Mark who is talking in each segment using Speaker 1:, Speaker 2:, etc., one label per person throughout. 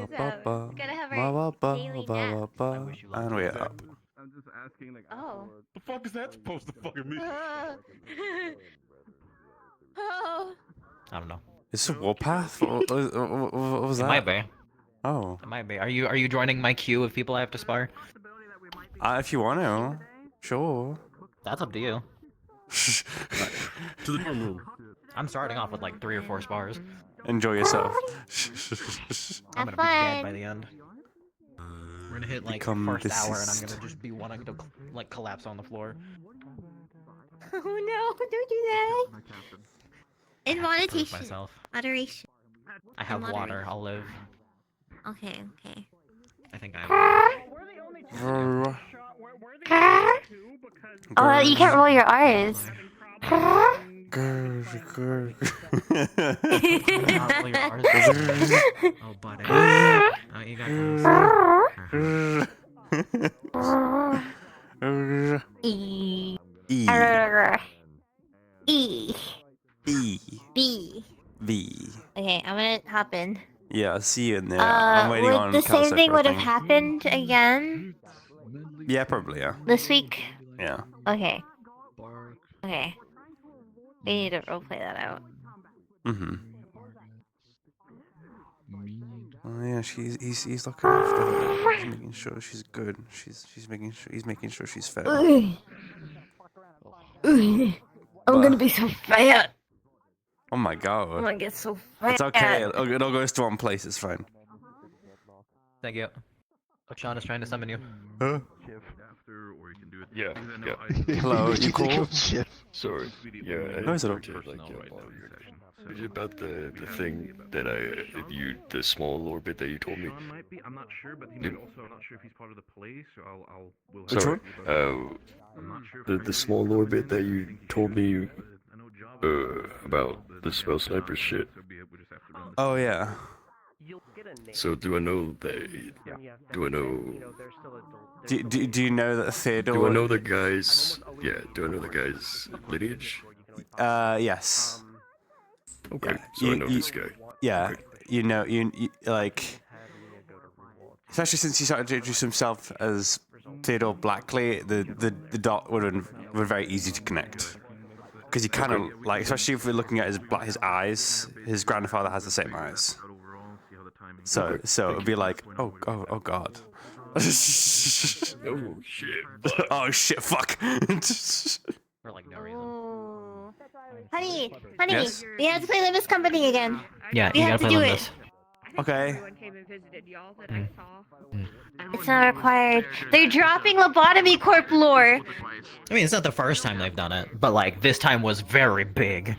Speaker 1: Gonna have our daily nap.
Speaker 2: And we're up.
Speaker 3: I'm just asking, like,
Speaker 1: Oh.
Speaker 4: The fuck is that supposed to fucking mean?
Speaker 1: Oh.
Speaker 5: I don't know.
Speaker 2: Is this a warpath? What was that?
Speaker 5: It might be.
Speaker 2: Oh.
Speaker 5: It might be. Are you joining my queue of people I have to spar?
Speaker 2: If you want to, sure.
Speaker 5: That's up to you.
Speaker 4: To the dorm room.
Speaker 5: I'm starting off with like 3 or 4 spars.
Speaker 2: Enjoy yourself.
Speaker 5: I'm gonna be dead by the end. We're gonna hit like
Speaker 2: Become
Speaker 5: first hour, and I'm
Speaker 2: deceased.
Speaker 5: gonna just be wanting to like collapse on the floor.
Speaker 1: Oh no! Don't do that. In
Speaker 5: Prove
Speaker 1: moderation.
Speaker 5: myself.
Speaker 1: Moderation.
Speaker 5: I have water.
Speaker 1: Moderation.
Speaker 5: I'll live.
Speaker 1: Okay. Okay.
Speaker 5: I think I have.
Speaker 1: Oh, you can't roll your R's.
Speaker 5: Not really ours. Oh, buddy. Oh, you got this.
Speaker 1: E.
Speaker 2: E.
Speaker 1: E.
Speaker 2: E.
Speaker 1: B.
Speaker 2: V.
Speaker 1: Okay, I'm gonna hop in.
Speaker 2: Yeah, I'll see you in there. I'm waiting
Speaker 1: would
Speaker 2: on
Speaker 1: the
Speaker 2: Kelso
Speaker 1: same thing
Speaker 2: for a
Speaker 1: would have
Speaker 2: thing.
Speaker 1: happened again
Speaker 2: Yeah, probably, yeah.
Speaker 1: this week?
Speaker 2: Yeah.
Speaker 1: Okay. Okay. We need to roleplay that out.
Speaker 2: Mm-hmm. Oh yeah, he's looking after her. He's making sure she's good. He's making sure she's fed.
Speaker 1: I'm gonna be so fat.
Speaker 2: Oh my
Speaker 1: I'm
Speaker 2: god.
Speaker 1: gonna get so fat.
Speaker 2: It's okay. It all goes to one place. It's fine.
Speaker 5: Thank you. Sean is trying to summon you.
Speaker 2: Huh?
Speaker 3: After, or you can do it.
Speaker 4: Yeah,
Speaker 3: Because I know
Speaker 4: yeah.
Speaker 3: I-
Speaker 2: Hello, you cool?
Speaker 4: Sorry. Yeah,
Speaker 2: No, it's
Speaker 4: I
Speaker 2: all-
Speaker 4: like about the thing that the small lore bit that you told me.
Speaker 3: Sean might be. I'm not sure, but he might also. I'm not sure if he's part of the play, so we'll.
Speaker 2: Which one?
Speaker 3: I'm not sure.
Speaker 4: The small lore bit that you told me about the spell sniper shit.
Speaker 2: Oh yeah.
Speaker 4: So do I know that? Do I know?
Speaker 2: Do you know that Theodore?
Speaker 4: Do I know the guy's? Yeah. Do I know the guy's lineage?
Speaker 2: Yes.
Speaker 4: Okay.
Speaker 2: Yeah,
Speaker 4: So I know this guy.
Speaker 2: Yeah.
Speaker 4: Okay.
Speaker 2: You know, you like, especially since he started to introduce himself as Theodore Blackley, the dot would very easy to connect. Because you kind of like, especially if we're looking at his eyes, his grandfather has the same eyes. So it'd be like, oh god.
Speaker 4: Oh shit. Fuck.
Speaker 2: Oh shit, fuck.
Speaker 5: For like no reason.
Speaker 1: Ooh. Honey,
Speaker 2: Yes?
Speaker 1: we have to play Limits Company again.
Speaker 5: Yeah,
Speaker 1: We
Speaker 5: you
Speaker 1: have
Speaker 5: gotta
Speaker 1: to
Speaker 5: play
Speaker 1: do
Speaker 5: with
Speaker 1: it.
Speaker 5: this.
Speaker 2: Okay.
Speaker 6: Everyone came and visited y'all that I saw.
Speaker 1: It's not required. They're dropping Lobotomy Corp lore.
Speaker 5: I mean, it's not the first time they've done it, but like this time was very big.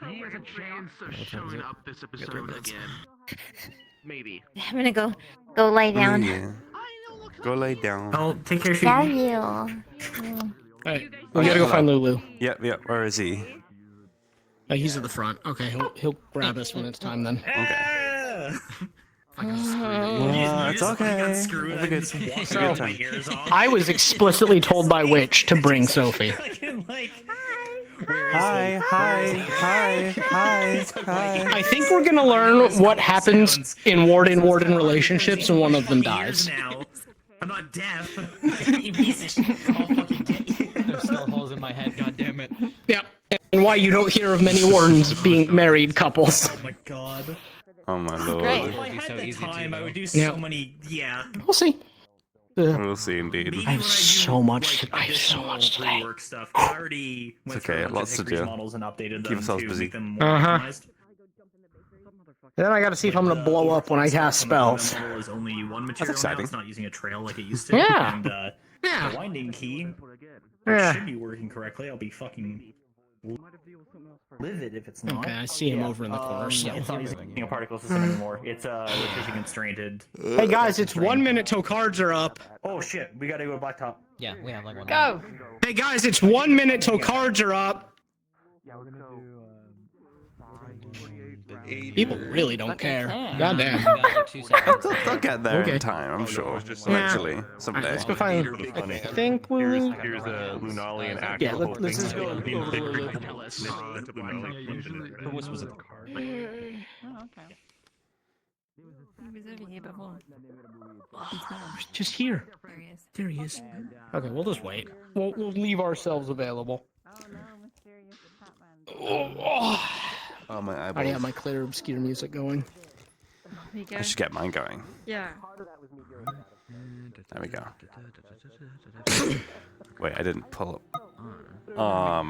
Speaker 3: He has a chance of showing up this episode again. Maybe.
Speaker 1: I'm gonna go lie down.
Speaker 2: Yeah. Go lay down.
Speaker 7: Oh, take care,
Speaker 1: Love
Speaker 7: Shuji.
Speaker 1: you.
Speaker 7: Alright, we gotta go find Lulu.
Speaker 2: Yep. Where is he?
Speaker 7: He's at the front. Okay, he'll grab us when it's time then.
Speaker 2: Okay.
Speaker 7: Uh,
Speaker 2: It's okay. It'll be good. It's a good time.
Speaker 7: I was explicitly told by Witch to bring Sophie.
Speaker 2: Hi.
Speaker 7: I think we're gonna learn what happens in warden relationships when one of them dies.
Speaker 8: Now. I'm not deaf.
Speaker 5: There's still holes in my head, god damn it.
Speaker 7: Yeah, and why you don't hear of many wardens being married couples.
Speaker 8: Oh my god.
Speaker 2: Oh my lord.
Speaker 1: Great.
Speaker 8: If I
Speaker 5: It'd be
Speaker 8: had
Speaker 5: so
Speaker 8: the
Speaker 5: easy to,
Speaker 8: time, I would do
Speaker 7: Yeah.
Speaker 8: so many. Yeah.
Speaker 7: We'll see.
Speaker 2: We'll see indeed.
Speaker 8: Maybe
Speaker 7: I have
Speaker 8: when
Speaker 7: so
Speaker 8: do,
Speaker 7: much-
Speaker 8: like,
Speaker 7: I have so much
Speaker 8: additional
Speaker 7: today.
Speaker 8: rework stuff. I already went
Speaker 2: It's okay,
Speaker 8: through a bunch
Speaker 2: lots
Speaker 8: of
Speaker 2: to
Speaker 8: Hickory's
Speaker 2: do.
Speaker 8: models and updated
Speaker 2: Keep
Speaker 8: them
Speaker 2: ourselves
Speaker 8: to
Speaker 2: busy.
Speaker 8: make them more
Speaker 7: Uh-huh.
Speaker 8: optimized.
Speaker 7: Then I gotta see if I'm gonna blow up when I cast spells.
Speaker 8: The model is only one material now.
Speaker 2: exciting.
Speaker 8: It's not using a trail like it used to.
Speaker 7: Yeah.
Speaker 8: And the
Speaker 7: Yeah.
Speaker 8: winding key
Speaker 7: Yeah.
Speaker 8: should be working correctly. I'll be fucking livid if it's not.
Speaker 7: Okay, I see him over in the corner. So.
Speaker 8: It's not using a particle system anymore. It's rotation constrained.
Speaker 7: Hey guys, it's 1 minute till cards are up.
Speaker 8: Oh shit, we gotta go to Blacktop.
Speaker 5: Yeah, we have like one.
Speaker 1: Go.
Speaker 7: Hey guys, it's 1 minute till cards are up. People really don't care. Goddamn.
Speaker 2: They'll get there
Speaker 7: Okay.
Speaker 2: in time, I'm sure.
Speaker 7: Yeah.
Speaker 2: Eventually, someday.
Speaker 7: Let's go find. I think Lulu.
Speaker 4: Here's a Lunali and
Speaker 7: Yeah,
Speaker 4: actual.
Speaker 7: let's just go over to Lulu.
Speaker 5: The wisp was in the card.
Speaker 1: He was over here before.
Speaker 7: Just here.
Speaker 1: There he is.
Speaker 7: There he is. Okay, we'll just wait. We'll leave ourselves available. Oh,
Speaker 2: Oh, my
Speaker 7: I
Speaker 2: eyeballs.
Speaker 7: already have my clear obscure music going.
Speaker 1: There you go.
Speaker 2: I should get mine going.
Speaker 1: Yeah.
Speaker 2: There we go. Wait, I didn't pull up. I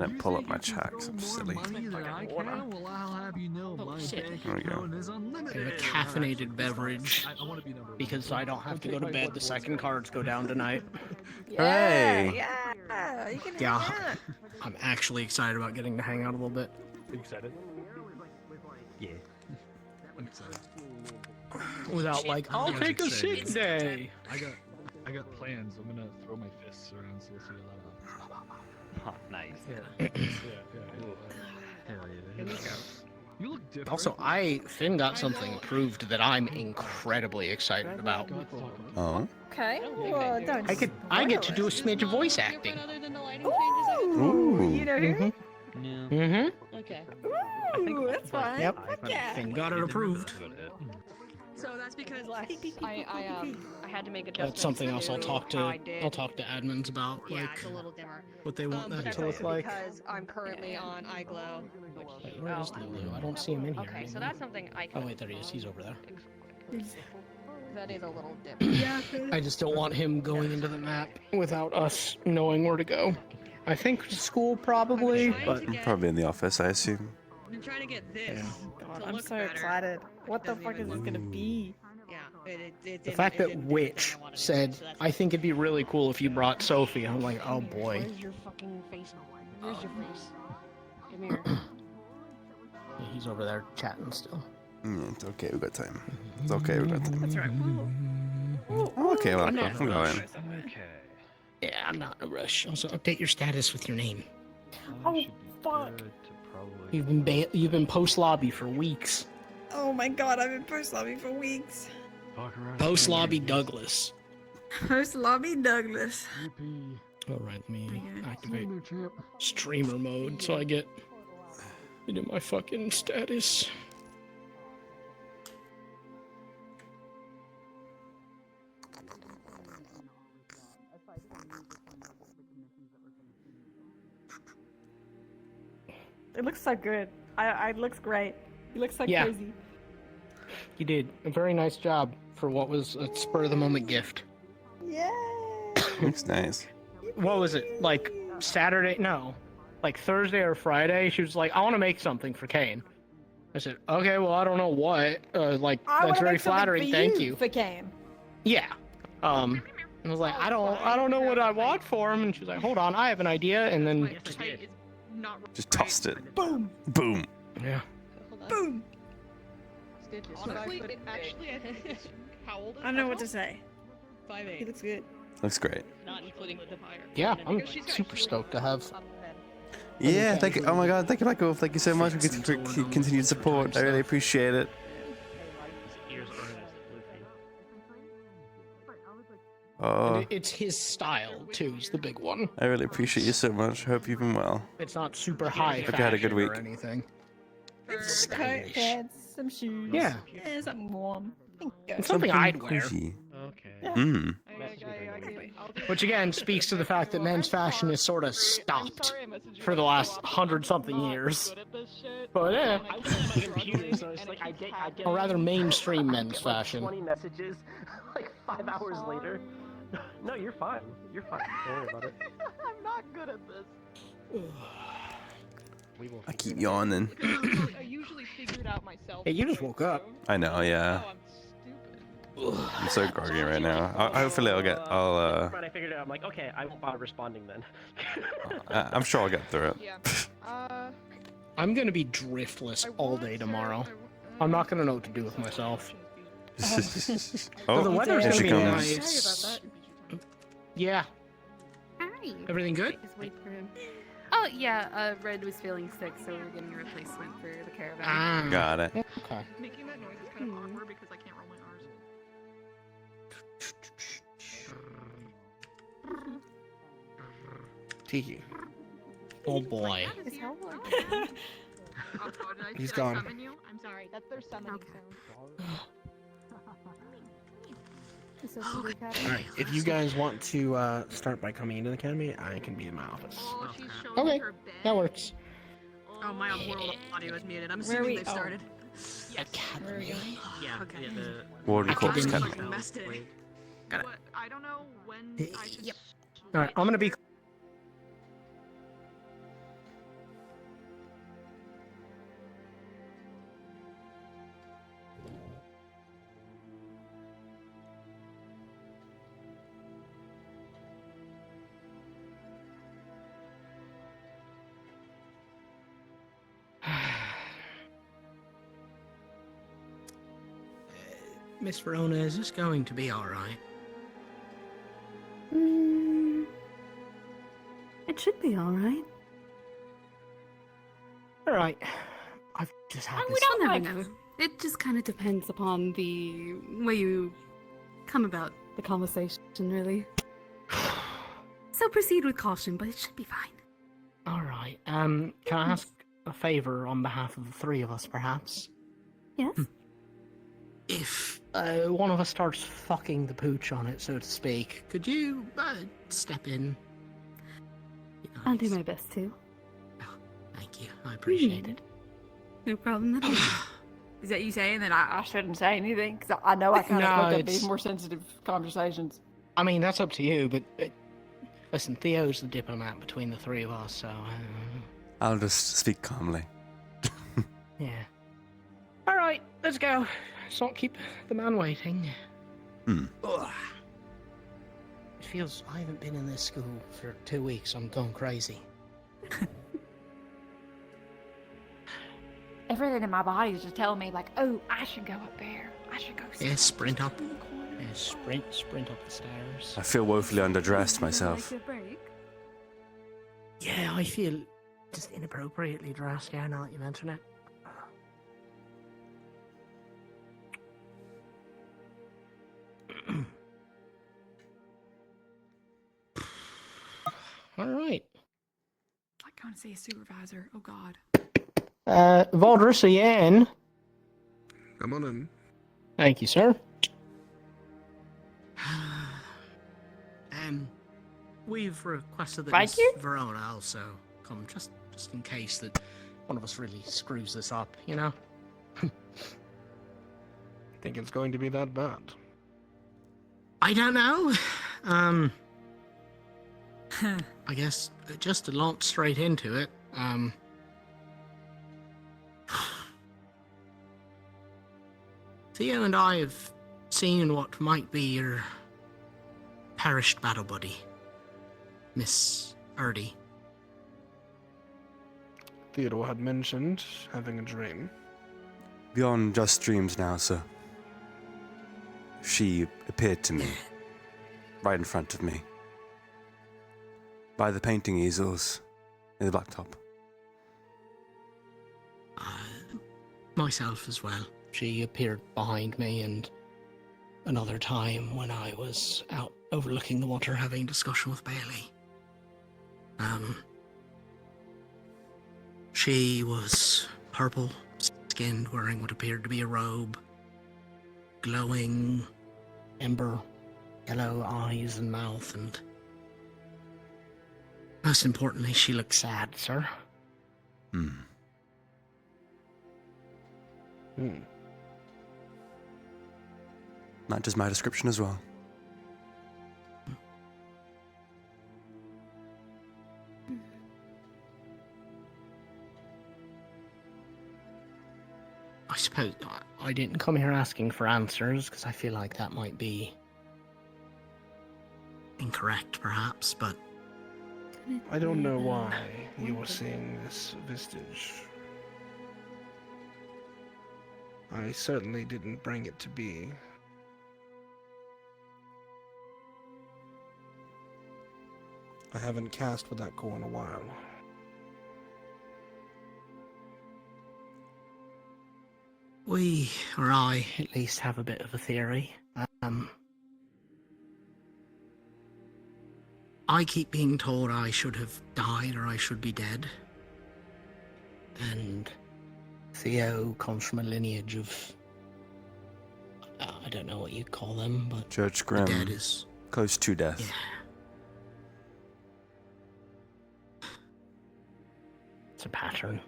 Speaker 2: didn't pull up my checks. I'm silly.
Speaker 7: Oh, shit.
Speaker 2: There we go.
Speaker 7: I have a caffeinated beverage because I don't have to go to bed. The second cards go down tonight.
Speaker 2: Hooray!
Speaker 1: Yeah. You can
Speaker 7: Yeah.
Speaker 1: hang out.
Speaker 7: I'm actually excited about getting to hang out a little bit.
Speaker 5: Are you excited? Yeah.
Speaker 3: I'm excited.
Speaker 7: Without like, I'll
Speaker 3: I'm
Speaker 7: take a
Speaker 3: excited.
Speaker 7: sick day.
Speaker 3: I got plans. I'm gonna throw my fists around so you'll see a lot of.
Speaker 5: Oh, nice.
Speaker 3: Yeah. Hell yeah. You look different.
Speaker 7: Also, Finn got something approved that I'm incredibly excited about.
Speaker 2: Oh.
Speaker 1: Okay. Well, don't.
Speaker 7: I get to do a smidge of voice acting.
Speaker 2: Ooh.
Speaker 1: You know who?
Speaker 7: Mm-hmm. Mm-hmm.
Speaker 9: Okay.
Speaker 1: Ooh, that's fine.
Speaker 7: Yep.
Speaker 1: Fuck yeah.
Speaker 7: Finn got it approved.
Speaker 9: So that's because last I had to make adjustments.
Speaker 7: That's something else I'll
Speaker 9: to
Speaker 7: talk
Speaker 9: how I
Speaker 7: to
Speaker 9: did.
Speaker 7: admins about,
Speaker 9: Yeah,
Speaker 7: like
Speaker 9: it's a little dimmer.
Speaker 7: what they want that to
Speaker 9: Especially
Speaker 7: look like.
Speaker 9: because I'm currently on iGlow. Which,
Speaker 7: Wait, where is Lulu? I don't see him in here.
Speaker 9: Okay, so that's something I can.
Speaker 7: Oh wait, there he is. He's over there.
Speaker 9: That is a little dimmer.
Speaker 7: I just don't want him going into the map without us knowing where to go. I think school probably, but
Speaker 2: Probably in the office, I assume.
Speaker 9: I'm trying to get this.
Speaker 7: Yeah.
Speaker 1: God,
Speaker 9: to
Speaker 1: I'm
Speaker 9: look
Speaker 1: so
Speaker 9: better.
Speaker 1: excited. What the
Speaker 9: Doesn't
Speaker 1: fuck is
Speaker 9: even
Speaker 1: this gonna be?
Speaker 9: Yeah,
Speaker 7: the fact that Witch said, I think it'd be really cool if you brought Sophie, I'm like, oh boy.
Speaker 9: Where's your fucking face? Where's your face? Come here.
Speaker 7: Yeah, he's over there chatting still.
Speaker 2: It's okay, we got time. It's okay, we got time.
Speaker 1: That's right.
Speaker 2: Oh, okay, well,
Speaker 7: I'm
Speaker 2: I'm
Speaker 7: not
Speaker 2: going.
Speaker 5: Okay.
Speaker 7: Yeah, I'm not in a rush. Also, update your status with your name.
Speaker 1: Oh, fuck.
Speaker 7: You've been post lobby for weeks.
Speaker 1: Oh my god, I've been post lobby for weeks.
Speaker 7: Post lobby Douglas.
Speaker 1: Post lobby Douglas.
Speaker 7: All right, let me
Speaker 1: Okay.
Speaker 7: activate streamer mode so I get into my fucking status.
Speaker 1: It looks so good. It looks great. It looks so
Speaker 7: Yeah.
Speaker 1: crazy.
Speaker 7: You did a very nice job for what was a spur of the moment gift.
Speaker 1: Yeah.
Speaker 2: Looks nice.
Speaker 7: What was it, like Saturday? No, like Thursday or Friday. She was like, I want to make something for Kane. I said, okay, well, I don't know what. Like,
Speaker 1: I
Speaker 7: that's
Speaker 1: wanna
Speaker 7: very
Speaker 1: make something
Speaker 7: flattering.
Speaker 1: for
Speaker 7: Thank you.
Speaker 1: For Kane.
Speaker 7: Yeah. And I was like, I don't know what I want for him. And she was like, hold on, I have an idea. And then
Speaker 2: Just tossed it.
Speaker 1: Boom.
Speaker 2: Boom.
Speaker 7: yeah.
Speaker 1: Boom.
Speaker 9: Honestly, actually, I think it's how old is
Speaker 1: I don't know what to say.
Speaker 9: 5'8".
Speaker 1: He looks good.
Speaker 2: Looks great.
Speaker 9: Not including the fire.
Speaker 7: Yeah, I'm super stoked to have.
Speaker 2: Yeah, thank you. Oh my god, thank you, Michael. Thank you so much for continued support. I really appreciate it. Oh,
Speaker 7: And it's his style too. Is the big one.
Speaker 2: I really appreciate you so much. Hope you've been well.
Speaker 7: It's not super high
Speaker 2: Hope you had a good
Speaker 7: fashion
Speaker 2: week.
Speaker 7: or anything.
Speaker 1: It's coat,
Speaker 7: Stylish.
Speaker 1: pants, some shoes.
Speaker 7: Yeah.
Speaker 1: And something warm. Thank you.
Speaker 7: It's something I'd wear.
Speaker 2: Cozy.
Speaker 5: Okay.
Speaker 2: Hmm.
Speaker 7: Which again speaks to the fact that men's fashion is sort of stopped for the last 100-something years. But yeah, or rather mainstream men's fashion.
Speaker 10: 20 messages like 5 hours later. No, you're fine. You're fine. Don't worry about it.
Speaker 9: I'm not good at this.
Speaker 2: I keep yawning.
Speaker 9: I usually figured out myself.
Speaker 7: Hey, you just woke up.
Speaker 2: I know, yeah.
Speaker 9: Oh, I'm stupid.
Speaker 2: I'm so groggy right now. Hopefully I'll
Speaker 10: When I figured it out, I'm like, okay, I won't bother responding then.
Speaker 2: I'm sure I'll get through it.
Speaker 9: Yeah.
Speaker 7: I'm gonna be driftless all day tomorrow. I'm not gonna know what to do with myself.
Speaker 2: Oh,
Speaker 7: the weather's
Speaker 2: here
Speaker 7: gonna
Speaker 2: she
Speaker 7: be
Speaker 2: comes.
Speaker 7: nice. Yeah.
Speaker 1: Hi.
Speaker 7: Everything good?
Speaker 1: Just wait for him. Oh yeah, Red was feeling sick, so we're getting a replacement for the caravan.
Speaker 7: Ah.
Speaker 2: Got it.
Speaker 7: Okay.
Speaker 9: Making that noise is kind of awkward because I can't roll my R's.
Speaker 7: Tiki. Oh boy.
Speaker 1: Is how long?
Speaker 6: Oh, God, did I,
Speaker 11: He's
Speaker 6: did
Speaker 11: gone.
Speaker 6: I summon you? I'm sorry. That's their summoning sound.
Speaker 11: Alright, if you guys want to start by coming into the academy, I can be in my office.
Speaker 6: Oh, she's showing me
Speaker 7: Okay,
Speaker 6: her bed.
Speaker 7: that works.
Speaker 9: Oh, my world audio is muted. I'm
Speaker 6: Where
Speaker 9: assuming
Speaker 6: we-
Speaker 9: they've
Speaker 6: oh.
Speaker 9: started.
Speaker 6: Where are we going?
Speaker 3: Yeah,
Speaker 9: Okay.
Speaker 3: yeah, the
Speaker 2: Warden
Speaker 7: Academy.
Speaker 2: Corpse
Speaker 9: I'm
Speaker 2: Academy.
Speaker 9: fucking messed today.
Speaker 7: Got it.
Speaker 6: What? I don't know when I should.
Speaker 9: Yep.
Speaker 7: Alright, I'm gonna be. Miss Verona, is this going to be alright?
Speaker 1: It should be alright.
Speaker 7: Alright. I've just had
Speaker 1: We
Speaker 7: this.
Speaker 1: don't never know. It just kind of depends upon the way you come about the conversation, really. So proceed with caution, but it should be fine.
Speaker 7: Alright, can I ask a favor on behalf of the three of us, perhaps?
Speaker 1: Yes?
Speaker 7: If one of us starts fucking the pooch on it, so to speak, could you step in?
Speaker 1: I'll do my best to.
Speaker 7: Thank you, I appreciate it.
Speaker 1: No problem at all.
Speaker 9: Is that you saying that I shouldn't say anything? Because I know I kind of
Speaker 7: No,
Speaker 9: look up
Speaker 7: it's-
Speaker 9: these more sensitive conversations.
Speaker 7: I mean, that's up to you, but listen, Theo's the diplomat between the three of us, so
Speaker 2: I'll just speak calmly.
Speaker 7: yeah. Alright, let's go. Let's not keep the man waiting.
Speaker 2: Hmm.
Speaker 7: Ugh. It feels I haven't been in this school for 2 weeks. I'm going crazy.
Speaker 9: Everything in my body is just telling me, like, oh, I should go up there. I should go
Speaker 7: Yeah, sprint up. Yeah, sprint up the stairs.
Speaker 2: I feel woefully underdressed myself.
Speaker 1: Like a break?
Speaker 7: Yeah, I feel just inappropriately dressed. Yeah, now that you mention it. All right.
Speaker 9: I can't see a supervisor. Oh, God.
Speaker 7: Valdris again.
Speaker 11: Come on in.
Speaker 7: Thank you, sir. We've requested that
Speaker 9: Thank
Speaker 7: Miss
Speaker 9: you?
Speaker 7: Verona also come, just in case that one of us really screws this up, you know?
Speaker 11: Think it's going to be that bad?
Speaker 7: I don't know. I guess just to launch straight into it, Theo and I have seen what might be your perished battle buddy, Miss Erdy.
Speaker 11: Theodore had mentioned having a dream.
Speaker 2: Beyond just dreams now, sir. She appeared to me, right in front of me, by the painting easels in the blacktop.
Speaker 7: Myself as well. She appeared behind me, and another time when I was out overlooking the water having a discussion with Bailey. She was purple-skinned, wearing what appeared to be a robe, glowing, ember, yellow eyes and mouth, and most importantly, she looked sad, sir.
Speaker 2: Matches my description as well.
Speaker 7: I suppose I didn't come here asking for answers, because I feel like that might be incorrect, perhaps, but
Speaker 11: I don't know why you were seeing this vestige. I certainly didn't bring it to be. I haven't cast with that core in a while.
Speaker 7: we, or I, at least have a bit of a theory. I keep being told I should have died or I should be dead. And
Speaker 11: Theo comes from a lineage of... I don't know what you'd call them, but...
Speaker 2: Judge
Speaker 11: the
Speaker 2: Grimm.
Speaker 11: dead is...
Speaker 2: Close to death.
Speaker 11: Yeah. It's a pattern.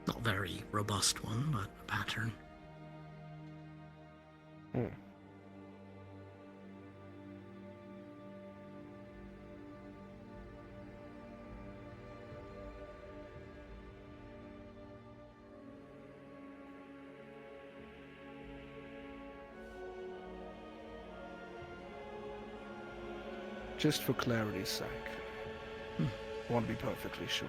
Speaker 11: Not a very robust one, but a pattern.
Speaker 12: Just for clarity's sake, I want to be perfectly sure.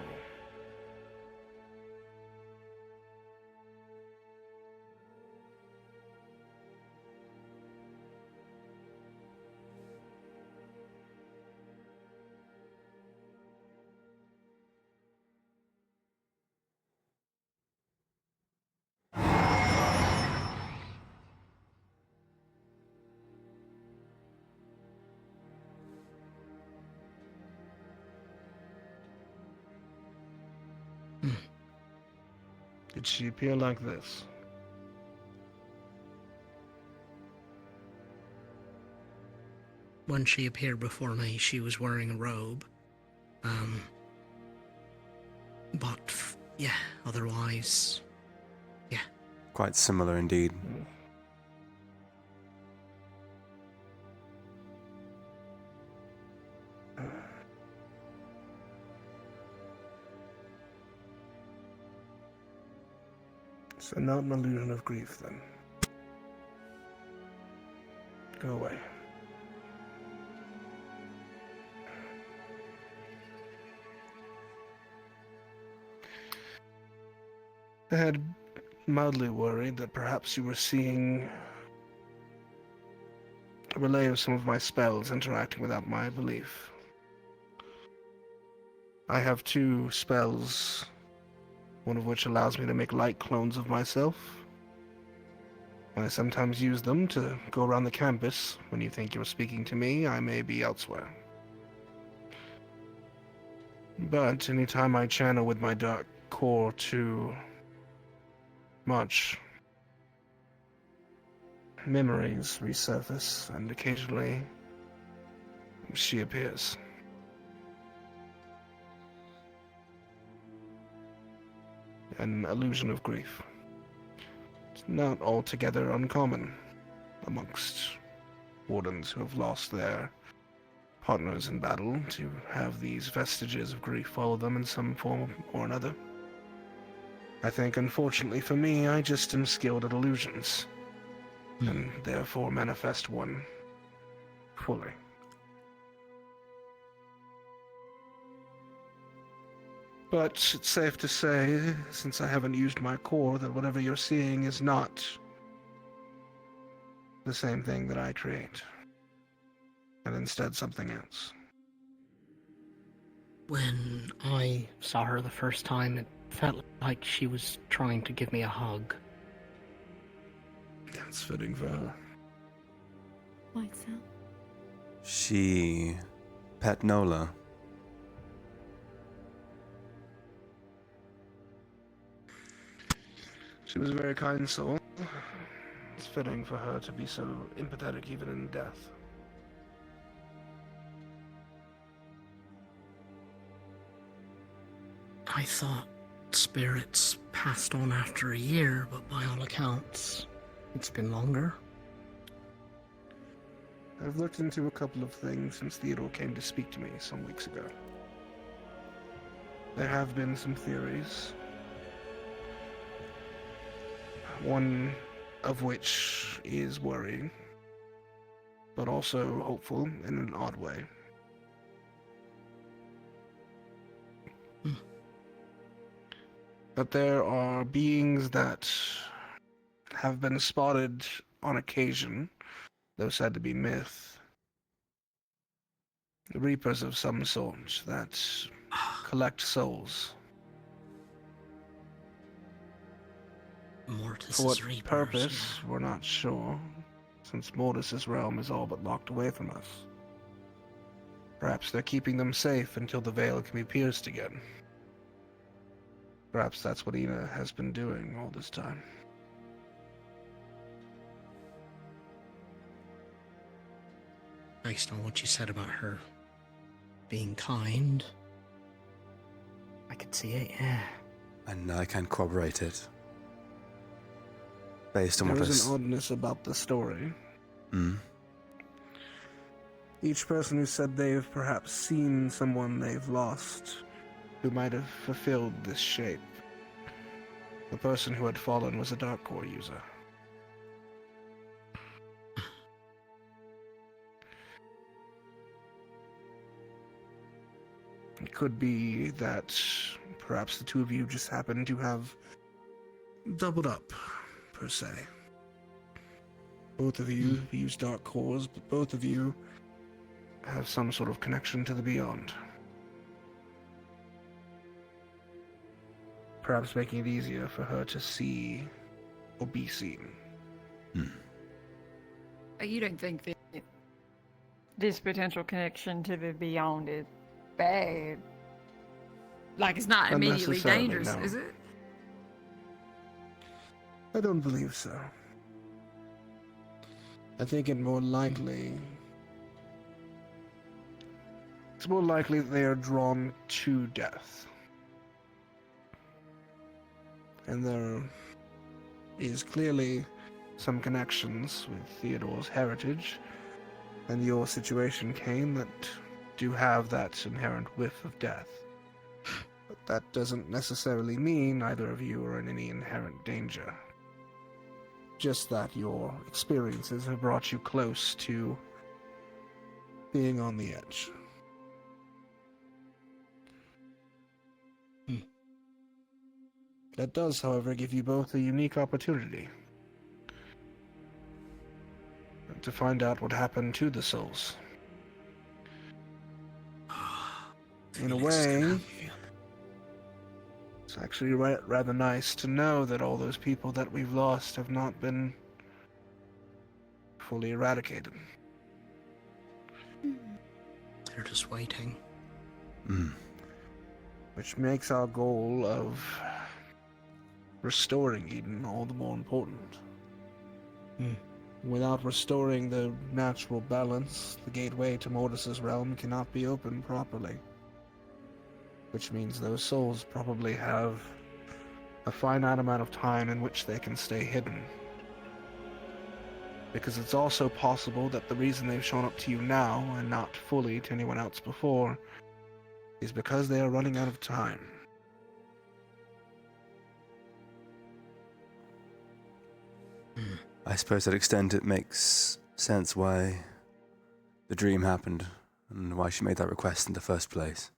Speaker 12: Did she appear like this?
Speaker 11: When she appeared before me, she was wearing a robe. But, yeah, otherwise, yeah.
Speaker 2: Quite similar indeed.
Speaker 12: So not an illusion of grief, then. Go away. I had mildly worried that perhaps you were seeing a relay of some of my spells interacting without my belief. I have 2 spells, one of which allows me to make light clones of myself. I sometimes use them to go around the campus. When you think you're speaking to me, I may be elsewhere. But anytime I channel with my dark core too much, memories resurface, and occasionally she appears. An illusion of grief. It's not altogether uncommon amongst wardens who have lost their partners in battle to have these vestiges of grief follow them in some form or another. I think, unfortunately for me, I just am skilled at illusions, and therefore manifest one fully. But it's safe to say, since I haven't used my core, that whatever you're seeing is not the same thing that I create, and instead something else.
Speaker 11: When I saw her the first time, it felt like she was trying to give me a hug.
Speaker 12: That's fitting for her.
Speaker 1: Quite so.
Speaker 2: She pet Nola.
Speaker 12: She was a very kind soul. It's fitting for her to be so empathetic even in death.
Speaker 11: I thought spirits passed on after a year, but by all accounts, it's been longer.
Speaker 12: I've looked into a couple of things since Theodore came to speak to me some weeks ago. There have been some theories. One of which is worrying, but also hopeful in an odd way. But there are beings that have been spotted on occasion, though said to be myth. Reapers of some sort that collect souls.
Speaker 11: Mortis'
Speaker 12: For what
Speaker 11: Reapers,
Speaker 12: purpose, we're not sure, since Mortis' realm is all but locked away from us. Perhaps they're keeping them safe until the veil can be pierced again. Perhaps that's what Ina has been doing all this time.
Speaker 11: Based on what you said about her being kind, I could see it, yeah.
Speaker 2: And I can corroborate it. Based on what
Speaker 12: There is an oddness about the story. Each person who said they've perhaps seen someone they've lost who might have fulfilled this shape. The person who had fallen was a Dark Core user. It could be that perhaps the two of you just happen to have doubled up, per se. Both of you use Dark Cores, but both of you have some sort of connection to the beyond. Perhaps making it easier for her to see or be seen.
Speaker 13: You don't think that this potential connection to the beyond is bad? Like, it's not immediately dangerous,
Speaker 12: no.
Speaker 13: is it?
Speaker 12: I don't believe so. I think it's more likely that they are drawn to death. And there is clearly some connections with Theodore's heritage and your situation, Kane, that do have that inherent whiff of death. But that doesn't necessarily mean either of you are in any inherent danger. Just that your experiences have brought you close to being on the edge. That does, however, give you both a unique opportunity to find out what happened to the souls. In a way, it's actually rather nice to know that all those people that we've lost have not been fully eradicated.
Speaker 11: They're just waiting.
Speaker 12: Which makes our goal of restoring Eden all the more important. Without restoring the natural balance, the gateway to Mortis's realm cannot be opened properly. Which means those souls probably have a finite amount of time in which they can stay hidden. Because it's also possible that the reason they've shown up to you now, and not fully to anyone else before, is because they are running out of time.
Speaker 2: I suppose to that extent it makes sense why the dream happened and why she made that request in the first place.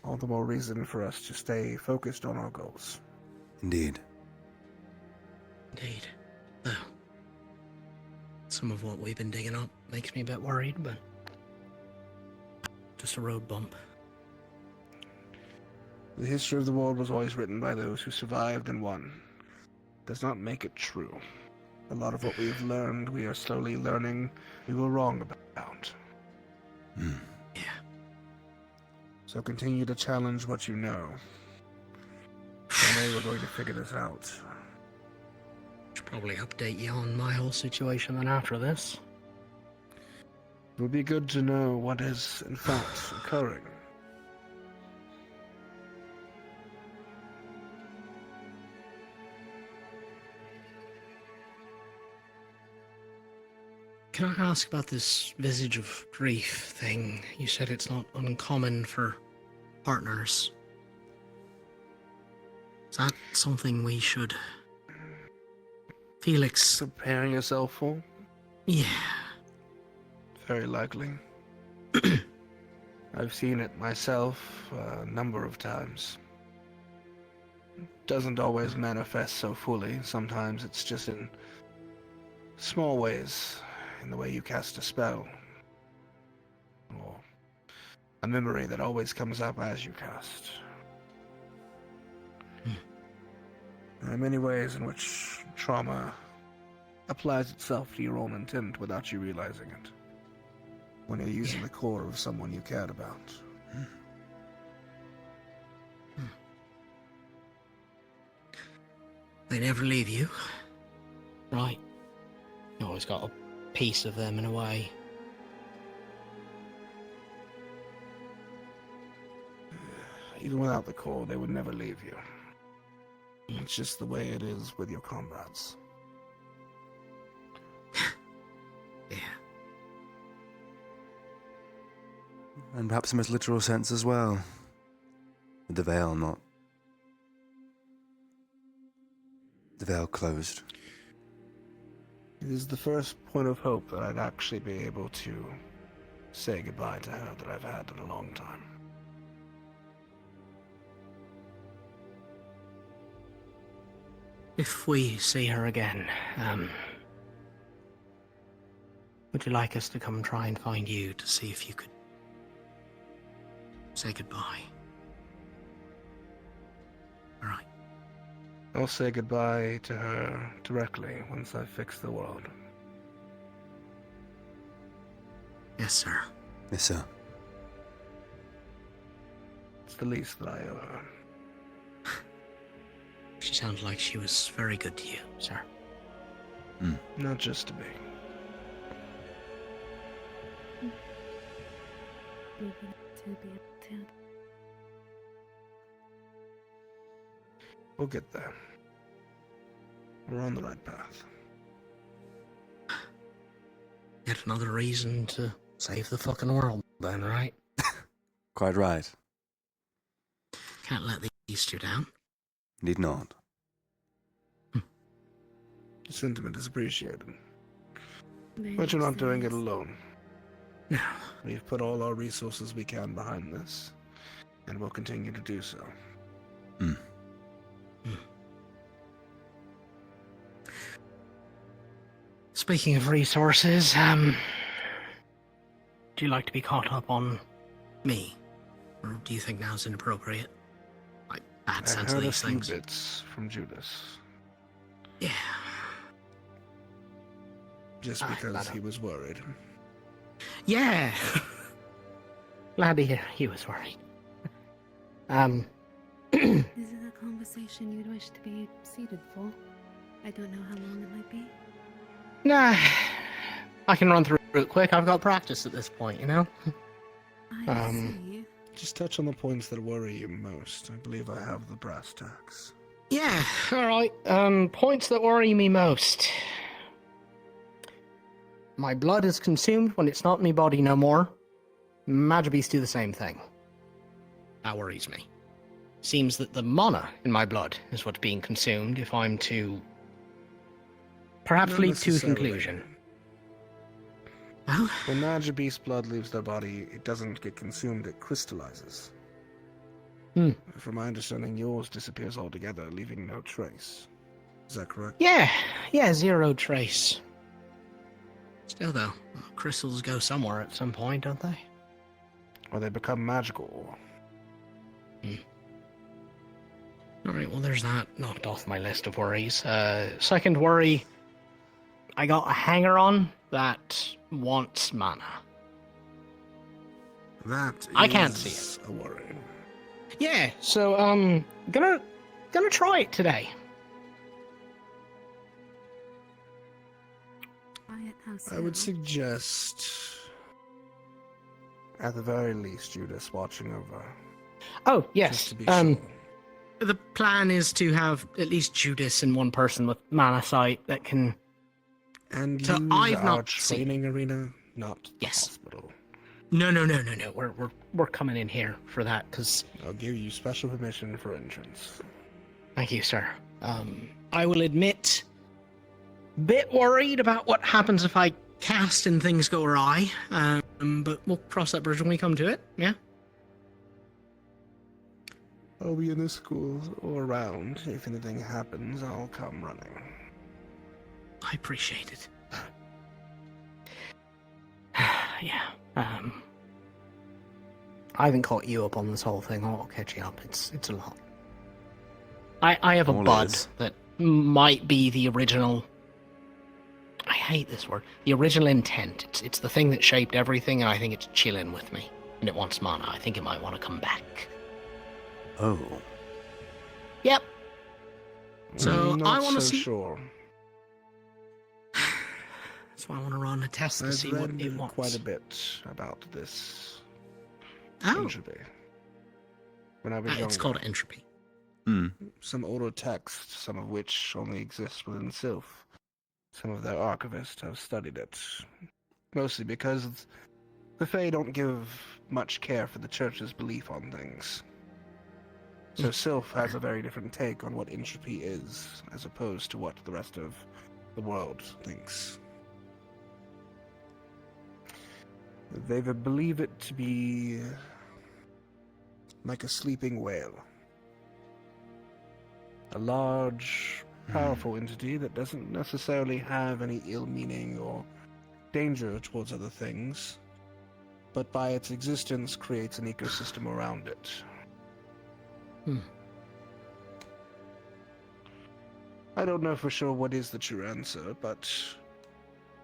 Speaker 12: All the more reason for us to stay focused on our goals.
Speaker 2: Indeed.
Speaker 11: Indeed. Though, some of what we've been digging up makes me a bit worried, but just a road bump.
Speaker 12: The history of the world was always written by those who survived and won. Does not make it true. A lot of what we've learned, we are slowly learning we were wrong about.
Speaker 11: Yeah.
Speaker 12: So continue to challenge what you know. I know we're going to figure this out.
Speaker 11: Should probably update you on my whole situation then after this.
Speaker 12: It would be good to know what is, in fact, occurring.
Speaker 11: Can I ask about this visage of grief thing? You said it's not uncommon for partners. Is that something we should... Felix...
Speaker 12: Preparing yourself for?
Speaker 11: Yeah.
Speaker 12: Very likely. I've seen it myself a number of times. It doesn't always manifest so fully. Sometimes it's just in small ways. In the way you cast a spell, or a memory that always comes up as you cast. There are many ways in which trauma applies itself to your own intent without you realizing it, when you're using the core of someone you cared about.
Speaker 11: They never leave you. Right. You always got a piece of them in a way.
Speaker 12: Even without the core, they would never leave you. It's just the way it is with your comrades.
Speaker 11: Yeah.
Speaker 2: And perhaps in a most literal sense as well. With the veil not. The veil closed.
Speaker 12: It is the first point of hope that I'd actually be able to say goodbye to her that I've had in a long time.
Speaker 11: If we see her again, would you like us to come try and find you to see if you could say goodbye? All right.
Speaker 12: I'll say goodbye to her directly once I fix the world.
Speaker 11: Yes, sir.
Speaker 2: Yes, sir.
Speaker 12: It's the least that I owe her.
Speaker 11: She sounds like she was very good to you, sir.
Speaker 12: Not just to me. We'll get there. We're on the right path.
Speaker 11: Yet another reason to save the fucking world, then, right?
Speaker 2: Quite right.
Speaker 11: Can't let these two down.
Speaker 2: Need not.
Speaker 12: The sentiment is appreciated. But you're not doing it alone.
Speaker 11: No.
Speaker 12: We've put all our resources we can behind this, and we'll continue to do so.
Speaker 11: Speaking of resources, do you like to be caught up on me? Or do you think now's inappropriate? Like, bad sense of these things.
Speaker 12: I heard a few bits from Judas.
Speaker 11: Yeah.
Speaker 12: Just because he was worried.
Speaker 11: Yeah. Glad to hear he was worried.
Speaker 1: Is it a conversation you'd wish to be seated for? I don't know how long it might be.
Speaker 11: Nah. I can run through it quick. I've got practice at this point, you know?
Speaker 1: I see.
Speaker 12: Just touch on the points that worry you most. I believe I have the brass tacks.
Speaker 11: Yeah, alright. Points that worry me most. My blood is consumed when it's not in my body no more. Magibeasts do the same thing. That worries me. Seems that the mana in my blood is what's being consumed if I'm to perhaps
Speaker 12: Not
Speaker 11: leap to a
Speaker 12: necessarily.
Speaker 11: conclusion. Well,
Speaker 12: when Magibeast's blood leaves their body, it doesn't get consumed, it crystallizes. From my understanding, yours disappears altogether, leaving no trace. Is that correct?
Speaker 11: yeah, zero trace. Still though, crystals go somewhere at some point, don't they?
Speaker 12: Or they become magical.
Speaker 11: Alright, well there's that knocked off my list of worries. Second worry, I got a hanger-on that wants mana.
Speaker 12: That
Speaker 11: I can't see it.
Speaker 12: A worry.
Speaker 11: Yeah, so gonna try it today.
Speaker 12: I would suggest, at the very least, Judas watching over.
Speaker 11: Oh, yes.
Speaker 12: Just to be sure.
Speaker 11: The plan is to have at least Judas and one person with mana sight that can.
Speaker 12: And
Speaker 11: so
Speaker 12: use
Speaker 11: I've
Speaker 12: our
Speaker 11: not
Speaker 12: training
Speaker 11: seen.
Speaker 12: arena, not the
Speaker 11: Yes.
Speaker 12: hospital.
Speaker 11: No. We're coming in here for that because.
Speaker 12: I'll give you special permission for entrance.
Speaker 11: Thank you, sir. I will admit, bit worried about what happens if I cast and things go awry. But we'll cross that bridge when we come to it. Yeah.
Speaker 12: I'll be in the schools or around. If anything happens, I'll come running.
Speaker 11: I appreciate it. Yeah. I haven't caught you up on this whole thing. I'll catch you up. It's a lot. I have a bud that might be the original. I hate this word. The original intent. It's the thing that shaped everything, and I think it's chilling with me. And it wants mana. I think it might want to come back.
Speaker 2: Oh.
Speaker 11: Yep. So
Speaker 12: Not
Speaker 11: I want to
Speaker 12: so
Speaker 11: see.
Speaker 12: sure.
Speaker 11: That's why I want to run a test to
Speaker 12: I've
Speaker 11: see what
Speaker 12: read
Speaker 11: it wants.
Speaker 12: quite a bit about this
Speaker 11: Oh.
Speaker 12: entropy. When I was younger.
Speaker 11: It's called entropy.
Speaker 12: Some older texts, some of which only exist within Sylph. Some of their archivists have studied it. Mostly because the Fae don't give much care for the Church's belief on things. So Sylph has a very different take on what entropy is, as opposed to what the rest of the world thinks. They believe it to be like a sleeping whale. A large, powerful entity that doesn't necessarily have any ill meaning or danger towards other things, but by its existence creates an ecosystem around it. I don't know for sure what is the true answer, but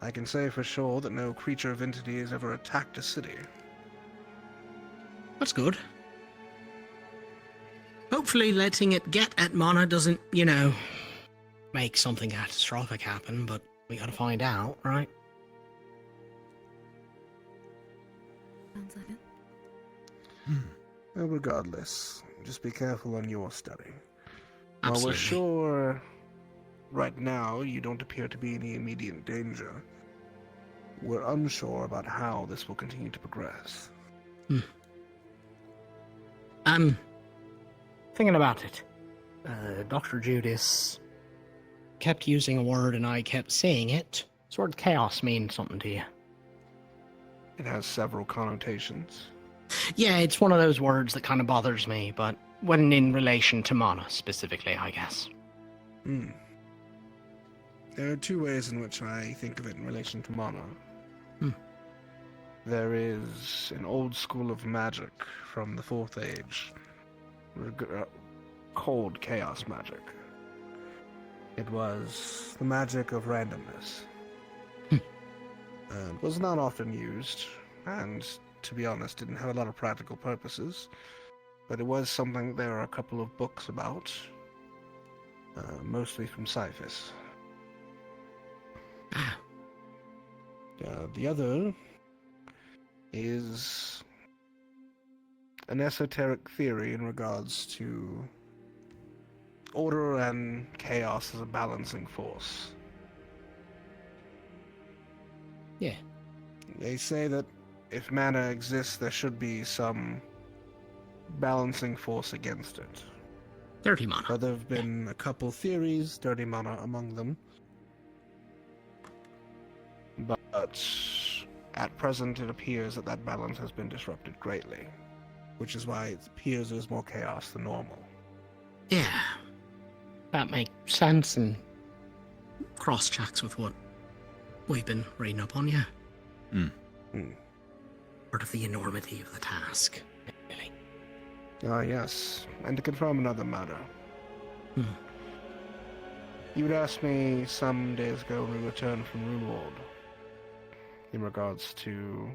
Speaker 12: I can say for sure that no creature of entity has ever attacked a city.
Speaker 11: That's good. Hopefully letting it get at mana doesn't, you know, make something catastrophic happen, but we gotta find out, right?
Speaker 1: Sounds like it.
Speaker 12: Well, regardless, just be careful on your study.
Speaker 11: Absolutely.
Speaker 12: While we're sure right now you don't appear to be in any immediate danger, we're unsure about how this will continue to progress.
Speaker 11: Thinking about it. Dr. Judas kept using a word and I kept saying it. Does the word chaos mean something to you?
Speaker 12: It has several connotations.
Speaker 11: Yeah, it's one of those words that kind of bothers me, but when in relation to mana specifically, I guess.
Speaker 12: There are two ways in which I think of it in relation to mana. There is an old school of magic from the Fourth Age called chaos magic. It was the magic of randomness. It was not often used, and to be honest, didn't have a lot of practical purposes, but it was something there are a couple of books about, mostly from Cyphus. The other is an esoteric theory in regards to order and chaos as a balancing force.
Speaker 11: Yeah.
Speaker 12: They say that if mana exists, there should be some balancing force against it.
Speaker 11: Dirty mana.
Speaker 12: But there have been a couple theories, dirty mana among them. But at present, it appears that that balance has been disrupted greatly, which is why it appears there's more chaos than normal.
Speaker 11: Yeah. That makes sense and cross-checks with what we've been reading up on, yeah. Part of the enormity of the task, really.
Speaker 12: Ah, yes. And to confirm another matter. You had asked me some days ago when we returned from Runeworld in regards to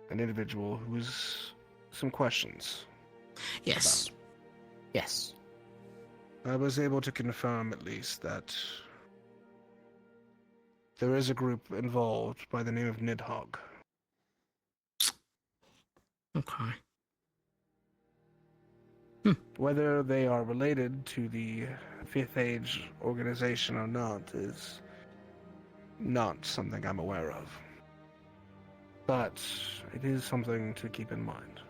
Speaker 12: an individual who was some questions.
Speaker 11: Yes. Yes.
Speaker 12: I was able to confirm, at least, that there is a group involved by the name of Nidhogg.
Speaker 11: Okay.
Speaker 12: Whether they are related to the Fifth Age organization or not is not something I'm aware of. But it is something to keep in mind.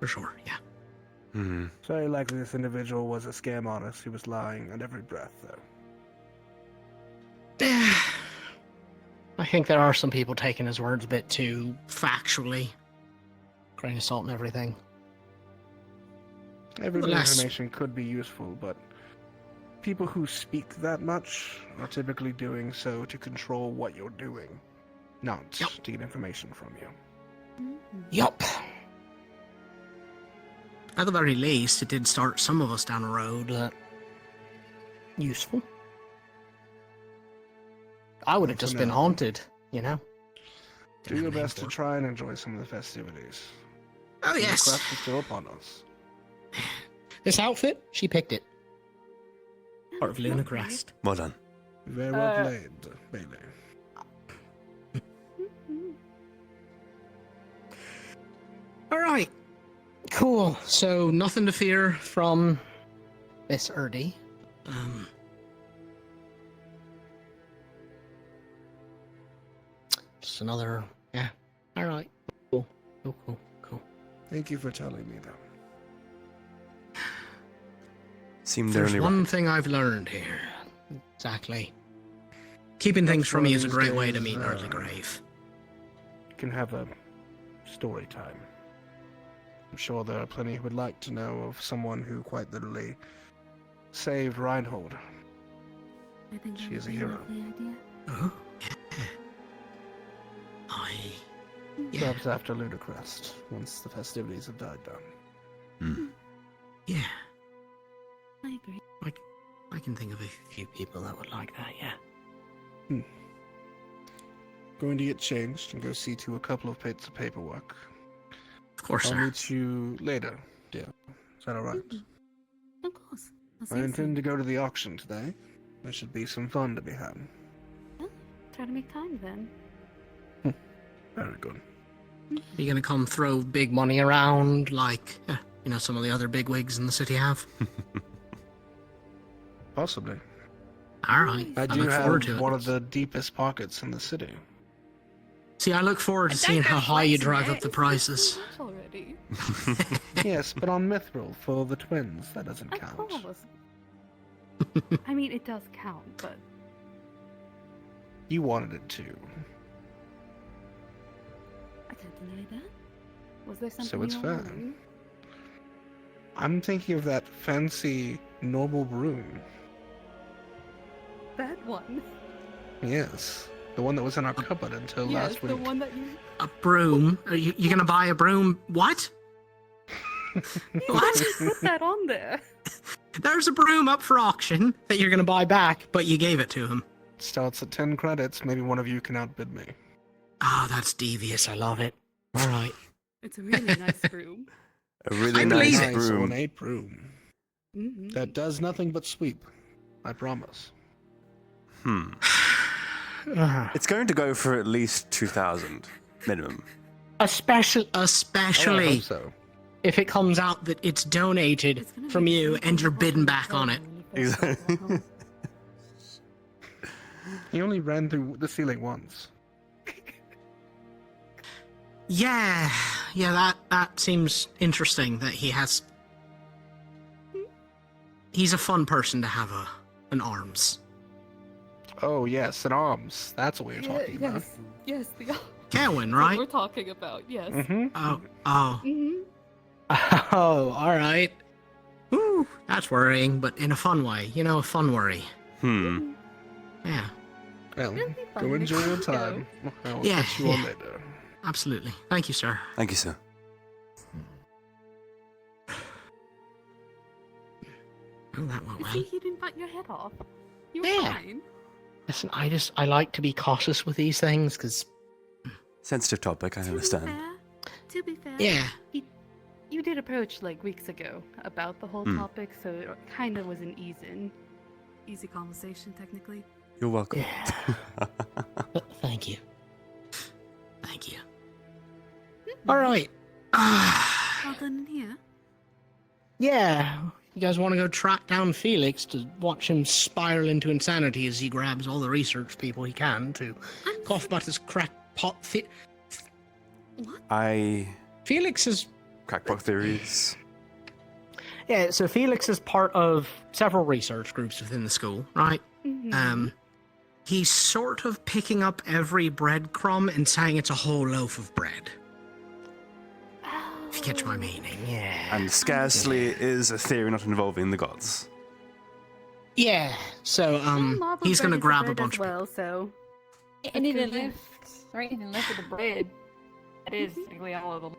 Speaker 11: For sure, yeah.
Speaker 12: It's very likely this individual was a scam artist who was lying at every breath, though.
Speaker 11: I think there are some people taking his words a bit too factually. Grain of salt and everything.
Speaker 12: Every bit of information could be useful, but people who speak that much are typically doing so to control what you're doing, not to get information from you.
Speaker 11: Yup. At the very least, it did start some of us down a road that useful. I would have just been haunted, you know?
Speaker 12: Do your best to try and enjoy some of the festivities.
Speaker 11: Oh,
Speaker 12: The
Speaker 11: yes.
Speaker 12: quest is still upon us.
Speaker 11: This outfit, she picked it. Part of Luna Crest.
Speaker 2: Well done.
Speaker 12: Very well played, Bailey.
Speaker 11: Alright. Cool. So, nothing to fear from Miss Erdy. Just another... Yeah. Alright. Cool. Cool.
Speaker 12: Thank you for telling me that.
Speaker 2: Seemed
Speaker 11: There's
Speaker 2: only
Speaker 11: one
Speaker 2: right.
Speaker 11: thing I've learned here. Exactly. Keeping things from me is a great way to meet early grave.
Speaker 12: You can have a story time. I'm sure there are plenty who would like to know of someone who quite literally saved Reinhold.
Speaker 1: I think
Speaker 12: She
Speaker 1: that
Speaker 12: is a
Speaker 1: would be
Speaker 12: hero.
Speaker 1: lovely idea.
Speaker 11: Oh, yeah.
Speaker 12: Perhaps after Ludicrest, once the festivities have died down.
Speaker 11: Yeah.
Speaker 1: I agree.
Speaker 11: I can think of a few people that would like that, yeah.
Speaker 12: Going to get changed and go see to a couple of bits of paperwork.
Speaker 11: Of course,
Speaker 12: I'll
Speaker 11: sir.
Speaker 12: meet you later, dear. Is that alright?
Speaker 1: Of course. I'll see
Speaker 12: I
Speaker 1: you
Speaker 12: intend to go to the auction today. There should be some fun to be had.
Speaker 1: soon. Try to make time then.
Speaker 12: Very good.
Speaker 11: You gonna come throw big money around like, some of the other big wigs in the city have?
Speaker 12: Possibly.
Speaker 11: Alright.
Speaker 12: I do
Speaker 11: look
Speaker 12: have
Speaker 11: forward to it.
Speaker 12: one of the deepest pockets in the city.
Speaker 11: See, I look forward to seeing how high you drive up the prices.
Speaker 1: Already.
Speaker 12: Yes, but on Mithril for the twins, that doesn't
Speaker 1: Of
Speaker 12: count.
Speaker 1: course. I mean, it does count, but
Speaker 12: You wanted it to.
Speaker 1: I can't deny that. Was there something
Speaker 12: So it's
Speaker 1: you
Speaker 12: fair.
Speaker 1: were wondering?
Speaker 12: I'm thinking of that fancy noble broom.
Speaker 1: That one.
Speaker 12: Yes. The one that was in our cupboard until last
Speaker 1: Yes,
Speaker 12: week.
Speaker 1: the one that you...
Speaker 11: A broom? Are you gonna buy a broom? What? What?
Speaker 1: Put that on there.
Speaker 11: There's a broom up for auction that you're gonna buy back, but you gave it to him.
Speaker 12: Starts at 10 credits. Maybe one of you can outbid me.
Speaker 11: Ah, that's devious. I love it. Alright.
Speaker 1: It's a really nice broom.
Speaker 2: A really
Speaker 11: I
Speaker 2: nice
Speaker 11: believe it.
Speaker 2: broom.
Speaker 12: Ornate broom.
Speaker 1: Mm-hmm.
Speaker 12: That does nothing but sweep. I promise.
Speaker 2: It's going to go for at least 2,000 minimum.
Speaker 11: Especially
Speaker 12: I hope so.
Speaker 11: if it comes out that it's donated from you and you're bidding back on it.
Speaker 2: Exactly.
Speaker 12: He only ran through the ceiling once.
Speaker 11: Yeah, that seems interesting that he has... He's a fun person to have an arms.
Speaker 12: Oh, yes, and arms. That's what we were talking about.
Speaker 1: Yes, the
Speaker 11: Cowan,
Speaker 1: what
Speaker 11: right?
Speaker 1: we're talking about, yes.
Speaker 12: Mm-hmm.
Speaker 11: Oh.
Speaker 1: Mm-hmm.
Speaker 11: Oh, alright. Ooh, that's worrying, but in a fun way. A fun worry. Yeah,
Speaker 12: Well,
Speaker 1: It'll be fun.
Speaker 12: go enjoy your time. I'll
Speaker 11: Yeah,
Speaker 12: catch you on
Speaker 11: yeah.
Speaker 12: later.
Speaker 11: absolutely. Thank you, sir.
Speaker 2: Thank you, sir.
Speaker 11: Oh, that went well.
Speaker 1: See, you didn't bite your head off. You were
Speaker 11: Yeah.
Speaker 1: fine.
Speaker 11: Listen, I like to be cautious with these things, because...
Speaker 2: Sensitive topic, I understand.
Speaker 1: To be fair,
Speaker 11: Yeah.
Speaker 1: you did approach like weeks ago about the whole topic, so it kind of was an easy conversation technically.
Speaker 2: You're welcome.
Speaker 11: Yeah. Thank you. Thank you.
Speaker 1: Mm-hmm.
Speaker 11: Alright.
Speaker 1: All done in here.
Speaker 11: Yeah. You guys want to go track down Felix to watch him spiral into insanity as he grabs all the research people he can to cough about his crackpot... Felix is...
Speaker 2: Crackpot theories.
Speaker 11: Yeah, so Felix is part of several research groups within the school, right?
Speaker 1: Mm-hmm.
Speaker 11: He's sort of picking up every breadcrumb and saying it's a whole loaf of bread. If you catch my meaning, yeah.
Speaker 2: And scarcely is a theory not involving the gods.
Speaker 11: Yeah, so,
Speaker 1: Marble
Speaker 11: he's
Speaker 1: bread
Speaker 11: gonna
Speaker 1: is
Speaker 11: grab a
Speaker 1: bread
Speaker 11: bunch
Speaker 1: as
Speaker 11: of
Speaker 1: well, so
Speaker 13: Anything left, or anything left of the bread, that is technically all of them.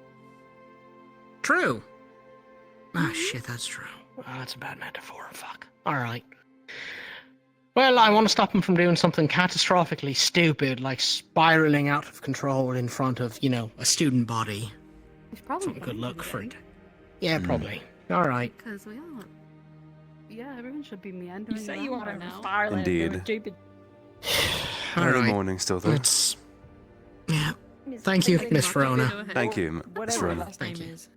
Speaker 11: True. Ah, shit, that's true. Oh, that's a bad metaphor, fuck. Alright. Well, I want to stop him from doing something catastrophically stupid, like spiraling out of control in front of, a student body.
Speaker 1: it's probably
Speaker 11: Something could
Speaker 1: fine
Speaker 11: look
Speaker 1: then.
Speaker 11: for it. Yeah, probably. All right.
Speaker 1: Because we all. Yeah, everyone should be meandering.
Speaker 13: You say you
Speaker 1: around
Speaker 13: want
Speaker 1: by
Speaker 13: to
Speaker 1: now.
Speaker 13: fire
Speaker 2: Indeed.
Speaker 13: stupid.
Speaker 2: Early
Speaker 11: right.
Speaker 2: morning still, though.
Speaker 11: Let's. Yeah. Thank you, Miss Verona.
Speaker 2: Thank you, Miss
Speaker 13: Whatever her
Speaker 2: Verona.
Speaker 13: last name is.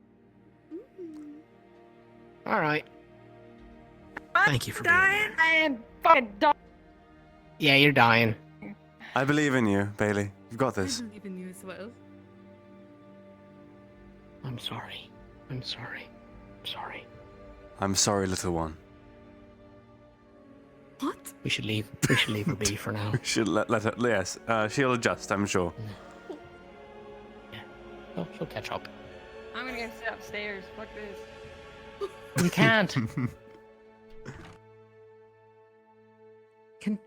Speaker 11: All right. Thank you for being
Speaker 13: dying.
Speaker 11: here.
Speaker 13: I am fucking dying.
Speaker 11: Yeah, you're dying.
Speaker 2: I believe in you, Bailey. You've got
Speaker 1: I
Speaker 2: this.
Speaker 1: believe in you as well.
Speaker 11: I'm sorry. I'm sorry. I'm sorry.
Speaker 2: I'm sorry, little one.
Speaker 1: What?
Speaker 11: We should leave. We should leave her be for now.
Speaker 2: We should let her. Yes, she'll adjust, I'm sure.
Speaker 11: Oh, she'll catch up.
Speaker 13: I'm gonna go sit upstairs. Fuck this.
Speaker 11: You can't.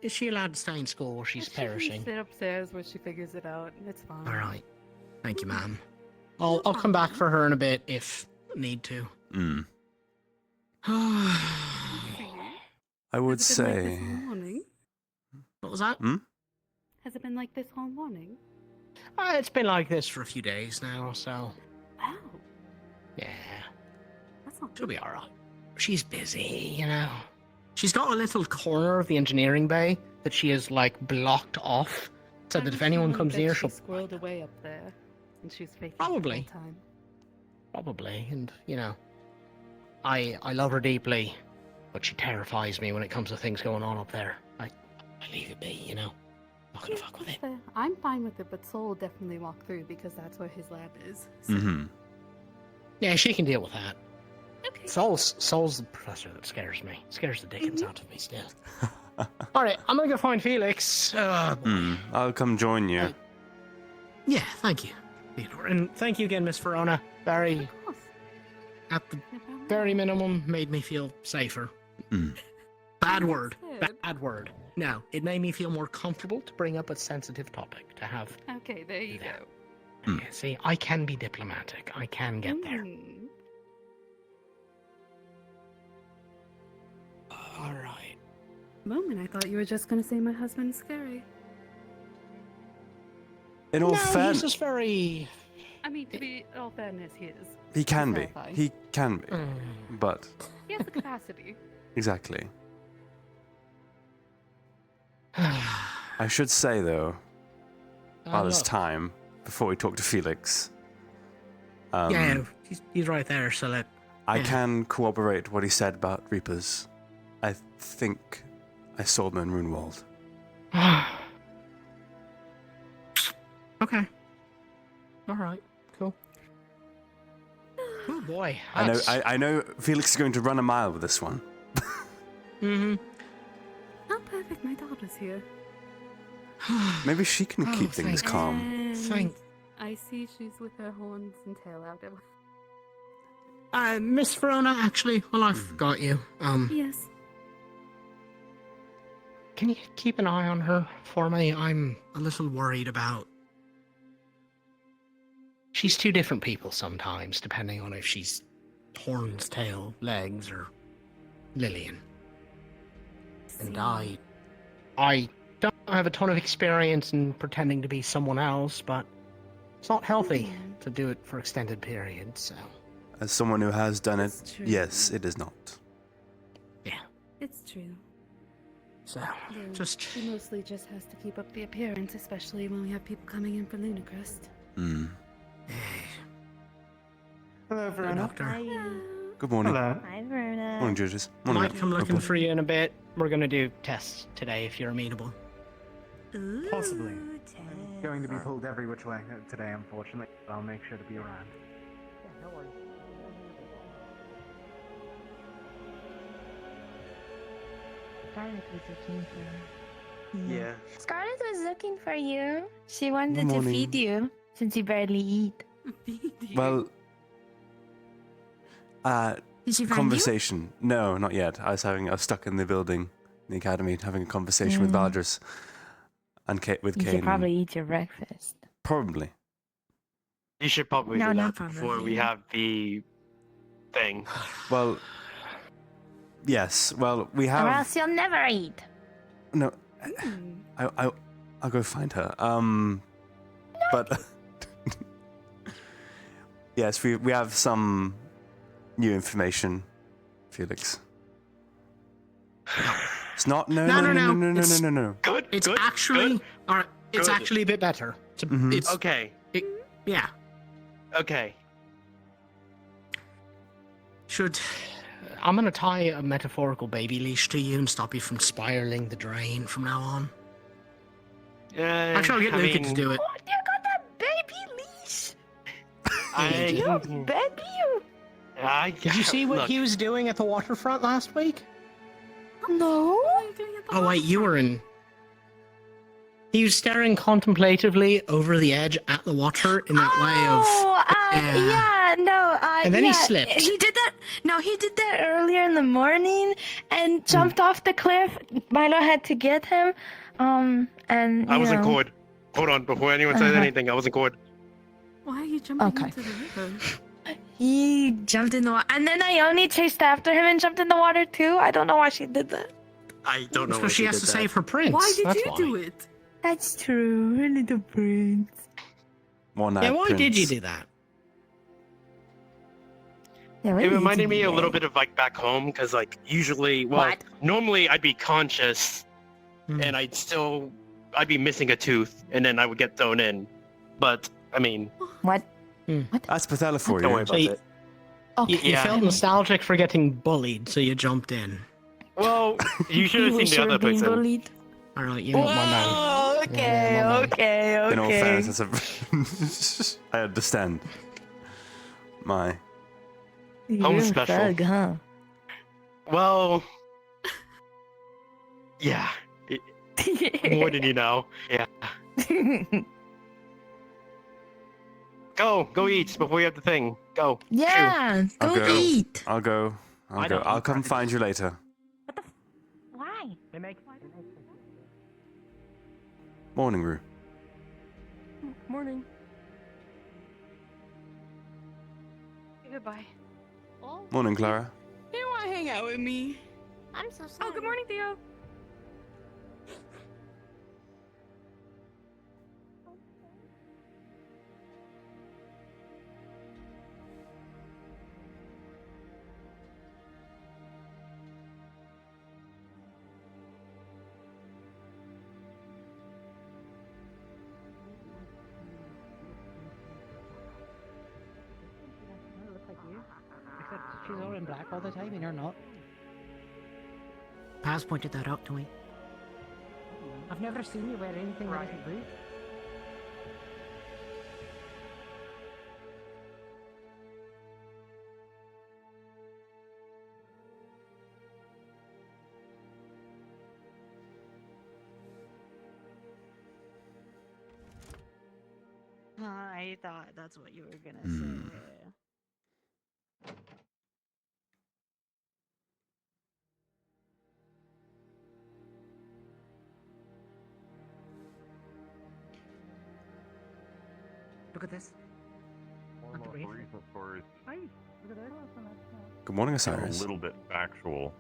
Speaker 11: Is she allowed to stay in school where she's
Speaker 1: She can
Speaker 11: perishing?
Speaker 1: sit upstairs where she figures it out. It's fine.
Speaker 11: All right. Thank you, ma'am. I'll come back for her in a bit if need to.
Speaker 2: Mm. I
Speaker 1: Has it been
Speaker 2: would
Speaker 1: like
Speaker 2: say.
Speaker 1: this all morning?
Speaker 11: What was that?
Speaker 2: Hmm?
Speaker 1: Has it been like this all morning?
Speaker 11: It's been like this for a few days now, so
Speaker 1: Wow.
Speaker 11: yeah,
Speaker 1: That's not
Speaker 11: she'll be all right. She's busy, you know. She's got a little corner of the engineering bay that she has like blocked off, so that if anyone comes near, she'll
Speaker 1: squirreled away up there, and she's faking
Speaker 11: Probably.
Speaker 1: it the whole time.
Speaker 11: probably, and you know, I love her deeply, but she terrifies me when it comes to things going on up there. I leave it be, you know. Not gonna fuck with it.
Speaker 1: I'm fine with it, but Soul will definitely walk through because that's where his lab is. So.
Speaker 2: Mm-hmm.
Speaker 11: Yeah, she can deal with that.
Speaker 1: Okay.
Speaker 11: Soul's the professor that scares me. Scares the dickens out of me still. All right, I'm gonna go find Felix.
Speaker 2: I'll come join you.
Speaker 11: Yeah, thank you, Theodore, and thank you again, Miss Verona. Very,
Speaker 1: Of course.
Speaker 11: at the very minimum, made me feel safer.
Speaker 2: Mm.
Speaker 11: Bad word.
Speaker 1: Good.
Speaker 11: Bad word. No, it made me feel more comfortable to bring up a sensitive topic. To have.
Speaker 1: Okay, there you go.
Speaker 2: Mm.
Speaker 11: Yeah, see, I can be diplomatic. I can get there.
Speaker 1: Mm.
Speaker 11: All right.
Speaker 1: Moment, I thought you were just gonna say my husband's scary.
Speaker 2: In all
Speaker 11: No,
Speaker 2: fairness,
Speaker 11: he's just very.
Speaker 1: I mean, to be in all fairness, he is.
Speaker 2: he can be.
Speaker 1: terrifying.
Speaker 2: He can be.
Speaker 11: Mm.
Speaker 2: But
Speaker 1: He has the capacity.
Speaker 2: exactly. I should say though, while there's
Speaker 11: look.
Speaker 2: time before we talk to Felix,
Speaker 11: Yeah, he's right there. So let.
Speaker 2: I
Speaker 11: yeah.
Speaker 2: can corroborate what he said about Reapers. I think I saw them in Runewald.
Speaker 11: Okay. All right. Cool. Oh boy.
Speaker 2: I know Felix is going to run a mile with this one.
Speaker 11: Mm-hmm.
Speaker 1: How perfect, my daughter's here.
Speaker 2: Maybe she can keep things calm.
Speaker 1: And I see she's with her horns and tail out.
Speaker 11: Miss Verona, actually, well, I've got you.
Speaker 1: Yes.
Speaker 11: Can you keep an eye on her for me? I'm a little worried about. She's two different people sometimes, depending on if she's horns, tail, legs, or Lillian. And I don't have a ton of experience in pretending to be someone else, but it's not healthy to do it for extended periods, so.
Speaker 2: As someone who has done it,
Speaker 1: That's true.
Speaker 2: yes, it is not.
Speaker 11: Yeah.
Speaker 1: It's true.
Speaker 11: So,
Speaker 1: Yeah,
Speaker 11: just.
Speaker 1: She mostly just has to keep up the appearance, especially when we have people coming in for Lunacrest.
Speaker 2: Mm.
Speaker 8: Hello, Verona.
Speaker 11: Doctor.
Speaker 2: Good morning.
Speaker 8: Hello.
Speaker 5: Hi, Verona.
Speaker 2: Morning, Judges. Morning.
Speaker 11: Might come looking for you in a bit. We're gonna do tests today if you're amenable.
Speaker 8: Possibly. I'm going to be pulled every which way today, unfortunately. But I'll make sure to be around.
Speaker 5: Scarlet was looking for you.
Speaker 8: Yeah.
Speaker 5: Scarlet was looking for you. She wanted to
Speaker 2: morning.
Speaker 5: feed you since you barely eat.
Speaker 2: Well,
Speaker 5: Did she find
Speaker 2: conversation. No, not yet. I was stuck in the building, in the academy, having a conversation with Valdres and with
Speaker 5: you? You
Speaker 2: Kane.
Speaker 5: should probably eat your breakfast.
Speaker 2: Probably.
Speaker 14: You should probably
Speaker 5: No,
Speaker 14: do
Speaker 5: not
Speaker 14: that before
Speaker 5: probably.
Speaker 14: we have the thing.
Speaker 2: Well, yes. Well, we
Speaker 5: Or
Speaker 2: have.
Speaker 5: else you'll never eat.
Speaker 2: No, I'll go find her. But yes, we have some new information, Felix. It's not. No.
Speaker 14: Good.
Speaker 11: It's
Speaker 14: good,
Speaker 11: actually.
Speaker 14: good.
Speaker 11: All right. It's
Speaker 14: Good.
Speaker 11: actually a bit better. It's
Speaker 14: Okay.
Speaker 11: yeah.
Speaker 14: Okay.
Speaker 11: I'm gonna tie a metaphorical baby leash to you and stop you from spiraling the drain from now on. Actually, I'll get Luca to do it.
Speaker 13: Oh, you got that baby leash.
Speaker 11: Did you see what he was doing at the waterfront last week?
Speaker 13: No.
Speaker 11: Oh wait, you were in. He was staring contemplatively over the edge at the water in that way of.
Speaker 13: Yeah, no.
Speaker 11: And then he
Speaker 13: yeah,
Speaker 11: slipped.
Speaker 13: He did that. No, he did that earlier in the morning and jumped off the cliff. Milo had to get him. And
Speaker 14: I was in cord. Hold on, before anyone says anything, I was in cord.
Speaker 1: Why are you jumping into the river?
Speaker 13: He jumped in the water, and then Ione chased after him and jumped in the water too. I don't know why she did that.
Speaker 14: I don't know.
Speaker 11: Because she has to save her prince.
Speaker 1: Why did
Speaker 11: That's
Speaker 1: you
Speaker 11: why.
Speaker 1: do it?
Speaker 13: That's true, her little prince.
Speaker 11: Yeah, why did you do that?
Speaker 13: Yeah,
Speaker 14: It reminded me a little bit of like back home, because like usually, normally I'd be conscious, and I'd be missing a tooth, and then I would get thrown in. But I mean,
Speaker 13: what?
Speaker 2: That's Pathella for
Speaker 14: Don't
Speaker 2: you.
Speaker 14: worry about it.
Speaker 11: You felt nostalgic for getting bullied, so you jumped in.
Speaker 14: Well, you should have seen the other person.
Speaker 13: Bullied.
Speaker 11: All right, you know my man.
Speaker 13: Oh, okay.
Speaker 2: In all fairness, I understand. My.
Speaker 14: Home special.
Speaker 13: Thug, huh?
Speaker 14: Well, yeah. More than you know. Yeah. Go eat before you have the thing. Go.
Speaker 13: Yeah,
Speaker 2: I'll
Speaker 13: go eat.
Speaker 2: I'll go. I'll come find you later.
Speaker 13: Why?
Speaker 2: Morning, Rue.
Speaker 9: Morning. Goodbye.
Speaker 2: Morning, Clara.
Speaker 1: You want to hang out with me?
Speaker 9: I'm so sorry. Oh, good morning, Theo.
Speaker 15: Except she's all in black all the time and you're not.
Speaker 11: Paz pointed that out to me.
Speaker 15: I've never seen you wear anything that isn't blue.
Speaker 16: I thought that's what you were gonna say.
Speaker 15: Look at this.
Speaker 17: One more reason for it.
Speaker 15: Hi. Look at that.
Speaker 2: Good morning,
Speaker 17: It's a
Speaker 2: Osiris.
Speaker 17: little bit factual.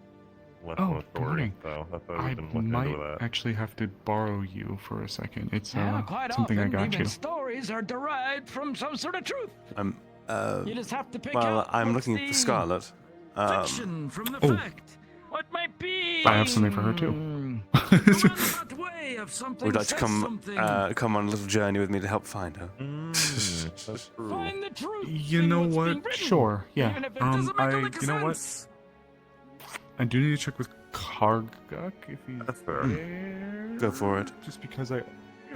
Speaker 17: Less
Speaker 18: Oh,
Speaker 17: on the
Speaker 18: good
Speaker 17: story,
Speaker 18: morning.
Speaker 17: so that's why
Speaker 18: I
Speaker 17: we've been looking
Speaker 18: might
Speaker 17: into that.
Speaker 18: actually have to borrow you for a second. It's
Speaker 19: Quite
Speaker 18: something
Speaker 19: often,
Speaker 18: I got
Speaker 19: even
Speaker 18: you.
Speaker 19: stories are derived from some sort of truth. You just have to pick
Speaker 2: Well,
Speaker 19: out
Speaker 2: I'm
Speaker 19: what's
Speaker 2: looking
Speaker 19: the
Speaker 2: for Scarlet.
Speaker 19: fiction from the
Speaker 18: Oh.
Speaker 19: fact. What might be
Speaker 18: I have something for her too.
Speaker 19: roundabout way of something
Speaker 2: Would like to
Speaker 19: says
Speaker 2: come
Speaker 19: something.
Speaker 2: come on a little journey with me to help find her.
Speaker 19: Find the truth.
Speaker 18: You
Speaker 19: in
Speaker 18: know
Speaker 19: what's being
Speaker 18: what?
Speaker 19: written,
Speaker 18: Sure. Yeah.
Speaker 19: even if it doesn't make a lick of
Speaker 18: you know what?
Speaker 19: sense.
Speaker 18: I do need to check with Karguk if he's
Speaker 17: fair.
Speaker 18: there.
Speaker 2: Go for it.
Speaker 18: Just because I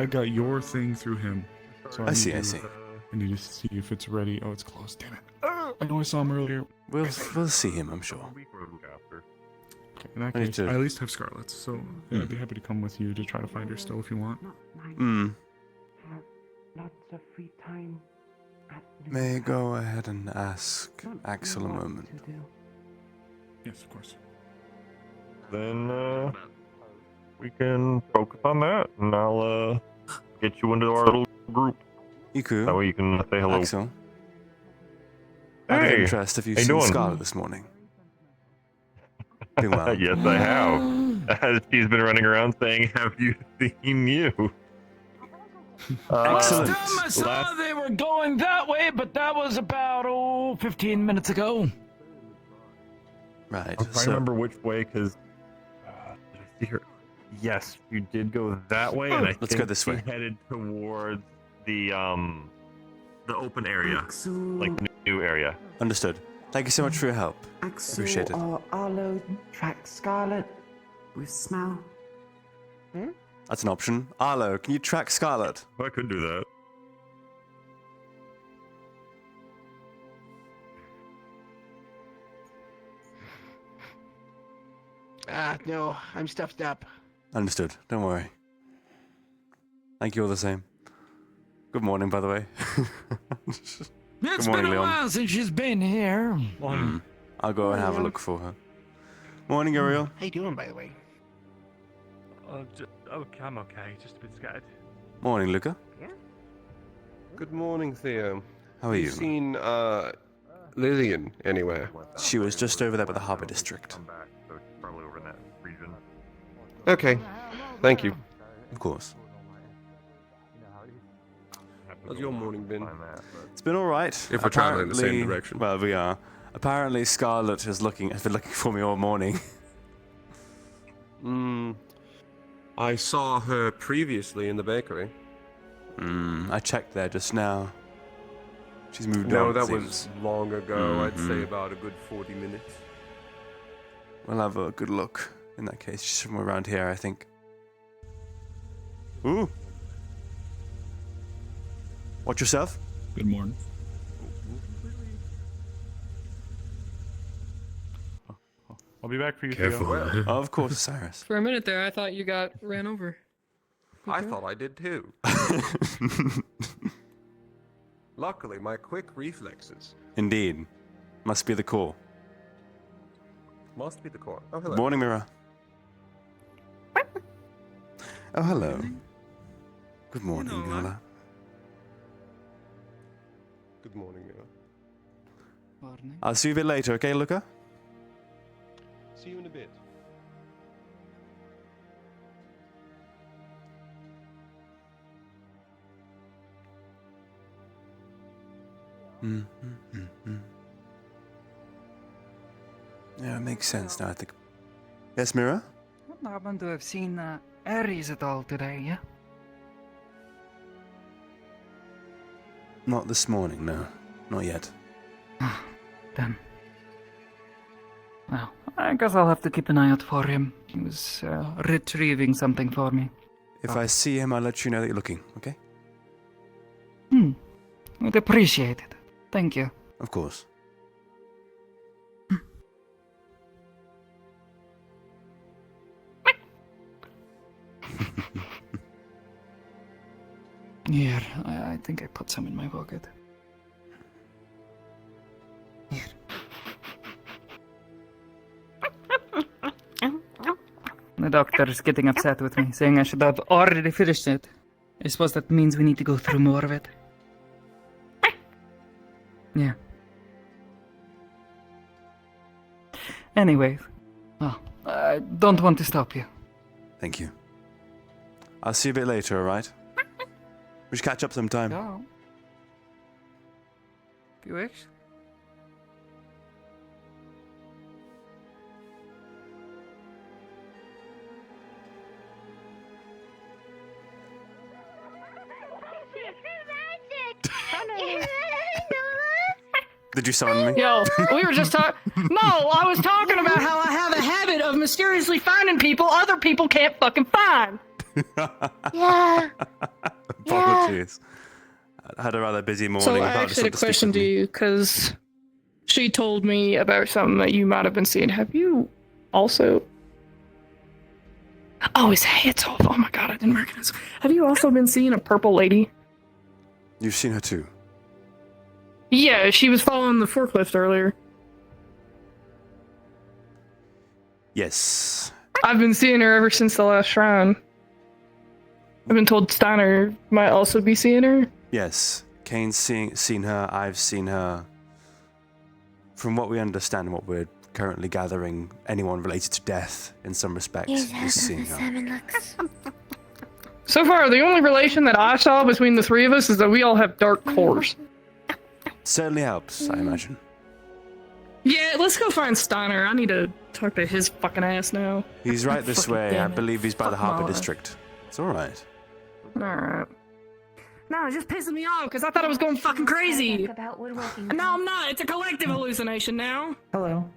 Speaker 18: got your thing through him. So
Speaker 2: I see,
Speaker 18: need
Speaker 2: I
Speaker 18: to-
Speaker 2: see.
Speaker 18: I need to see if it's ready. Oh, it's closed. Damn it. I know I saw him earlier.
Speaker 2: We'll see him, I'm sure.
Speaker 18: Okay, in that
Speaker 2: I need
Speaker 18: case,
Speaker 2: to-
Speaker 18: I at least have Scarlet's, so yeah, I'd be happy to come with you to try to find her still if you want.
Speaker 2: Hmm.
Speaker 15: Lots of free time.
Speaker 2: May I go ahead and ask Axel a moment?
Speaker 18: Yes, of course.
Speaker 17: Then we can focus on that, and I'll get you into our little group.
Speaker 2: Iku.
Speaker 17: That way you can say hello.
Speaker 2: Axel. Out of
Speaker 17: Hey,
Speaker 2: interest, have you
Speaker 17: how you
Speaker 2: seen
Speaker 17: doing?
Speaker 2: Scarlet this morning? Doing well.
Speaker 17: Yes, I have. She's been running around saying, "Have you seen you?"
Speaker 2: Excellent.
Speaker 19: Last time I saw they were going that way, but that was about 15 minutes ago.
Speaker 2: Right.
Speaker 17: I'm trying to remember which way, because did I see her? Yes, you did go that way, and I
Speaker 2: Let's
Speaker 17: think
Speaker 2: go this
Speaker 17: she
Speaker 2: way.
Speaker 17: headed towards the open area, like new area.
Speaker 2: Understood. Thank you so much for your help. Appreciate it.
Speaker 20: Arlo track Scarlet with smell.
Speaker 2: That's an option. Arlo, can you track Scarlet?
Speaker 17: I could do that.
Speaker 12: No, I'm stuffed up.
Speaker 2: Understood. Don't worry. Thank you all the same. Good morning, by the way.
Speaker 19: It's
Speaker 2: Good morning,
Speaker 19: been a
Speaker 2: Leon.
Speaker 19: while since she's been here.
Speaker 2: I'll go and have a look for her. Morning, Ariel.
Speaker 12: How you doing, by the way?
Speaker 21: I'm okay. Just a bit scared.
Speaker 2: Morning, Luca.
Speaker 22: Good morning, Theo.
Speaker 2: How are you?
Speaker 22: Seen Lillian anywhere?
Speaker 2: She was just over there by the Harbour District.
Speaker 17: Probably over in that region.
Speaker 22: Okay. Thank you.
Speaker 2: Of course.
Speaker 22: How's your morning been?
Speaker 2: It's been all right.
Speaker 22: If we're traveling in the same
Speaker 2: Apparently-
Speaker 22: direction.
Speaker 2: Well, we are. Apparently, Scarlet has been looking for me all morning.
Speaker 22: I saw her previously in the bakery.
Speaker 2: I checked there just now. She's moved on.
Speaker 22: No,
Speaker 2: it
Speaker 22: that
Speaker 2: seems.
Speaker 22: was long ago. I'd say
Speaker 2: Mhm.
Speaker 22: about a good 40 minutes.
Speaker 2: We'll have a good look. In that case, she's somewhere around here, I think. Ooh. Watch yourself.
Speaker 18: Good morning. I'll be back for you,
Speaker 22: Careful.
Speaker 18: Theo.
Speaker 2: Of course, Cyrus.
Speaker 9: For a minute there, I thought you got ran over.
Speaker 22: I thought I did too. Luckily, my quick reflexes.
Speaker 2: Indeed. Must be the call.
Speaker 22: Must be the core. Oh, hello.
Speaker 2: Morning, Mira. Oh, hello. Good morning, Mira.
Speaker 22: Good morning, Mira.
Speaker 2: I'll see you a bit later, okay, Luca?
Speaker 22: See you in a bit.
Speaker 2: Yeah, it makes sense now, I think. Yes, Mira?
Speaker 15: I happen to have seen Ares at all today, yeah?
Speaker 2: Not this morning, no. Not yet.
Speaker 15: Then. Well, I guess I'll have to keep an eye out for him. He was retrieving something for me.
Speaker 2: If I see him, I'll let you know that you're looking, okay?
Speaker 15: I'd appreciate it. Thank you.
Speaker 2: Of course.
Speaker 15: Here, I think I put some in my pocket. Here. The doctor's getting upset with me, saying I should have already finished it. I suppose that means we need to go through more of it. Yeah. Anyway, well, I don't want to stop you.
Speaker 2: Thank you. I'll see you a bit later, alright? We should catch up sometime.
Speaker 15: Yeah. Few weeks?
Speaker 2: Did you summon me?
Speaker 7: Yo, we were just talking. No, I was talking about how I have a habit of mysteriously finding people other people can't fucking find.
Speaker 9: Yeah.
Speaker 2: Apologies. I had a rather busy morning.
Speaker 7: So I
Speaker 2: but just
Speaker 7: actually had a
Speaker 2: wanted to speak
Speaker 7: question
Speaker 2: with
Speaker 7: to
Speaker 2: me.
Speaker 7: you because she told me about something that you might have been seeing. Have you also? Oh, his head's off. Oh my god, I didn't recognize. Have you also been seeing a purple lady?
Speaker 2: You've seen her too.
Speaker 7: Yeah, she was following the forklift earlier.
Speaker 2: Yes.
Speaker 7: I've been seeing her ever since the last shrine. I've been told Steiner might also be seeing her.
Speaker 2: Yes. Kane's seen her. I've seen her. From what we understand and what we're currently gathering, anyone related to death in some respects is seeing her.
Speaker 7: So far, the only relation that I saw between the three of us is that we all have dark cores.
Speaker 2: Certainly helps, I imagine.
Speaker 7: Yeah, Yeah, let's go find Steiner. I need to talk to his fucking ass now.
Speaker 2: He's right this
Speaker 7: Fucking
Speaker 2: way. I
Speaker 7: damn it.
Speaker 2: believe he's by the
Speaker 7: Fuck my
Speaker 2: Harbor
Speaker 7: life.
Speaker 2: District. It's alright.
Speaker 7: Alright. No, it's just pissing me off because I thought I was going fucking crazy. No, I'm not. It's a collective hallucination now.
Speaker 20: Hello.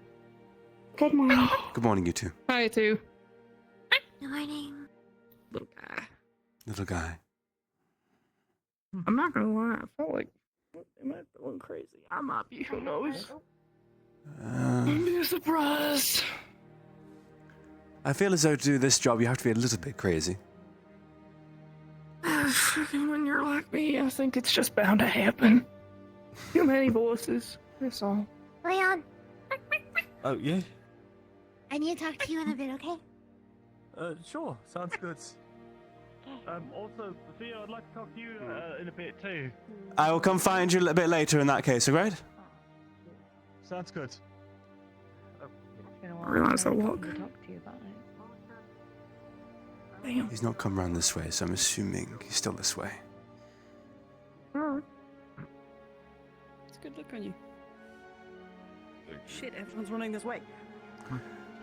Speaker 1: Good morning.
Speaker 2: Good morning, you two.
Speaker 7: Hi, too.
Speaker 1: Good morning.
Speaker 7: Little guy.
Speaker 2: Little guy.
Speaker 7: I'm not gonna lie. I felt like am I going crazy? I might be. Who knows? Maybe a surprise.
Speaker 2: I feel as though to do this job, you have to be a little bit crazy.
Speaker 7: When you're like me, I think it's just bound to happen. Too many voices. That's all.
Speaker 4: Leon,
Speaker 2: Oh, yeah?
Speaker 4: I need to talk to you in a bit, okay?
Speaker 21: Sure, sounds good. Also, Sophia, I'd like to talk to you in a bit too.
Speaker 2: I will come find you a little bit later in that case, alright?
Speaker 21: Sounds good.
Speaker 7: I realize I walk.
Speaker 2: Damn. He's not come round this way, so I'm assuming he's still this way.
Speaker 10: It's a good look on you. Shit, everyone's running this way.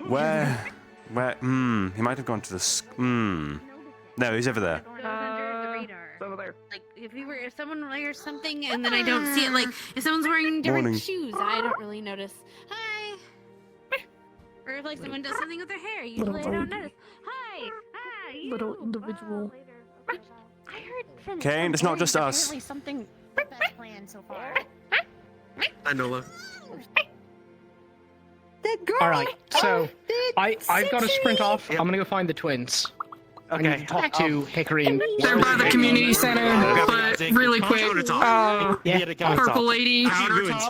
Speaker 2: Where? He might have gone to the No, he's over there.
Speaker 7: Over there.
Speaker 1: Like if someone wears something and then I don't see it, like if someone's wearing different
Speaker 2: Morning.
Speaker 1: shoes, I don't really notice. Hi. Or if like someone does something with their hair, usually I don't notice. Hi. Hi. You.
Speaker 7: Little individual.
Speaker 4: I heard from
Speaker 2: Kane, it's not just us.
Speaker 4: apparently something bad plan so far.
Speaker 14: Hi, Nola.
Speaker 7: All right, so I've got to sprint off. I'm gonna go find the twins. I need to talk to Hickory and they're by the community center, but really quick. Purple lady.
Speaker 14: Ruins.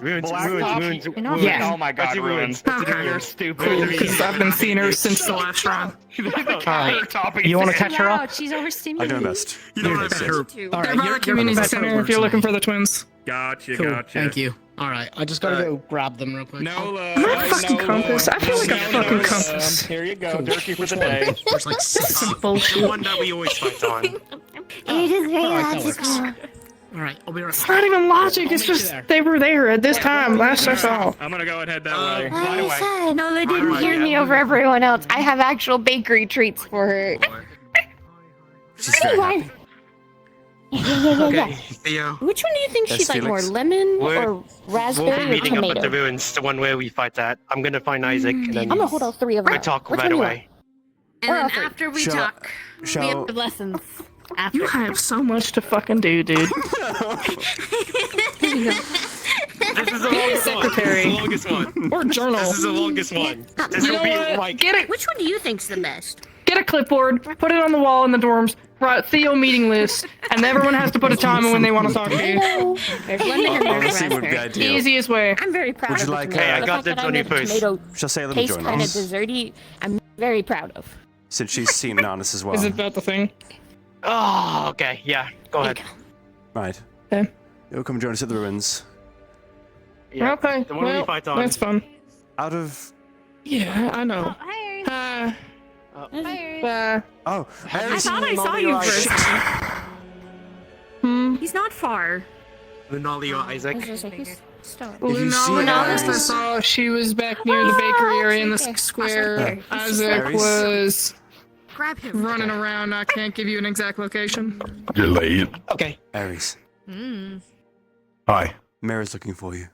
Speaker 7: Yeah.
Speaker 14: Oh my god, ruins.
Speaker 7: Okay.
Speaker 14: You're stupid.
Speaker 7: Cool, because I've been seeing her since the last round. Alright, you want to catch her up?
Speaker 4: She's
Speaker 2: I
Speaker 4: overstimulated.
Speaker 2: do my best.
Speaker 7: They're by the community center if you're looking for the twins.
Speaker 22: Gotcha,
Speaker 7: Cool,
Speaker 22: gotcha.
Speaker 7: thank you. Alright, I just gotta go grab them real quick.
Speaker 22: Nola.
Speaker 7: I'm not a fucking compass. I feel like a fucking compass.
Speaker 22: Here you go,
Speaker 7: Cool.
Speaker 22: Durkee for the day.
Speaker 7: There's like some
Speaker 14: The
Speaker 7: bullshit.
Speaker 14: one that we always fight on.
Speaker 4: You're just great,
Speaker 7: Alright, that
Speaker 4: just
Speaker 7: works. Alright, I'll be right
Speaker 15: It's
Speaker 7: back.
Speaker 15: not even logic. It's
Speaker 7: I'll meet
Speaker 15: just
Speaker 7: you there.
Speaker 15: they were there at this time. That's all.
Speaker 22: I'm gonna go and head that way.
Speaker 4: I said,
Speaker 13: No, they didn't hear me over everyone else. I have actual bakery treats for her.
Speaker 2: She's very happy.
Speaker 14: Okay, Theo.
Speaker 4: Which one do you think
Speaker 2: Yes,
Speaker 4: she'd like more,
Speaker 2: Felix.
Speaker 4: lemon
Speaker 14: We're-
Speaker 4: or
Speaker 14: We'll
Speaker 4: raspberry
Speaker 14: be
Speaker 4: or
Speaker 14: meeting up at the
Speaker 4: tomato?
Speaker 14: ruins, the one where we fight at. I'm gonna find Isaac and then
Speaker 4: I'm gonna hold all three of them.
Speaker 14: I talk
Speaker 4: Which
Speaker 14: right
Speaker 4: one do you
Speaker 14: away.
Speaker 1: And
Speaker 4: Or
Speaker 1: then
Speaker 4: offer.
Speaker 1: after we
Speaker 2: Shall-
Speaker 1: talk, we
Speaker 2: shall-
Speaker 1: have lessons. After.
Speaker 15: You have so much to fucking do, dude.
Speaker 14: This is the longest
Speaker 15: Secretary.
Speaker 14: one. This is the longest one.
Speaker 15: Or journal.
Speaker 14: This is the longest one. This
Speaker 15: You
Speaker 14: will
Speaker 15: know
Speaker 14: be
Speaker 15: what?
Speaker 14: like
Speaker 15: Get it.
Speaker 4: Which one do you think's the best?
Speaker 15: Get a clipboard. Put it on the wall in the dorms. Write Theo meeting list, and everyone has to put a time in when they want to talk to you.
Speaker 4: There's lemon and there's
Speaker 2: Honestly, would be
Speaker 4: raspberry.
Speaker 2: ideal.
Speaker 15: Easiest way.
Speaker 4: I'm very proud
Speaker 2: Would
Speaker 4: of
Speaker 2: you
Speaker 4: the
Speaker 2: like,
Speaker 4: tomato.
Speaker 2: Hey, I
Speaker 4: The
Speaker 14: got
Speaker 4: fact that
Speaker 14: dibs
Speaker 4: I
Speaker 14: on you
Speaker 4: made the
Speaker 14: first.
Speaker 4: tomato
Speaker 2: Shall Salem
Speaker 4: taste
Speaker 2: join
Speaker 4: kind of
Speaker 2: us?
Speaker 4: desserty. I'm very proud of.
Speaker 2: Since she's seen Inanis as well.
Speaker 15: Is it that the thing?
Speaker 14: Oh, okay, yeah. Go ahead.
Speaker 2: Right.
Speaker 15: Okay.
Speaker 2: You'll come join us at the ruins.
Speaker 14: Yeah.
Speaker 15: Okay.
Speaker 14: The one we
Speaker 15: Well,
Speaker 14: fight on.
Speaker 15: that's fun.
Speaker 2: Out of...
Speaker 15: Yeah, I know.
Speaker 1: Hi.
Speaker 2: Oh,
Speaker 1: I
Speaker 2: Aries.
Speaker 1: thought I saw you for a second. He's not far.
Speaker 14: Lunali or Isaac.
Speaker 4: I was just like, who's stop?
Speaker 2: If you see
Speaker 15: Lunala, I
Speaker 2: Aries-
Speaker 15: saw she was back near the bakery area in the square. Isaac
Speaker 2: Aries.
Speaker 15: was
Speaker 1: Grab him.
Speaker 15: running around. I can't give you an exact location.
Speaker 17: Delayed.
Speaker 14: Okay.
Speaker 2: Aries.
Speaker 17: Hi.
Speaker 2: Mira's looking for you.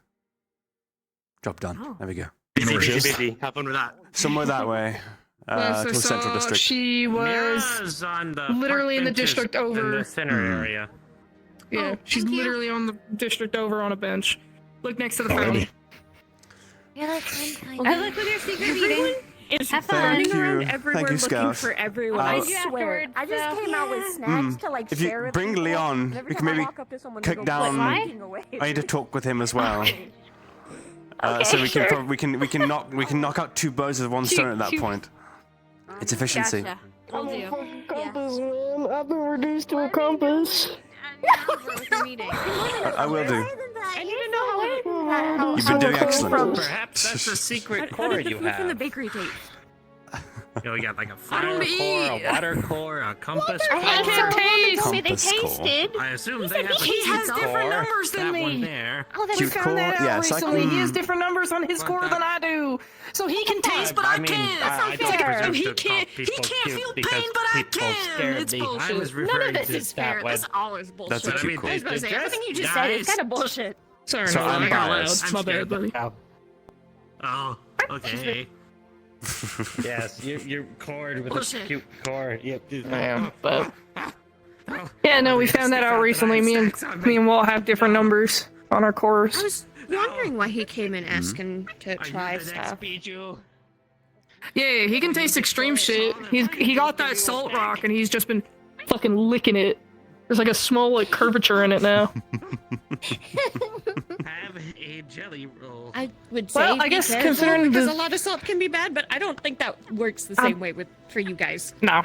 Speaker 2: Job done.
Speaker 1: Oh.
Speaker 2: There we go.
Speaker 14: Busy. Have fun with that.
Speaker 2: Somewhere that way.
Speaker 15: Yes, I
Speaker 2: To the central
Speaker 15: saw
Speaker 2: district.
Speaker 15: she was
Speaker 21: Mira's on the
Speaker 15: literally in the
Speaker 21: benches
Speaker 15: district
Speaker 21: in
Speaker 15: over.
Speaker 21: the center area.
Speaker 15: Yeah,
Speaker 1: Oh,
Speaker 15: she's
Speaker 1: thank you.
Speaker 15: literally on the district over on a bench. Look next to the fountain.
Speaker 4: Yeah, that's fine.
Speaker 1: I like with your secret meeting.
Speaker 6: It's
Speaker 1: Have fun.
Speaker 2: Thank
Speaker 6: running around
Speaker 2: you.
Speaker 6: everywhere
Speaker 2: Thank you,
Speaker 6: looking
Speaker 2: Scout.
Speaker 6: for everyone.
Speaker 2: I'll-
Speaker 6: I
Speaker 2: I
Speaker 6: swear.
Speaker 4: I just came out with snacks to like
Speaker 2: If
Speaker 4: share
Speaker 2: you
Speaker 4: with
Speaker 2: bring
Speaker 4: people.
Speaker 2: Leon,
Speaker 4: And every
Speaker 2: we can
Speaker 4: time I
Speaker 2: maybe
Speaker 4: walk up to someone, they
Speaker 2: kick
Speaker 4: go,
Speaker 2: down.
Speaker 4: "Why?"
Speaker 2: I need to talk with him as well.
Speaker 4: Okay,
Speaker 2: So we
Speaker 4: sure.
Speaker 2: can we can knock out two birds with one stone at that point. It's efficiency.
Speaker 1: Gotcha. Will do.
Speaker 15: Compass, man. I've been reduced to a compass.
Speaker 2: I will do.
Speaker 4: I need to know how
Speaker 2: You've been doing excellent.
Speaker 21: Perhaps that's the secret chord you
Speaker 1: From the
Speaker 21: have.
Speaker 1: bakery tape.
Speaker 5: You know, we got like a
Speaker 1: I
Speaker 5: fire
Speaker 1: don't
Speaker 5: core, a
Speaker 1: eat.
Speaker 5: water core, a compass
Speaker 4: I
Speaker 5: core.
Speaker 4: had some woman told me they
Speaker 2: Compass core.
Speaker 4: tasted.
Speaker 5: I assume
Speaker 4: He
Speaker 5: they
Speaker 4: said
Speaker 5: have a
Speaker 4: he
Speaker 5: cute
Speaker 4: has
Speaker 7: different
Speaker 5: core.
Speaker 7: numbers than
Speaker 5: that
Speaker 7: me.
Speaker 5: one there.
Speaker 4: Oh, that
Speaker 7: We
Speaker 4: was
Speaker 2: Cute
Speaker 7: found
Speaker 2: core?
Speaker 7: that out
Speaker 2: Yes, I
Speaker 7: recently.
Speaker 2: can-
Speaker 7: He has different numbers on his core than I do. So he can taste, but I can't.
Speaker 4: That's not
Speaker 5: I don't
Speaker 4: fair.
Speaker 5: presume
Speaker 1: He
Speaker 5: to
Speaker 1: can't.
Speaker 5: call
Speaker 1: He
Speaker 5: people
Speaker 1: can't
Speaker 5: cute
Speaker 1: feel
Speaker 5: because
Speaker 1: pain, but I
Speaker 5: people
Speaker 1: can.
Speaker 5: scared
Speaker 1: It's
Speaker 5: me.
Speaker 1: bullshit.
Speaker 5: I was
Speaker 9: None
Speaker 5: referring
Speaker 9: of this
Speaker 5: to
Speaker 9: is
Speaker 5: that
Speaker 9: fair.
Speaker 5: one.
Speaker 9: That's always bullshit.
Speaker 2: That's a
Speaker 5: But I
Speaker 2: cute
Speaker 5: mean,
Speaker 2: core.
Speaker 4: I was about to say,
Speaker 5: just
Speaker 4: everything you just said is
Speaker 5: guys-
Speaker 4: kind of bullshit.
Speaker 7: Sorry,
Speaker 2: So
Speaker 7: no,
Speaker 2: I'm
Speaker 7: I got loud.
Speaker 2: biased.
Speaker 7: My bad, buddy.
Speaker 5: Oh, okay. Yes, you're cored with
Speaker 1: Bullshit.
Speaker 5: a cute core. Yep.
Speaker 7: I am, but yeah, no, we found that out recently. Me and Walt have different numbers on our
Speaker 9: I
Speaker 7: cores.
Speaker 9: was wondering why he came in
Speaker 2: Mm-hmm.
Speaker 9: asking to try stuff.
Speaker 7: Yeah, he can taste extreme shit. He got that salt rock and he's just been fucking licking it. There's like a small like curvature in it now.
Speaker 5: Have a jelly roll.
Speaker 9: I would say
Speaker 7: Well, I
Speaker 9: be
Speaker 7: guess
Speaker 9: careful,
Speaker 7: considering
Speaker 9: because
Speaker 7: the-
Speaker 9: a lot of salt can be bad, but I don't think that works the same way with for you guys.
Speaker 7: No.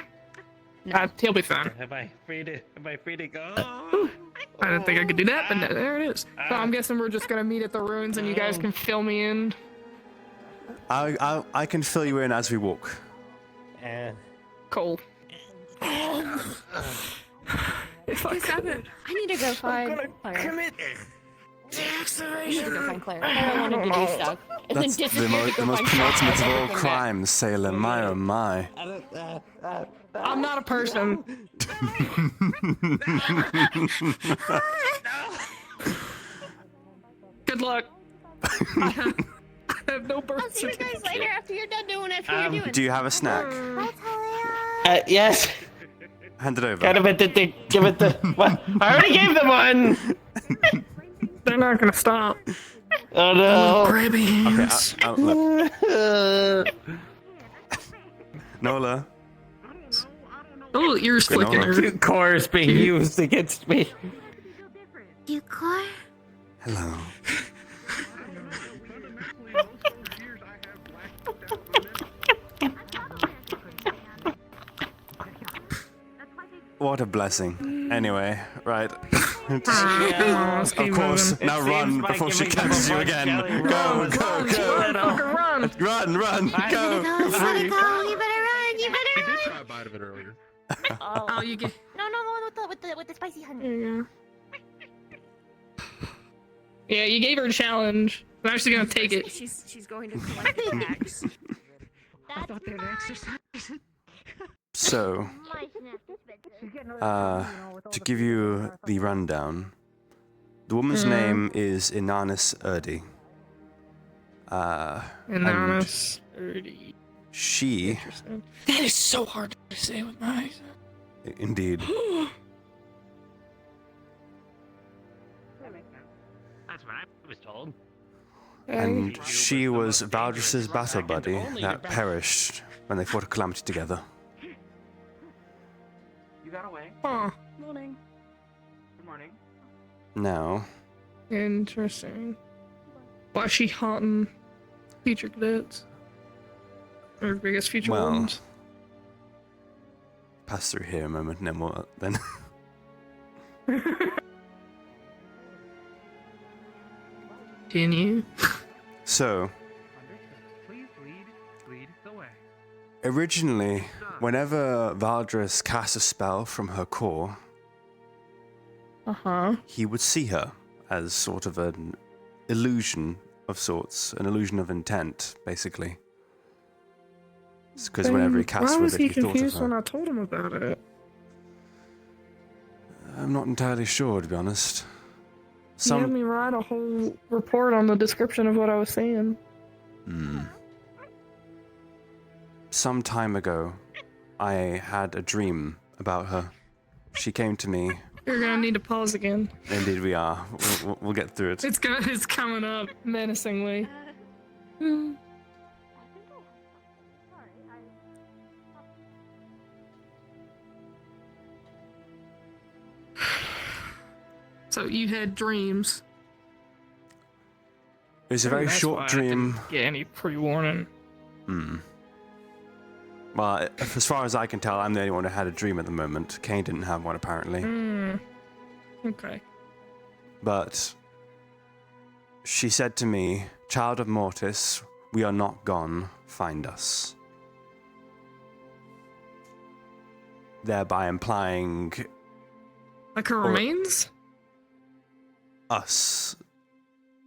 Speaker 7: He'll be fine.
Speaker 5: Am I free to go?
Speaker 7: I didn't think I could do that, but there it is. So I'm guessing we're just gonna meet at the ruins and you guys can fill me in.
Speaker 2: I can fill you in as we walk.
Speaker 7: Cool.
Speaker 9: I need to go find Claire. I need to go find Claire. Claire wanted to do stuff. And
Speaker 2: That's
Speaker 9: then
Speaker 2: the,
Speaker 9: disappeared to go
Speaker 2: most
Speaker 9: find Claire
Speaker 2: penultimate of
Speaker 9: and
Speaker 2: all
Speaker 9: never came back.
Speaker 2: crimes, Sailor. My oh my.
Speaker 7: I'm not a person. Good luck. I have no birth
Speaker 4: I'll see you guys later after you're done doing whatever you're doing.
Speaker 2: Do you have a snack?
Speaker 11: Yes.
Speaker 2: Hand it over.
Speaker 11: Give it the. What? I already gave them one.
Speaker 7: They're not gonna stop.
Speaker 11: Oh no.
Speaker 7: Grabby hands.
Speaker 2: Okay, look. Nola.
Speaker 7: Oh, ears flicking.
Speaker 11: Two cores being used against me.
Speaker 4: You core?
Speaker 2: Hello. What a blessing. Anyway, right. Of course, now run before she catches you again. Go, go, go.
Speaker 7: Run.
Speaker 2: Run, go.
Speaker 4: You better go. You better run. You better
Speaker 22: He
Speaker 4: run.
Speaker 22: did try a bite of it earlier.
Speaker 7: Oh, you get.
Speaker 4: No, with the spicy honey.
Speaker 7: Yeah. Yeah, you gave her a challenge. I'm actually gonna take it.
Speaker 9: She's going to collect the bags.
Speaker 6: I thought they were exercise.
Speaker 2: So, to give you the rundown, the woman's name is Inanis Erdi.
Speaker 7: Inanis Erdi.
Speaker 2: She,
Speaker 7: That is so hard to say with my eyes.
Speaker 2: indeed,
Speaker 5: That's what I was told.
Speaker 2: and she was Valdris's battle buddy that perished when they fought a calamity together.
Speaker 10: You got away.
Speaker 7: Huh.
Speaker 10: Morning. Good morning.
Speaker 2: Now,
Speaker 7: Interesting. Why is she haunting future cadets? Or I guess future
Speaker 2: well,
Speaker 7: ones?
Speaker 2: pass through here a moment, and then we'll then.
Speaker 7: Continue.
Speaker 2: So,
Speaker 10: Please lead the way.
Speaker 2: originally, whenever Valdris cast a spell from her core, he would see her as sort of an illusion of sorts, an illusion of intent, basically. Because whenever he cast
Speaker 7: why was
Speaker 2: with it,
Speaker 7: he
Speaker 2: he thought of
Speaker 7: confused when
Speaker 2: her.
Speaker 7: I told him about it?
Speaker 2: I'm not entirely sure, to be honest.
Speaker 7: He had me write a whole report on the description of what I was saying.
Speaker 2: Some time ago, I had a dream about her. She came to me.
Speaker 7: You're gonna need to pause again.
Speaker 2: Indeed, we are. We'll get through it.
Speaker 7: It's coming up menacingly. So you had dreams.
Speaker 2: It was a very
Speaker 7: That's
Speaker 2: short
Speaker 7: why I
Speaker 2: dream.
Speaker 7: didn't get any pre-warning.
Speaker 2: Well, as far as I can tell, I'm the only one who had a dream at the moment. Kane didn't have one, apparently.
Speaker 7: Okay.
Speaker 2: But she said to me, "Child of Mortis, we are not gone. Find us." thereby implying
Speaker 7: Like her remains?
Speaker 2: us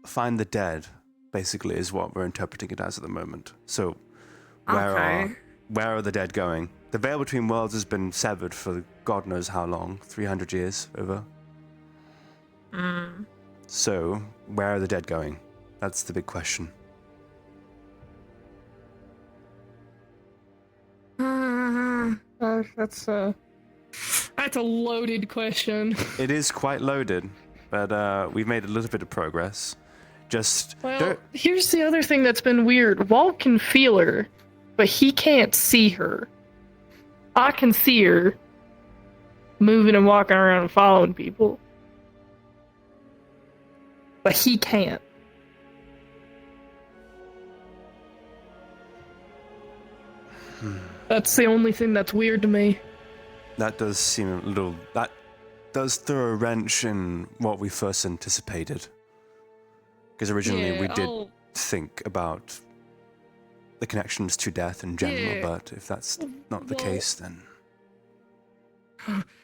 Speaker 2: find the dead, basically, is what we're interpreting it as at the moment. So, where are the dead going? The veil between worlds has been severed for God knows how long, 300 years over. So, where are the dead going? That's the big question.
Speaker 7: That's a loaded question.
Speaker 2: It is quite loaded, but we've made a little bit of progress. Just
Speaker 7: Well, here's the other thing that's been weird. Walt can feel her, but he can't see her. I can see her moving and walking around and following people. But he can't. That's the only thing that's weird to me.
Speaker 2: That does seem a little... That does throw a wrench in what we first anticipated. Because originally we did think about the connections to death in general, but if that's not the case, then...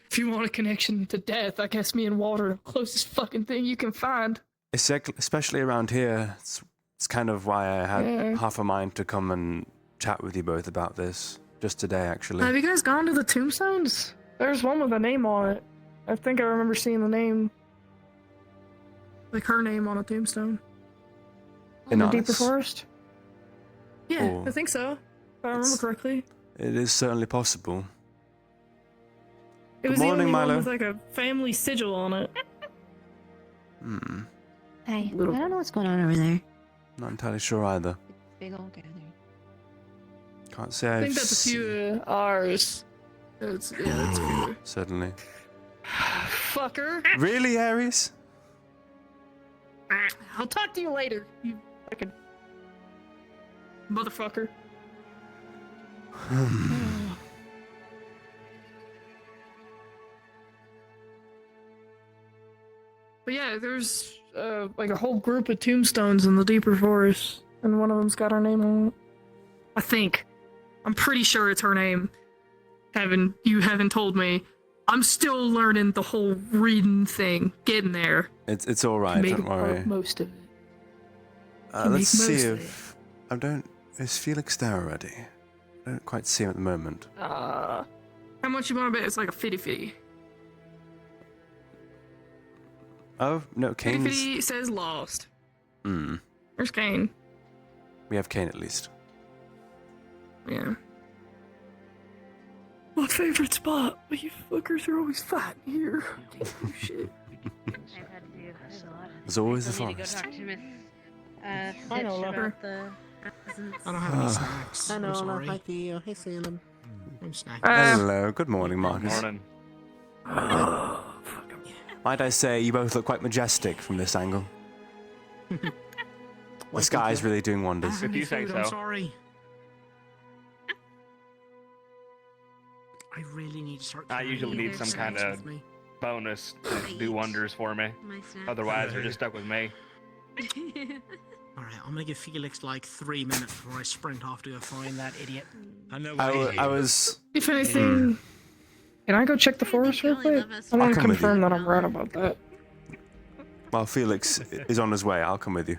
Speaker 7: If you want a connection to death, I guess me and Walt are the closest fucking thing you can find.
Speaker 2: Especially around here, it's kind of why I had half a mind to come and chat with you both about this. Just today, actually.
Speaker 7: Have you guys gone to the tombstones? There's one with a name on it. I think I remember seeing the name. Like her name on a tombstone. In the deeper forest? Yeah, I think so. If I remember correctly.
Speaker 2: It is certainly possible.
Speaker 7: It was the only one with like a family sigil on it.
Speaker 4: Hey, I don't know what's going on over there.
Speaker 2: Not entirely sure either.
Speaker 4: Big old gathering.
Speaker 2: Can't say
Speaker 7: I think that's a few ours. That's a few.
Speaker 2: Certainly.
Speaker 7: Fucker.
Speaker 2: Really, Aries?
Speaker 7: I'll talk to you later, you fucking motherfucker. But yeah, there's like a whole group of tombstones in the deeper forest, and one of them's got her name on it. I think. I'm pretty sure it's her name. You haven't told me. I'm still learning the whole reading thing. Getting there.
Speaker 2: It's all right. Don't worry.
Speaker 7: Most of it.
Speaker 2: Let's see if is Felix there already? I don't quite see him at the moment.
Speaker 7: How much you want to bet? It's like a 50-50.
Speaker 2: Oh no, Kane's.
Speaker 7: 50 says lost.
Speaker 2: Hmm.
Speaker 7: Where's Kane?
Speaker 2: We have Kane at least.
Speaker 7: Yeah. My favorite spot, but you fuckers are always fighting here. Shit.
Speaker 2: There's always the forest.
Speaker 4: I
Speaker 7: know, lover.
Speaker 11: I don't have any snacks.
Speaker 3: I know,
Speaker 11: I'm sorry.
Speaker 3: hi Theo. Hey Salem.
Speaker 11: I'm snacking.
Speaker 2: Hello, good morning, Marcus.
Speaker 21: Morning.
Speaker 2: Might I say, you both look quite majestic from this angle. The sky's really doing wonders.
Speaker 21: If you say so.
Speaker 11: I'm sorry. I really need to start.
Speaker 21: I usually need some kind of bonus to do wonders for me. Otherwise, they're just stuck with me.
Speaker 11: Alright, I'm gonna give Felix like 3 minutes before I sprint off to go find that idiot.
Speaker 2: I was.
Speaker 7: If anything, can I go check the forest real quick? I want to confirm that I'm right about that.
Speaker 2: While Felix is on his way, I'll come with you.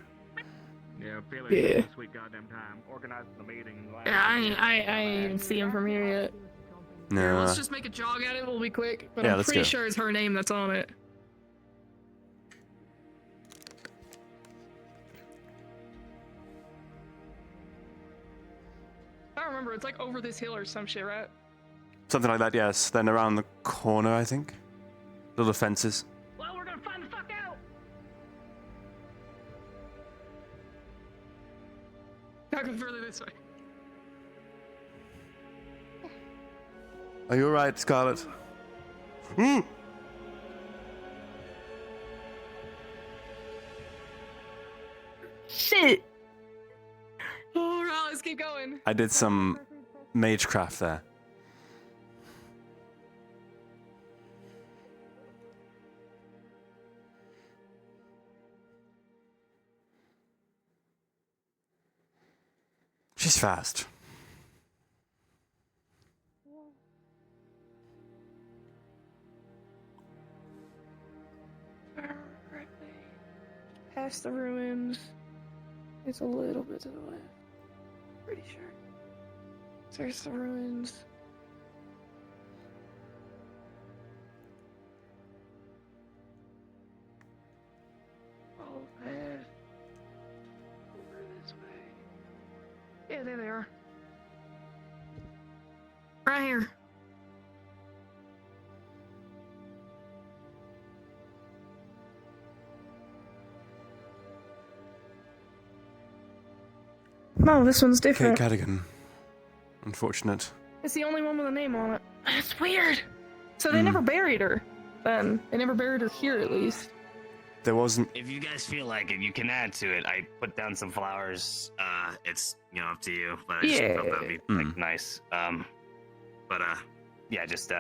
Speaker 21: Yeah, Felix,
Speaker 7: Yeah.
Speaker 21: sweet goddamn time. Organizing the meeting.
Speaker 7: Yeah, I ain't even see him from here yet.
Speaker 2: No.
Speaker 7: Let's just make a jog at it. We'll be quick. But
Speaker 2: Yeah,
Speaker 7: I'm
Speaker 2: let's
Speaker 7: pretty
Speaker 2: go.
Speaker 7: sure it's her name that's on it. I don't remember. It's like over this hill or some shit, right?
Speaker 2: Something like that, yes. Then around the corner, I think. Little fences.
Speaker 7: Well, we're gonna find the fuck out. I'll go further this way.
Speaker 2: Are you alright, Scarlet?
Speaker 7: Shit. All right, let's keep going.
Speaker 2: I did some magecraft there. She's fast.
Speaker 3: past the ruins. It's a little bit to the left. Pretty sure. There's the ruins. Follow the path. Over this way. Yeah, there they are. Right here. No, this one's different.
Speaker 2: Kate Cadigan. Unfortunate.
Speaker 3: It's the only one with a name on it. That's weird. So they never buried her. Then they never buried her here, at least.
Speaker 2: There wasn't.
Speaker 5: If you guys feel like it, you can add to it. I put down some flowers. It's up to you, but I just thought that'd be like nice. Yeah, just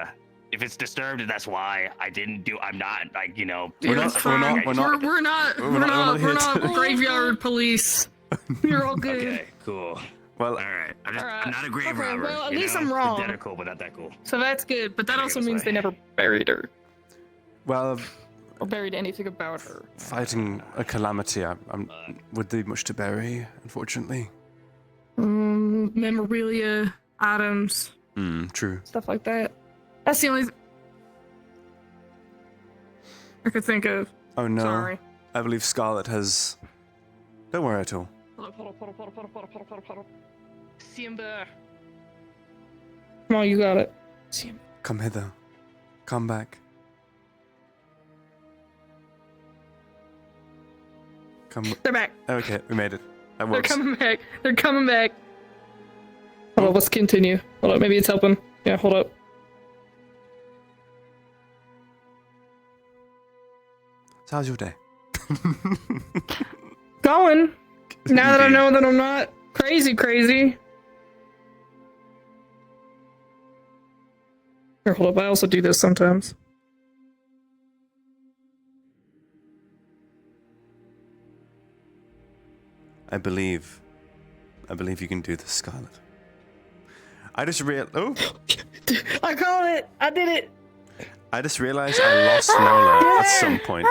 Speaker 5: if it's disturbed, that's why I didn't do. I'm not like
Speaker 3: We're not graveyard police. You're all good.
Speaker 5: Okay, cool.
Speaker 2: Well,
Speaker 5: all right. I'm not a grave robber.
Speaker 3: Well, at least I'm wrong.
Speaker 5: Identical, but not that cool.
Speaker 3: So that's good, but that also means they never buried her.
Speaker 2: Well,
Speaker 3: or buried anything about her.
Speaker 2: Fighting a calamity, would be much to bury, unfortunately.
Speaker 3: Memorabilia, items.
Speaker 2: True.
Speaker 3: Stuff like that. That's the only I could think of.
Speaker 2: Oh no.
Speaker 3: Sorry.
Speaker 2: I believe Scarlet has. Don't worry at all.
Speaker 3: Hold up. See him there. Come on, you got it. See him.
Speaker 2: Come hither. Come back. Come.
Speaker 3: They're back.
Speaker 2: Okay, we made it. That works.
Speaker 3: They're coming back. Hold up, let's continue. Hold up, maybe it's helping. Yeah, hold up.
Speaker 2: So how's your day?
Speaker 3: Going. Now that I know that I'm not crazy. Here, hold up, I also do this sometimes.
Speaker 2: I believe you can do this, Scarlet. I just realized. Oh!
Speaker 3: I called it! I did it!
Speaker 2: I just realized I lost Nola at some point.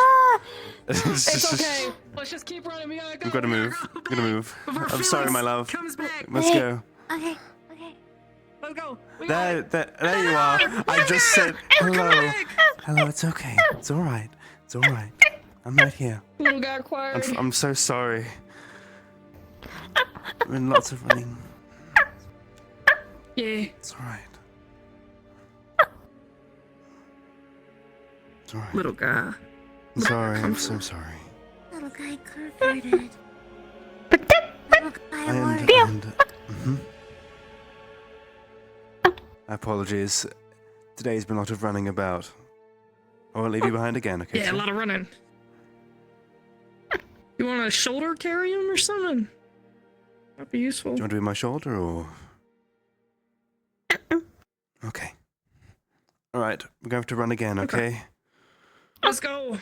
Speaker 3: It's okay. Let's just keep running. We gotta go.
Speaker 2: I'm gonna move. I'm sorry, my love.
Speaker 3: Comes back.
Speaker 2: Let's go.
Speaker 9: Okay.
Speaker 3: Let's go.
Speaker 2: There you are. I just said hello. Hello, it's okay. It's alright. I'm right here.
Speaker 3: Little guy acquired.
Speaker 2: I'm so sorry. I'm in lots of running.
Speaker 3: Yeah.
Speaker 2: It's alright. It's alright.
Speaker 3: Little guy.
Speaker 2: I'm sorry. I'm so sorry.
Speaker 9: Little guy perverted.
Speaker 2: Apologies. Today's been a lot of running about. I won't leave you behind again, okay?
Speaker 3: Yeah, a lot of running. You want to shoulder carry him or something? That'd be useful.
Speaker 2: Do you want to be my shoulder or? Okay. Alright, we're going to have to run again, okay?
Speaker 3: Let's go!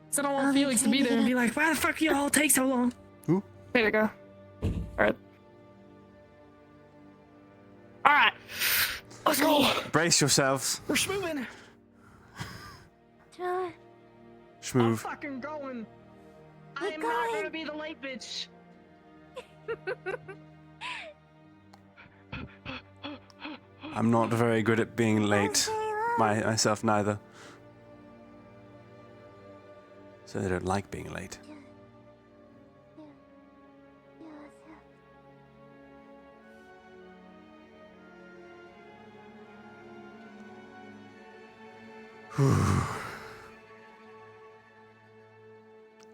Speaker 3: So I don't want Felix to be there and be like, why the fuck you all take so long?
Speaker 2: Who?
Speaker 3: There you go. Alright. Alright. Let's go!
Speaker 2: Brace yourselves.
Speaker 3: We're schmoving! I'm
Speaker 2: Schmoove.
Speaker 3: fucking going! I am not gonna be the late bitch!
Speaker 2: I'm not very good at being late. Myself neither. So they don't like being late.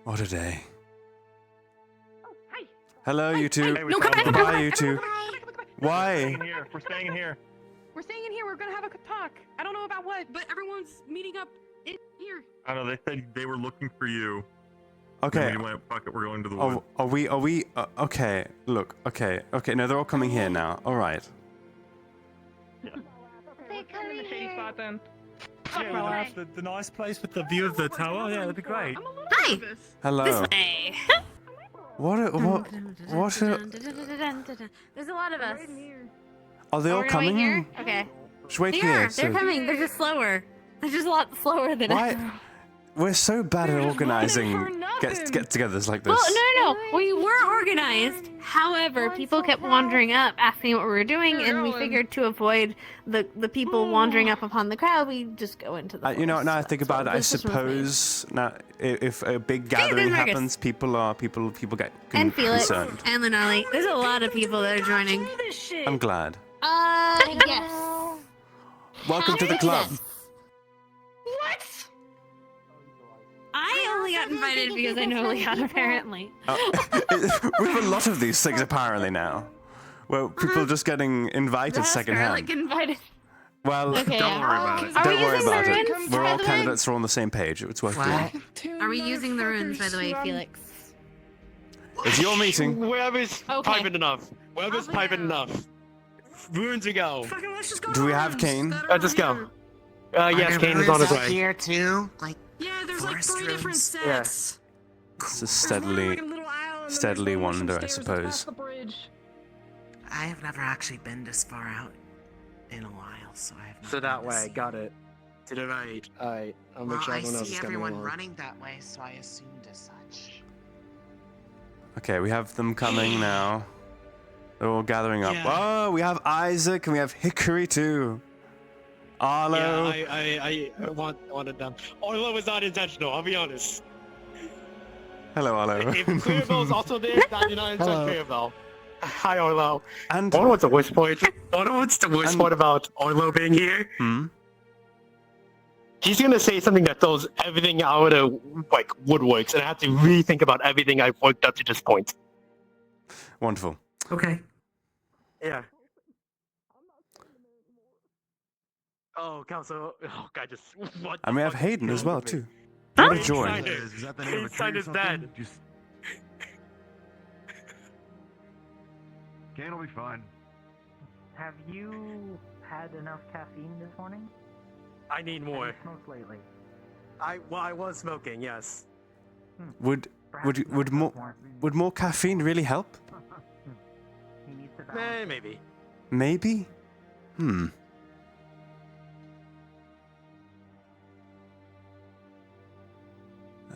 Speaker 2: What a day. Hello, you two.
Speaker 3: No, come back!
Speaker 2: Bye, you two. Why?
Speaker 21: We're staying in here.
Speaker 3: We're staying in here, we're gonna have a talk. I don't know about what, but everyone's meeting up in here.
Speaker 17: I know, they said they were looking for you.
Speaker 2: Okay.
Speaker 17: And we went, fuck it, we're going to the woods.
Speaker 2: Are we, okay, look, okay, no, they're all coming here now, alright.
Speaker 3: We're in the shady spot then.
Speaker 21: Yeah, the nice place with the view of the tower, yeah, that'd be great.
Speaker 1: Hi!
Speaker 2: Hello.
Speaker 1: This way.
Speaker 2: What?
Speaker 1: There's a lot of us.
Speaker 2: Are they all
Speaker 9: we're going
Speaker 2: coming?
Speaker 9: here? Okay.
Speaker 2: Just wait
Speaker 9: They
Speaker 2: here.
Speaker 9: are. They're coming. They're just slower. They're just a lot slower than us.
Speaker 2: Why? We're so bad at organizing get-togethers like this.
Speaker 9: Well, no. We were organized. However, people kept wandering up, asking what we were doing, and we figured to avoid the people wandering up upon the crowd, we just go into the.
Speaker 2: You know what? Now I think about it, I suppose now if a big gathering happens, people get
Speaker 9: and Felix
Speaker 2: concerned.
Speaker 9: and Lenali. There's a lot of people that are joining.
Speaker 2: I'm glad.
Speaker 9: Yes.
Speaker 2: Welcome to the club.
Speaker 9: What? I only got invited because I know Leon, apparently.
Speaker 2: We have a lot of these things apparently now. Well, people just getting invited secondhand.
Speaker 9: Invited.
Speaker 2: Well,
Speaker 9: Okay,
Speaker 2: don't worry about it. Don't worry about it. We're all candidates are on the same page. It's worth doing.
Speaker 9: Are we using the runes, by the way, Felix?
Speaker 2: It's your meeting.
Speaker 14: Whoever's private enough. Whoever's private enough. Runes we go.
Speaker 2: Do we have Kane?
Speaker 14: Just go. Yes, Kane is on his way.
Speaker 8: Here too, like
Speaker 1: there's like 3 different sets.
Speaker 14: Yes.
Speaker 2: It's a steadily wander, I suppose.
Speaker 8: I have never actually been this far out in a while, so I have.
Speaker 14: So that way, got it. To the right. Alright, I'll make sure
Speaker 8: I
Speaker 14: everyone else
Speaker 8: see
Speaker 14: is coming
Speaker 8: everyone
Speaker 14: along.
Speaker 8: running that way, so I assumed as such.
Speaker 2: Okay, we have them coming now. They're all gathering up. Oh, we have Isaac and we have Hickory too. Arlo.
Speaker 14: Yeah, I wanted them. Arlo was not intentional, I'll be honest.
Speaker 2: Hello, Arlo.
Speaker 14: If Clearbell's also there, 99% Clearbell. Hi, Arlo.
Speaker 2: And
Speaker 14: I don't know what's the worst part. I don't know what's the worst part about Arlo being here. He's gonna say something that throws everything out of like woodworks, and I have to rethink about everything I've worked up to this point.
Speaker 2: Wonderful.
Speaker 8: Okay.
Speaker 14: Yeah. Oh, Council. Oh, God, just what?
Speaker 2: And we have Hayden as well too. What a joy.
Speaker 14: Is that the name of a is dead.
Speaker 10: Kane will be fine. Have you had enough caffeine this morning?
Speaker 14: I need more.
Speaker 10: Have you smoked lately?
Speaker 14: I was smoking, yes.
Speaker 2: Would more caffeine really help?
Speaker 10: He needs to
Speaker 14: Maybe.
Speaker 2: Maybe?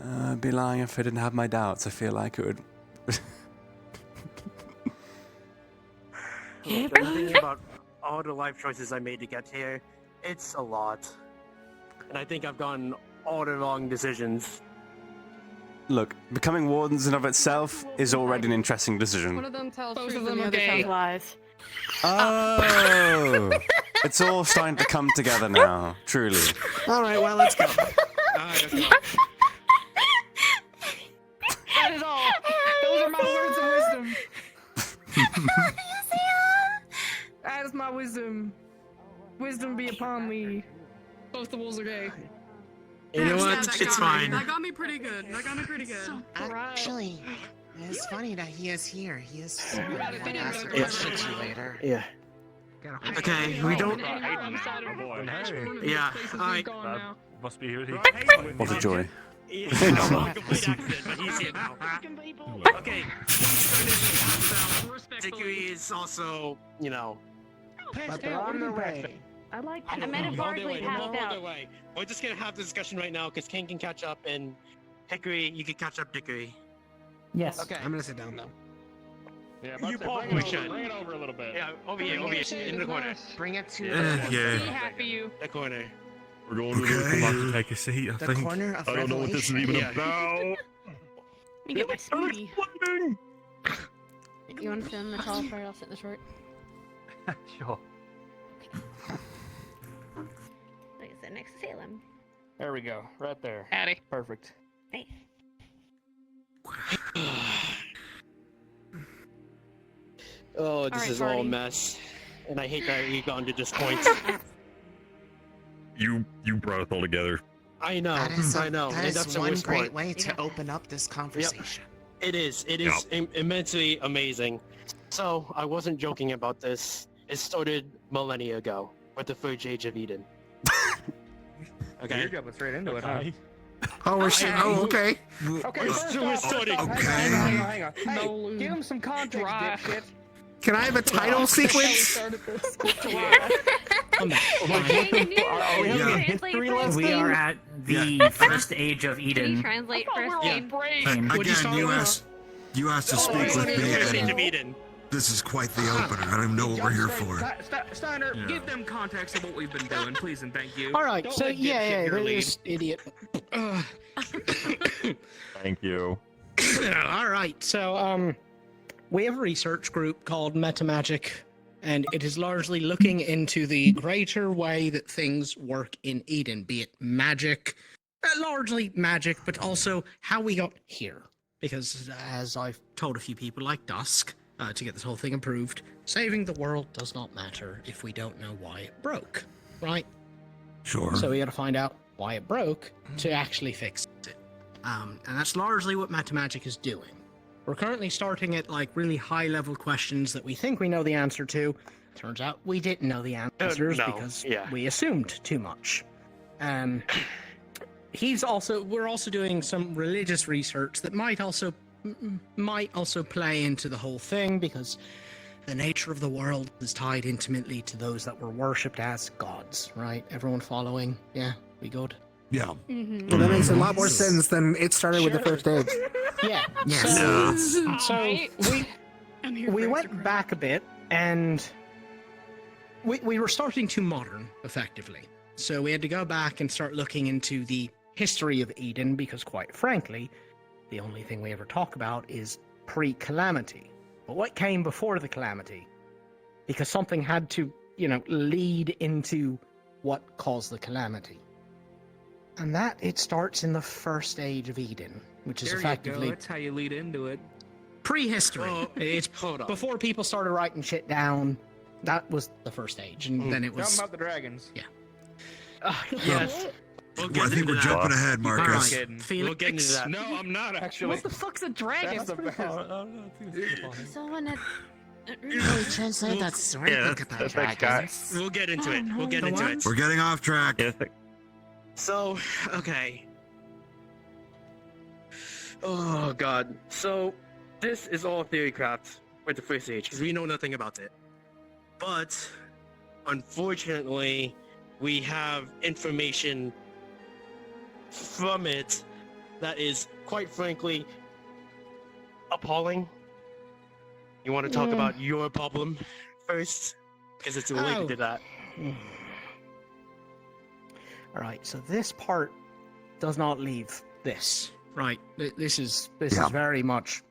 Speaker 2: I'd be lying if I didn't have my doubts. I feel like it would.
Speaker 14: Thinking about all the life choices I made to get here, it's a lot. And I think I've gotten all the wrong decisions.
Speaker 2: Look, becoming wardens in of itself is already an interesting decision.
Speaker 3: One of them tells
Speaker 13: Both
Speaker 3: truth
Speaker 13: of them
Speaker 3: and the
Speaker 13: are
Speaker 3: other
Speaker 13: gay.
Speaker 3: tells lies.
Speaker 2: Oh, it's all starting to come together now. Truly.
Speaker 8: All right, well, let's go.
Speaker 3: That is all. Those are my words of wisdom. That is my wisdom. Wisdom be upon me. Both the wolves are gay.
Speaker 14: You know what? It's fine.
Speaker 1: That got me pretty good.
Speaker 8: Actually, it's funny that he is here. He is. Later.
Speaker 14: Yeah. Okay, we don't. Yeah, alright.
Speaker 21: Must be here.
Speaker 2: What a joy.
Speaker 14: No, complete accident, but he's here now. Okay. Dickory is also, you know.
Speaker 8: But they're on their way.
Speaker 3: I like
Speaker 14: I
Speaker 3: to
Speaker 14: metaphorically passed out. We're just gonna have the discussion right now because King can catch up and Hickory, you can catch up Dickory.
Speaker 15: Yes.
Speaker 14: Okay.
Speaker 8: I'm gonna sit down though.
Speaker 21: Yeah,
Speaker 14: You probably should.
Speaker 21: Bring it over a little bit.
Speaker 14: Yeah, over here, in the corner.
Speaker 8: Bring it to
Speaker 21: Yeah.
Speaker 3: happy you.
Speaker 14: The corner.
Speaker 21: We're going to come back to take a seat, I
Speaker 8: The
Speaker 21: think.
Speaker 8: corner of
Speaker 21: I don't know what this is even
Speaker 14: revelation.
Speaker 21: about.
Speaker 3: Let me get my smoothie.
Speaker 9: You want to sit in the tall part? I'll sit in the short.
Speaker 21: Sure.
Speaker 9: Like I said, next to Salem.
Speaker 19: There we go. Right there.
Speaker 3: Addy.
Speaker 19: Perfect.
Speaker 9: Nice.
Speaker 14: Oh, this
Speaker 3: Alright,
Speaker 14: is all a
Speaker 3: party.
Speaker 14: mess. And I hate that we've gotten to this point.
Speaker 17: You brought it all together.
Speaker 14: I know, I know.
Speaker 8: That
Speaker 14: And
Speaker 8: is
Speaker 14: that's the
Speaker 8: one
Speaker 14: worst
Speaker 8: great
Speaker 14: part.
Speaker 8: way to open up this conversation.
Speaker 14: It is immensely amazing. So, I wasn't joking about this. It started millennia ago with the first age of Eden. Okay.
Speaker 15: You're jumping straight into it, huh?
Speaker 8: Oh, we're okay.
Speaker 15: Okay,
Speaker 14: We're starting.
Speaker 15: Hang on. Hey, give him some context, dipshit.
Speaker 8: Can I have a title sequence?
Speaker 10: We are at the first age of
Speaker 9: Can you
Speaker 10: Eden.
Speaker 9: translate first aid?
Speaker 12: You asked to speak with me, and
Speaker 14: Eden.
Speaker 12: this is quite the opener. I don't even know what we're here for.
Speaker 7: Steiner, give them context of what we've been doing, please and thank you.
Speaker 11: All right,
Speaker 7: Don't
Speaker 11: so
Speaker 7: let
Speaker 11: this idiot.
Speaker 17: Thank you.
Speaker 11: All right, so we have a research group called Metamagic, and it is largely looking into the greater way that things work in Eden, be it magic, largely magic, but also how we got here. Because as I've told a few people like Dusk, to get this whole thing approved, saving the world does not matter if we don't know why it broke, right?
Speaker 12: Sure.
Speaker 11: So we got to find out why it broke to actually fix it. And that's largely what Metamagic is doing. We're currently starting at like really high level questions that we think we know the answer to. Turns out we didn't know the answers because we assumed too much. We're also doing some religious research that might also play into the whole thing, because the nature of the world is tied intimately to those that were worshipped as gods, right? Everyone following? Yeah, we good?
Speaker 12: Yeah.
Speaker 9: Mm-hmm.
Speaker 8: Well, that makes a lot more sense than it started with the first age.
Speaker 11: Yeah.
Speaker 8: Yes.
Speaker 11: So we went back a bit, and we were starting to modern, effectively. So we had to go back and start looking into the history of Eden, because quite frankly, the only thing we ever talk about is pre-calamity. But what came before the calamity? Because something had to, lead into what caused the calamity. And that, it starts in the first age of Eden, which is effectively...
Speaker 7: That's how you lead into it.
Speaker 11: Prehistory. It's before people started writing shit down. That was the first age, and then it was...
Speaker 7: Talking about the dragons.
Speaker 11: Yeah.
Speaker 14: Yes.
Speaker 12: I think we're jumping ahead, Marcus.
Speaker 14: We'll get into that.
Speaker 7: No, I'm not actually.
Speaker 13: What the fuck's a dragon?
Speaker 9: Someone had.
Speaker 8: Really translate that story book about dragons.
Speaker 14: We'll get into it. We'll get into it.
Speaker 12: We're getting off track.
Speaker 14: So, okay. Oh god. So, this is all theory craft with the first age, because we know nothing about it. But, unfortunately, we have information from it that is, quite frankly, appalling. You want to talk about your problem first? Because it's related to that.
Speaker 11: Alright, so this part does not leave this, right? This is very much...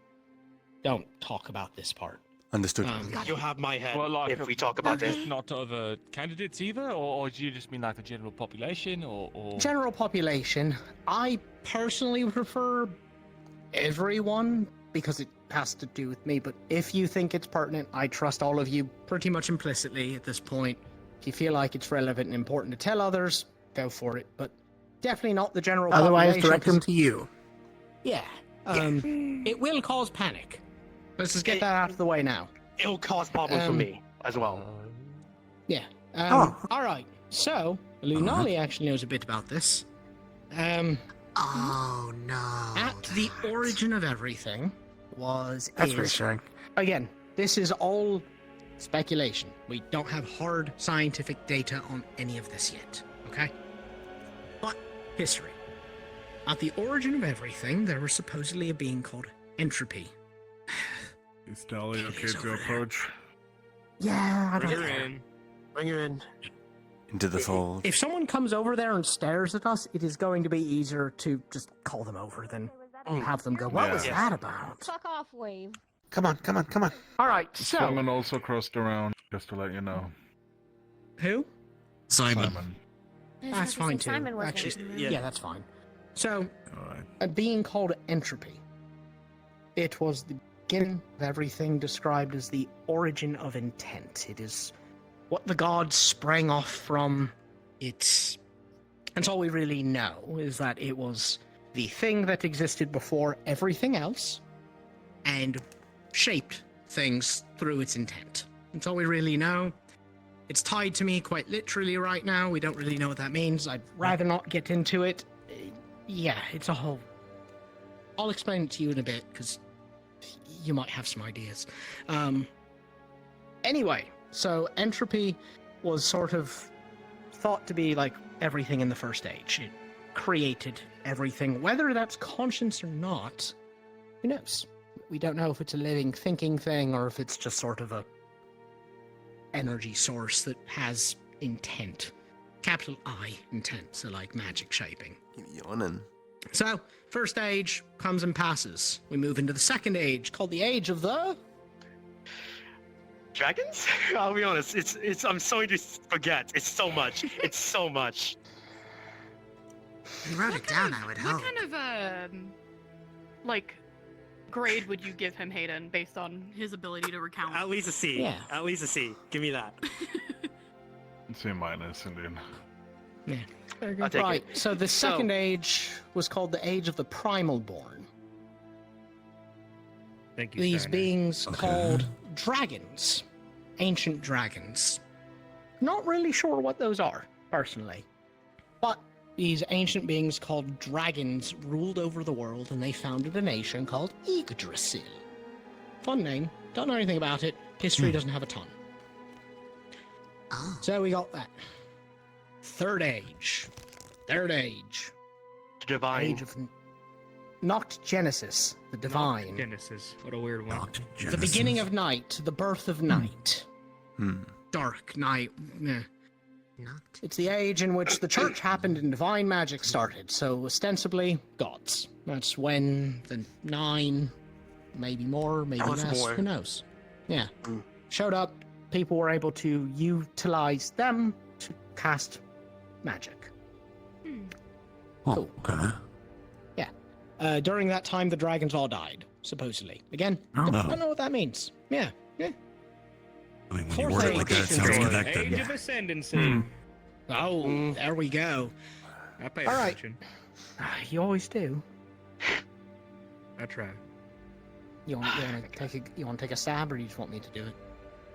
Speaker 11: Don't talk about this part.
Speaker 2: Understood.
Speaker 14: You'll have my head if we talk
Speaker 18: about
Speaker 14: about this.
Speaker 18: Not to other candidates either, or do you just mean like the general population, or...
Speaker 11: General population. I personally prefer everyone, because it has to do with me, but if you think it's pertinent, I trust all of you pretty much implicitly at this point. If you feel like it's relevant and important to tell others, go for it, but definitely not the general
Speaker 8: Otherwise,
Speaker 11: population.
Speaker 8: direct them to you.
Speaker 11: Yeah. It will cause panic. Let's just get that out of the way now.
Speaker 14: It'll cause problems for me as well.
Speaker 11: Yeah. All right. So, Lunali actually knows a bit about this.
Speaker 8: Oh no.
Speaker 11: At the origin of everything
Speaker 8: That's reassuring.
Speaker 11: Again, this is all speculation. We don't have hard scientific data on any of this yet. Okay? But history. At the origin of everything, there was supposedly a being called entropy.
Speaker 18: Is Dolly okay to approach?
Speaker 8: Yeah, I
Speaker 14: Bring
Speaker 8: don't
Speaker 14: her
Speaker 8: care.
Speaker 14: in. Bring her in.
Speaker 2: Into the fold.
Speaker 11: If someone comes over there and stares at us, it is going to be easier to just call them over than have them go, what was that about?
Speaker 9: Fuck off, wave.
Speaker 8: Come on.
Speaker 11: All right, so...
Speaker 18: Simon also crossed around, just to let you know.
Speaker 11: Who?
Speaker 12: Simon.
Speaker 11: That's fine too.
Speaker 9: Simon was
Speaker 11: Actually,
Speaker 9: mentioned.
Speaker 11: yeah, that's fine. So, a being called entropy. It was the beginning of everything, described as the origin of intent. It is what the gods sprang off from. It's all we really know is that it was the thing that existed before everything else and shaped things through its intent. That's all we really know. It's tied to me quite literally right now. We don't really know what that means. I'd rather not get into it. Yeah, it's a whole... I'll explain it to you in a bit, because you might have some ideas. Anyway, so entropy was sort of thought to be like everything in the first age. It created everything. Whether that's conscience or not, who knows? We don't know if it's a living, thinking thing or if it's just sort of a energy source that has intent. Capital I, intent, so like magic shaping.
Speaker 2: Yawning.
Speaker 11: So, first age comes and passes. We move into the second age, called the Age of the...
Speaker 14: Dragons? I'll be honest, it's I'm sorry to forget. It's so much. It's so much.
Speaker 8: You wrote it down, I would hope.
Speaker 3: What kind of, like, grade would you give him, Hayden, based on his ability to recount?
Speaker 14: At least a C.
Speaker 11: Yeah.
Speaker 14: At least a C. Give me that.
Speaker 18: C minus, and then.
Speaker 11: Yeah.
Speaker 14: I'll take
Speaker 11: Right,
Speaker 14: it.
Speaker 11: so the second age was called the Age of the Primal Born.
Speaker 14: Thank you,
Speaker 11: These
Speaker 14: Steiner.
Speaker 11: beings called dragons. Ancient dragons. Not really sure what those are, personally. But these ancient beings called dragons ruled over the world, and they founded a nation called Yggdrasil. Fun name. Don't know anything about it. History doesn't have a ton. So we got that. Third age.
Speaker 14: Divine.
Speaker 11: Age of Noct Genesis, the divine.
Speaker 7: Genesis. What a weird one.
Speaker 11: The beginning of night, the birth of night. Dark night. Yeah. It's the age in which the church happened and divine magic started, so ostensibly, gods. That's when the 9, maybe more, maybe
Speaker 14: That was
Speaker 11: less,
Speaker 14: more.
Speaker 11: who knows? Yeah. Showed up, people were able to utilize them to cast magic. Cool.
Speaker 12: Okay.
Speaker 11: Yeah. During that time, the dragons all died, supposedly. Again,
Speaker 12: Oh.
Speaker 11: don't know what that means. Yeah.
Speaker 12: I mean, when you
Speaker 11: Fourth
Speaker 12: word it like that, it sounds
Speaker 11: age.
Speaker 12: connected.
Speaker 7: Age of Ascendancy.
Speaker 11: Oh, there we go.
Speaker 7: I pay
Speaker 11: All right.
Speaker 7: attention.
Speaker 11: You always do.
Speaker 7: I try.
Speaker 11: You want to take a stab, or you just want me to do it?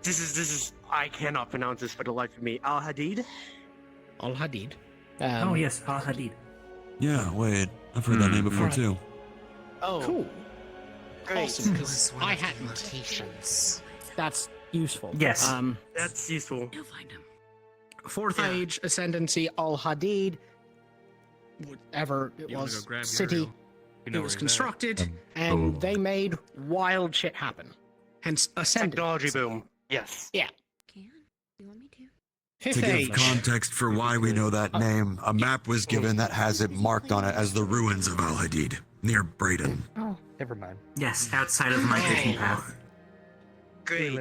Speaker 14: This is I cannot pronounce this for the life of me. Al Hadid?
Speaker 11: Al Hadid.
Speaker 10: Oh yes, Al Hadid.
Speaker 12: Yeah, wait. I've heard that name before
Speaker 11: Alright.
Speaker 12: too.
Speaker 14: Oh.
Speaker 11: Cool.
Speaker 14: Great.
Speaker 11: Awesome, because
Speaker 8: Was one
Speaker 11: I
Speaker 8: of the
Speaker 11: hadn't.
Speaker 8: mutations.
Speaker 11: That's useful.
Speaker 10: Yes.
Speaker 14: That's useful.
Speaker 1: You'll find him.
Speaker 11: Fourth age ascendancy, Al Hadid. Whatever it
Speaker 7: You wanna
Speaker 11: was,
Speaker 7: go grab your
Speaker 11: city.
Speaker 7: reel? You know
Speaker 11: It was
Speaker 7: where he's at.
Speaker 11: constructed, and they made wild shit happen. Hence, ascendancy.
Speaker 14: Technology boom. Yes.
Speaker 11: Yeah.
Speaker 12: To
Speaker 11: Fifth
Speaker 12: give
Speaker 11: age.
Speaker 12: context for why we know that name, a map was given that has it marked on it as the ruins of Al Hadid, near Braden.
Speaker 11: Oh,
Speaker 10: Never mind. Yes, outside of my hiking path.
Speaker 14: Great.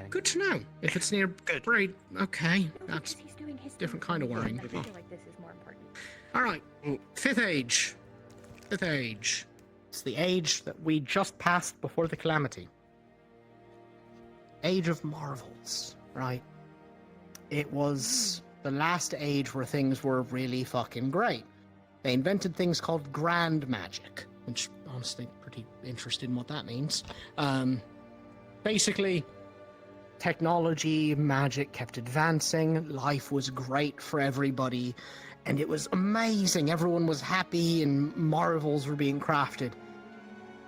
Speaker 11: Good to know. If it's near Braid, okay, that's different kind of worrying.
Speaker 3: this is more important.
Speaker 11: All right, fifth age. Fifth age. It's the age that we just passed before the calamity. Age of Marvels, right? It was the last age where things were really fucking great. They invented things called grand magic, which honestly pretty interested in what that means. Basically, technology, magic kept advancing, life was great for everybody, and it was amazing. Everyone was happy and marvels were being crafted.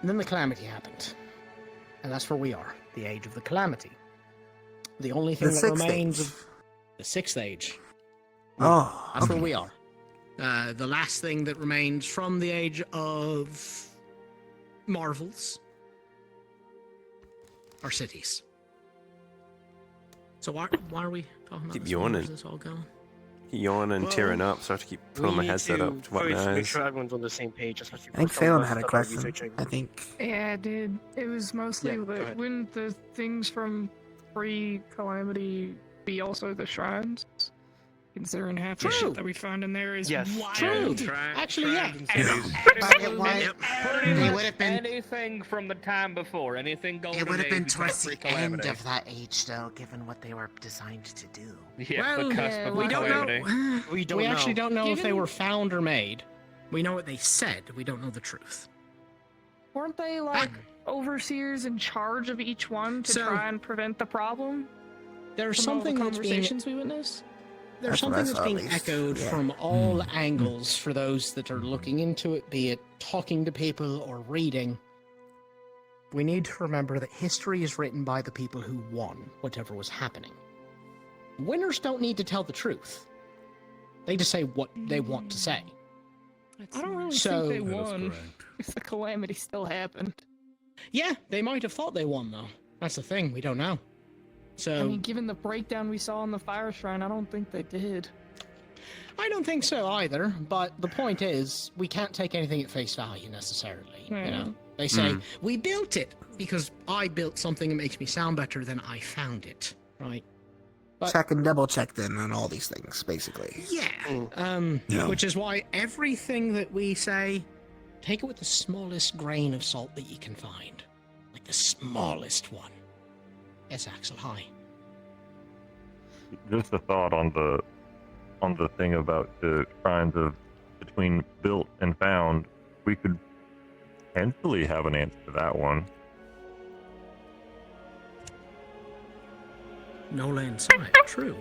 Speaker 11: And then the calamity happened. And that's where we are, the age of the calamity. The only thing
Speaker 12: The
Speaker 11: that
Speaker 12: sixth
Speaker 11: remains
Speaker 12: age.
Speaker 11: of the sixth age.
Speaker 12: Oh,
Speaker 11: That's
Speaker 12: okay.
Speaker 11: where we are. The last thing that remains from the age of marvels are cities. So why are we talking about
Speaker 2: Keep
Speaker 11: this?
Speaker 2: yawning.
Speaker 11: Where's this all going?
Speaker 2: Yawn and tearing up, so I have to keep pulling my headset up to wipe my
Speaker 14: Make
Speaker 2: eyes.
Speaker 14: sure everyone's on the same page. Especially
Speaker 12: I think
Speaker 14: for some of
Speaker 12: Phelan
Speaker 14: us
Speaker 12: had a
Speaker 14: that are
Speaker 12: question.
Speaker 14: researching.
Speaker 12: I think.
Speaker 3: Yeah, dude. It was mostly
Speaker 14: Yeah, go
Speaker 3: that
Speaker 14: ahead.
Speaker 3: wouldn't the things from pre-calamity be also the shrines? Considering half the
Speaker 11: True.
Speaker 3: shit that we found in there is
Speaker 14: Yes.
Speaker 3: wild.
Speaker 11: True.
Speaker 7: Try-
Speaker 11: Actually, yeah.
Speaker 8: But it was.
Speaker 7: Pretty
Speaker 8: They
Speaker 7: much
Speaker 8: would have been.
Speaker 7: anything from the time before, anything golden
Speaker 8: It would have been
Speaker 7: age
Speaker 8: towards
Speaker 7: except
Speaker 8: the end
Speaker 7: pre-calamity.
Speaker 8: of that age, though, given what they were designed to do.
Speaker 7: Yeah,
Speaker 11: Well,
Speaker 7: the cusp of
Speaker 11: we don't know.
Speaker 7: calamity.
Speaker 14: We don't
Speaker 11: We
Speaker 14: know.
Speaker 11: actually don't know if they
Speaker 3: Given-
Speaker 11: were found or made. We know what they said. We don't know the truth.
Speaker 3: Weren't they like overseers in charge of each one to
Speaker 11: So-
Speaker 3: try and prevent the problem?
Speaker 11: There's
Speaker 3: From all the
Speaker 11: something that's being
Speaker 3: conversations we witnessed.
Speaker 11: There's
Speaker 12: That's what I
Speaker 11: something that's
Speaker 12: saw, at
Speaker 11: being
Speaker 12: least.
Speaker 11: echoed
Speaker 12: Yeah.
Speaker 11: from all angles for those that are looking into it, be it talking to people or reading. we need to remember that history is written by the people who won whatever was happening. Winners don't need to tell the truth. They just say what they want to say.
Speaker 7: I don't really
Speaker 11: So-
Speaker 7: think they
Speaker 11: That is
Speaker 7: won.
Speaker 11: correct.
Speaker 7: If the calamity still happened.
Speaker 11: Yeah, they might have thought they won, though. That's the thing, we don't know. So,
Speaker 7: I mean, given the breakdown we saw in the Fire Shrine, I don't think they did.
Speaker 11: I don't think so either, but the point is, we can't take anything at face value necessarily. You know, they say, we built it because I built something that makes me sound better than I found it, right? But-
Speaker 8: Check and double check then on all these things, basically.
Speaker 11: Yeah. Which is why everything that we say, take it with the smallest grain of salt that you can find. Like the smallest one. Yes, Axel, hi.
Speaker 17: Just a thought on the thing about the shrines of between built and found. We could potentially have an answer to that one.
Speaker 11: No land sight. True.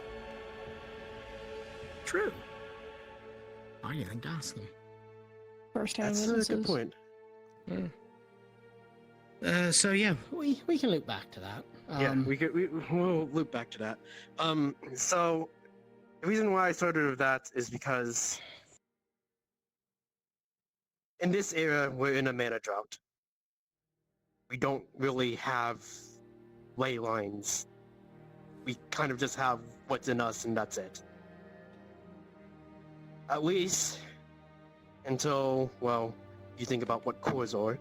Speaker 11: True. I didn't think to ask them.
Speaker 7: First hand
Speaker 11: That's a good
Speaker 7: witnesses.
Speaker 11: point. So yeah, we can look back to that.
Speaker 14: We'll loop back to that. So the reason why I started with that is because in this era we're in a mana drought. We don't really have ley lines. We kind of just have what's in us and that's it. At least until, well, you think about what cores are.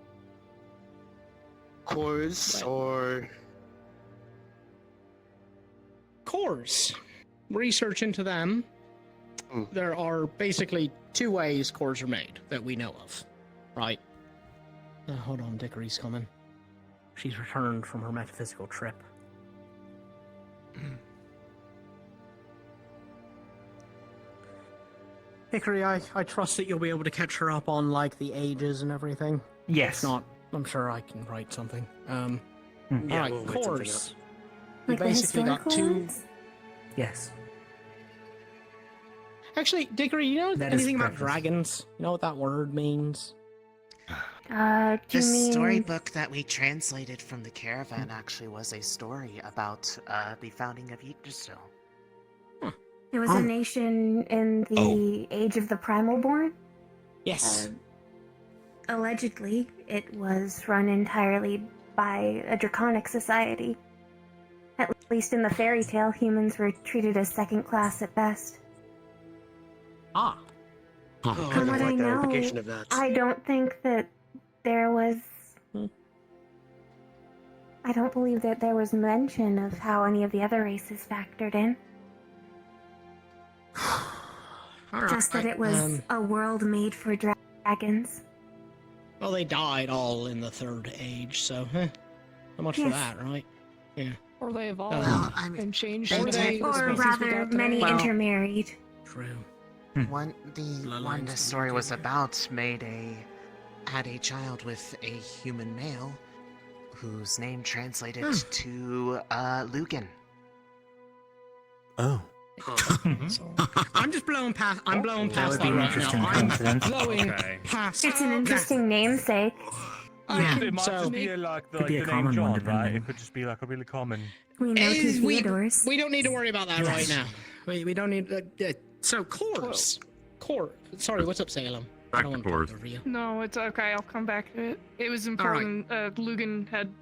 Speaker 14: Cores or
Speaker 11: Cores. Research into them. There are basically two ways cores are made that we know of, right? Hold on, Dickory's coming. She's returned from her metaphysical trip. Hickory, I trust that you'll be able to catch her up on, like, the ages and everything.
Speaker 15: Yes.
Speaker 11: If not, I'm sure I can write something.
Speaker 14: Yeah,
Speaker 11: Alright,
Speaker 14: we'll write something
Speaker 11: cores.
Speaker 14: up.
Speaker 11: We
Speaker 9: Like the
Speaker 11: basically got
Speaker 9: historical
Speaker 11: two...
Speaker 9: ones?
Speaker 15: Yes.
Speaker 11: Actually, Dickory, you know
Speaker 15: That is
Speaker 11: anything about
Speaker 15: breakfast.
Speaker 11: dragons? You know what that word means?
Speaker 9: Do
Speaker 8: The
Speaker 9: you mean...
Speaker 8: storybook that we translated from the caravan actually was a story about the founding of Yggdrasil.
Speaker 9: It was a nation in the age of the Primal Born?
Speaker 11: Yes.
Speaker 9: Allegedly, it was run entirely by a draconic society. At least in the fairy tale, humans were treated as second class at best.
Speaker 11: Ah.
Speaker 9: From what I know,
Speaker 14: of that.
Speaker 9: I don't think that there was... I don't believe that there was mention of how any of the other races factored in. Just that it was a world made for dragons.
Speaker 11: Well, they died all in the Third Age, so, not much for
Speaker 9: Yes.
Speaker 11: that, right? Yeah.
Speaker 7: Or they evolved
Speaker 8: Well, I mean,
Speaker 7: and changed
Speaker 8: they
Speaker 7: the
Speaker 8: did-
Speaker 9: Or
Speaker 7: species we
Speaker 9: rather,
Speaker 7: got today.
Speaker 9: many
Speaker 8: Well-
Speaker 9: intermarried.
Speaker 11: True.
Speaker 8: One the story was about had a child with a human male, whose name translated to Lugan.
Speaker 2: Oh.
Speaker 11: I'm just blowing past. I'm blowing
Speaker 15: That
Speaker 11: past
Speaker 15: would be
Speaker 11: that
Speaker 15: an
Speaker 11: right
Speaker 15: interesting
Speaker 11: now. I'm
Speaker 15: coincidence.
Speaker 11: blowing
Speaker 5: Okay.
Speaker 11: past.
Speaker 9: It's an interesting namesake.
Speaker 21: It might
Speaker 11: so-
Speaker 21: just be like
Speaker 15: Could be a
Speaker 21: the name
Speaker 15: common one,
Speaker 21: John, right?
Speaker 15: depending.
Speaker 21: It could just be like a really common.
Speaker 9: We know two Theodores.
Speaker 11: We don't need to worry about that right
Speaker 15: Yes.
Speaker 11: now. We don't need. So cores. Core. Sorry, what's up, Salem? I don't want to talk over you.
Speaker 7: No, it's okay. I'll come back to it. It was important. Lugan had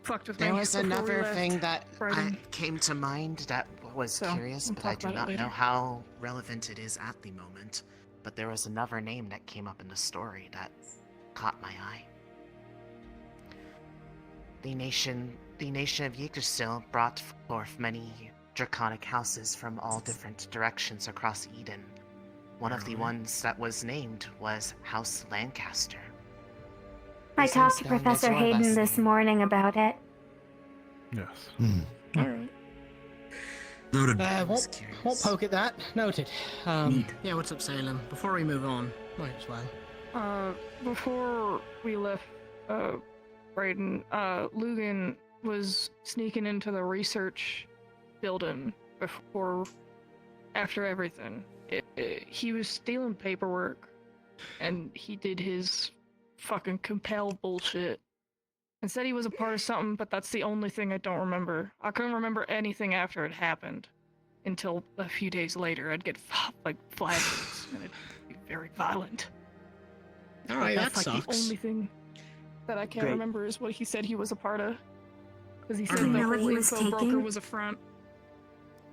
Speaker 7: fucked with me.
Speaker 8: There was
Speaker 7: before we
Speaker 8: another
Speaker 7: left
Speaker 8: thing that
Speaker 7: Brighton.
Speaker 8: came to mind that was
Speaker 7: So,
Speaker 8: curious,
Speaker 7: we'll
Speaker 8: but I
Speaker 7: talk
Speaker 8: do
Speaker 7: about it
Speaker 8: not
Speaker 7: later.
Speaker 8: know how relevant it is at the moment. But there was another name that came up in the story that caught my eye. The nation of Yggdrasil brought forth many draconic houses from all different directions across Eden. One of the ones that was named was House Lancaster.
Speaker 9: I
Speaker 8: Whose
Speaker 9: talked to
Speaker 8: name's down
Speaker 9: Professor
Speaker 8: as your
Speaker 9: Hayden
Speaker 8: last
Speaker 9: this
Speaker 8: name.
Speaker 9: morning about it.
Speaker 18: Yes.
Speaker 7: Alright.
Speaker 12: Noted.
Speaker 11: Won't poke at that. Noted. Yeah, what's up, Salem? Before we move on, might as well.
Speaker 7: Before we left, Brayden, Lugan was sneaking into the research building after everything. He was stealing paperwork, and he did his fucking compel bullshit.
Speaker 3: and said he was a part of something, but that's the only thing I don't remember. I couldn't remember anything after it happened until a few days later. I'd get like flashes, and it'd be very violent.
Speaker 11: All right,
Speaker 3: that's
Speaker 11: that
Speaker 3: like
Speaker 11: sucks.
Speaker 3: the only thing that I can't
Speaker 11: Great.
Speaker 3: remember is what he said he was a part of. Because he
Speaker 9: Do
Speaker 3: said
Speaker 9: you
Speaker 3: the
Speaker 9: know what
Speaker 3: whole
Speaker 9: he was
Speaker 3: info broker
Speaker 9: taking?
Speaker 3: was a front.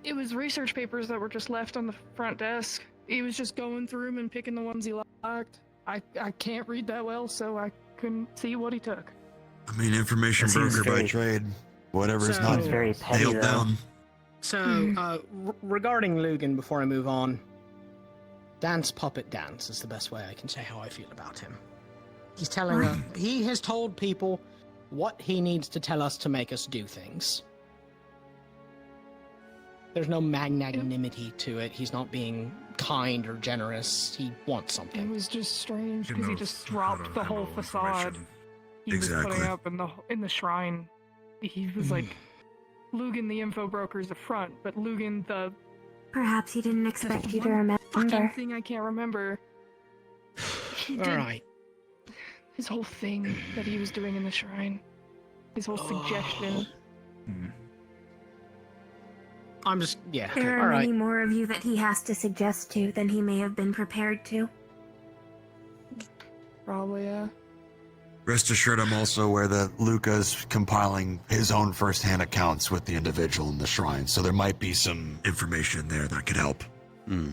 Speaker 3: It was research papers that were just left on the front desk. He was just going through them and picking the ones he liked. I can't read that well, so I couldn't see what he took.
Speaker 12: I mean, information
Speaker 16: That seems
Speaker 12: broker by
Speaker 16: very-
Speaker 12: trade. Whatever is
Speaker 11: So-
Speaker 12: not
Speaker 11: Seems very
Speaker 16: petty,
Speaker 12: nailed
Speaker 16: though.
Speaker 12: down.
Speaker 11: So, regarding Lugan, before I move on, Dance Puppet Dance is the best way I can say how I feel about him. He's telling us, he has told people what he needs to tell us to make us do things. There's no magnanimity to it. He's not being kind or generous. He wants something.
Speaker 3: It was just strange because he just dropped the whole facade he was
Speaker 12: Exactly.
Speaker 3: putting up in the shrine. He was like, Lugan the info broker is the front, but Lugan the
Speaker 9: Perhaps he didn't expect you to
Speaker 3: fucking
Speaker 9: remember.
Speaker 3: thing I can't remember. He
Speaker 11: All
Speaker 3: did
Speaker 11: right.
Speaker 3: his whole thing that he was doing in the shrine. His whole suggestion.
Speaker 11: I'm just, yeah. Okay,
Speaker 9: There
Speaker 11: all
Speaker 9: are
Speaker 11: right.
Speaker 9: many more of you that he has to suggest to than he may have been prepared to.
Speaker 3: Probably, yeah.
Speaker 12: Rest assured, I'm also aware that Luca's compiling his own first-hand accounts with the individual in the shrine, so there might be some information there that could help.
Speaker 3: Yeah,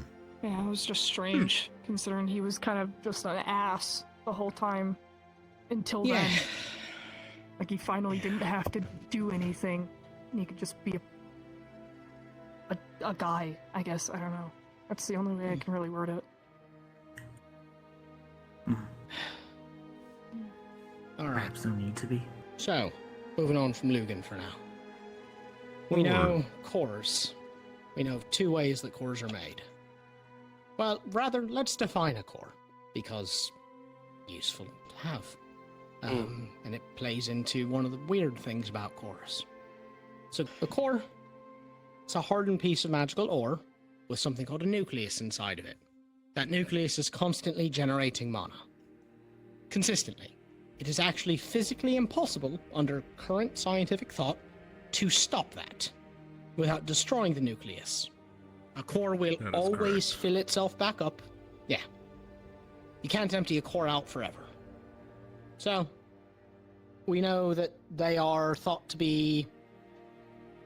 Speaker 3: it was just strange, considering he was kind of just an ass the whole time until
Speaker 11: Yeah.
Speaker 3: then. Like, he finally didn't have to do anything. He could just be a guy, I guess. I don't know. That's the only way I can really word it.
Speaker 11: All right.
Speaker 16: Perhaps no need to be.
Speaker 11: So, moving on from Lugan for now. We know cores. We know of 2 ways that cores are made. Well, rather, let's define a core, because useful to have. And it plays into one of the weird things about cores. So, a core, it's a hardened piece of magical ore with something called a nucleus inside of it. That nucleus is constantly generating mana. Consistently. It is actually physically impossible, under current scientific thought, to stop that without destroying the nucleus. A core will
Speaker 12: That is
Speaker 11: always fill itself back up. Yeah. You can't empty a core out forever. So, we know that they are thought to be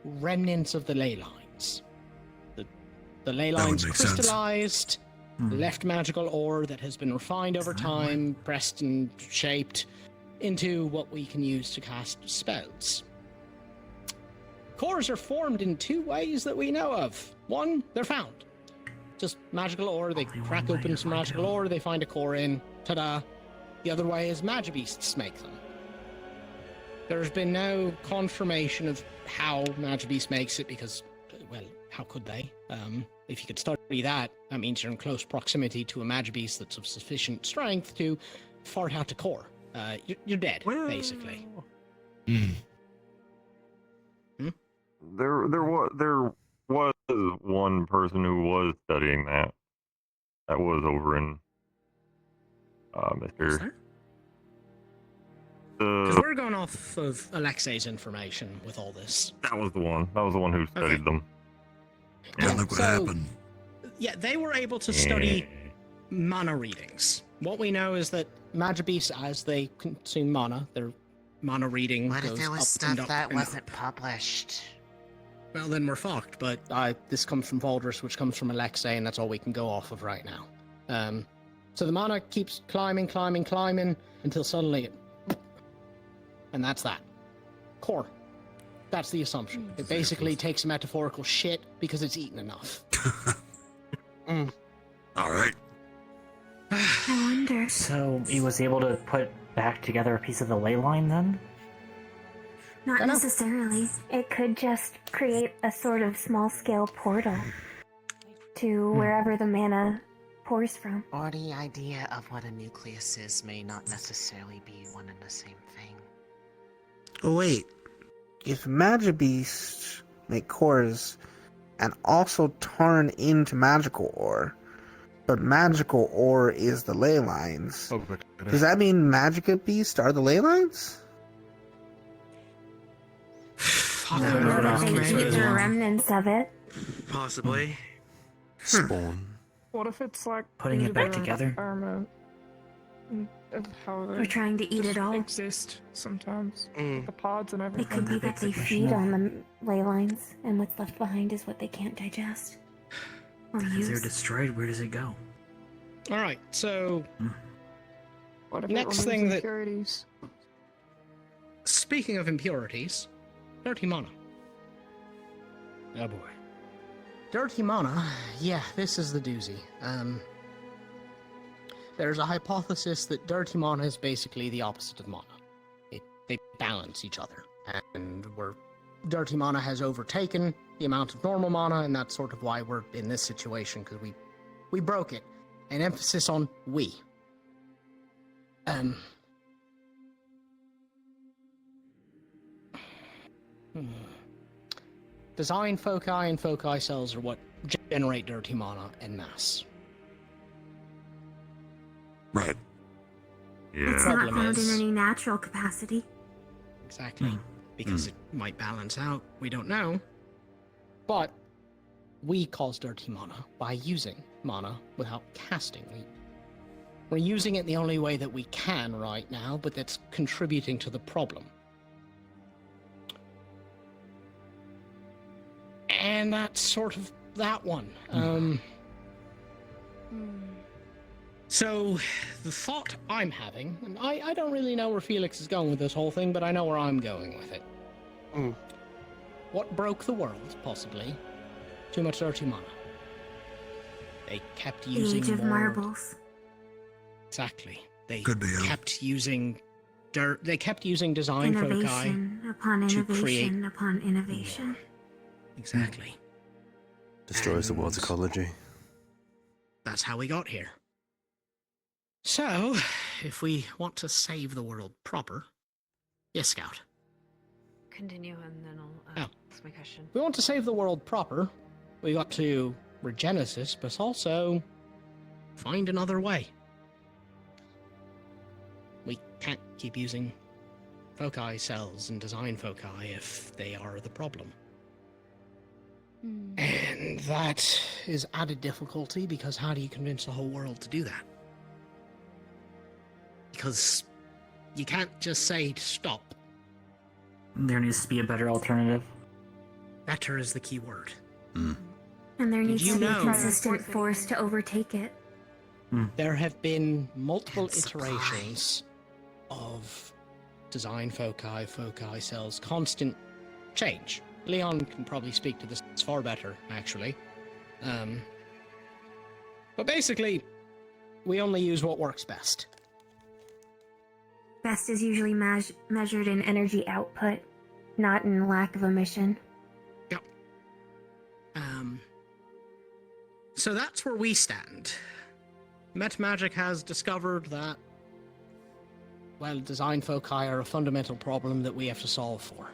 Speaker 11: remnants of the ley lines. The ley
Speaker 12: That would
Speaker 11: lines
Speaker 12: make sense.
Speaker 11: crystallized, left magical ore that has been refined over time, pressed and shaped into what we can use to cast spells. Cores are formed in 2 ways that we know of. One, they're found. Just magical ore, they crack open some magical ore, they find a core in, ta-da. The other way is Magibeasts make them. There's been no confirmation of how Magibeast makes it because, well, how could they? If you could study that, that means you're in close proximity to a Magibeast that's of sufficient strength to fart out a core. You're dead, basically.
Speaker 17: There was one person who was studying that. That was over in Mr.
Speaker 11: Because we're going off of Alexei's information with all this.
Speaker 17: That was the one. That was the one who studied them.
Speaker 12: Yeah, look what happened.
Speaker 11: Yeah, they were able to study mana readings. What we know is that Magibeasts, as they consume mana, their mana reading
Speaker 8: What
Speaker 11: goes
Speaker 8: if there was
Speaker 11: up
Speaker 8: stuff
Speaker 11: and up
Speaker 8: that
Speaker 11: and up.
Speaker 8: wasn't published?
Speaker 11: Well, then we're fucked, but this comes from Valdris, which comes from Alexei, and that's all we can go off of right now. So the mana keeps climbing until suddenly it... And that's that. Core. That's the assumption. It basically takes a metaphorical shit because it's eaten enough.
Speaker 12: All right.
Speaker 9: I wonder.
Speaker 16: So he was able to put back together a piece of the ley line then?
Speaker 9: Not necessarily. It could just create a sort of small-scale portal to wherever the mana pours from.
Speaker 8: Or the idea of what a nucleus is may not necessarily be one and the same thing.
Speaker 20: Oh wait, if Magibeasts make cores and also turn into magical ore, but magical ore is the ley lines, does that mean Magibeasts are the ley lines?
Speaker 9: Maybe the remnants of it.
Speaker 6: Possibly.
Speaker 2: Spawn.
Speaker 3: What if it's like
Speaker 16: Putting it back
Speaker 3: the
Speaker 16: together?
Speaker 3: environment of how they
Speaker 9: We're trying to eat
Speaker 3: just
Speaker 9: it all.
Speaker 3: exist sometimes. The pods and everything.
Speaker 9: It could be that they feed on the ley lines, and what's left behind is what they can't digest or
Speaker 16: If they're
Speaker 9: use.
Speaker 16: destroyed, where does it go?
Speaker 11: All right, so
Speaker 3: What if
Speaker 11: next
Speaker 3: it
Speaker 11: thing that.
Speaker 3: impurities?
Speaker 11: Speaking of impurities, dirty mana. Oh boy. Dirty mana, yeah, this is the doozy. There's a hypothesis that dirty mana is basically the opposite of mana. They balance each other, and dirty mana has overtaken the amount of normal mana, and that's sort of why we're in this situation, because we broke it. An emphasis on we. Design foci and foci cells are what generate dirty mana en masse.
Speaker 12: Right.
Speaker 9: It's not found in any natural capacity.
Speaker 11: Exactly. Because it might balance out, we don't know. But we cause dirty mana by using mana without casting. We're using it the only way that we can right now, but that's contributing to the problem. And that's sort of that one. So, the thought I'm having, and I don't really know where Felix is going with this whole thing, but I know where I'm going with it. What broke the world, possibly? Too much dirty mana. They kept using
Speaker 9: The Age of
Speaker 11: more...
Speaker 9: Marbles.
Speaker 11: Exactly. They
Speaker 12: Could be, yeah.
Speaker 11: kept using They kept using design foci
Speaker 9: Innovation upon
Speaker 11: to
Speaker 9: innovation
Speaker 11: create...
Speaker 9: upon innovation.
Speaker 11: Exactly.
Speaker 2: Destroys the world's ecology.
Speaker 11: That's how we got here. So, if we want to save the world proper... Yes, Scout.
Speaker 22: Continue and then I'll ask my question.
Speaker 11: If we want to save the world proper, we got to regenesis, but also find another way. We can't keep using foci cells and design foci if they are the problem. And that is added difficulty, because how do you convince the whole world to do that? Because you can't just say to stop.
Speaker 16: There needs to be a better alternative.
Speaker 11: Better is the key word.
Speaker 9: And there needs
Speaker 11: you
Speaker 9: to be a
Speaker 11: know-
Speaker 9: consistent force to overtake it.
Speaker 11: There have been multiple iterations of design foci, foci cells, constant change. Leon can probably speak to this far better, actually. But basically, we only use what works best.
Speaker 9: Best is usually measured in energy output, not in lack of emission.
Speaker 11: So that's where we stand. Metamagic has discovered that, well, design foci are a fundamental problem that we have to solve for.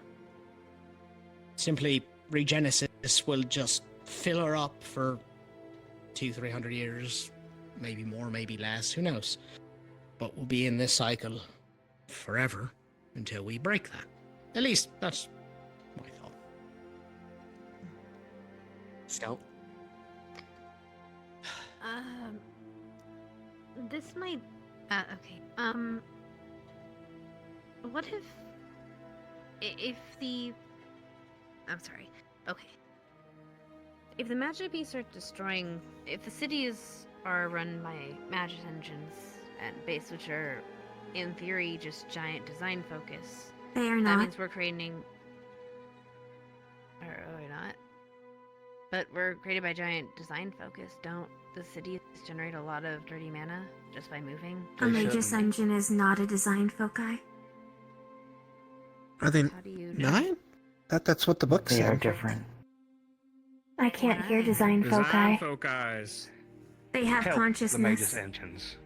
Speaker 11: Simply, regenesis will just fill her up for 200-300 years, maybe more, maybe less, who knows. But we'll be in this cycle forever until we break that. At least, that's my thought.
Speaker 8: Scout?
Speaker 22: This might... okay. What if the... I'm sorry. Okay. If the magic beasts are destroying... If the cities are run by magic engines at base, which are, in theory, just giant design focus...
Speaker 9: They are
Speaker 22: That
Speaker 9: not.
Speaker 22: means we're creating... Or are we not? But we're created by giant design focus. Don't the cities generate a lot of dirty mana just by moving?
Speaker 9: A Magus engine is not a design foci.
Speaker 20: Are they
Speaker 22: How do you know?
Speaker 20: nine? That's what the book
Speaker 16: They
Speaker 20: said.
Speaker 16: are different.
Speaker 9: I can't hear design
Speaker 23: Design
Speaker 9: foci.
Speaker 23: focus.
Speaker 9: They have
Speaker 23: help
Speaker 9: consciousness.
Speaker 23: The Magus engines.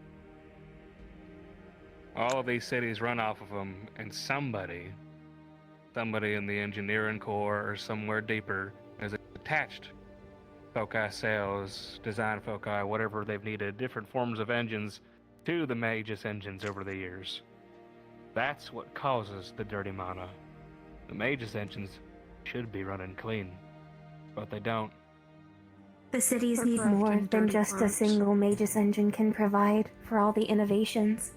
Speaker 23: All of these cities run off of them, and somebody in the engineering core or somewhere deeper has attached foci cells, design foci, whatever they've needed, different forms of engines to the Magus engines over the years. That's what causes the dirty mana. The Magus engines should be running clean, but they don't.
Speaker 9: The cities
Speaker 3: Or
Speaker 9: need
Speaker 3: crafting
Speaker 9: more than
Speaker 3: dirty
Speaker 9: just a
Speaker 3: products.
Speaker 9: single Magus engine can provide for all the innovations.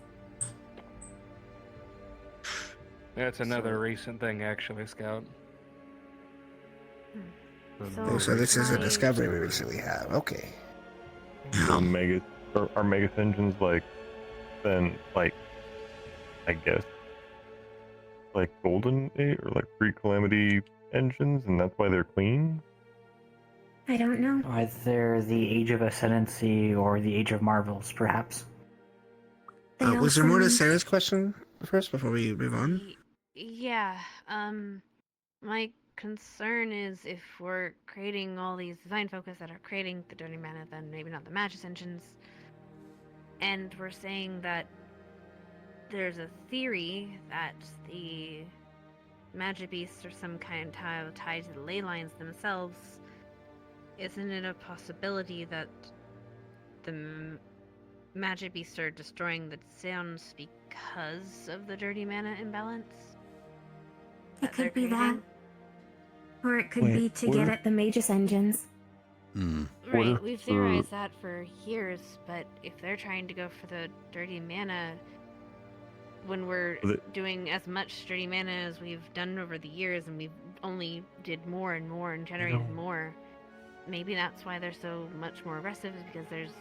Speaker 23: That's another recent thing, actually, Scout.
Speaker 20: Oh, so this is a discovery we recently have. Okay.
Speaker 17: Are Megas engines like, then, like, I guess, like Golden Age or like pre-Calamity engines, and that's why they're clean?
Speaker 9: I don't know.
Speaker 16: Either the Age of Ascendancy or the Age of Marvels, perhaps.
Speaker 20: Was there more to Sarah's question first before we move on?
Speaker 22: Yeah, my concern is if we're creating all these design focus that are creating the dirty mana, then maybe not the Magus engines. And we're saying that there's a theory that the magic beasts are some kind of tied to the ley lines themselves. Isn't it a possibility that the magic beasts are destroying the sounds because of the dirty mana imbalance?
Speaker 9: It could be that. Or it could be to get at the Magus engines.
Speaker 22: Right, we've theorized that for years, but if they're trying to go for the dirty mana, when we're doing as much dirty mana as we've done over the years, and we've only did more and more and generated more, maybe that's why they're so much more aggressive, is because there's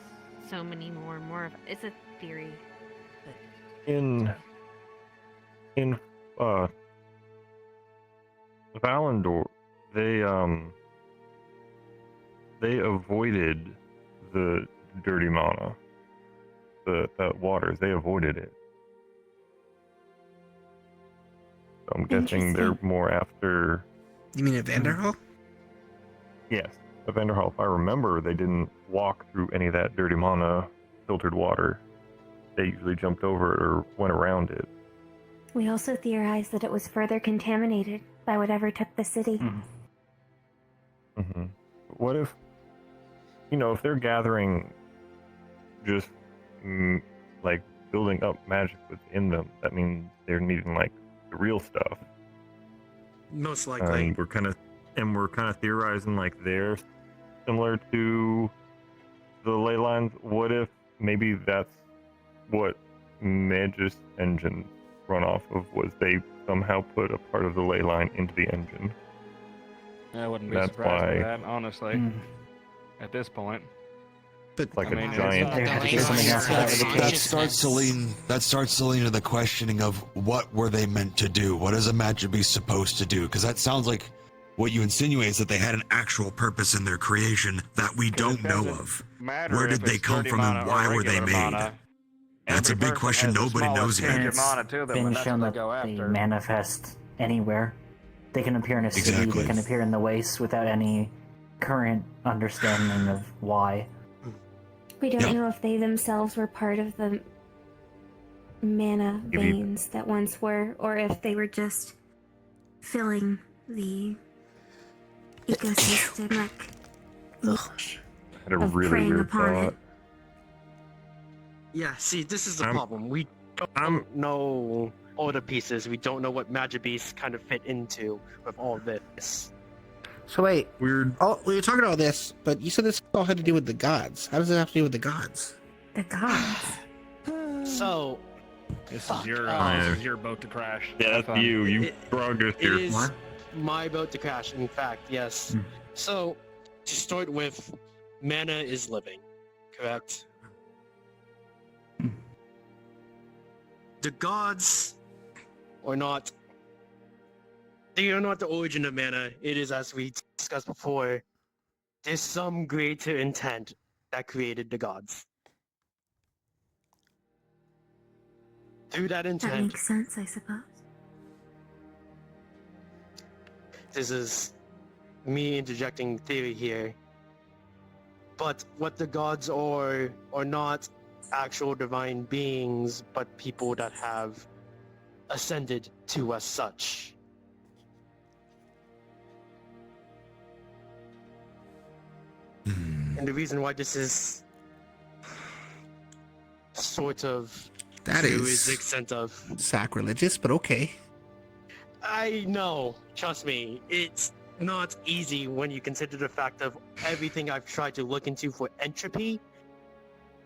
Speaker 22: so many more and more of it. It's a theory.
Speaker 17: In Valandor, they avoided the dirty mana, that water. They avoided it. So I'm guessing they're more after.
Speaker 20: You mean at Vanderhall?
Speaker 17: Yes, at Vanderhall. If I remember, they didn't walk through any of that dirty mana filtered water. They usually jumped over it or went around it.
Speaker 9: We also theorized that it was further contaminated by whatever took the city.
Speaker 17: What if, if they're gathering just like building up magic within them, that means they're needing like the real stuff.
Speaker 14: Most likely.
Speaker 17: And we're kind of theorizing like they're similar to the ley lines. What if maybe that's what Magus engines run off of, was they somehow put a part of the ley line into the engine?
Speaker 23: I wouldn't be
Speaker 17: That's
Speaker 23: surprised by
Speaker 17: why-
Speaker 23: that, honestly. At this point.
Speaker 20: But
Speaker 17: like
Speaker 23: I mean,
Speaker 17: a giant.
Speaker 12: That starts to lean to the questioning of what were they meant to do? What is a magic beast supposed to do? Because that sounds like what you insinuate is that they had an actual purpose in their creation that we don't know of. Where did they come from and why were they made? That's a big question nobody knows yet.
Speaker 16: It's been shown that they manifest anywhere. They can appear in a city, they can appear in the waste without any current understanding of why.
Speaker 9: We don't know if they themselves were part of the mana veins that once were, or if they were just filling the ecosystem
Speaker 17: Had a really
Speaker 9: preying
Speaker 17: weird
Speaker 9: upon
Speaker 17: thought.
Speaker 9: it.
Speaker 14: Yeah, see, this is the problem. We don't know all the pieces. We don't know what magic beasts kind of fit into with all this.
Speaker 20: So wait,
Speaker 17: weird.
Speaker 20: Oh, we were talking about this, but you said this all had to do with the gods. How does it have to do with the gods?
Speaker 9: The gods.
Speaker 14: So,
Speaker 23: This is your boat to crash.
Speaker 17: Yeah,
Speaker 23: Have
Speaker 17: that's
Speaker 23: fun.
Speaker 17: you brought us
Speaker 14: it
Speaker 17: here.
Speaker 14: is my boat to crash. In fact, yes. So, to start with, mana is living, correct? The gods are not. They are not the origin of mana. It is, as we discussed before, there's some greater intent that created the gods. Through that
Speaker 9: That
Speaker 14: intent,
Speaker 9: makes sense, I suppose.
Speaker 14: this is me interjecting theory here. But what the gods are not actual divine beings, but people that have ascended to as such. And the reason why this is sort of
Speaker 20: That
Speaker 14: to
Speaker 20: is
Speaker 14: the extent of
Speaker 20: sacrilegious, but okay.
Speaker 14: I know. Trust me, it's not easy when you consider the fact of everything I've tried to look into for entropy.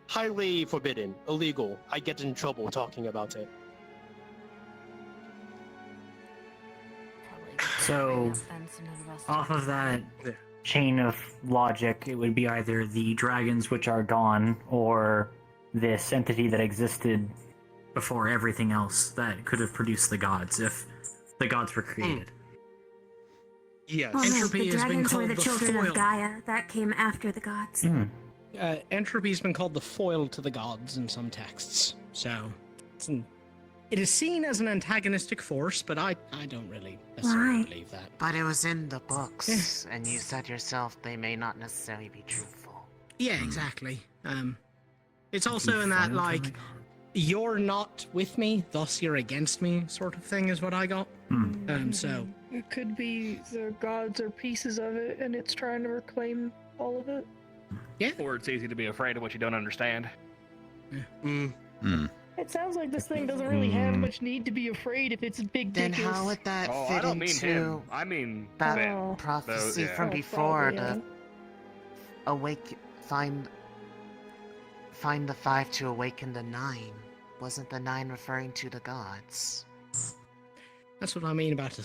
Speaker 14: Highly forbidden, illegal. I get in trouble talking about it.
Speaker 16: So, off of that chain of logic, it would be either the dragons which are gone, or this entity that existed before everything else that could have produced the gods, if the gods were created.
Speaker 14: Yes.
Speaker 9: Well, no,
Speaker 11: Entropy
Speaker 9: the
Speaker 11: has been
Speaker 9: dragons were
Speaker 11: called
Speaker 9: the
Speaker 11: the
Speaker 9: children
Speaker 11: foil.
Speaker 9: of Gaia that came after the gods.
Speaker 11: Entropy's been called the foil to the gods in some texts, so it is seen as an antagonistic force, but I don't really necessarily believe that.
Speaker 8: But it was in the books, and you said yourself they may not necessarily be truthful.
Speaker 11: Yeah, exactly. It's also in that, like, you're not with me, thus you're against me sort of thing is what I got. So...
Speaker 3: It could be the gods are pieces of it, and it's trying to reclaim all of it.
Speaker 11: Yeah.
Speaker 23: Or it's easy to be afraid of what you don't understand.
Speaker 3: It sounds like this thing doesn't really have much need to be afraid if it's big.
Speaker 8: Then how would that
Speaker 23: Oh,
Speaker 8: fit
Speaker 23: I don't mean
Speaker 8: into
Speaker 23: him. I mean
Speaker 8: that
Speaker 23: them.
Speaker 8: prophecy
Speaker 23: So, yeah.
Speaker 8: from before to find the 5 to awaken the 9? Wasn't the 9 referring to the gods?
Speaker 11: That's what I mean about,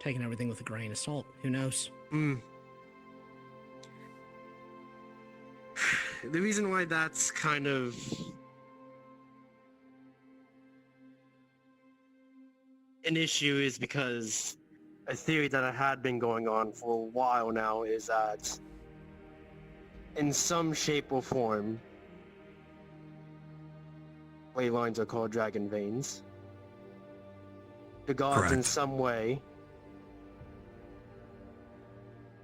Speaker 11: taking everything with a grain of salt. Who knows?
Speaker 14: The reason why that's kind of an issue is because a theory that I had been going on for a while now is that in some shape or form, ley lines are called dragon veins. The gods in some way,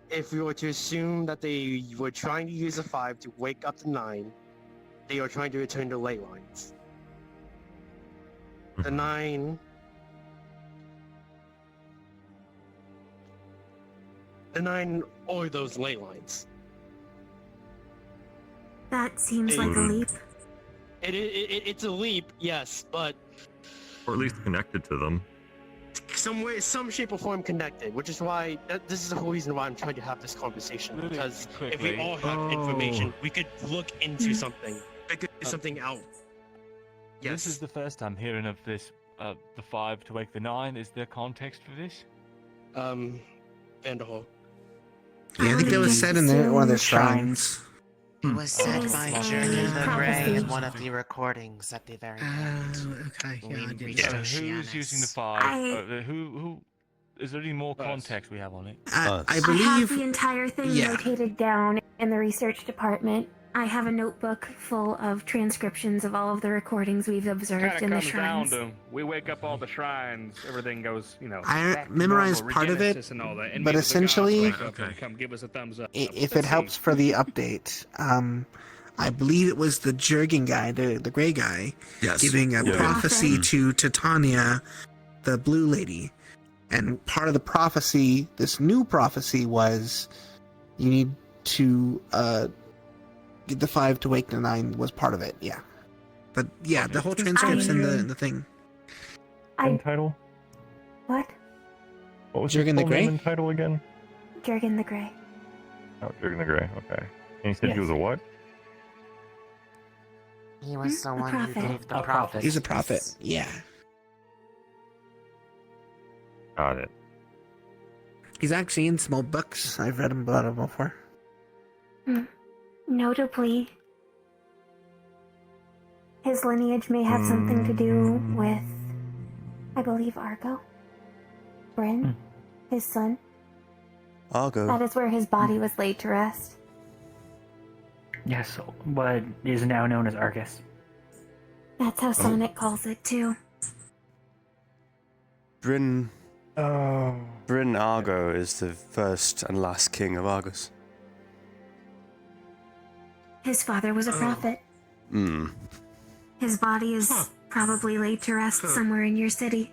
Speaker 14: if we were to assume that they were trying to use a 5 to wake up the 9, they are trying to return to ley lines. The 9... The 9 are those ley lines.
Speaker 9: That seems like a leap.
Speaker 14: It's a leap, yes, but...
Speaker 17: Or at least connected to them.
Speaker 14: Some shape or form connected, which is why this is the whole reason why I'm trying to have this conversation.
Speaker 21: Really
Speaker 14: because
Speaker 21: quickly.
Speaker 14: if we all have information, we could look into something, figure something out. Yes.
Speaker 21: This is the first I'm hearing of this. The 5 to wake the 9. Is there context for this?
Speaker 14: Vanderhall.
Speaker 20: Yeah, I think that was said in one of their shrines.
Speaker 8: It was said by Jurgen the Grey in one of the recordings at the very end.
Speaker 11: Okay, yeah, I did.
Speaker 21: So who's using the 5? Who? Is there any more context we have on it?
Speaker 9: I have the entire thing notated down in the research department. I have a notebook full of transcriptions of all of the recordings we've observed in the shrines.
Speaker 23: Down to we wake up all the shrines, everything goes,
Speaker 20: I
Speaker 23: back to
Speaker 20: memorized
Speaker 23: normal,
Speaker 20: part of it,
Speaker 23: Regenesis and all that, and
Speaker 20: but
Speaker 23: maybe the gods
Speaker 20: essentially,
Speaker 23: wake up and come give us a thumbs up.
Speaker 20: if it helps for the update, I believe it was the Jurgen guy, the gray guy, giving a prophecy to Titania, the blue lady. And part of the prophecy, this new prophecy, was you need to get the 5 to wake the 9 was part of it, yeah. But yeah, the whole transcript's in the thing.
Speaker 17: Title?
Speaker 9: What?
Speaker 17: What was
Speaker 20: Jurgen the
Speaker 17: his full
Speaker 20: Grey?
Speaker 17: name and title again?
Speaker 9: Jurgen the Grey.
Speaker 17: Oh, Jurgen the Grey, okay. And he said he was a what?
Speaker 8: He was the one who gave the prophet.
Speaker 20: He's a prophet, yeah.
Speaker 17: Got it.
Speaker 20: He's actually in small books. I've read about him before.
Speaker 9: Notably, his lineage may have something to do with, I believe, Argo. Bryn, his son.
Speaker 2: Argo.
Speaker 9: That is where his body was laid to rest.
Speaker 16: Yes, what is now known as Argus.
Speaker 9: That's how Sonic calls it, too.
Speaker 2: Bryn Argo is the first and last king of Argus.
Speaker 9: His father was a prophet. His body is probably laid to rest somewhere in your city.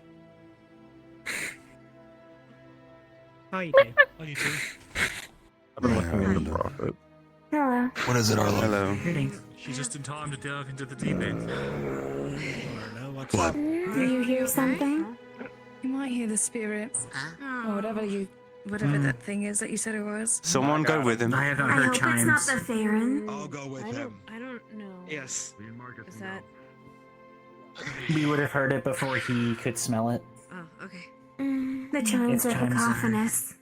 Speaker 11: How you doing?
Speaker 21: How you doing?
Speaker 17: I've been looking into Prophet.
Speaker 9: Hello.
Speaker 12: What is it, Arlo?
Speaker 2: Hello.
Speaker 21: She's just in time to delve into the deep end.
Speaker 9: Do you hear something?
Speaker 3: You
Speaker 13: might hear the spirits. Or whatever that thing is that you said it was.
Speaker 2: Someone go with him.
Speaker 16: I haven't
Speaker 9: I
Speaker 16: heard
Speaker 9: hope
Speaker 16: chimes.
Speaker 9: it's not the Theron.
Speaker 12: I'll go with him.
Speaker 22: I don't know.
Speaker 14: Yes.
Speaker 22: Is that?
Speaker 16: We would have heard it before he could smell it.
Speaker 22: Oh, okay.
Speaker 9: The chimes
Speaker 16: It's
Speaker 9: are
Speaker 16: chimes are-
Speaker 9: cacophonous.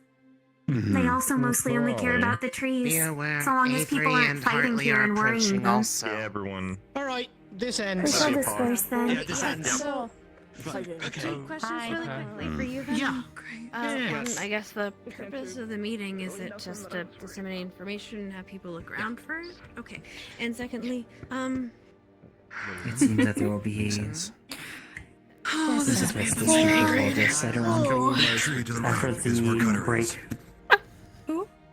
Speaker 9: They also mostly only care about the trees.
Speaker 8: Be aware,
Speaker 9: So long as people
Speaker 8: Avery
Speaker 9: aren't
Speaker 8: and
Speaker 9: fighting
Speaker 8: Hartley
Speaker 9: here
Speaker 8: are
Speaker 9: and worrying
Speaker 8: approaching
Speaker 9: them.
Speaker 8: also.
Speaker 17: Yeah, everyone.
Speaker 7: Alright, this
Speaker 9: We
Speaker 7: ends.
Speaker 9: shall disperse then.
Speaker 14: Yeah, this ends.
Speaker 22: So, two questions really quickly for you then.
Speaker 7: Yeah.
Speaker 22: One, I guess the purpose of the meeting is it just to disseminate information and have people look around for it? Okay. And secondly,
Speaker 16: It seems that there will be
Speaker 22: oh,
Speaker 16: this is what the street will just set around after the break.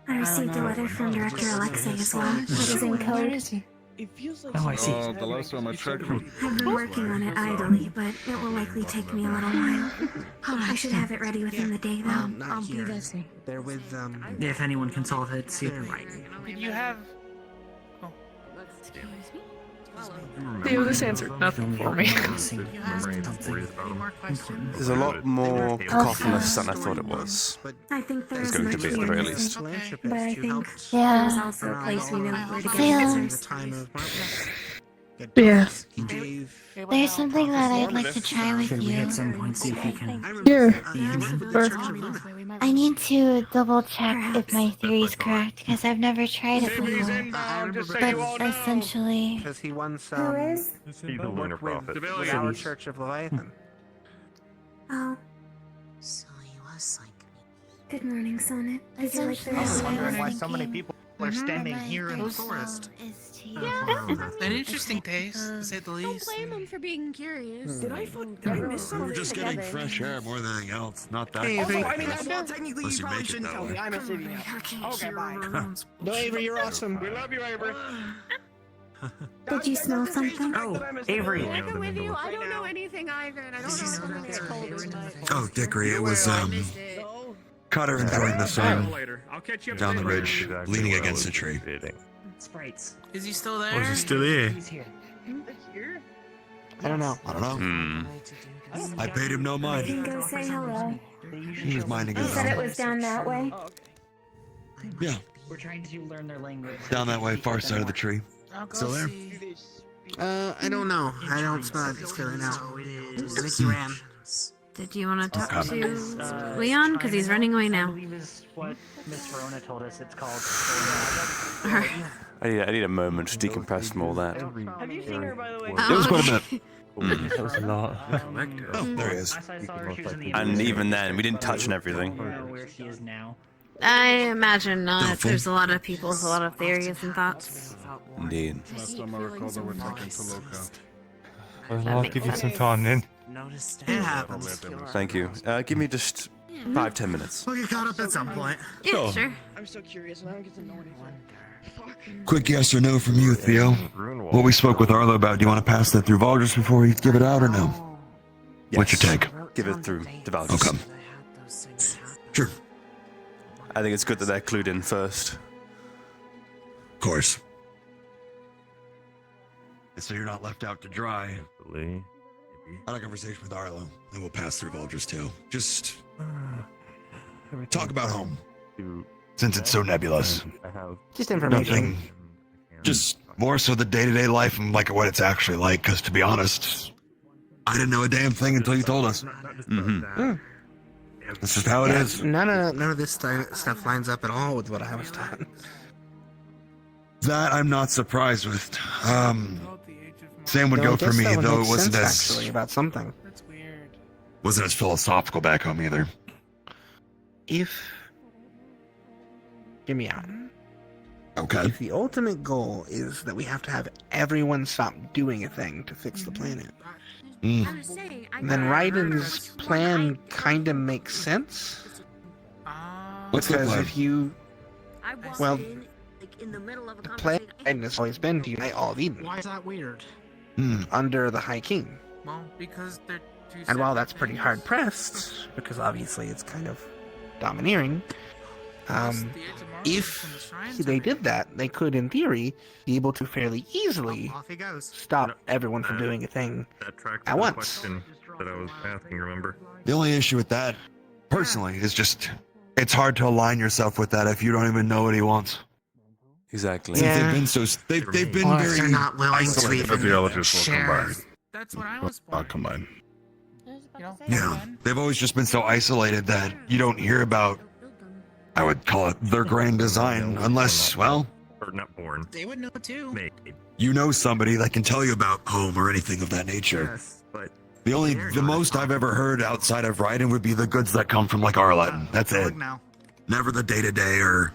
Speaker 9: I received a letter from Director Alexei as well. It is in code.
Speaker 16: Oh, I see.
Speaker 18: The last time I checked.
Speaker 9: I've been working on it idly, but it will likely take me a little while. I should have it ready within the day, though.
Speaker 20: Not here. They're with,
Speaker 16: If anyone can solve it, see if they're right.
Speaker 7: Did you have...
Speaker 22: excuse me?
Speaker 3: Theo, this answered nothing for me.
Speaker 2: There's a lot more cacophonous than I thought it was.
Speaker 9: I think there
Speaker 2: It's
Speaker 9: is
Speaker 2: going to
Speaker 9: much
Speaker 2: be at the
Speaker 9: here
Speaker 2: very
Speaker 9: in
Speaker 2: least.
Speaker 9: this, but I think
Speaker 4: Yeah.
Speaker 9: there is also a place we know where to get
Speaker 4: Theo.
Speaker 9: answers.
Speaker 3: Yeah.
Speaker 4: There's something that I'd like to try with
Speaker 16: Should we
Speaker 4: you.
Speaker 16: at some point see if we can...
Speaker 3: Yeah.
Speaker 4: I need to double check if my theory is correct because I've never tried it
Speaker 23: Avery's
Speaker 4: before.
Speaker 23: inbound, just so
Speaker 4: But
Speaker 23: you all know.
Speaker 4: essentially,
Speaker 20: Because he once
Speaker 9: Who is?
Speaker 17: He's a lunar prophet.
Speaker 20: with our Church of Leviathan.
Speaker 9: Oh,
Speaker 8: So he was like
Speaker 9: good morning, Sonnet. Did you like the
Speaker 4: essentially,
Speaker 9: rest
Speaker 4: I
Speaker 9: of
Speaker 4: was
Speaker 9: it?
Speaker 6: why so many
Speaker 4: thinking
Speaker 6: people are standing
Speaker 4: my
Speaker 6: here in the
Speaker 4: first
Speaker 6: forest.
Speaker 4: goal is to
Speaker 6: An interesting taste, to say the least.
Speaker 22: Don't blame him for being curious.
Speaker 3: Did I miss something?
Speaker 12: We're just getting fresh air more than anything else. Not that.
Speaker 20: Hey,
Speaker 3: Also,
Speaker 20: Avery.
Speaker 3: I mean, well, technically,
Speaker 12: Unless
Speaker 3: you
Speaker 12: you
Speaker 3: probably
Speaker 12: make it
Speaker 3: shouldn't
Speaker 12: that
Speaker 3: tell
Speaker 12: way.
Speaker 3: me. I'm a city now. Okay, bye.
Speaker 7: No, Avery, you're awesome.
Speaker 23: We love you, Avery.
Speaker 9: Did you smell something?
Speaker 16: Oh, Avery.
Speaker 22: I go with you. I don't know anything either, and I don't know something it's cold as night.
Speaker 12: Oh, Dickory, it was
Speaker 22: I missed it.
Speaker 12: Cutter enjoying the sun
Speaker 23: I'll catch you up
Speaker 12: down the
Speaker 23: to date.
Speaker 12: ridge, leaning against a tree.
Speaker 16: Sprites.
Speaker 6: Is he still there?
Speaker 12: Oh, is he still here?
Speaker 16: He's here.
Speaker 20: I don't know.
Speaker 12: I don't know. I paid him no
Speaker 9: You can
Speaker 12: mind.
Speaker 9: go say hello.
Speaker 12: He was minding
Speaker 9: You
Speaker 12: his
Speaker 9: said it
Speaker 12: own.
Speaker 9: was down that way.
Speaker 12: Yeah,
Speaker 16: We're trying to learn their language.
Speaker 12: down that way, far side of the tree.
Speaker 6: I'll go
Speaker 12: Still there?
Speaker 6: see.
Speaker 20: I don't know. I don't smell it. It's killing out. I think he ran.
Speaker 22: Did you want to talk
Speaker 12: Okay.
Speaker 22: to Leon? Because he's running away
Speaker 16: I
Speaker 22: now.
Speaker 16: believe is what Miss Verona told us it's called.
Speaker 2: I need a moment to decompress from all that.
Speaker 3: Have you seen her, by the way?
Speaker 2: It was quite a
Speaker 22: okay.
Speaker 2: minute.
Speaker 17: That was a lot.
Speaker 12: Oh, there he is.
Speaker 16: I saw her, she was in the
Speaker 2: And even then, we didn't touch on everything.
Speaker 16: I don't know where she is now.
Speaker 22: I imagine not.
Speaker 12: Doubtful.
Speaker 22: There's a lot of people with a lot of theories and thoughts.
Speaker 2: Indeed.
Speaker 18: Last time I recall, they were taken to Loka.
Speaker 23: Well,
Speaker 22: That
Speaker 23: I'll
Speaker 22: makes
Speaker 23: give you some
Speaker 22: sense.
Speaker 23: time then.
Speaker 8: noticed
Speaker 20: It happens.
Speaker 2: Thank you. Give me just 5-10 minutes.
Speaker 20: We'll get caught up at some point.
Speaker 22: Yeah,
Speaker 12: Sure.
Speaker 22: sure.
Speaker 3: I'm so curious, and I don't get to know anything.
Speaker 12: Quick yes or no from you, Theo. What we spoke with Arlo about, do you want to pass that through Valdris before we give it out or no? What's your take?
Speaker 2: Give it through the Valdis.
Speaker 12: Okay. Sure.
Speaker 2: I think it's good that they're clued in first.
Speaker 12: Of course. So you're not left out to dry. I had a conversation with Arlo, and we'll pass through Valdris too. Just talk about home. Since it's so nebulous.
Speaker 20: Just information.
Speaker 12: Nothing. Just more so the day-to-day life and like what it's actually like, because to be honest, I didn't know a damn thing until you told us.
Speaker 2: Mm-hmm.
Speaker 12: That's just how it is.
Speaker 20: None of this stuff lines up at all with what I was taught.
Speaker 12: That I'm not surprised with. Same would
Speaker 20: Though
Speaker 12: go
Speaker 20: I
Speaker 12: for
Speaker 20: guess
Speaker 12: me,
Speaker 20: that would
Speaker 12: though
Speaker 20: make
Speaker 12: it wasn't
Speaker 20: sense,
Speaker 12: as
Speaker 20: actually about something.
Speaker 12: wasn't as philosophical back home either.
Speaker 20: If hear me out.
Speaker 12: Okay.
Speaker 20: If the ultimate goal is that we have to have everyone stop doing a thing to fix the planet, then Raiden's plan kind of makes sense.
Speaker 12: What's the
Speaker 20: Because
Speaker 12: plan?
Speaker 20: if you, well,
Speaker 22: in the middle of a
Speaker 20: the plan Raiden has always been to unite all of Eden
Speaker 6: Why is that weird?
Speaker 20: under the High King.
Speaker 6: Well, because they're two
Speaker 20: And while
Speaker 6: separate
Speaker 20: that's pretty
Speaker 6: things.
Speaker 20: hard pressed, because obviously it's kind of domineering, if they did that, they could, in theory, be able to fairly easily
Speaker 6: Off he goes.
Speaker 20: stop everyone from doing a thing
Speaker 17: That tracks
Speaker 20: at
Speaker 17: the
Speaker 20: once.
Speaker 17: question. that I was asking, remember?
Speaker 12: The only issue with that, personally, is just it's hard to align yourself with that if you don't even know what he wants.
Speaker 2: Exactly.
Speaker 12: Since they've been so they've been
Speaker 8: Or if
Speaker 12: very
Speaker 8: they're not willing to
Speaker 12: isolated.
Speaker 8: even
Speaker 18: Archaeologists will come
Speaker 8: share.
Speaker 18: by.
Speaker 6: That's what I was
Speaker 18: I'll come by.
Speaker 12: Yeah, they've always just been so isolated that you don't hear about, I would call it their grand design, unless, well,
Speaker 17: Or not born.
Speaker 6: They would know too.
Speaker 17: Made.
Speaker 12: you know somebody that can tell you about home or anything of that nature.
Speaker 17: Yes, but
Speaker 12: The most I've ever heard outside of Raiden would be the goods that come from like Arlette. That's it. Never the day-to-day or.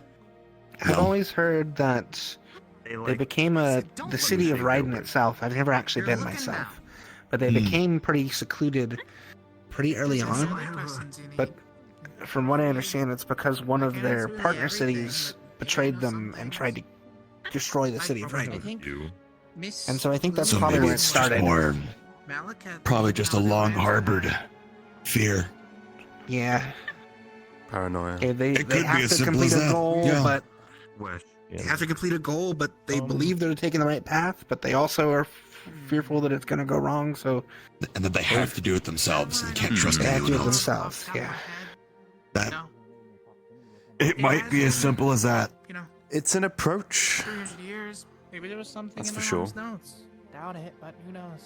Speaker 20: I've always heard that they became the city of Raiden itself. I've never actually been myself, but they became pretty secluded pretty early on. But from what I understand, it's because one of their partner cities betrayed them and tried to destroy the city of Raiden. And so I think that's probably where it started.
Speaker 12: Or probably just a long-harbored fear.
Speaker 20: Yeah.
Speaker 2: Paranoia.
Speaker 20: They
Speaker 12: It could be
Speaker 20: have
Speaker 12: as
Speaker 20: to
Speaker 12: simple
Speaker 20: complete
Speaker 12: as
Speaker 20: a
Speaker 12: that.
Speaker 20: goal,
Speaker 12: Yeah.
Speaker 20: but they have to complete a goal, but they believe they're taking the right path, but they also are fearful that it's going to go wrong, so...
Speaker 12: And that they have to do it themselves. They can't trust
Speaker 20: They have to
Speaker 12: anyone
Speaker 20: do it
Speaker 12: else.
Speaker 20: themselves, yeah.
Speaker 12: That... It might be as simple as that.
Speaker 2: It's an approach.
Speaker 6: 300 years. Maybe there was something
Speaker 2: That's
Speaker 6: in
Speaker 2: for
Speaker 6: my
Speaker 2: sure.
Speaker 6: mom's notes. Doubt it, but who knows?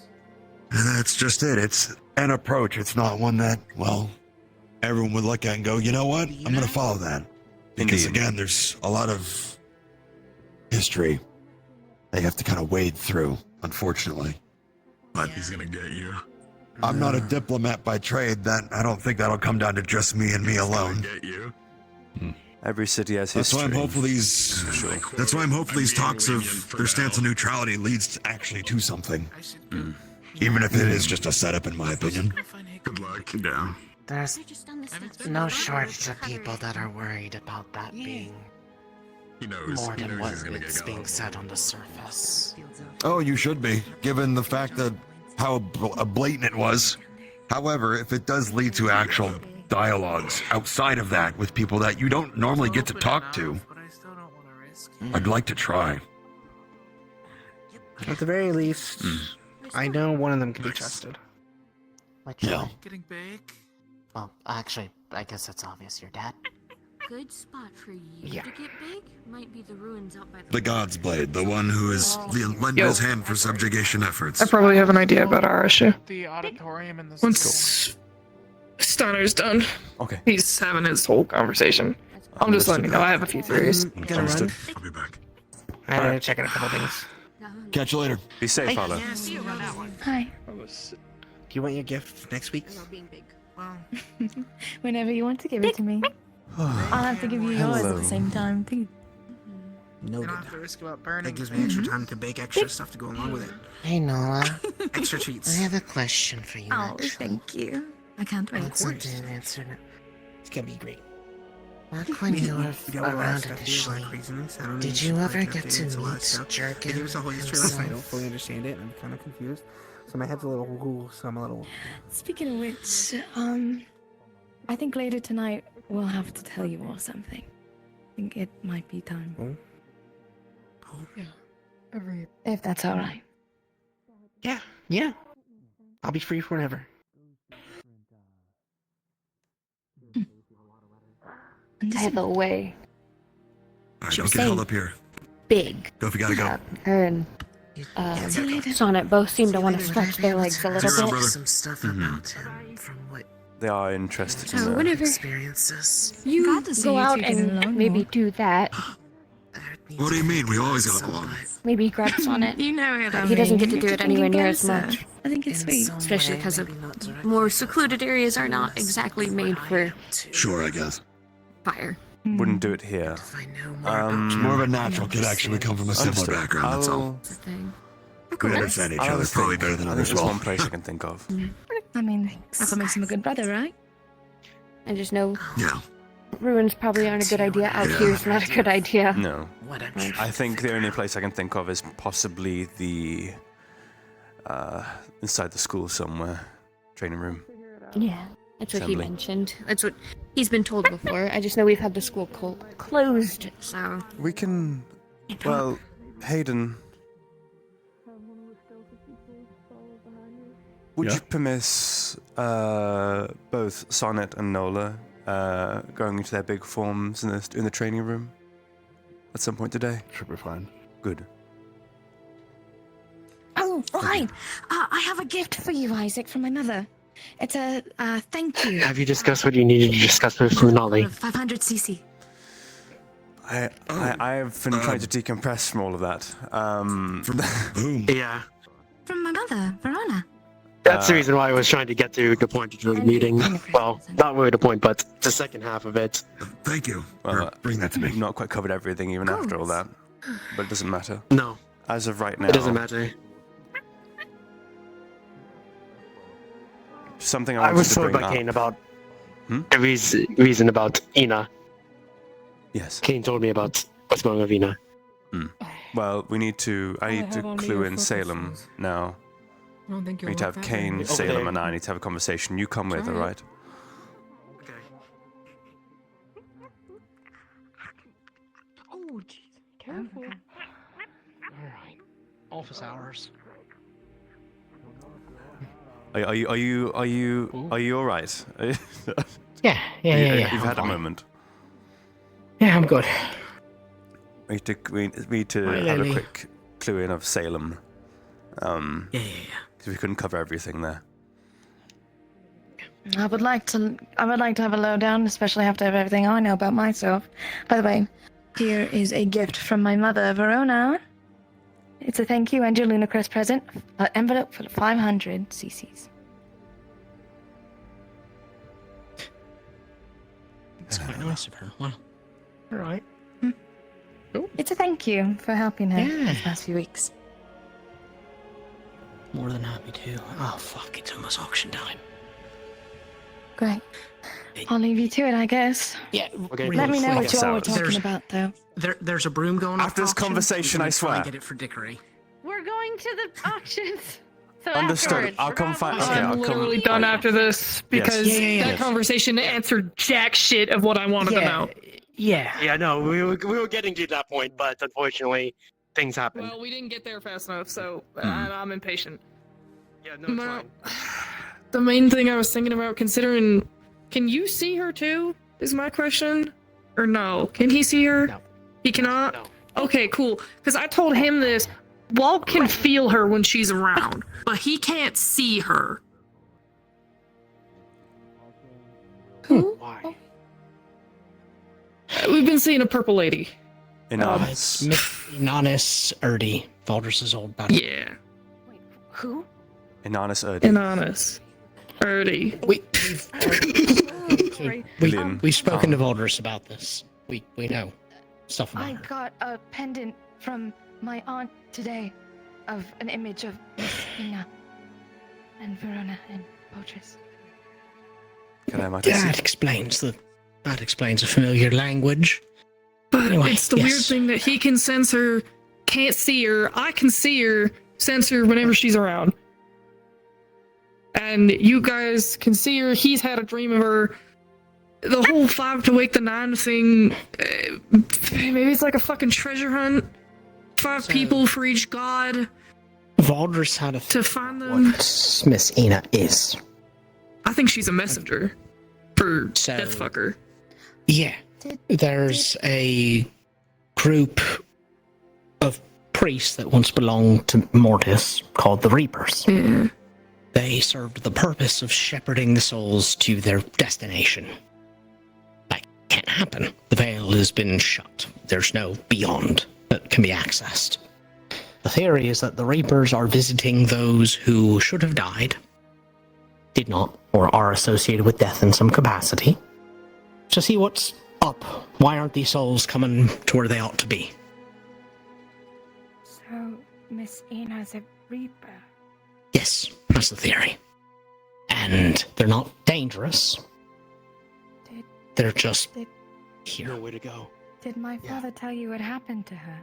Speaker 12: And that's just it. It's an approach. It's not one that, well, everyone would look at and go, you know what? I'm going to follow that. Because again, there's a lot of history they have to kind of wade through, unfortunately. But he's going to get you. I'm not a diplomat by trade. That I don't think that'll come down to just me and me alone.
Speaker 2: Get you. Every city has
Speaker 12: That's
Speaker 2: history.
Speaker 12: why I'm hopeful these. That's why I'm hopeful these talks of their stance on neutrality leads actually to something. Even if it is just a setup, in my opinion. Good luck. Yeah.
Speaker 8: There's no shortage of people that are worried about that being more than what is being said on the surface.
Speaker 12: Oh, you should be, given the fact that how blatant it was. However, if it does lead to actual dialogues outside of that with people that you don't normally get to talk to, I'd like to try.
Speaker 20: At the very least, I know one of them can be trusted.
Speaker 8: Which
Speaker 12: Yeah.
Speaker 6: Getting big.
Speaker 8: Well, actually, I guess that's obvious. Your dad.
Speaker 1: Good spot for you to get big might be the ruins out by
Speaker 12: The God's Blade, the one who is lending his hand for subjugation efforts.
Speaker 3: I probably have an idea about our issue.
Speaker 6: The auditorium and the
Speaker 3: Once Stunner's done,
Speaker 2: okay,
Speaker 3: he's having his whole conversation. I'm just letting you know I have a few theories.
Speaker 20: Gonna run.
Speaker 12: I'll be back.
Speaker 20: I gotta check in a couple things.
Speaker 12: Catch you later.
Speaker 2: Be safe, Father.
Speaker 4: Hi.
Speaker 20: Do you want your gift next week?
Speaker 1: Whenever you want to give it to me. I'll have to give you yours at the same time, too.
Speaker 20: Noted.
Speaker 6: don't have to risk about burning.
Speaker 20: That gives me extra time to bake extra stuff to go along with it.
Speaker 8: Hey, Nola.
Speaker 20: Extra treats.
Speaker 8: I have a question for you.
Speaker 1: Oh,
Speaker 8: actually.
Speaker 1: thank you. I can't wait.
Speaker 8: It's something to answer.
Speaker 20: It's gonna be great.
Speaker 8: Back when you were
Speaker 20: We got a lot of
Speaker 8: around
Speaker 20: stuff to do,
Speaker 8: initially,
Speaker 20: like craziness. I don't know
Speaker 8: did
Speaker 20: if
Speaker 8: you
Speaker 20: it's
Speaker 8: ever
Speaker 20: like
Speaker 8: get to
Speaker 20: updates, a lot of
Speaker 8: meet
Speaker 20: stuff.
Speaker 8: Jerkin
Speaker 20: They gave us a whole history last night. I don't
Speaker 8: himself?
Speaker 20: fully understand it. I'm kind of confused. So my head's a little woo, so I'm a little...
Speaker 1: Speaking of which, I think later tonight we'll have to tell you all something. I think it might be time. If that's alright.
Speaker 20: Yeah. I'll be free for whenever.
Speaker 10: By the way,
Speaker 12: Alright,
Speaker 10: She
Speaker 12: don't
Speaker 10: was
Speaker 12: get held
Speaker 10: saying
Speaker 12: up here.
Speaker 10: big.
Speaker 12: Go if you gotta go.
Speaker 10: Her and Sonnet both seem to want to stretch their legs a little
Speaker 12: See you around,
Speaker 10: bit.
Speaker 12: brother.
Speaker 8: Some stuff about him from what
Speaker 2: They are interested
Speaker 10: So
Speaker 2: in that.
Speaker 10: whenever
Speaker 8: experiences.
Speaker 10: you
Speaker 1: Glad to see
Speaker 10: go
Speaker 1: you
Speaker 10: out
Speaker 1: two getting
Speaker 10: and
Speaker 1: along
Speaker 10: maybe
Speaker 1: more.
Speaker 10: do that,
Speaker 12: What do you mean? We always gotta go on.
Speaker 10: maybe grab Sonnet.
Speaker 1: You know it,
Speaker 10: He doesn't get to do
Speaker 1: You're
Speaker 10: it anywhere
Speaker 1: getting
Speaker 10: near as
Speaker 1: closer.
Speaker 10: much.
Speaker 1: I think it's sweet.
Speaker 10: Especially because of more secluded areas are not exactly made for
Speaker 12: Sure, I guess.
Speaker 10: fire.
Speaker 2: Wouldn't do it here.
Speaker 12: It's more of a natural kid actually come from a similar
Speaker 2: Understood.
Speaker 12: background, that's all. We understand each
Speaker 2: I'll
Speaker 12: other probably better than
Speaker 2: I think
Speaker 12: others
Speaker 2: there's
Speaker 12: will.
Speaker 2: one place I can think of.
Speaker 1: I mean, that's what makes him a good brother, right?
Speaker 10: I just know
Speaker 12: Yeah.
Speaker 10: ruins probably aren't a good idea. Out here is not a good idea.
Speaker 2: No. I think the only place I can think of is possibly the inside the school somewhere, training room.
Speaker 10: Yeah, that's what he
Speaker 2: Assembly.
Speaker 10: mentioned. That's what he's been told before. I just know we've had the school closed, so
Speaker 2: We can. Well, Hayden. Would you permiss both Sonnet and Nola going into their big forms in the training room at some point today?
Speaker 18: Should be fine.
Speaker 2: Good.
Speaker 1: Oh, right. I have a gift for you, Isaac, from my mother. It's a thank you.
Speaker 14: Have you discussed what you needed to discuss with Funali?
Speaker 1: 500cc.
Speaker 2: I've been trying to decompress from all of that.
Speaker 14: Yeah.
Speaker 1: From my mother, Verona.
Speaker 14: That's the reason why I was trying to get to the point of the meeting. Well, not really the point, but the second half of it.
Speaker 12: Thank you.
Speaker 2: Well,
Speaker 12: bring that to me.
Speaker 2: Not quite covered everything even after all that, but it doesn't matter.
Speaker 14: No.
Speaker 2: As of right now,
Speaker 14: It doesn't matter.
Speaker 2: Something
Speaker 14: I
Speaker 2: I
Speaker 14: was
Speaker 2: wanted to
Speaker 14: told
Speaker 2: bring
Speaker 14: by
Speaker 2: up.
Speaker 14: Kane about the reason about Ina.
Speaker 2: Yes.
Speaker 14: Kane told me about what's going on with Ina.
Speaker 2: Well, I need to
Speaker 3: have on
Speaker 2: clue
Speaker 3: video
Speaker 2: in
Speaker 3: focus
Speaker 2: Salem now.
Speaker 3: I don't think
Speaker 2: We
Speaker 3: you'll
Speaker 2: need to
Speaker 3: like
Speaker 2: have
Speaker 3: that
Speaker 2: Kane,
Speaker 3: one.
Speaker 2: Salem, and I need to have a conversation. You come with,
Speaker 3: Try
Speaker 2: all
Speaker 3: it.
Speaker 2: right?
Speaker 3: Oh, jeez. Careful.
Speaker 11: Alright. Office hours.
Speaker 2: Are you all right?
Speaker 11: Yeah.
Speaker 2: You've
Speaker 11: I'm
Speaker 2: had a
Speaker 11: fine.
Speaker 2: moment.
Speaker 11: Yeah, I'm good.
Speaker 2: We need to
Speaker 11: Hi,
Speaker 2: have a
Speaker 11: Lily.
Speaker 2: quick clue in of Salem.
Speaker 11: Yeah.
Speaker 2: Because we couldn't cover everything there.
Speaker 1: I would like to have a lowdown, especially after everything I know about myself. By the way, here is a gift from my mother, Verona. It's a thank you and your Lunacrest present. An envelope full of 500 cc's.
Speaker 11: It's quite nice of her. Well, alright.
Speaker 1: It's a thank you for helping her
Speaker 11: Yeah.
Speaker 1: these past few weeks.
Speaker 11: More than happy to. Oh, fuck, it's almost auction time.
Speaker 1: Great. I'll leave you to it, I guess.
Speaker 11: Yeah.
Speaker 1: Let me know what y'all were talking about, though.
Speaker 11: There's a broom going
Speaker 2: After
Speaker 11: off
Speaker 2: this
Speaker 11: auction.
Speaker 2: conversation,
Speaker 11: We're
Speaker 2: I
Speaker 11: gonna try and
Speaker 2: swear.
Speaker 11: get it for Dickory.
Speaker 22: We're going to the auctions. So
Speaker 2: Understood.
Speaker 22: afterwards,
Speaker 2: I'll
Speaker 22: we're
Speaker 2: come
Speaker 22: gonna
Speaker 2: find.
Speaker 22: go-
Speaker 2: Okay,
Speaker 3: I'm
Speaker 2: I'll
Speaker 3: literally
Speaker 2: come.
Speaker 3: done after this because
Speaker 11: Yeah.
Speaker 3: that conversation answered jack shit of what I wanted to know.
Speaker 11: Yeah.
Speaker 14: Yeah, no, we were getting to that point, but unfortunately, things happened.
Speaker 3: Well, we didn't get there fast enough, so I'm impatient.
Speaker 14: Yeah, no, it's
Speaker 3: Now, the main thing I was thinking about considering, can you see her too? Is my question, or no? Can he see her?
Speaker 11: No.
Speaker 3: He cannot.
Speaker 14: No.
Speaker 3: Okay, cool. Because I told him this. Walt can feel her when she's around, but he can't see her. Who?
Speaker 14: Why?
Speaker 3: We've been seeing a purple lady.
Speaker 11: It's Inanis Erdi, Valdris's old buddy.
Speaker 3: Yeah.
Speaker 22: Who?
Speaker 2: Inanis Erdi.
Speaker 3: Inanis. Erdi.
Speaker 11: We've spoken to Valdris about this. We know stuff about
Speaker 1: I
Speaker 11: her.
Speaker 1: got a pendant from my aunt today of an image of Miss Ina and Verona and Beatrice.
Speaker 2: Can I have my
Speaker 11: That explains a familiar language.
Speaker 3: But
Speaker 11: Anyway,
Speaker 3: it's the
Speaker 11: yes.
Speaker 3: weird thing that he can sense her, can't see her. I can see her, sense her whenever she's around. And you guys can see her. He's had a dream of her. The whole 5 to wake the 9 thing, maybe it's like a fucking treasure hunt. 5 people for each god
Speaker 11: Valdris had a
Speaker 3: to find them.
Speaker 11: what Miss Ina is.
Speaker 3: I think she's a messenger for
Speaker 11: So-
Speaker 3: Deathfucker.
Speaker 11: Yeah. There's a group of priests that once belonged to Mortis called the Reapers.
Speaker 3: Yeah.
Speaker 11: They served the purpose of shepherding the souls to their destination. That can't happen. The veil has been shut. There's no beyond that can be accessed. The theory is that the Reapers are visiting those who should have died, did not, or are associated with death in some capacity, to see what's up. Why aren't these souls coming to where they ought to be?
Speaker 1: So, Miss Ina's a Reaper.
Speaker 11: Yes, that's the theory. And they're not dangerous. They're just here.
Speaker 14: No way to go.
Speaker 1: Did my father tell you what happened to her?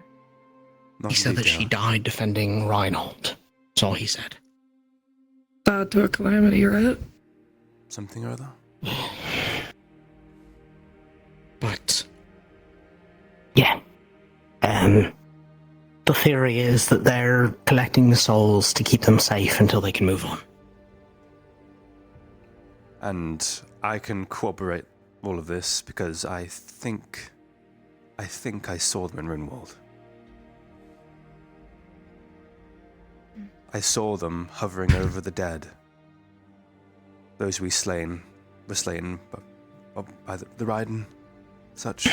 Speaker 11: He said that she died defending Reinhold. That's all he said.
Speaker 3: To a calamity, right?
Speaker 2: Something or other.
Speaker 11: But yeah. The theory is that they're collecting the souls to keep them safe until they can move on.
Speaker 2: And I can corroborate all of this because I think I saw them in Rinwald. I saw them hovering over the dead. Those were slain by the Raiden, such.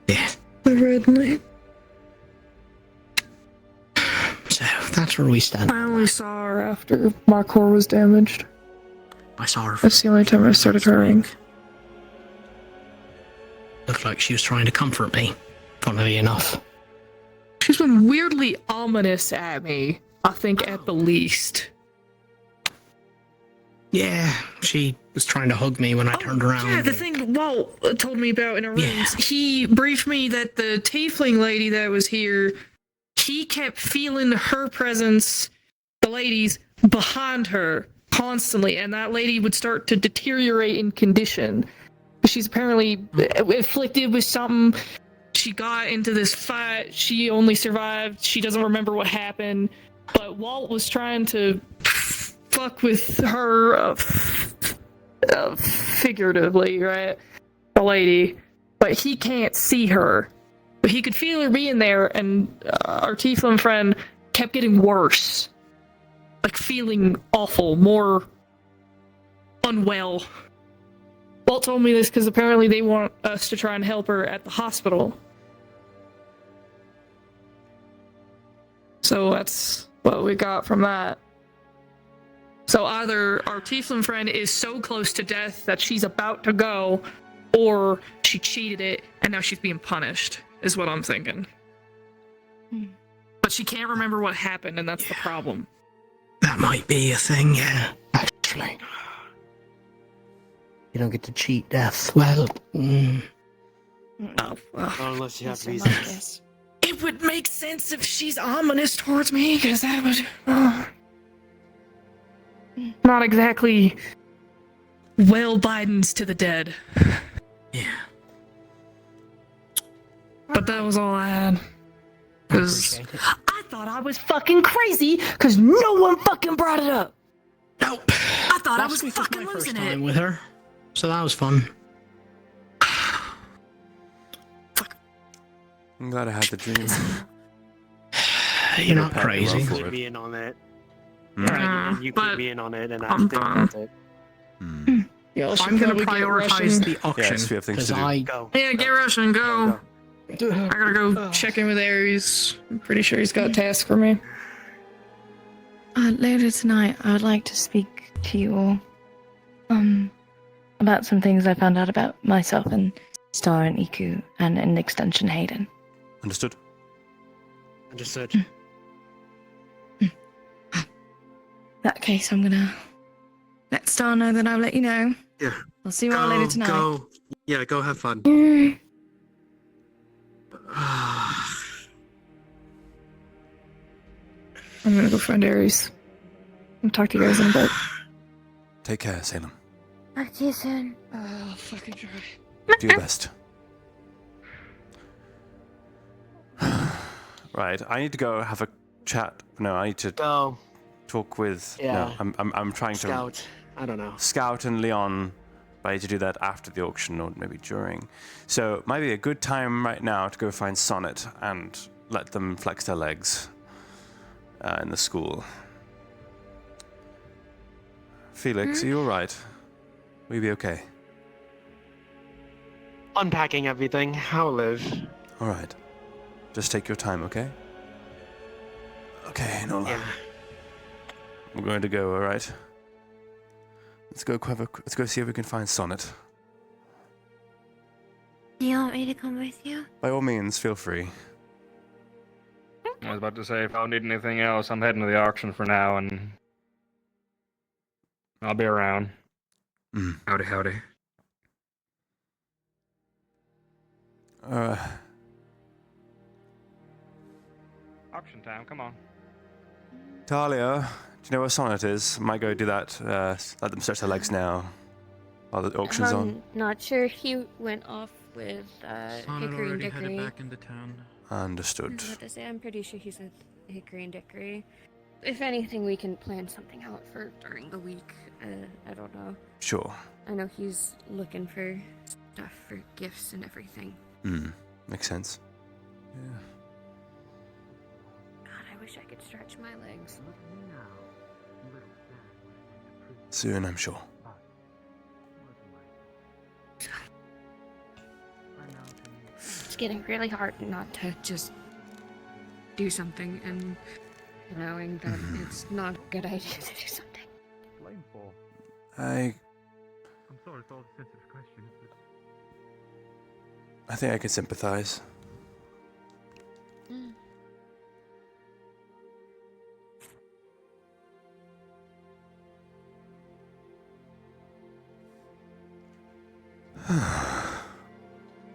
Speaker 11: Yeah.
Speaker 3: The red light.
Speaker 11: So that's where we stand.
Speaker 3: I only saw her after my core was damaged.
Speaker 11: I saw her.
Speaker 3: That's the only time I started hurrying.
Speaker 11: Looked like she was trying to comfort me, funnily enough.
Speaker 3: She's been weirdly ominous at me, I think at the least.
Speaker 11: Yeah, she was trying to hug me when I turned around.
Speaker 3: Yeah, the thing Walt told me about in our rooms, he briefed me that the tiefling lady that was here, he kept feeling her presence, the ladies, behind her constantly, and that lady would start to deteriorate in condition. She's apparently afflicted with something. She got into this fight. She only survived. She doesn't remember what happened. But Walt was trying to fuck with her figuratively, right? The lady. But he can't see her. But he could feel her being there, and our tiefling friend kept getting worse. Like feeling awful, more unwell. Walt told me this because apparently they want us to try and help her at the hospital. So that's what we got from that. So either our tiefling friend is so close to death that she's about to go, or she cheated it and now she's being punished, is what I'm thinking. But she can't remember what happened, and that's the problem.
Speaker 11: That might be a thing, yeah, actually. You don't get to cheat death. Well,
Speaker 3: Oh, well.
Speaker 14: Unless you have reasons.
Speaker 3: It would make sense if she's ominous towards me, because that would... Not exactly well Bidens to the dead.
Speaker 11: Yeah.
Speaker 3: But that was all I had. Because I thought I was fucking crazy, because no one fucking brought it up.
Speaker 11: Nope.
Speaker 3: I thought I
Speaker 11: Last
Speaker 3: was
Speaker 11: week was
Speaker 3: fucking
Speaker 11: my first
Speaker 3: losing
Speaker 11: time
Speaker 3: it.
Speaker 11: with her, so that was fun.
Speaker 2: I'm glad I had the dream.
Speaker 11: You're not crazy.
Speaker 14: You keep me in on it.
Speaker 2: Hmm?
Speaker 14: Right, you keep me in on it, and I
Speaker 3: I'm
Speaker 14: think
Speaker 3: done.
Speaker 14: about it.
Speaker 3: Yeah,
Speaker 11: I'm going to prioritize the auction.
Speaker 2: Yes, we have things to
Speaker 11: because
Speaker 2: do.
Speaker 14: Go.
Speaker 3: Yeah, get rushing, go. I gotta go check in with Ares. I'm pretty sure he's got a task for me.
Speaker 1: Later tonight, I would like to speak to you all, about some things I found out about myself and Star and Iku, and in extension Hayden.
Speaker 2: Understood.
Speaker 14: Understood.
Speaker 1: In that case, I'm gonna let Star know that I'll let you know.
Speaker 5: Yeah.
Speaker 1: I'll see you all later tonight.
Speaker 5: Go. Yeah, go have fun.
Speaker 3: I'm gonna go find Ares. I'll talk to you guys in a bit.
Speaker 2: Take care, Salem.
Speaker 4: Talk to you soon.
Speaker 3: Oh, fucking try.
Speaker 2: Do your best. Right, I need to go have a chat. No, I need to
Speaker 14: go
Speaker 2: talk with.
Speaker 14: Yeah.
Speaker 2: No, I'm trying
Speaker 14: Scout.
Speaker 2: to
Speaker 14: I don't know.
Speaker 2: Scout and Leon. But I need to do that after the auction or maybe during. So it might be a good time right now to go find Sonnet and let them flex their legs in the school. Felix, are you all right? Will you be okay?
Speaker 14: Unpacking everything. I'll live.
Speaker 2: All right. Just take your time, okay? Okay, Nola.
Speaker 14: Yeah.
Speaker 2: I'm going to go, all right? Let's go see if we can find Sonnet.
Speaker 4: Do you want me to come with you?
Speaker 2: By all means, feel free.
Speaker 23: I was about to say, if I don't need anything else, I'm heading to the auction for now, and I'll be around.
Speaker 5: Howdy, howdy.
Speaker 23: Auction time, come on.
Speaker 2: Talia, do you know where Sonnet is? Might go do that. Let them stretch their legs now. While the auction's on.
Speaker 10: Not sure. He went off with
Speaker 5: Sonnet
Speaker 10: Hickory and
Speaker 5: already
Speaker 10: Dickory.
Speaker 5: headed back into town.
Speaker 2: Understood.
Speaker 10: I was about to say, I'm pretty sure he's with Hickory and Dickory. If anything, we can plan something out for during the week. I don't know.
Speaker 2: Sure.
Speaker 10: I know he's looking for stuff for gifts and everything.
Speaker 2: Makes sense. Yeah.
Speaker 10: God, I wish I could stretch my legs.
Speaker 2: Soon, I'm sure.
Speaker 10: It's getting really hard not to just do something and knowing that it's not a good idea to do something.
Speaker 2: I'm
Speaker 17: sorry for all the sensitive questions.
Speaker 2: I think I can sympathize.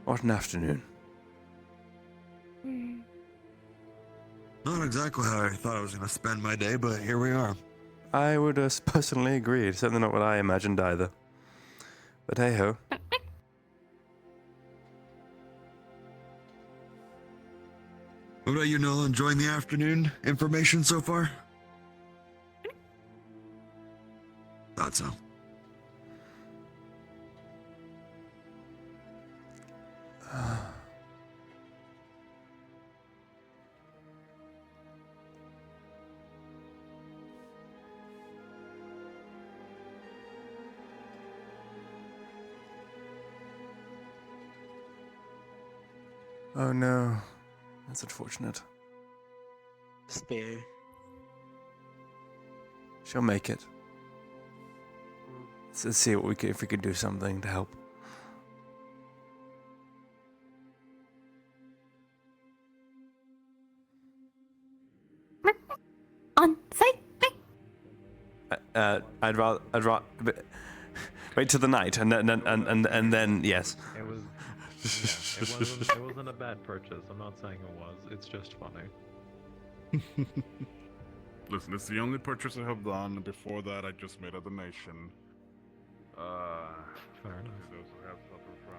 Speaker 2: What an afternoon.
Speaker 12: Not exactly how I thought I was going to spend my day, but here we are.
Speaker 2: I would personally agree. Certainly not what I imagined either. But hey ho.
Speaker 12: What about you, Noel? Enjoying the afternoon information so far? Thought so.
Speaker 2: Oh no. That's unfortunate.
Speaker 20: Spare.
Speaker 2: She'll make it. Let's see what if we could do something to help.
Speaker 4: On site.
Speaker 2: I'd rather wait till the night and then yes.
Speaker 15: It was. Yeah, it wasn't a bad purchase. I'm not saying it was. It's just funny.
Speaker 18: Listen, it's the only purchase I have done. Before that, I just made a donation.
Speaker 15: Fair enough.
Speaker 18: To those who have suffered from.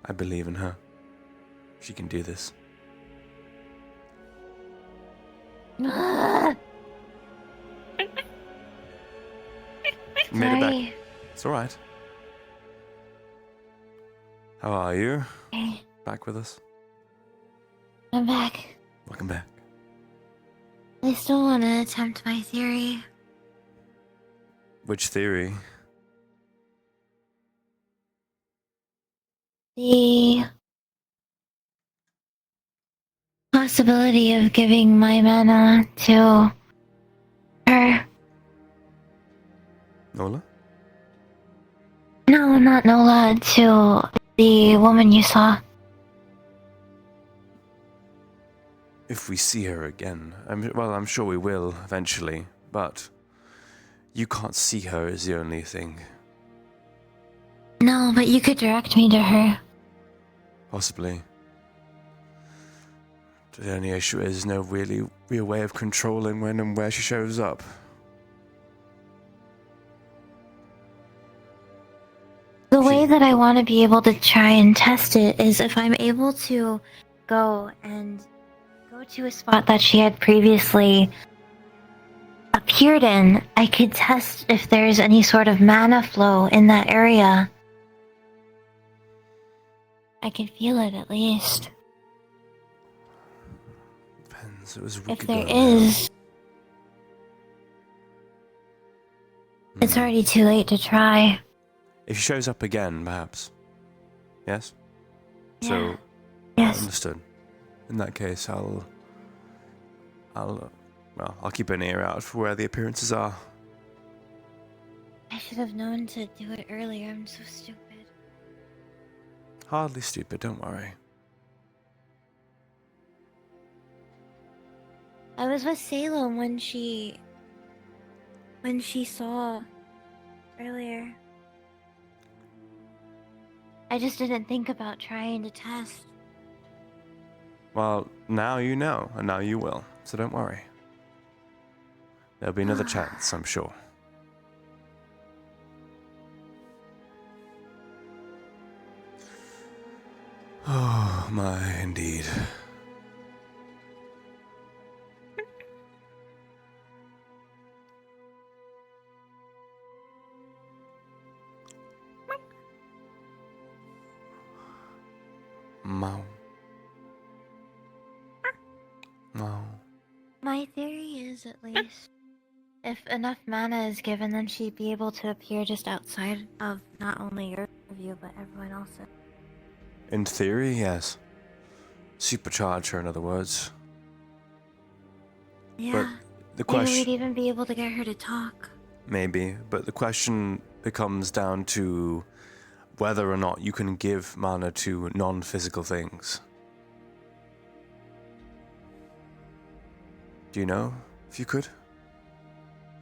Speaker 2: I believe in her. She can do this. Made it back. It's alright. How are you?
Speaker 4: Okay.
Speaker 2: Back with us?
Speaker 4: I'm back.
Speaker 2: Welcome back.
Speaker 4: I still want to attempt my theory.
Speaker 2: Which theory?
Speaker 4: The possibility of giving my mana to her.
Speaker 2: Nola?
Speaker 4: No, not Nola, to the woman you saw.
Speaker 2: If we see her again, I'm sure we will eventually, but you can't see her is the only thing.
Speaker 4: No, but you could direct me to her.
Speaker 2: Possibly. The only issue is no really real way of controlling when and where she shows up.
Speaker 4: The way that I want to be able to try and test it is if I'm able to go to a spot that she had previously appeared in, I could test if there's any sort of mana flow in that area. I can feel it at least.
Speaker 2: Depends. It was a
Speaker 4: If
Speaker 2: week
Speaker 4: there
Speaker 2: ago now.
Speaker 4: is, it's already too late to try.
Speaker 2: If she shows up again, perhaps. Yes?
Speaker 4: Yeah.
Speaker 2: So,
Speaker 4: Yes.
Speaker 2: understood. In that case, I'll keep an ear out for where the appearances are.
Speaker 4: I should have known to do it earlier. I'm so stupid.
Speaker 2: Hardly stupid, don't worry.
Speaker 4: I was with Salem when she saw earlier. I just didn't think about trying to test.
Speaker 2: Well, now you know, and now you will, so don't worry. There'll be another chance, I'm sure. Oh, my, indeed. Mau. Mau.
Speaker 4: My theory is, at least, if enough mana is given, then she'd be able to appear just outside of not only your view, but everyone else's.
Speaker 2: In theory, yes. Supercharge her, in other words.
Speaker 4: Yeah.
Speaker 2: The
Speaker 4: Maybe we'd
Speaker 2: question,
Speaker 4: even be able to get her to talk.
Speaker 2: maybe, but the question becomes down to whether or not you can give mana to non-physical things. Do you know if you could?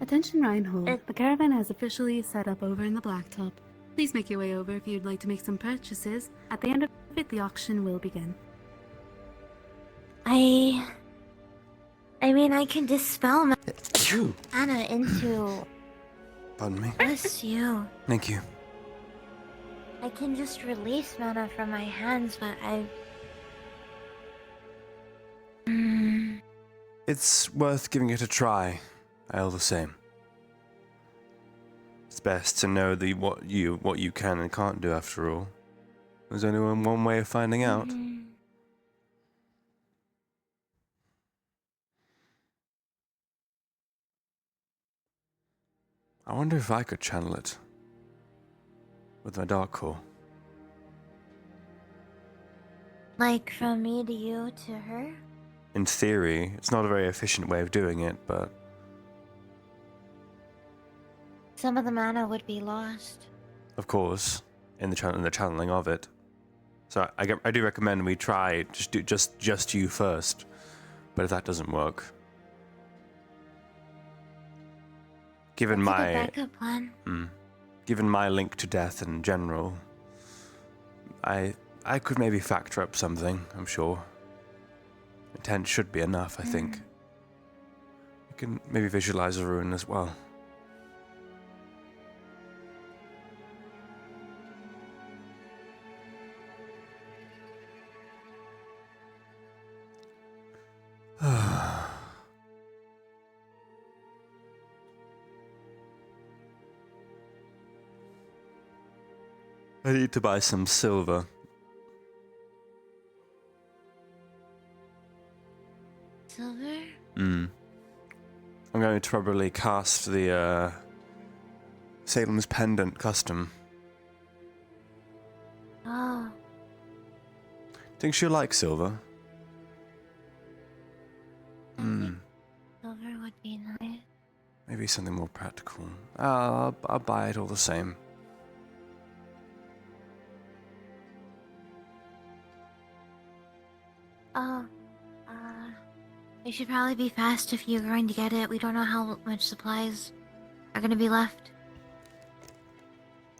Speaker 13: Attention Reinhold, the caravan has officially set up over in the blacktop. Please make your way over if you'd like to make some purchases. At the end of it, the auction will begin.
Speaker 4: I mean, I can dispel mana into...
Speaker 2: Pardon me?
Speaker 4: Bless you.
Speaker 2: Thank you.
Speaker 4: I can just release mana from my hands, but
Speaker 2: It's worth giving it a try, all the same. It's best to know what you can and can't do after all. There's only one way of finding out. I wonder if I could channel it with my dark core.
Speaker 4: Like, from me to you to her?
Speaker 2: In theory, it's not a very efficient way of doing it, but
Speaker 4: Some of the mana would be lost.
Speaker 2: of course, in the channeling of it. So I do recommend we try just you first. But if that doesn't work, given
Speaker 4: That's a good
Speaker 2: my
Speaker 4: backup plan.
Speaker 2: given my link to death in general, I could maybe factor up something. I'm sure. 10 should be enough, I think. You can maybe visualize a rune as well. I need to buy some silver.
Speaker 4: Silver?
Speaker 2: I'm going to probably cast the Salem's Pendant custom.
Speaker 4: Oh.
Speaker 2: Think she'll like silver?
Speaker 4: Silver would be nice.
Speaker 2: Maybe something more practical. I'll buy it all the same.
Speaker 4: Oh, we should probably be fast if you're going to get it. We don't know how much supplies are going to be left.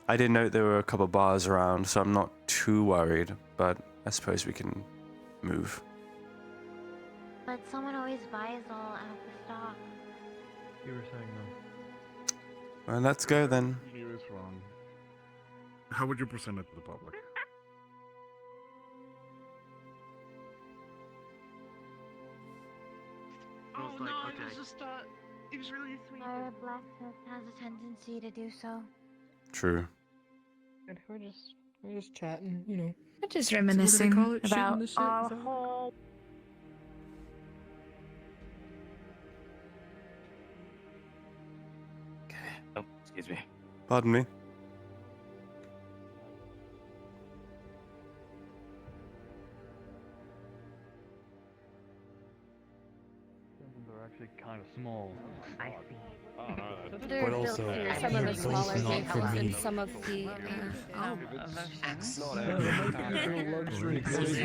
Speaker 2: I did note there were a couple bars around, so I'm not too worried, but I suppose we can move.
Speaker 4: But someone always buys all out of stock.
Speaker 15: You were saying no.
Speaker 2: Well, let's go then.
Speaker 18: You is wrong. How would you present it to the public?
Speaker 22: Oh no, it was just it was really sweet.
Speaker 4: Our blacksmith has a tendency to do so.
Speaker 2: True.
Speaker 3: We're just chatting, you know.
Speaker 1: We're just
Speaker 3: So what do they
Speaker 1: reminiscing
Speaker 3: call it? Shooting
Speaker 1: about
Speaker 3: the shit?
Speaker 1: our
Speaker 3: Is that what-
Speaker 1: whole.
Speaker 19: Oh, excuse me.
Speaker 2: Pardon me.
Speaker 15: They're actually kind of small.
Speaker 22: I see.
Speaker 15: Oh, no,
Speaker 2: What
Speaker 10: built
Speaker 12: also,
Speaker 10: here. Some of the smaller vehicles and some of the.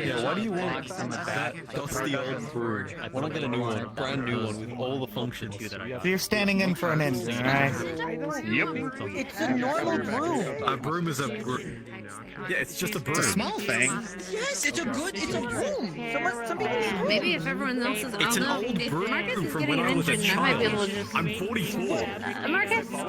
Speaker 15: Yeah, why do you want that dusty old broom? Why not get a new one, a brand new one with all the functions?
Speaker 6: So you're standing in for an instant, right?
Speaker 15: Yep.
Speaker 6: It's a normal broom.
Speaker 5: A broom is a broom. Yeah, it's just a broom.
Speaker 6: It's a small thing. Yes, it's a broom. Some people need broom.
Speaker 22: Maybe if everyone else is
Speaker 5: It's an old broom
Speaker 22: Marcus is
Speaker 5: from
Speaker 22: getting
Speaker 5: when I was a
Speaker 22: attention, I might be able to
Speaker 5: child.
Speaker 22: just.
Speaker 5: I'm 44.
Speaker 22: Marcus, can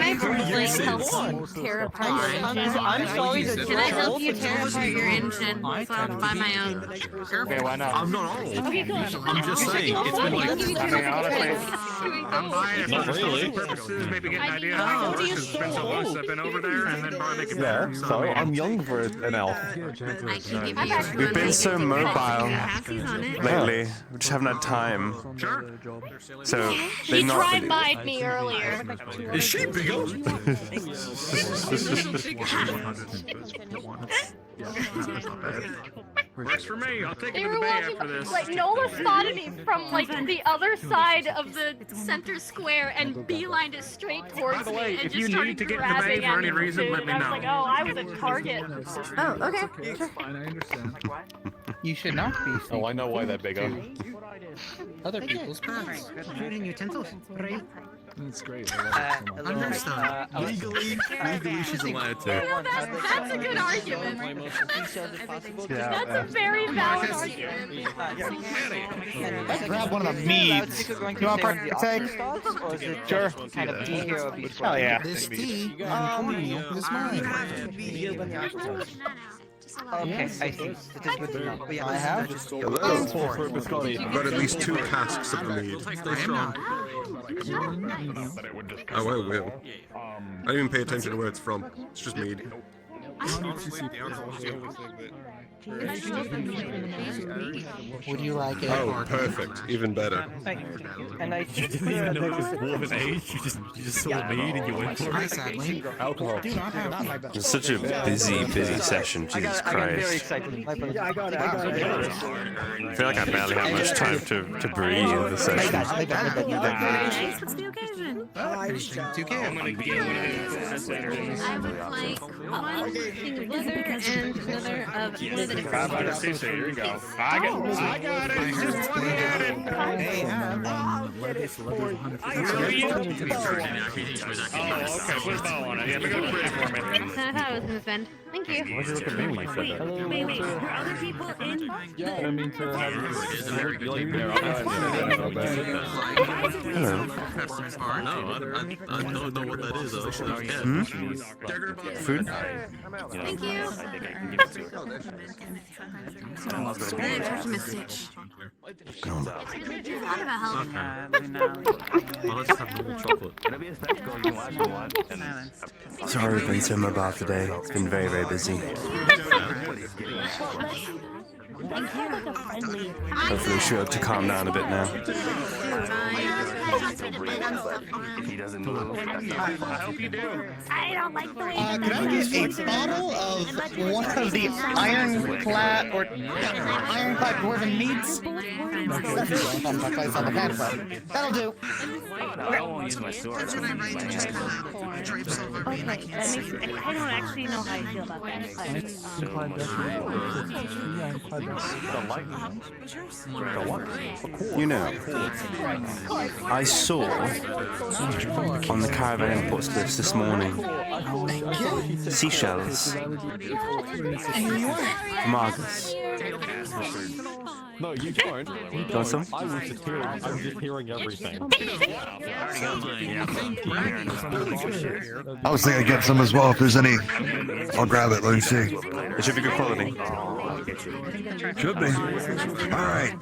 Speaker 22: I personally help you tear apart your engine?
Speaker 6: I'm sorry to
Speaker 22: Can I help you tear apart your engine so I can buy my own?
Speaker 14: Okay, why not?
Speaker 5: I'm not old.
Speaker 22: Okay, cool.
Speaker 5: I'm just saying, it's been like.
Speaker 14: I mean, honestly,
Speaker 5: I'm buying it
Speaker 14: Not
Speaker 5: for
Speaker 14: really.
Speaker 5: social purposes, maybe get an idea
Speaker 14: How
Speaker 5: how it
Speaker 14: old are you
Speaker 5: works. It's been so long since I've been over there, and then probably make it
Speaker 15: Yeah,
Speaker 5: better.
Speaker 15: so I'm young for an elf.
Speaker 2: We've been so mobile lately. We just haven't had time. So
Speaker 10: He
Speaker 2: they've not.
Speaker 10: tried by me earlier.
Speaker 5: Is she bigger? Works for me. I'll take it
Speaker 10: They
Speaker 5: to
Speaker 10: were
Speaker 5: the bay
Speaker 10: watching,
Speaker 5: after this.
Speaker 10: like, Nola spotted me from, like, the other side of the center square and beelined it straight towards
Speaker 5: By the way,
Speaker 10: me and
Speaker 5: if
Speaker 10: just
Speaker 5: you
Speaker 10: started
Speaker 5: need to get in the bay
Speaker 10: grabbing
Speaker 5: for
Speaker 10: at
Speaker 5: any
Speaker 10: me,
Speaker 5: reason,
Speaker 10: dude,
Speaker 5: let me
Speaker 10: and I
Speaker 5: know.
Speaker 10: was like, oh, I was a target.
Speaker 22: Oh, okay.
Speaker 15: Fine, I understand.
Speaker 6: You should not be.
Speaker 15: Oh, I know why they're bigger.
Speaker 6: Other people's pets, including utensils. Right?
Speaker 15: That's great.
Speaker 5: Legally, she's allowed to.
Speaker 10: That's a good argument. That's a very valid argument.
Speaker 6: Let's grab one of the meads. You want partake? Sure.
Speaker 7: Kind of tea here would be
Speaker 6: Hell yeah.
Speaker 7: This
Speaker 6: tea?
Speaker 7: is mine. Okay, I see. It is good to know. But yeah,
Speaker 6: I have.
Speaker 5: I've got at least 2 casks of the mead. Stay strong. Oh, I will. I don't even pay attention to where it's from. It's just mead.
Speaker 6: Would you like it?
Speaker 5: Oh, perfect. Even better.
Speaker 7: And I
Speaker 5: You didn't even know this warm an age. You just saw the mead and you went for it.
Speaker 6: Sadly.
Speaker 15: Alcohol.
Speaker 2: It's such a busy session. Jesus
Speaker 7: I got very
Speaker 2: Christ.
Speaker 7: excited.
Speaker 6: I got it.
Speaker 2: I feel like I barely have much time to breathe the session.
Speaker 22: What's the occasion?
Speaker 6: I would
Speaker 22: like one thing of leather and another of limited.
Speaker 14: Here you go. I got it. Just one handed. Oh, okay. Put a bow on it. Yeah, make it pretty for me.
Speaker 22: I thought it was gonna spend. Thank you.
Speaker 15: Why'd you look at me when you said that?
Speaker 22: Wait. Are other people in?
Speaker 15: I didn't mean to have you like there.
Speaker 2: Hello.
Speaker 5: No, I don't know what that is. I should have kept.
Speaker 2: Food?
Speaker 22: Thank you.
Speaker 2: Come on.
Speaker 5: Well, let's have a little chocolate.
Speaker 2: Sorry we've been so mobile today. It's been very busy. Hopefully she'll be able to calm down a bit now.
Speaker 14: I hope you do.
Speaker 22: I don't like the way
Speaker 6: Could I get a bottle of one of the ironclad dwarven meats? That'll do.
Speaker 10: Okay, I don't actually know how I feel about that.
Speaker 2: You know, I saw on the caravan imports list this morning seashells from Argus.
Speaker 15: No, you don't.
Speaker 2: Want some?
Speaker 15: I'm just hearing everything.
Speaker 12: I was thinking I'd get some as well if there's any. I'll grab it. Let me see.
Speaker 2: It should be good quality.
Speaker 12: Should be. Alright.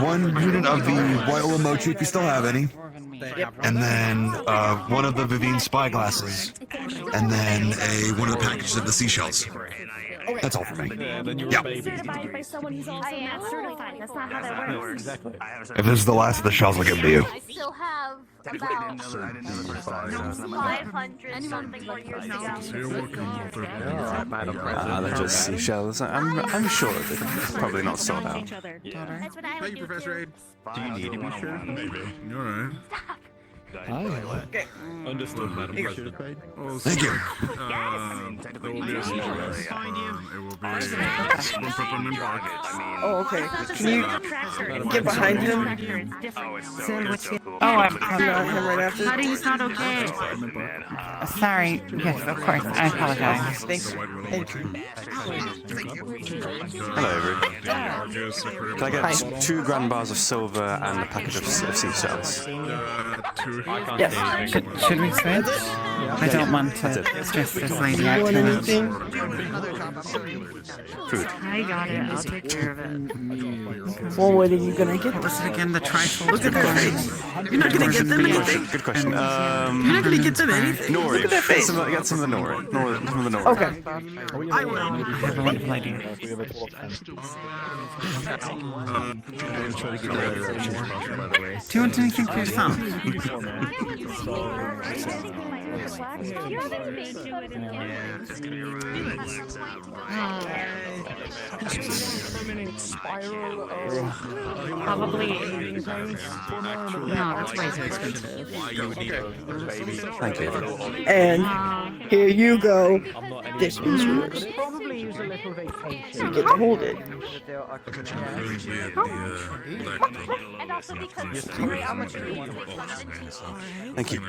Speaker 12: One unit of the Royal Mochi if you still have any. And then one of the Vivine spyglasses. And then one of the packages of the seashells. That's all for me. Yeah.
Speaker 10: Certified by someone who's also not certified. That's not how that works.
Speaker 15: Exactly.
Speaker 12: If this is the last of the shells, I'll give them to you.
Speaker 10: I still have about 500 something more years to go.
Speaker 2: They're just seashells. I'm sure they're probably not sold out.
Speaker 10: That's what I
Speaker 5: Thank
Speaker 10: would
Speaker 5: you,
Speaker 10: do
Speaker 5: Professor
Speaker 10: too.
Speaker 5: Aid. Do you need to be sure? Maybe. You're alright.
Speaker 6: Okay.
Speaker 15: Understood, Madam President.
Speaker 12: Thank you.
Speaker 18: There will be a surprise. It will be one peppermint bark.
Speaker 6: Oh, okay. Can you get behind him?
Speaker 9: Oh, I'm
Speaker 6: him right after.
Speaker 9: Cutting's not okay. Sorry. Yes, of course. I apologize.
Speaker 6: Thank you.
Speaker 2: Hello, everyone. Can I get 2 grand bars of silver and a package of seashells?
Speaker 9: Yes. Should we switch? I don't want to stress this lady out too much.
Speaker 2: Food.
Speaker 9: I got it. I'll take care of it.
Speaker 6: Well, what are you gonna get?
Speaker 9: What was it again? The trifle.
Speaker 6: Look at their face. You're not gonna get them anything.
Speaker 2: Good question.
Speaker 6: You're not gonna get them anything.
Speaker 2: Nori.
Speaker 6: Look at that face.
Speaker 2: Get some of the Nori. Some of the Nori.
Speaker 6: Okay.
Speaker 9: I will. Have a wonderful idea. Do you want anything for yourself?
Speaker 10: Probably. No, that's way too expensive.
Speaker 2: Thank you.
Speaker 6: And here you go. This is yours. You get to hold it.
Speaker 2: Thank you.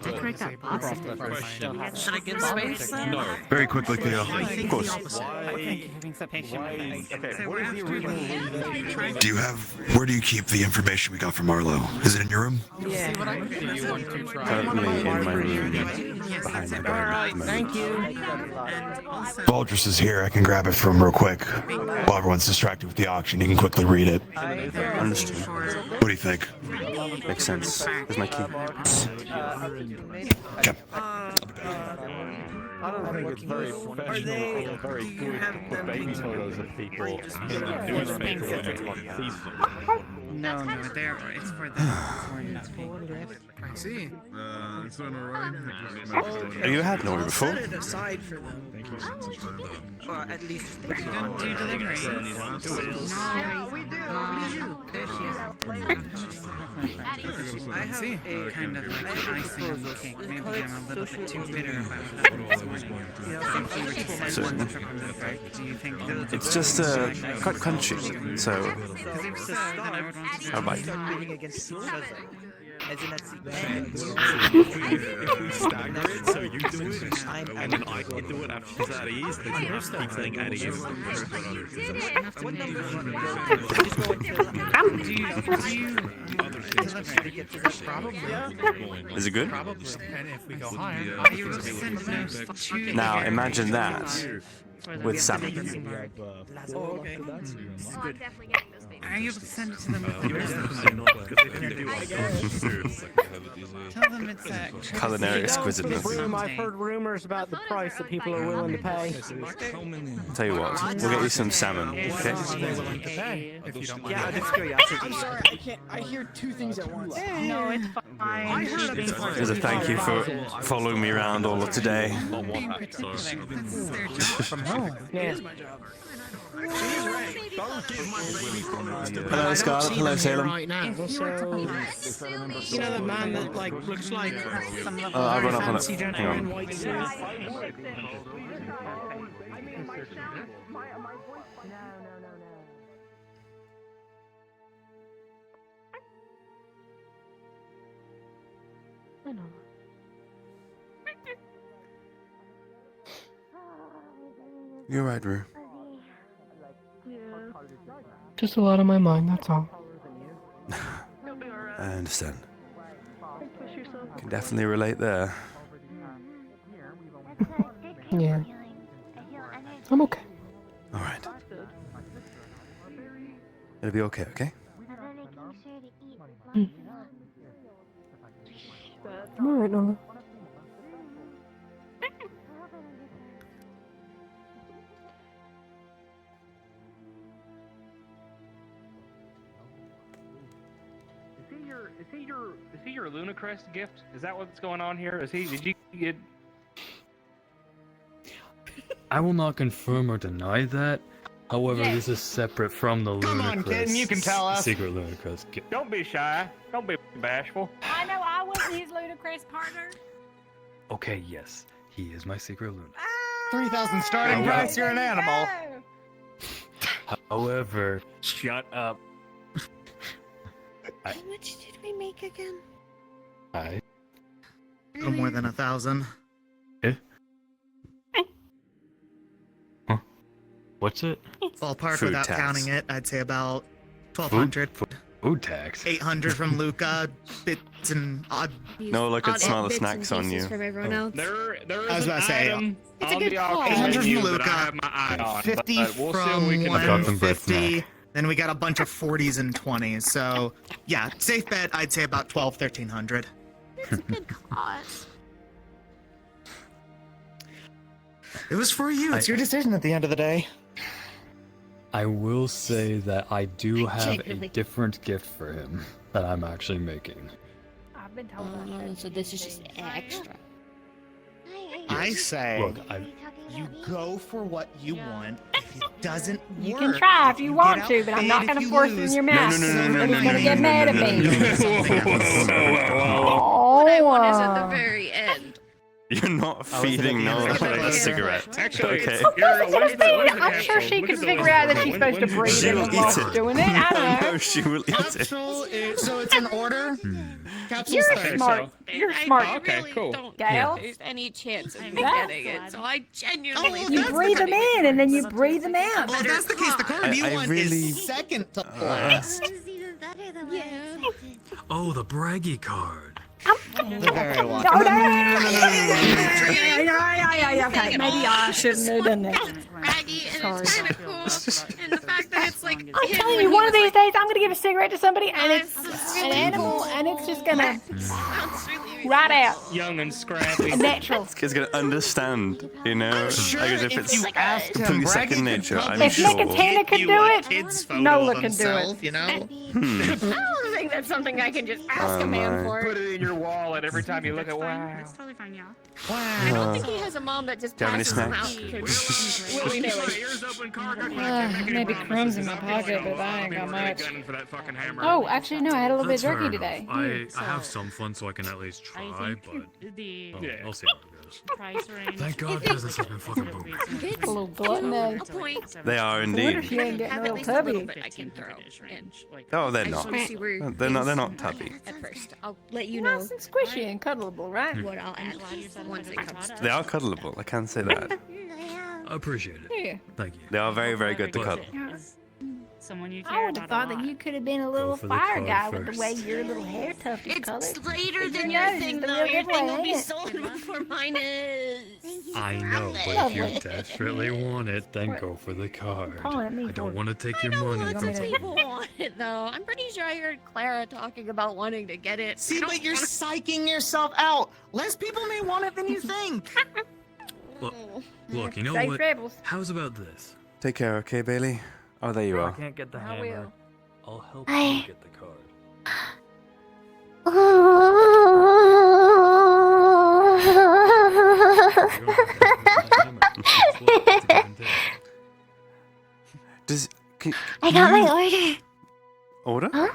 Speaker 10: Decorate that box.
Speaker 9: Should I give space?
Speaker 15: No.
Speaker 12: Very quickly, Theo.
Speaker 2: Of course.
Speaker 9: Thank you for being so patient with me. So we're
Speaker 12: Where do you keep the information we got from Arlo? Is it in your room?
Speaker 6: Yeah.
Speaker 2: Currently in my room behind my bed.
Speaker 6: Thank you.
Speaker 12: Baldrus is here. I can grab it from him real quick. While everyone's distracted with the auction, you can quickly read it.
Speaker 2: Understood.
Speaker 12: What do you think?
Speaker 2: Makes sense. Here's my key.
Speaker 12: Okay.
Speaker 15: I don't think it's very professional or very good to put baby photos of people in the newspaper when everyone sees them.
Speaker 9: No, it's for the I see.
Speaker 18: It's been alright.
Speaker 2: Have you had Nori before?
Speaker 6: Set it aside for them. At least
Speaker 9: You don't do deliveries.
Speaker 6: No, we do.
Speaker 9: I have a kind of like icing on the cake. Maybe I'm a little bit too bitter about it. If you were to send one from the right, do you think they'll
Speaker 2: It's just quite crunchy, so
Speaker 9: Because if so, then I would want to
Speaker 2: I'll bite.
Speaker 15: If we stagger it, so you do it, and then I can do it after she's at ease, then you have to keep saying at ease.
Speaker 2: Is it good?
Speaker 9: And if we go higher,
Speaker 2: Now imagine that with salmon.
Speaker 9: Oh, okay. Are you able to send it to them? Tell them it's
Speaker 2: Culinary exquisiteness.
Speaker 7: I've heard rumors about the price that people are willing to pay.
Speaker 2: Tell you what, we'll get you some salmon, okay?
Speaker 7: Yeah, out of curiosity. I'm sorry, I hear 2 things at once.
Speaker 10: No, it's fine.
Speaker 2: As a thank you for following me around all of today.
Speaker 7: From home. Yeah.
Speaker 2: Hello, Scarlet. Hello, Salem.
Speaker 3: Right now. You know the man that like looks like
Speaker 2: I'll run up on it.
Speaker 3: fancy
Speaker 2: Hang
Speaker 3: gentleman in
Speaker 2: on.
Speaker 3: white suit.
Speaker 2: You're right, Rue.
Speaker 3: Just a lot on my mind, that's all.
Speaker 2: I understand. Can definitely relate there.
Speaker 3: Yeah. I'm okay.
Speaker 2: All right. It'll be okay, okay?
Speaker 3: I'm alright, Nola.
Speaker 23: Is he your Lunacrest gift? Is that what's going on here? Did you get...
Speaker 15: I will not confirm or deny that. However, this is separate from the
Speaker 23: Come on, kid, you can tell us.
Speaker 15: Secret Lunacrest gift.
Speaker 23: Don't be shy. Don't be bashful.
Speaker 10: I know I would
Speaker 8: his ludicrous partner?
Speaker 16: Okay, yes, he is my secret Luna.
Speaker 6: 3,000 starting price, you're an animal.
Speaker 16: However,
Speaker 23: shut up.
Speaker 10: How much did we make again?
Speaker 16: I
Speaker 6: No more than 1,000.
Speaker 16: What's it?
Speaker 6: Ballpark
Speaker 16: Food
Speaker 6: without
Speaker 16: tax.
Speaker 6: counting it, I'd say about 1,200.
Speaker 16: Food tax.
Speaker 6: 800 from Luca, bits and odd.
Speaker 2: No, look at smell the snacks on you.
Speaker 10: From everyone else.
Speaker 23: There
Speaker 6: I was
Speaker 23: is
Speaker 6: about
Speaker 23: an
Speaker 6: to say,
Speaker 23: item
Speaker 10: It's a
Speaker 23: on
Speaker 10: good
Speaker 23: the
Speaker 10: call.
Speaker 23: auction
Speaker 6: 800 from
Speaker 23: menu that I
Speaker 6: Luca,
Speaker 23: have my eye on,
Speaker 6: 50
Speaker 23: but we'll see what
Speaker 6: from
Speaker 23: we can do.
Speaker 6: 150. Then we got a bunch of 40s and 20s. So, yeah, safe bet, I'd say about 1,300.
Speaker 10: It's a good cause.
Speaker 6: It was for you. It's your decision at the end of the day.
Speaker 16: I will say that I do have a
Speaker 10: Genuinely.
Speaker 16: different gift for him that I'm actually making.
Speaker 8: I've been told about that.
Speaker 10: So this is just extra.
Speaker 6: I say,
Speaker 16: Look,
Speaker 6: you go for what you want. If it doesn't work,
Speaker 8: You can try if you want to, but I'm not
Speaker 6: outbid
Speaker 8: going
Speaker 6: if
Speaker 8: to
Speaker 6: you
Speaker 8: force it
Speaker 6: lose.
Speaker 8: in your mouth.
Speaker 2: no,
Speaker 8: Somebody's going to get mad at me.
Speaker 10: What I want is at the very end.
Speaker 2: You're not feeding no like a cigarette.
Speaker 23: Actually,
Speaker 2: okay.
Speaker 8: I'm sure she can figure out that she's supposed to breathe
Speaker 2: She
Speaker 8: in
Speaker 2: will
Speaker 8: the while
Speaker 2: eat it.
Speaker 8: doing it. I don't know.
Speaker 2: No, she will eat it.
Speaker 6: Capsule, so it's an order. Capsule's
Speaker 8: You're
Speaker 6: third.
Speaker 8: smart. You're
Speaker 10: I
Speaker 8: smart.
Speaker 10: really
Speaker 23: cool.
Speaker 10: don't
Speaker 8: Gail?
Speaker 10: think there's any chance of me
Speaker 8: That's
Speaker 10: getting it,
Speaker 8: fine.
Speaker 10: so I genuinely
Speaker 8: You
Speaker 10: think
Speaker 8: breathe them in and then you breathe them out.
Speaker 6: Well, if that's the case, the card you
Speaker 2: I
Speaker 6: want
Speaker 2: really-
Speaker 6: is second to last.
Speaker 16: Oh, the braggy card.
Speaker 6: The very one.
Speaker 8: No, okay, maybe I shouldn't have done that.
Speaker 10: braggy and it's kind of cool. And the fact that it's like
Speaker 8: I'm
Speaker 10: him
Speaker 8: telling
Speaker 10: when
Speaker 8: you,
Speaker 10: he
Speaker 8: one of
Speaker 10: was
Speaker 8: these days I'm gonna give a cigarette to somebody and
Speaker 10: I'm
Speaker 8: it's
Speaker 10: so
Speaker 8: an animal
Speaker 10: cool.
Speaker 8: and it's just gonna
Speaker 10: Sounds really
Speaker 8: right out.
Speaker 23: Young and scrappy.
Speaker 8: Natural.
Speaker 2: It's gonna understand, you know,
Speaker 6: Sure,
Speaker 2: like as if
Speaker 6: if
Speaker 2: it's
Speaker 6: you asked him,
Speaker 2: completely
Speaker 6: Braggy
Speaker 2: second
Speaker 6: could
Speaker 2: nature. I'm
Speaker 6: probably
Speaker 8: If
Speaker 2: sure.
Speaker 8: Nicotine could
Speaker 6: you
Speaker 8: do
Speaker 6: a
Speaker 8: it,
Speaker 6: kid's photo
Speaker 8: Nola
Speaker 6: of
Speaker 8: can do it.
Speaker 6: himself, you know?
Speaker 10: I don't think that's something I can just ask a man for.
Speaker 23: Put it in your wallet every time you look at wow.
Speaker 8: That's totally fine, y'all.
Speaker 10: I don't think he has a mom that just
Speaker 2: Do you have any
Speaker 10: passes him
Speaker 2: snacks?
Speaker 10: out willy-nilly.
Speaker 8: Maybe crumbs in my pocket, but I ain't got much.
Speaker 23: Oh,
Speaker 8: Oh, actually, no, I had a little bit of jerky today.
Speaker 16: I have some fun, so I can at least try, but I'll see how it goes.
Speaker 8: Price range.
Speaker 16: Thank God business has been fucking booming.
Speaker 8: A little gluttony.
Speaker 10: A point.
Speaker 2: They are
Speaker 8: What
Speaker 2: indeed.
Speaker 8: if you ain't getting
Speaker 10: Have
Speaker 8: a
Speaker 10: at
Speaker 8: little
Speaker 10: least a little
Speaker 8: tubby?
Speaker 10: bit I can throw in.
Speaker 2: Oh, they're
Speaker 10: I just
Speaker 2: not.
Speaker 10: want to see where
Speaker 2: They're not tubby.
Speaker 10: at first. I'll let you know
Speaker 8: Nice and squishy and cuddleable, right?
Speaker 10: what I'll add once it comes to
Speaker 2: They are cuddleable. I can say that.
Speaker 16: I appreciate it.
Speaker 8: Yeah.
Speaker 16: Thank you.
Speaker 2: They are very, very good to cuddle.
Speaker 8: Someone you I would have thought that you could have been a little
Speaker 16: for the
Speaker 8: fire
Speaker 16: card
Speaker 8: guy with
Speaker 16: first.
Speaker 8: the way your little hair tuft is
Speaker 10: It's
Speaker 8: colored.
Speaker 10: later
Speaker 8: It's
Speaker 10: than
Speaker 8: your
Speaker 10: your
Speaker 8: nose,
Speaker 10: thing,
Speaker 8: it's the
Speaker 10: though.
Speaker 8: real
Speaker 10: Your
Speaker 8: good
Speaker 10: thing
Speaker 8: way,
Speaker 10: will be
Speaker 8: ain't it?
Speaker 10: sold before mine is.
Speaker 16: I know, but if you desperately want it, then go for the card.
Speaker 8: Calling at me
Speaker 16: I don't
Speaker 8: for-
Speaker 16: want to take your
Speaker 10: I know
Speaker 16: money.
Speaker 10: lots of people want it, though. I'm pretty sure I heard Clara talking about wanting to get it.
Speaker 6: See,
Speaker 10: I don't
Speaker 6: but you're
Speaker 10: wanna-
Speaker 6: psyching yourself out. Less people may want it than you think.
Speaker 16: Look, you know
Speaker 8: Safe
Speaker 16: what?
Speaker 8: travels.
Speaker 16: How's about this?
Speaker 2: Take care, okay, Bailey? Oh, there you
Speaker 16: I
Speaker 2: are.
Speaker 16: can't get the
Speaker 8: I
Speaker 16: hammer.
Speaker 8: will.
Speaker 16: I'll help
Speaker 4: I-
Speaker 16: you get the card.
Speaker 2: Does can,
Speaker 4: I got my order.
Speaker 2: order?
Speaker 4: Huh?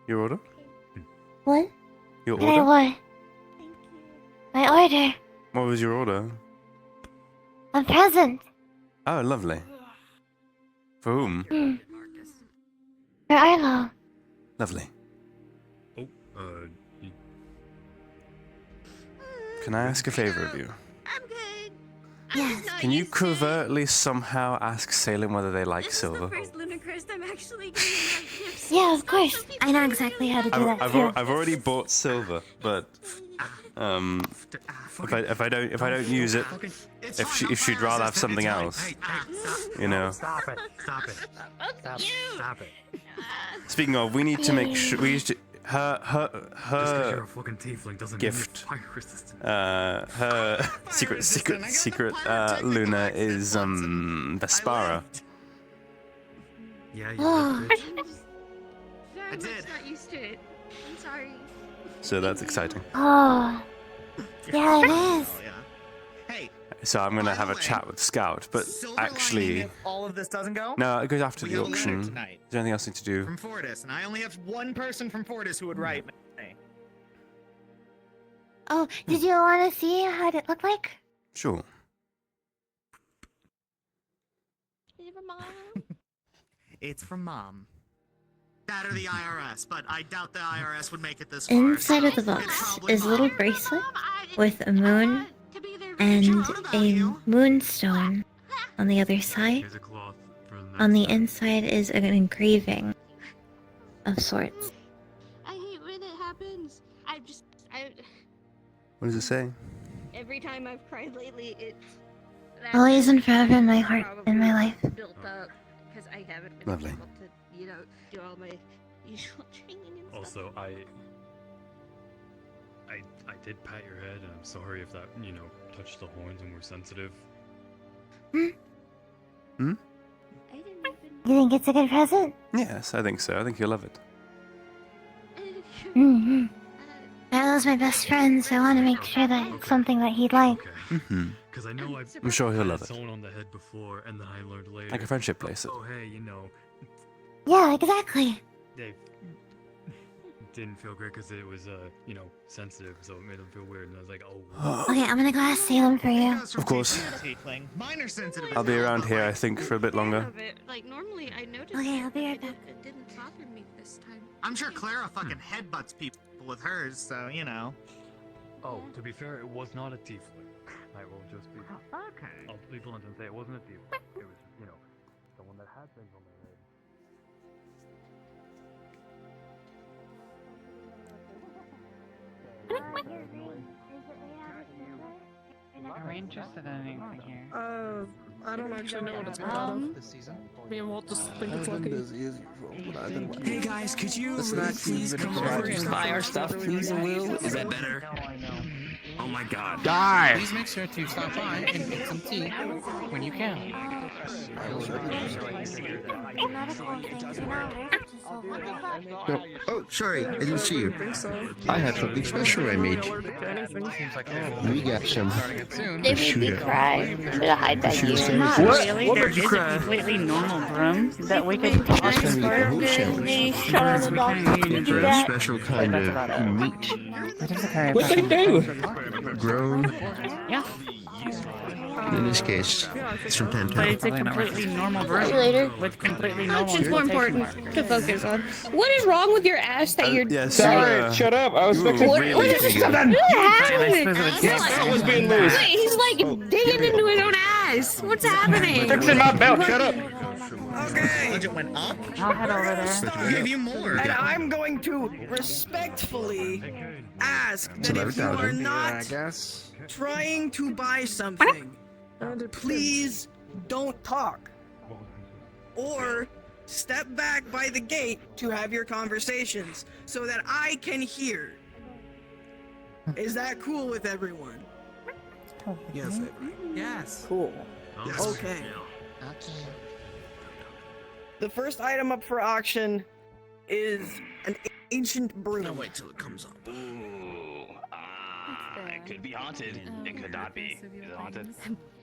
Speaker 2: Your order?
Speaker 4: What?
Speaker 2: Your
Speaker 4: What I
Speaker 2: order?
Speaker 4: want? My order.
Speaker 2: What was your order?
Speaker 4: A present.
Speaker 2: Oh, lovely. For whom?
Speaker 4: Hmm. For Arlo.
Speaker 2: Lovely.
Speaker 16: Oh,
Speaker 2: Can I ask a favor of you?
Speaker 10: I'm good.
Speaker 4: Yes.
Speaker 2: Can you covertly somehow ask Salem whether they like silver?
Speaker 10: First ludicrous, I'm actually getting my gifts.
Speaker 4: Yeah, of course. I know exactly how to do that too.
Speaker 2: I've already bought silver, but if I don't use it, if she'd rather have something else, you know.
Speaker 16: Stop it! Stop it! Stop it!
Speaker 2: Speaking of, we need to make sure we used to her
Speaker 16: Just because you're a
Speaker 2: her
Speaker 16: fucking tiefling doesn't
Speaker 2: gift.
Speaker 16: mean you're fire resistant.
Speaker 2: Her secret Luna is Vespara.
Speaker 16: Yeah, you
Speaker 4: Oh.
Speaker 16: bitch.
Speaker 10: I'm just not used to it. I'm sorry.
Speaker 2: So that's exciting.
Speaker 4: Oh. Yeah, it is.
Speaker 6: Hey,
Speaker 2: So I'm gonna have a chat with Scout, but
Speaker 6: silver lining
Speaker 2: actually,
Speaker 6: if all of this doesn't go.
Speaker 2: no, it goes after
Speaker 6: We
Speaker 2: the
Speaker 6: have a winner
Speaker 2: auction. Is
Speaker 6: tonight.
Speaker 2: there anything else I need to do?
Speaker 6: From Fortis, and I only have one person from Fortis who would write me.
Speaker 4: Oh, did you want to see how it looked like?
Speaker 2: Sure.
Speaker 6: It's from Mom. That or the IRS, but I doubt the IRS would make it this far.
Speaker 4: Inside of the box is a little bracelet with a moon and a moonstone on the other side. On the inside is an engraving of sorts.
Speaker 10: I hate when it happens. I
Speaker 2: What does it say?
Speaker 10: every time I've cried lately, it's
Speaker 4: Always and forever in my heart, in my life.
Speaker 10: built up because I haven't been
Speaker 2: Lovely.
Speaker 10: able to, do all my usual training and stuff.
Speaker 16: Also, I did pat your head, and I'm sorry if that, touched the horns and we're sensitive.
Speaker 2: Hmm?
Speaker 4: You think it's a good present?
Speaker 2: Yes, I think so. I think you'll love it.
Speaker 4: Mm-hmm. Kylo's my best friend, so I want to make sure that it's something that he'd like.
Speaker 2: Mm-hmm.
Speaker 16: Because I know
Speaker 2: I'm sure he'll love
Speaker 16: pat
Speaker 2: it.
Speaker 16: someone on the head before, and then I learned later.
Speaker 2: Like a friendship bracelet.
Speaker 16: Oh, hey,
Speaker 4: Yeah, exactly.
Speaker 16: they didn't feel great because it was, sensitive, so it made them feel weird. And I was like, oh.
Speaker 4: Okay, I'm gonna go ask Salem for you.
Speaker 2: Of course.
Speaker 6: Minor sensitive.
Speaker 2: I'll be around here, I think, for a bit longer.
Speaker 10: Like normally, I noticed.
Speaker 4: Okay, I'll be right back.
Speaker 10: It didn't bother me this time.
Speaker 6: I'm sure Clara fucking headbutts people with hers, so
Speaker 16: Oh, to be fair, it was not a tiefling. I will just be. Okay. I'll be blunt and say it wasn't a tiefling. It was, someone that had things on their head.
Speaker 9: Are we interested in anything here?
Speaker 3: I don't actually know what it's about. Me and Walt just think it's lucky.
Speaker 6: Hey guys, could you
Speaker 7: please come over and buy our stuff, please, and Will? Is that better?
Speaker 6: Oh my god.
Speaker 7: Die! Please make sure to stop by and get some tea when you can.
Speaker 11: Oh, sorry, I didn't see you. I had something special I made. We got some.
Speaker 8: They made me cry. Should I hide that here?
Speaker 11: Not
Speaker 8: really. There is a completely normal broom that we could transfer the
Speaker 11: Special kind of meat.
Speaker 8: What they do?
Speaker 11: Grown.
Speaker 8: Yeah.
Speaker 11: In this case, it's from Tantan.
Speaker 8: But it's a completely normal broom.
Speaker 1: See you later.
Speaker 8: With completely normal.
Speaker 1: It's more important to focus on. What is wrong with your ass that you're?
Speaker 2: Yes.
Speaker 1: Sorry,
Speaker 2: shut up. I was expecting.
Speaker 1: What is this?
Speaker 8: What was being loose?
Speaker 1: Wait, he's like digging into his own ass. What's happening?
Speaker 8: Fixing my belt. Shut up.
Speaker 6: Okay. Budget went up.
Speaker 8: I'll head over there.
Speaker 6: I'll give you more.
Speaker 7: And I'm going to respectfully ask that if you are not trying to buy something, please don't talk. Or step back by the gate to have your conversations so that I can hear. Is that cool with everyone?
Speaker 6: Yes. Yes.
Speaker 7: Cool.
Speaker 6: Yes.
Speaker 7: Okay. The first item up for auction is an ancient broom.
Speaker 6: I'll wait till it comes up.
Speaker 19: It could be haunted. It could not be. Is it haunted?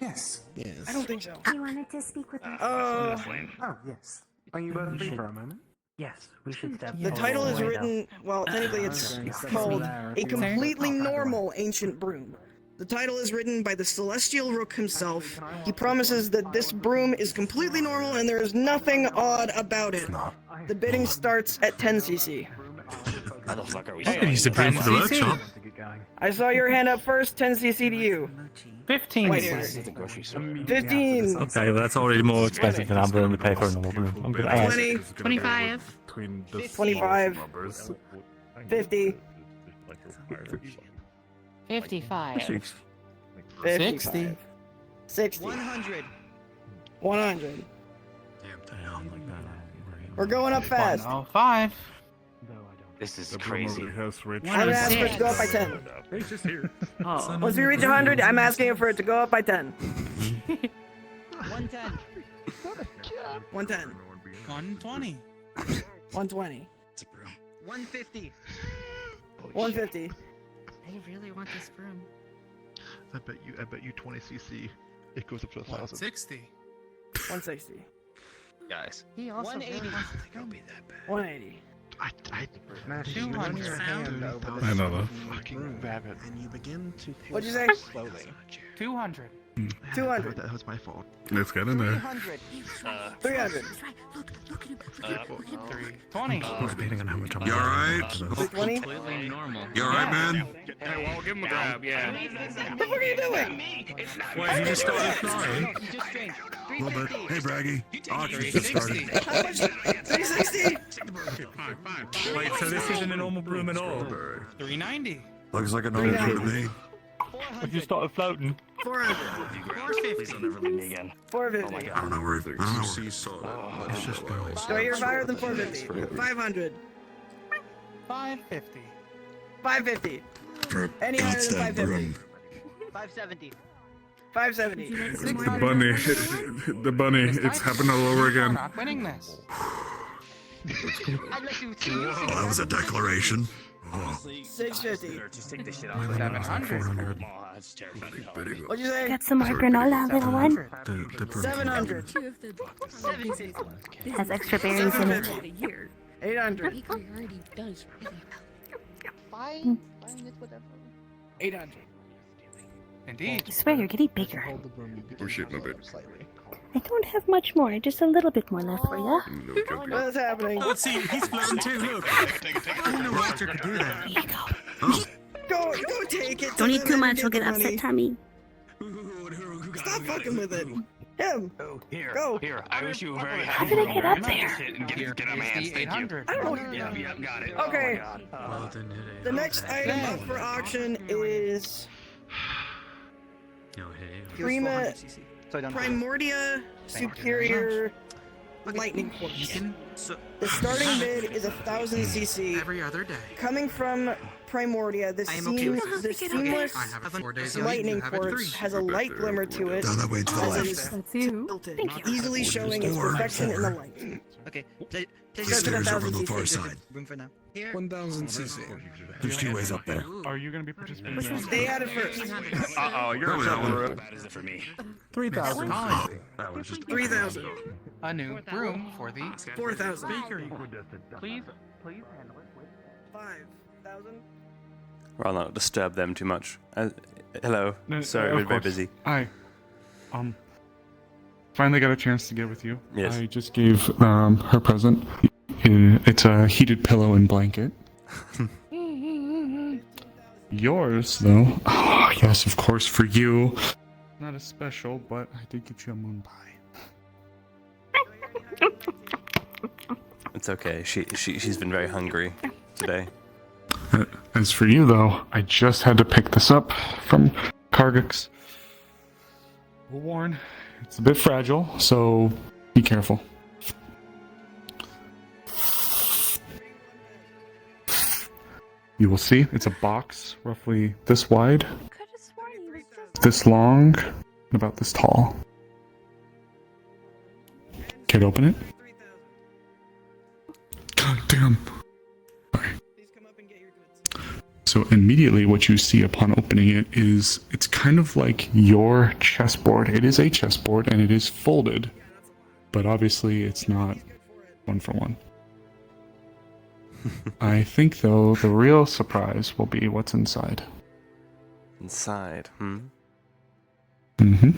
Speaker 6: Yes.
Speaker 11: Yes.
Speaker 7: I don't think so.
Speaker 4: You wanted to speak with us?
Speaker 19: Oh,
Speaker 15: yes. Are you both free for a moment?
Speaker 9: Yes, we should step
Speaker 7: The title is written, well, technically it's called A Completely Normal Ancient Broom. The title is written by the Celestial Rook himself. He promises that this broom is completely normal and there is nothing odd about it. The bidding starts at 10cc.
Speaker 19: How the fuck are we?
Speaker 16: He's the brand for the workshop.
Speaker 7: I saw your hand up first, 10cc to you.
Speaker 9: 15.
Speaker 7: Wait here. 15.
Speaker 15: Okay, well, that's already more expensive than I'm willing to pay for a normal broom. I'm good.
Speaker 7: 20.
Speaker 10: 25.
Speaker 7: 25. 50.
Speaker 9: 55.
Speaker 7: 60. 60.
Speaker 6: 100.
Speaker 7: 100. We're going up fast.
Speaker 9: 105.
Speaker 19: This is crazy.
Speaker 7: I'm gonna ask for it to go up by 10.
Speaker 15: He's just here.
Speaker 9: Oh.
Speaker 7: Once we reach 100, I'm asking for it to go up by 10.
Speaker 6: 110.
Speaker 7: 110.
Speaker 6: 120.
Speaker 7: 120.
Speaker 6: 150.
Speaker 7: 150.
Speaker 10: I really want this broom.
Speaker 5: I bet you 20cc. It goes up to 1,000.
Speaker 6: 160.
Speaker 7: 160.
Speaker 19: Guys.
Speaker 9: He also
Speaker 6: 180.
Speaker 9: really wants to
Speaker 19: It'll be that bad.
Speaker 7: 180.
Speaker 16: Mash, you
Speaker 23: 200.
Speaker 16: run your hand over the
Speaker 18: I know that.
Speaker 16: fucking rabbit. And you begin to feel
Speaker 7: What'd you say?
Speaker 16: slowly.
Speaker 23: 200.
Speaker 7: 200.
Speaker 16: That was my fault.
Speaker 18: Let's get in there.
Speaker 7: 300. 300.
Speaker 23: 20.
Speaker 5: Depending on how much I'm
Speaker 12: You alright?
Speaker 7: 20?
Speaker 19: Completely normal.
Speaker 12: You alright, man?
Speaker 23: Hey, well, give him a grab, yeah.
Speaker 7: What the fuck are you doing?
Speaker 5: Wait, he just started flying?
Speaker 12: A little bit. Hey, Braggy. Auction's just started.
Speaker 7: How much? 360?
Speaker 5: Wait, so this isn't a normal broom at all?
Speaker 23: 390.
Speaker 12: Looks like a normal broom to me.
Speaker 5: If you started floating.
Speaker 7: 400.
Speaker 19: Please don't ever leave me again.
Speaker 7: 450.
Speaker 12: I don't know where it is.
Speaker 5: It's just going.
Speaker 7: Do I hear higher than 450? 500.
Speaker 23: 550.
Speaker 7: 550.
Speaker 12: For
Speaker 7: Any higher than
Speaker 12: that
Speaker 7: 550?
Speaker 12: broom.
Speaker 10: 570.
Speaker 7: 570.
Speaker 18: The bunny. The bunny. It's happened all over again.
Speaker 23: Not winning this.
Speaker 10: I'd like to see you.
Speaker 12: Well, that was a declaration. Oh.
Speaker 7: 650.
Speaker 19: Just take this shit off.
Speaker 23: 700.
Speaker 19: That's terrifying.
Speaker 7: What'd you say?
Speaker 13: Got some more granola, little one.
Speaker 5: The broom.
Speaker 7: 700.
Speaker 10: 750.
Speaker 13: It has extra berries in it.
Speaker 7: 800.
Speaker 10: He already does.
Speaker 13: Mm.
Speaker 7: 800.
Speaker 23: Indeed.
Speaker 13: I swear you're getting bigger.
Speaker 11: Oh shit, my bad.
Speaker 13: I don't have much more, just a little bit more left for you.
Speaker 11: No joking.
Speaker 7: What's happening?
Speaker 5: Oh, see, he's floating too, look. I didn't know Roger could do that.
Speaker 13: There you go.
Speaker 7: Go take it.
Speaker 13: Don't eat too much, you'll
Speaker 7: get
Speaker 13: get upset tummy.
Speaker 7: Stop fucking with it. Him.
Speaker 19: Here,
Speaker 7: Go.
Speaker 19: here. I wish you were very
Speaker 13: How
Speaker 19: happy.
Speaker 13: did I get up there?
Speaker 19: Get on my hands. Thank you.
Speaker 7: I don't know.
Speaker 19: Yeah, got it.
Speaker 7: Okay.
Speaker 19: Oh my God.
Speaker 7: The next item up for auction is Prima Primordia Superior Lightning Quartz. The starting bid is 1,000 cc.
Speaker 9: Every other day.
Speaker 7: Coming from Primordia, the,
Speaker 9: I am okay with
Speaker 7: the
Speaker 9: this.
Speaker 7: seamless
Speaker 9: I have it 4 days a week.
Speaker 7: lightning
Speaker 9: You have it
Speaker 7: quartz
Speaker 9: 3.
Speaker 7: has a light glimmer to it,
Speaker 12: Down that way to the
Speaker 7: as it
Speaker 12: left.
Speaker 7: is
Speaker 13: That's you.
Speaker 7: tilted,
Speaker 13: Thank you.
Speaker 7: easily showing its
Speaker 12: Four.
Speaker 7: perfection in the light.
Speaker 9: Okay.
Speaker 12: The stairs over on the far side.
Speaker 9: Room for now.
Speaker 5: 1,000 cc.
Speaker 12: There's 2 ways up there.
Speaker 5: Are you going to be participating?
Speaker 7: Stay at it first.
Speaker 19: Uh-oh, you're
Speaker 12: Go that one.
Speaker 19: How bad is it for me?
Speaker 5: 3,000.
Speaker 12: That was just
Speaker 7: 3,000.
Speaker 23: A new broom for the
Speaker 7: 4,000.
Speaker 23: Please handle it with
Speaker 7: 5,000.
Speaker 2: I'll not disturb them too much. Hello.
Speaker 18: No,
Speaker 2: Sorry,
Speaker 18: of
Speaker 2: we're very
Speaker 18: course.
Speaker 2: busy.
Speaker 18: Hi. Finally got a chance to get with you.
Speaker 2: Yes.
Speaker 18: I just gave her present. It's a heated pillow and blanket. Yours, though. Oh, yes, of course, for you. Not as special, but I did get you a moon pie.
Speaker 2: It's okay. She's been very hungry today.
Speaker 18: As for you, though, I just had to pick this up from Kargix. Well, Warren, it's a bit fragile, so be careful. You will see, it's a box roughly this wide, this long, and about this tall. Can't open it? God damn. So immediately what you see upon opening it is, it's kind of like your chessboard. It is a chessboard and it is folded, but obviously it's not one for one. I think though the real surprise will be what's inside.
Speaker 2: Inside,
Speaker 18: Mm-hmm.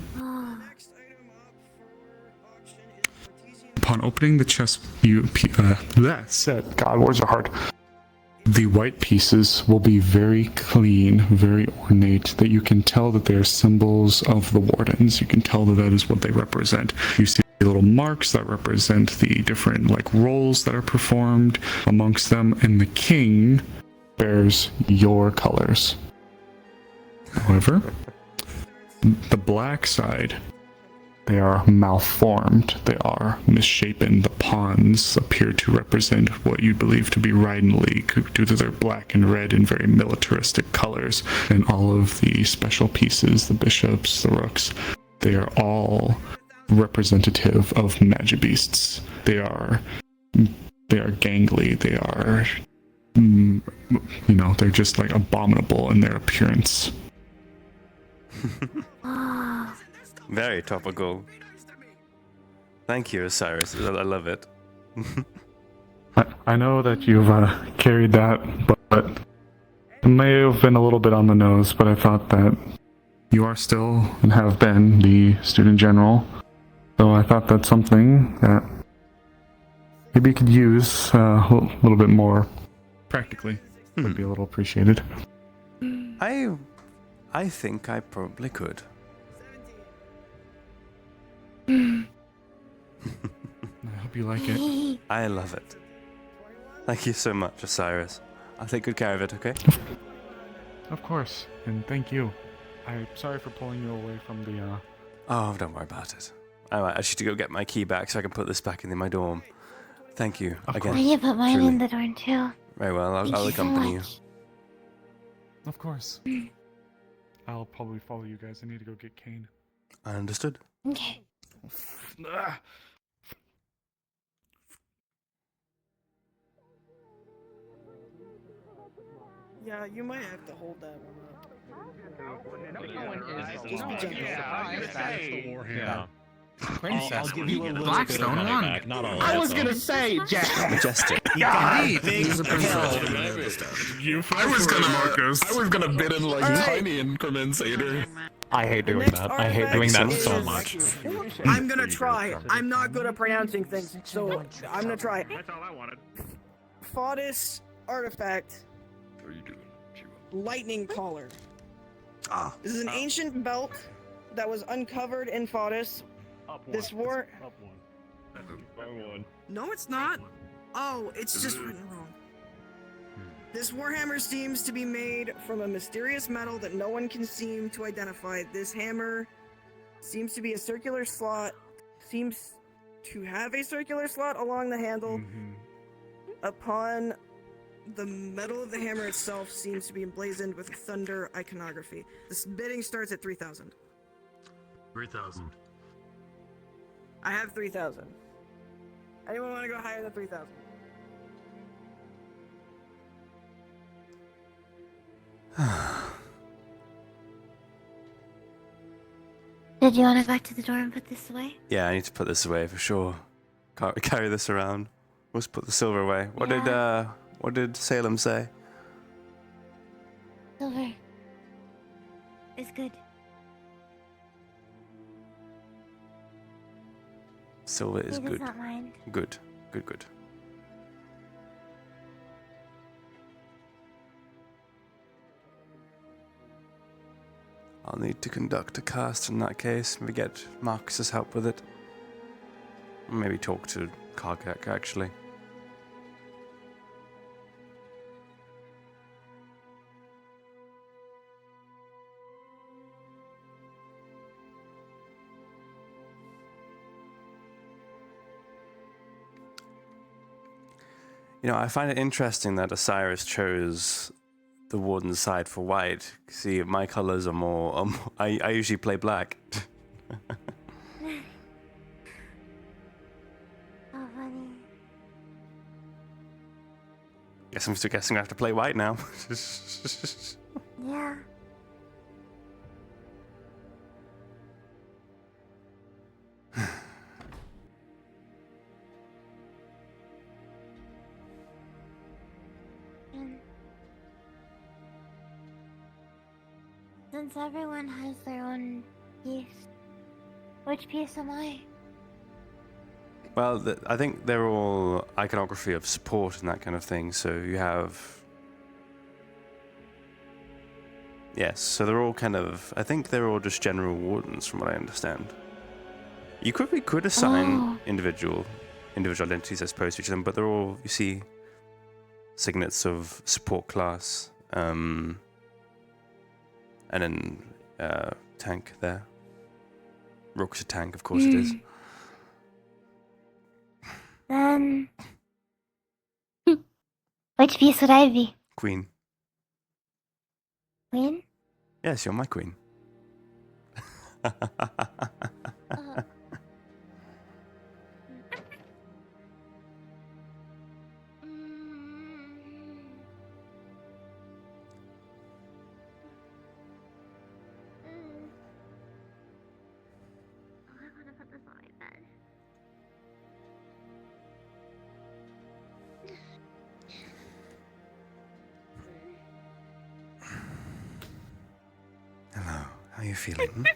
Speaker 18: Upon opening the chess, that set, God, words are hard. The white pieces will be very clean, very ornate, that you can tell that they are symbols of the wardens. You can tell that that is what they represent. You see little marks that represent the different roles that are performed amongst them, and the king bears your colors. However, the black side, they are malformed, they are misshapen. The pawns appear to represent what you believe to be Ryden League due to their black and red and very militaristic colors. And all of the special pieces, the bishops, the rooks, they are all representative of magibeasts. They are gangly, they are, they're just abominable in their appearance.
Speaker 2: Very topical. Thank you, Osiris. I love it.
Speaker 18: I know that you've carried that, but it may have been a little bit on the nose, but I thought that you are still and have been the student general. So I thought that's something that maybe you could use a little bit more practically. Would be a little appreciated.
Speaker 2: I think I probably could.
Speaker 18: I hope you like it.
Speaker 2: I love it. Thank you so much, Osiris. I'll take good care of it, okay?
Speaker 18: Of course, and thank you. I'm sorry for pulling you away from the,
Speaker 2: Oh, don't worry about it. I might actually to go get my key back so I can put this back in my dorm. Thank you again.
Speaker 4: I need to put mine
Speaker 2: truly.
Speaker 4: in the dorm too.
Speaker 2: Very well,
Speaker 4: Thank
Speaker 2: I'll
Speaker 4: you so
Speaker 2: accompany you.
Speaker 4: much.
Speaker 18: Of course. I'll probably follow you guys. I need to go get Kane.
Speaker 2: I understood.
Speaker 4: Okay.
Speaker 7: Yeah, you might have to hold that one up.
Speaker 6: Just be gentle.
Speaker 5: Yeah.
Speaker 6: I'll give you a little
Speaker 5: Blackstone
Speaker 6: bit of
Speaker 5: won.
Speaker 6: back, not all
Speaker 5: I
Speaker 6: of
Speaker 5: was
Speaker 6: it,
Speaker 5: gonna
Speaker 6: so.
Speaker 5: say, Jack.
Speaker 2: Majestic.
Speaker 5: Indeed.
Speaker 6: Big hell.
Speaker 5: I was gonna bid in like tiny increments, Ader.
Speaker 15: I hate doing that. I hate doing that so much.
Speaker 7: I'm gonna try. I'm not good at pronouncing things, so I'm gonna try.
Speaker 23: That's all I wanted.
Speaker 7: Fodis artifact.
Speaker 11: What are you doing?
Speaker 7: Lightning collar.
Speaker 2: Ah.
Speaker 7: This is an ancient belt that was uncovered in Fodis. This war.
Speaker 15: Up one.
Speaker 7: No, it's not. Oh, it's just written wrong. This warhammer seems to be made from a mysterious metal that no one can seem to identify. This hammer seems to be a circular slot. Seems to have a circular slot along the handle. Upon the metal of the hammer itself seems to be emblazoned with thunder iconography. This bidding starts at 3,000.
Speaker 16: 3,000.
Speaker 7: I have 3,000. Anyone want to go higher than 3,000?
Speaker 4: Did you want to go back to the door and put this away?
Speaker 2: Yeah, I need to put this away for sure. Can't carry this around. Let's put the silver away. What did Salem say?
Speaker 4: Silver. It's good.
Speaker 2: Silver is
Speaker 4: He does
Speaker 2: good.
Speaker 4: not mind.
Speaker 2: Good. Good. I'll need to conduct a cast in that case. Maybe get Marcus's help with it. Maybe talk to Kargak, actually. You know, I find it interesting that Osiris chose the Warden's side for white. See, my colors are more. I usually play black.
Speaker 4: Oh, funny.
Speaker 2: Guess I'm still guessing I have to play white now.
Speaker 4: Yeah. Since everyone has their own piece, which piece am I?
Speaker 2: Well, I think they're all iconography of support and that kind of thing. So you have. Yes, so they're all kind of. I think they're all just general wardens, from what I understand. We could assign individual identities, I suppose, to each of them, but they're all, you see, signets of support class, and then tank there. Rook's a tank, of course it is.
Speaker 4: Then, which piece would I be?
Speaker 2: Queen.
Speaker 4: Queen?
Speaker 2: Yes, you're my queen.
Speaker 4: I want to put this on my bed.
Speaker 2: How are you feeling?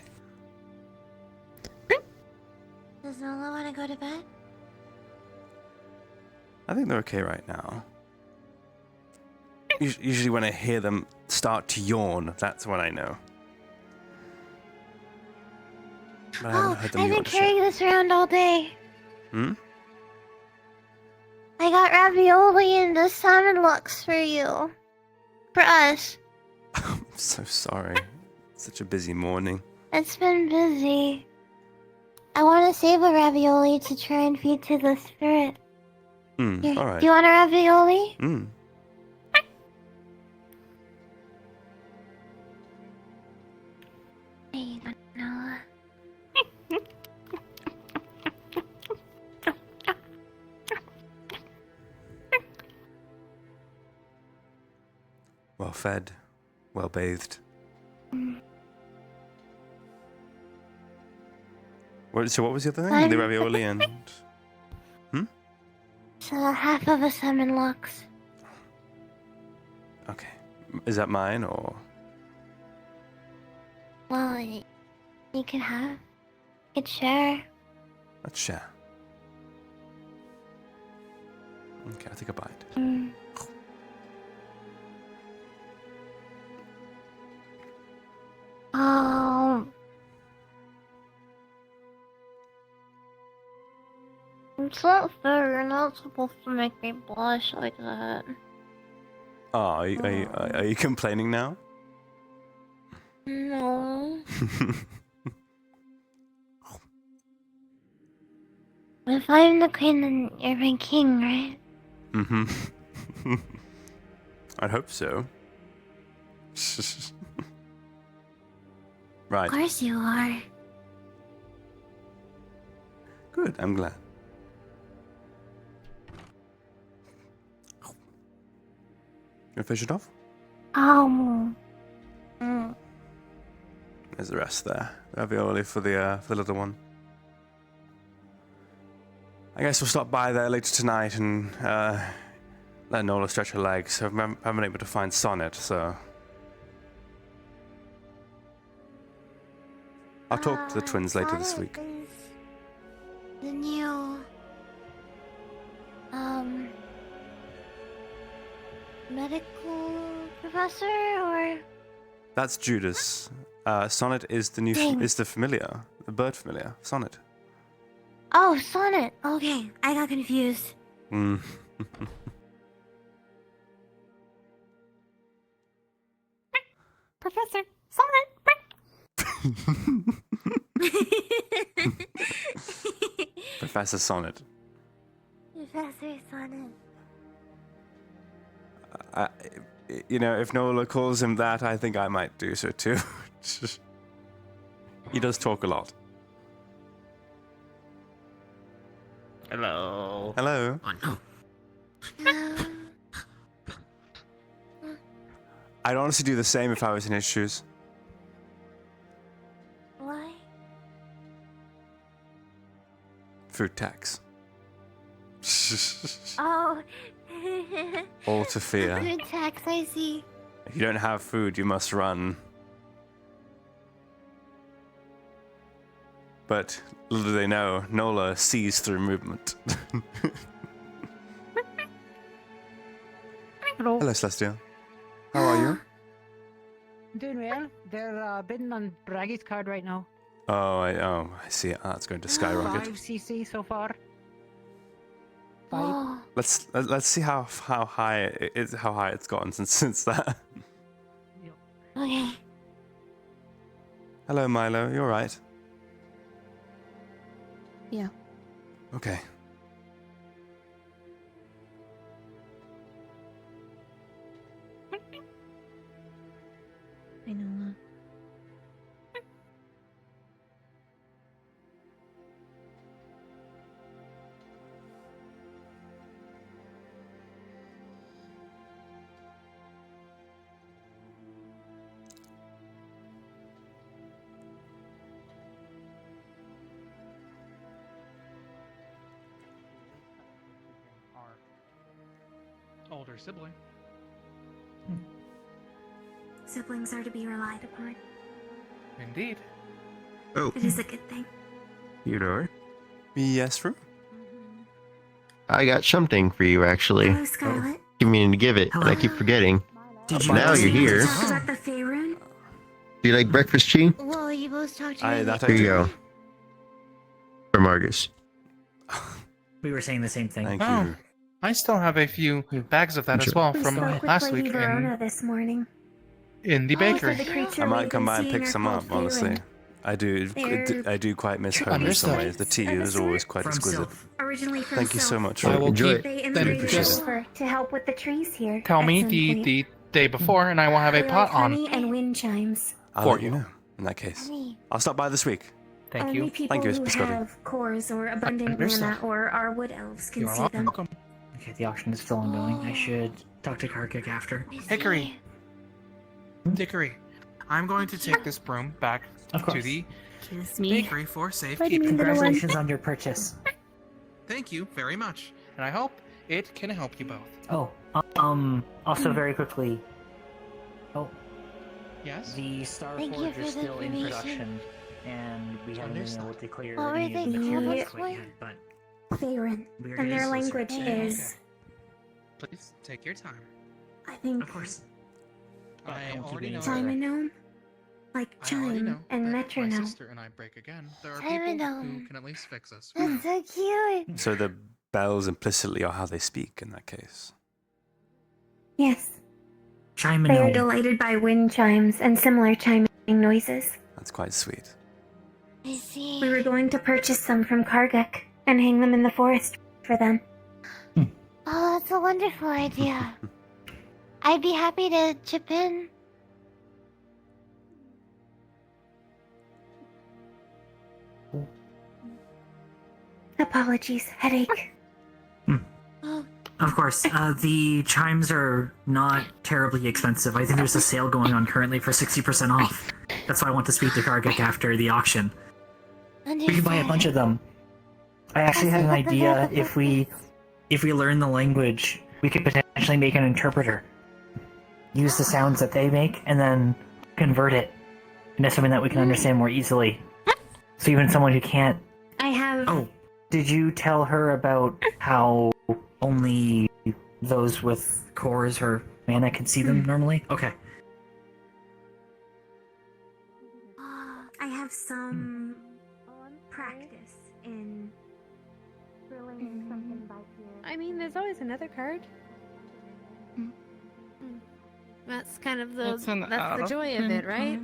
Speaker 4: Does Nola want to go to bed?
Speaker 2: I think they're okay right now. Usually when I hear them start to yawn, that's when I know. But I haven't heard them
Speaker 4: I've
Speaker 2: yawn
Speaker 4: been
Speaker 2: just
Speaker 4: carrying this around all day.
Speaker 2: Hmm?
Speaker 4: I got ravioli and the salmon lux for you. For us.
Speaker 2: I'm so sorry. Such a busy morning.
Speaker 4: It's been busy. I want to save a ravioli to try and feed to the spirit. Here,
Speaker 2: Alright.
Speaker 4: do you want a ravioli? There you go, Noah.
Speaker 2: Well fed, well bathed. So what was the other thing? The ravioli and...
Speaker 4: So half of a salmon lux.
Speaker 2: Okay. Is that mine or...
Speaker 4: Well, you can have. You could share.
Speaker 2: Let's share. Okay, I'll take a bite.
Speaker 4: Oh. It's not fair. You're not supposed to make me blush like that.
Speaker 2: Oh, are you complaining now?
Speaker 4: No. If I'm the queen, then you're my king, right?
Speaker 2: Mm-hmm. I'd hope so. Right.
Speaker 4: Of course you are.
Speaker 2: Good, I'm glad. You wanna finish it off?
Speaker 4: Oh.
Speaker 2: There's the rest there. Ravioli for the little one. I guess we'll stop by there later tonight and let Nola stretch her legs. I haven't been able to find Sonnet, so I'll talk to the twins later this week.
Speaker 4: The new medical professor, or
Speaker 2: That's Judas. Sonnet is the new is the familiar, the bird familiar. Sonnet.
Speaker 4: oh, Sonnet. Okay, I got confused.
Speaker 2: Mm.
Speaker 4: Professor Sonnet.
Speaker 2: Professor Sonnet.
Speaker 4: Professor Sonnet.
Speaker 2: You know, if Nola calls him that, I think I might do so too. He does talk a lot.
Speaker 14: Hello.
Speaker 2: Hello. I'd honestly do the same if I was in his shoes.
Speaker 4: Why?
Speaker 2: Food tax.
Speaker 4: Oh.
Speaker 2: All to fear.
Speaker 4: Food tax, I see.
Speaker 2: If you don't have food, you must run. But little do they know, Nola sees through movement.
Speaker 8: Hello.
Speaker 2: Hello, Celestial. How are you?
Speaker 8: Doing well. They're bidding on Braggy's card right now.
Speaker 2: Oh, I see. Ah, it's going to skyrocket.
Speaker 8: 5 CC so far.
Speaker 2: Let's see how high it is, how high it's gotten since that.
Speaker 4: Okay.
Speaker 2: Hello, Milo. You all right?
Speaker 1: Yeah.
Speaker 2: Okay.
Speaker 1: I know.
Speaker 3: Older sibling.
Speaker 13: Siblings are to be relied upon.
Speaker 17: Indeed.
Speaker 11: Oh.
Speaker 4: It is a good thing.
Speaker 11: Theodore?
Speaker 2: Yes, sir?
Speaker 11: I got something for you, actually.
Speaker 4: Hello, Scarlet.
Speaker 11: Keep meaning to give it, and I keep forgetting.
Speaker 4: Did
Speaker 11: Now you're here.
Speaker 4: About the Faerun?
Speaker 11: Do you like breakfast, Chi?
Speaker 4: Well, you both talked to
Speaker 2: I,
Speaker 4: me.
Speaker 2: that I
Speaker 11: Here you
Speaker 2: do.
Speaker 11: go. From Argus.
Speaker 9: We were saying the same thing.
Speaker 2: Thank
Speaker 17: Oh,
Speaker 2: you.
Speaker 17: I still have a few bags of that as
Speaker 11: Sure.
Speaker 17: well
Speaker 4: We
Speaker 17: from
Speaker 4: spoke with
Speaker 17: last
Speaker 4: Lady
Speaker 17: week
Speaker 4: Verona this morning.
Speaker 17: in the
Speaker 4: For
Speaker 17: bakery.
Speaker 4: the creature
Speaker 2: I might
Speaker 4: we've
Speaker 2: come
Speaker 4: been
Speaker 2: by and
Speaker 4: seeing
Speaker 2: pick
Speaker 4: are
Speaker 2: some
Speaker 4: called
Speaker 2: up, honestly.
Speaker 4: Faerun.
Speaker 2: I do quite miss home in some ways. The tea is always quite exquisite.
Speaker 4: Originally from
Speaker 2: Thank you so
Speaker 4: Sylph.
Speaker 2: much.
Speaker 17: I will
Speaker 11: Enjoy
Speaker 17: keep.
Speaker 4: They
Speaker 17: Then
Speaker 4: immigrated
Speaker 17: just
Speaker 4: over to help with the trees here.
Speaker 17: tell
Speaker 4: at
Speaker 17: me
Speaker 4: some
Speaker 17: the
Speaker 4: point.
Speaker 17: day before, and I will have a
Speaker 4: They
Speaker 17: pot
Speaker 4: like
Speaker 17: on.
Speaker 4: honey and wind chimes.
Speaker 2: I'll
Speaker 17: For
Speaker 2: let you
Speaker 17: you.
Speaker 2: know in that case.
Speaker 4: Honey.
Speaker 2: I'll stop by this week.
Speaker 17: Thank
Speaker 4: Only
Speaker 17: you.
Speaker 4: people
Speaker 2: Thank you,
Speaker 4: who
Speaker 2: Biscotti.
Speaker 4: have cores or abundant mana or are wood elves can
Speaker 17: You are
Speaker 4: see them.
Speaker 17: welcome.
Speaker 9: Okay, the auction is still ongoing. I should talk to Karkik after.
Speaker 17: Hickory. Dickory. I'm going to take this broom back
Speaker 9: Of
Speaker 17: to
Speaker 9: course.
Speaker 17: the
Speaker 4: Kiss me.
Speaker 17: bakery for
Speaker 4: What do you
Speaker 17: safekeeping.
Speaker 4: mean, little one?
Speaker 9: Congratulations on your purchase.
Speaker 17: Thank you very much, and I hope it can help you both.
Speaker 9: Oh, also very quickly. Oh,
Speaker 17: Yes.
Speaker 9: the Star
Speaker 4: Thank you
Speaker 9: Forge
Speaker 4: for
Speaker 9: is
Speaker 4: the
Speaker 9: still in
Speaker 4: information.
Speaker 9: production, and we haven't been able to clear
Speaker 4: What were
Speaker 9: any of
Speaker 4: they
Speaker 9: the materials
Speaker 4: called?
Speaker 9: quite yet, but
Speaker 4: Faerun.
Speaker 9: we are
Speaker 4: And their
Speaker 9: getting
Speaker 4: language
Speaker 9: closer.
Speaker 4: is,
Speaker 17: Please take your time.
Speaker 4: I think,
Speaker 9: Of course.
Speaker 17: I already know.
Speaker 4: Chimonome? Like
Speaker 17: I already know
Speaker 4: chime and
Speaker 17: that my
Speaker 4: metronome.
Speaker 17: sister and I break again. There are people
Speaker 4: Chimonome.
Speaker 17: who can at least fix us.
Speaker 4: That's so cute.
Speaker 2: So the bells implicitly are how they speak in that case.
Speaker 4: Yes. They are
Speaker 9: Chimonome.
Speaker 4: delighted by wind chimes and similar chiming noises.
Speaker 2: That's quite sweet.
Speaker 4: I see. We were going to purchase some from Kargak and hang them in the forest for them.
Speaker 20: Oh, that's a wonderful idea. I'd be happy to chip in.
Speaker 4: Apologies, headache.
Speaker 9: Of course, the chimes are not terribly expensive. I think there's a sale going on currently for 60% off. That's why I want to speak to Kargak after the auction. We can buy a bunch of them. I actually had an idea. If we learn the language, we could potentially make an interpreter. Use the sounds that they make, and then convert it into something that we can understand more easily. So even someone who can't...
Speaker 4: I have...
Speaker 9: Oh, did you tell her about how only those with cores or mana can see them normally? Okay.
Speaker 4: I have some practice in relaying something by here.
Speaker 10: I mean, there's always another card. That's kind of the
Speaker 17: It's an
Speaker 10: that's the joy of it, right?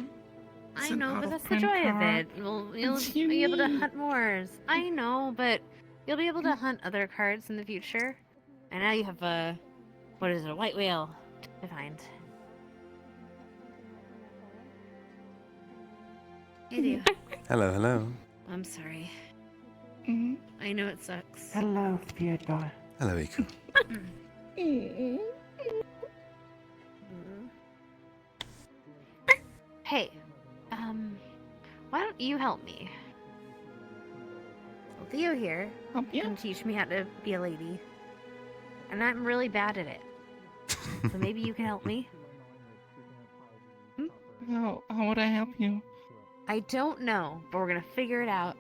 Speaker 10: I know, but that's the joy of it. You'll be able to hunt more. I know, but you'll be able to hunt other cards in the future. And now you have a what is it, a white whale to find. I do.
Speaker 2: Hello, hello.
Speaker 10: I'm sorry. I know it sucks.
Speaker 9: Hello, Theodore.
Speaker 2: Hello, Iku.
Speaker 10: Hey, why don't you help me? Well, Theo here can teach me how to be a lady. And I'm really bad at it. So maybe you can help me?
Speaker 17: How would I help you?
Speaker 10: I don't know, but we're gonna figure it out.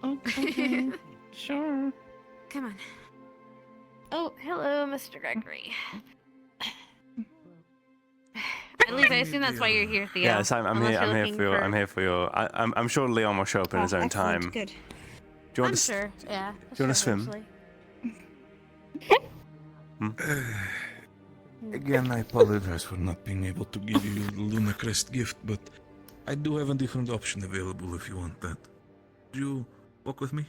Speaker 17: Okay, sure.
Speaker 10: Come on. Oh, hello, Mr. Gregory. At least I assume that's why you're here, Theo.
Speaker 2: Yes, I'm
Speaker 10: Unless
Speaker 2: here.
Speaker 10: you're
Speaker 2: I'm here
Speaker 10: looking
Speaker 2: for your. I'm here for your. I'm sure Leon will show up in his own
Speaker 10: excellent,
Speaker 2: time.
Speaker 10: Good.
Speaker 2: Do you want
Speaker 10: I'm
Speaker 2: to?
Speaker 10: sure. Yeah.
Speaker 2: Do you want to swim?
Speaker 5: Again, I apologize for not being able to give you the Luna Crest gift, but I do have a different option available if you want that. Do you walk with me?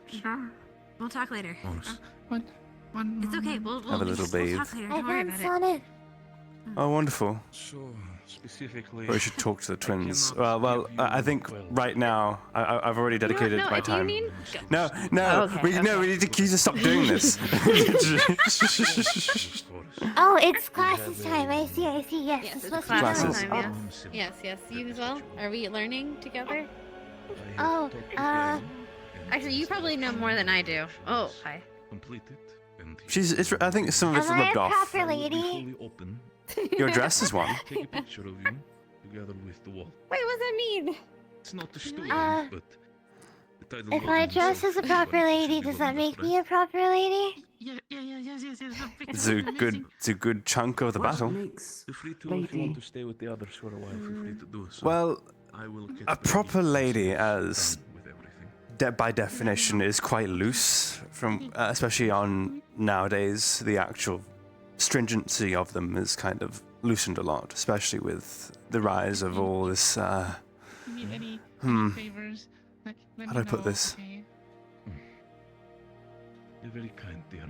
Speaker 10: Sure. We'll talk later.
Speaker 5: Honest.
Speaker 10: It's okay. We'll
Speaker 2: Have a little
Speaker 10: we'll
Speaker 2: bathe.
Speaker 10: talk later.
Speaker 20: I
Speaker 10: Don't worry
Speaker 20: found
Speaker 10: about it.
Speaker 20: Sonic.
Speaker 2: Oh, wonderful.
Speaker 5: So specifically,
Speaker 2: We should talk to the twins. Well, I think right now I've already dedicated
Speaker 10: no,
Speaker 2: my
Speaker 10: if you
Speaker 2: time.
Speaker 10: need-
Speaker 2: No,
Speaker 10: Okay,
Speaker 2: we need to stop doing this.
Speaker 20: Oh, it's classes time. I see. Yes,
Speaker 10: Yes,
Speaker 20: it's
Speaker 10: it's
Speaker 20: supposed
Speaker 10: class
Speaker 20: to be
Speaker 2: Classes.
Speaker 10: time, yeah. Yes. You as well? Are we learning together?
Speaker 20: Oh,
Speaker 10: Actually, you probably know more than I do. Oh, hi.
Speaker 5: complete it, and
Speaker 2: I think some of it's
Speaker 20: am I
Speaker 2: rubbed
Speaker 20: a
Speaker 2: off.
Speaker 20: proper lady?
Speaker 5: fully open
Speaker 2: Your dress is one.
Speaker 5: Take a picture of you together with the wall.
Speaker 10: Wait, what's that mean?
Speaker 5: It's not a story,
Speaker 20: Uh,
Speaker 5: but the title
Speaker 20: If
Speaker 5: of
Speaker 20: I
Speaker 5: the
Speaker 20: dress
Speaker 5: book
Speaker 20: as a
Speaker 5: is
Speaker 20: proper
Speaker 5: what
Speaker 20: lady,
Speaker 5: should be
Speaker 20: does that
Speaker 5: one
Speaker 20: make
Speaker 5: of
Speaker 20: me a proper lady?
Speaker 17: Yes.
Speaker 2: It's a good chunk of the battle.
Speaker 5: Feel free to, if you want to stay with the others for a while, feel free to do so.
Speaker 2: Well,
Speaker 5: I will get
Speaker 2: a
Speaker 5: ready
Speaker 2: proper
Speaker 5: once
Speaker 2: lady,
Speaker 5: it's
Speaker 2: as
Speaker 5: done with everything.
Speaker 2: by definition, is quite loose from, especially on nowadays. The actual stringency of them is kind of loosened a lot, especially with the rise of all this.
Speaker 17: If you need any favors, let
Speaker 2: How do I
Speaker 17: me
Speaker 2: put
Speaker 17: know,
Speaker 2: this?
Speaker 17: okay?
Speaker 5: You're very kind, dear.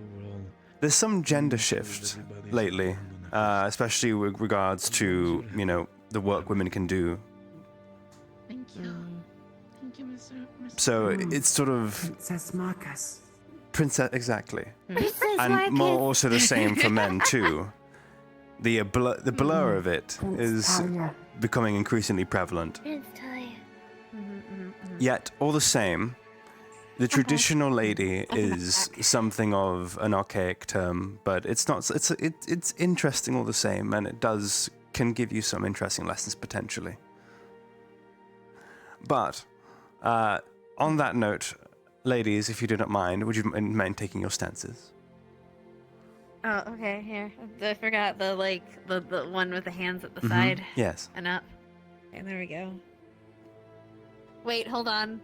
Speaker 5: Overall,
Speaker 2: There's some gender shift lately, especially with regards to the work women can do.
Speaker 17: Thank you. Thank you, Mr.
Speaker 2: So it's sort of
Speaker 17: Princess Marcus.
Speaker 2: princess exactly,
Speaker 20: Princess
Speaker 2: and
Speaker 20: Marcus.
Speaker 2: more also the same for men too. The blur of it is becoming increasingly prevalent.
Speaker 20: Prince Talia.
Speaker 2: Yet, all the same, the traditional lady is something of an archaic term, but it's not. It's interesting all the same, and it can give you some interesting lessons potentially. But on that note, ladies, if you do not mind, would you mind taking your stances?
Speaker 10: Oh, okay. Here, I forgot the one with the hands at the
Speaker 2: Mhm,
Speaker 10: side.
Speaker 2: yes.
Speaker 10: And up. And there we go. Wait, hold on.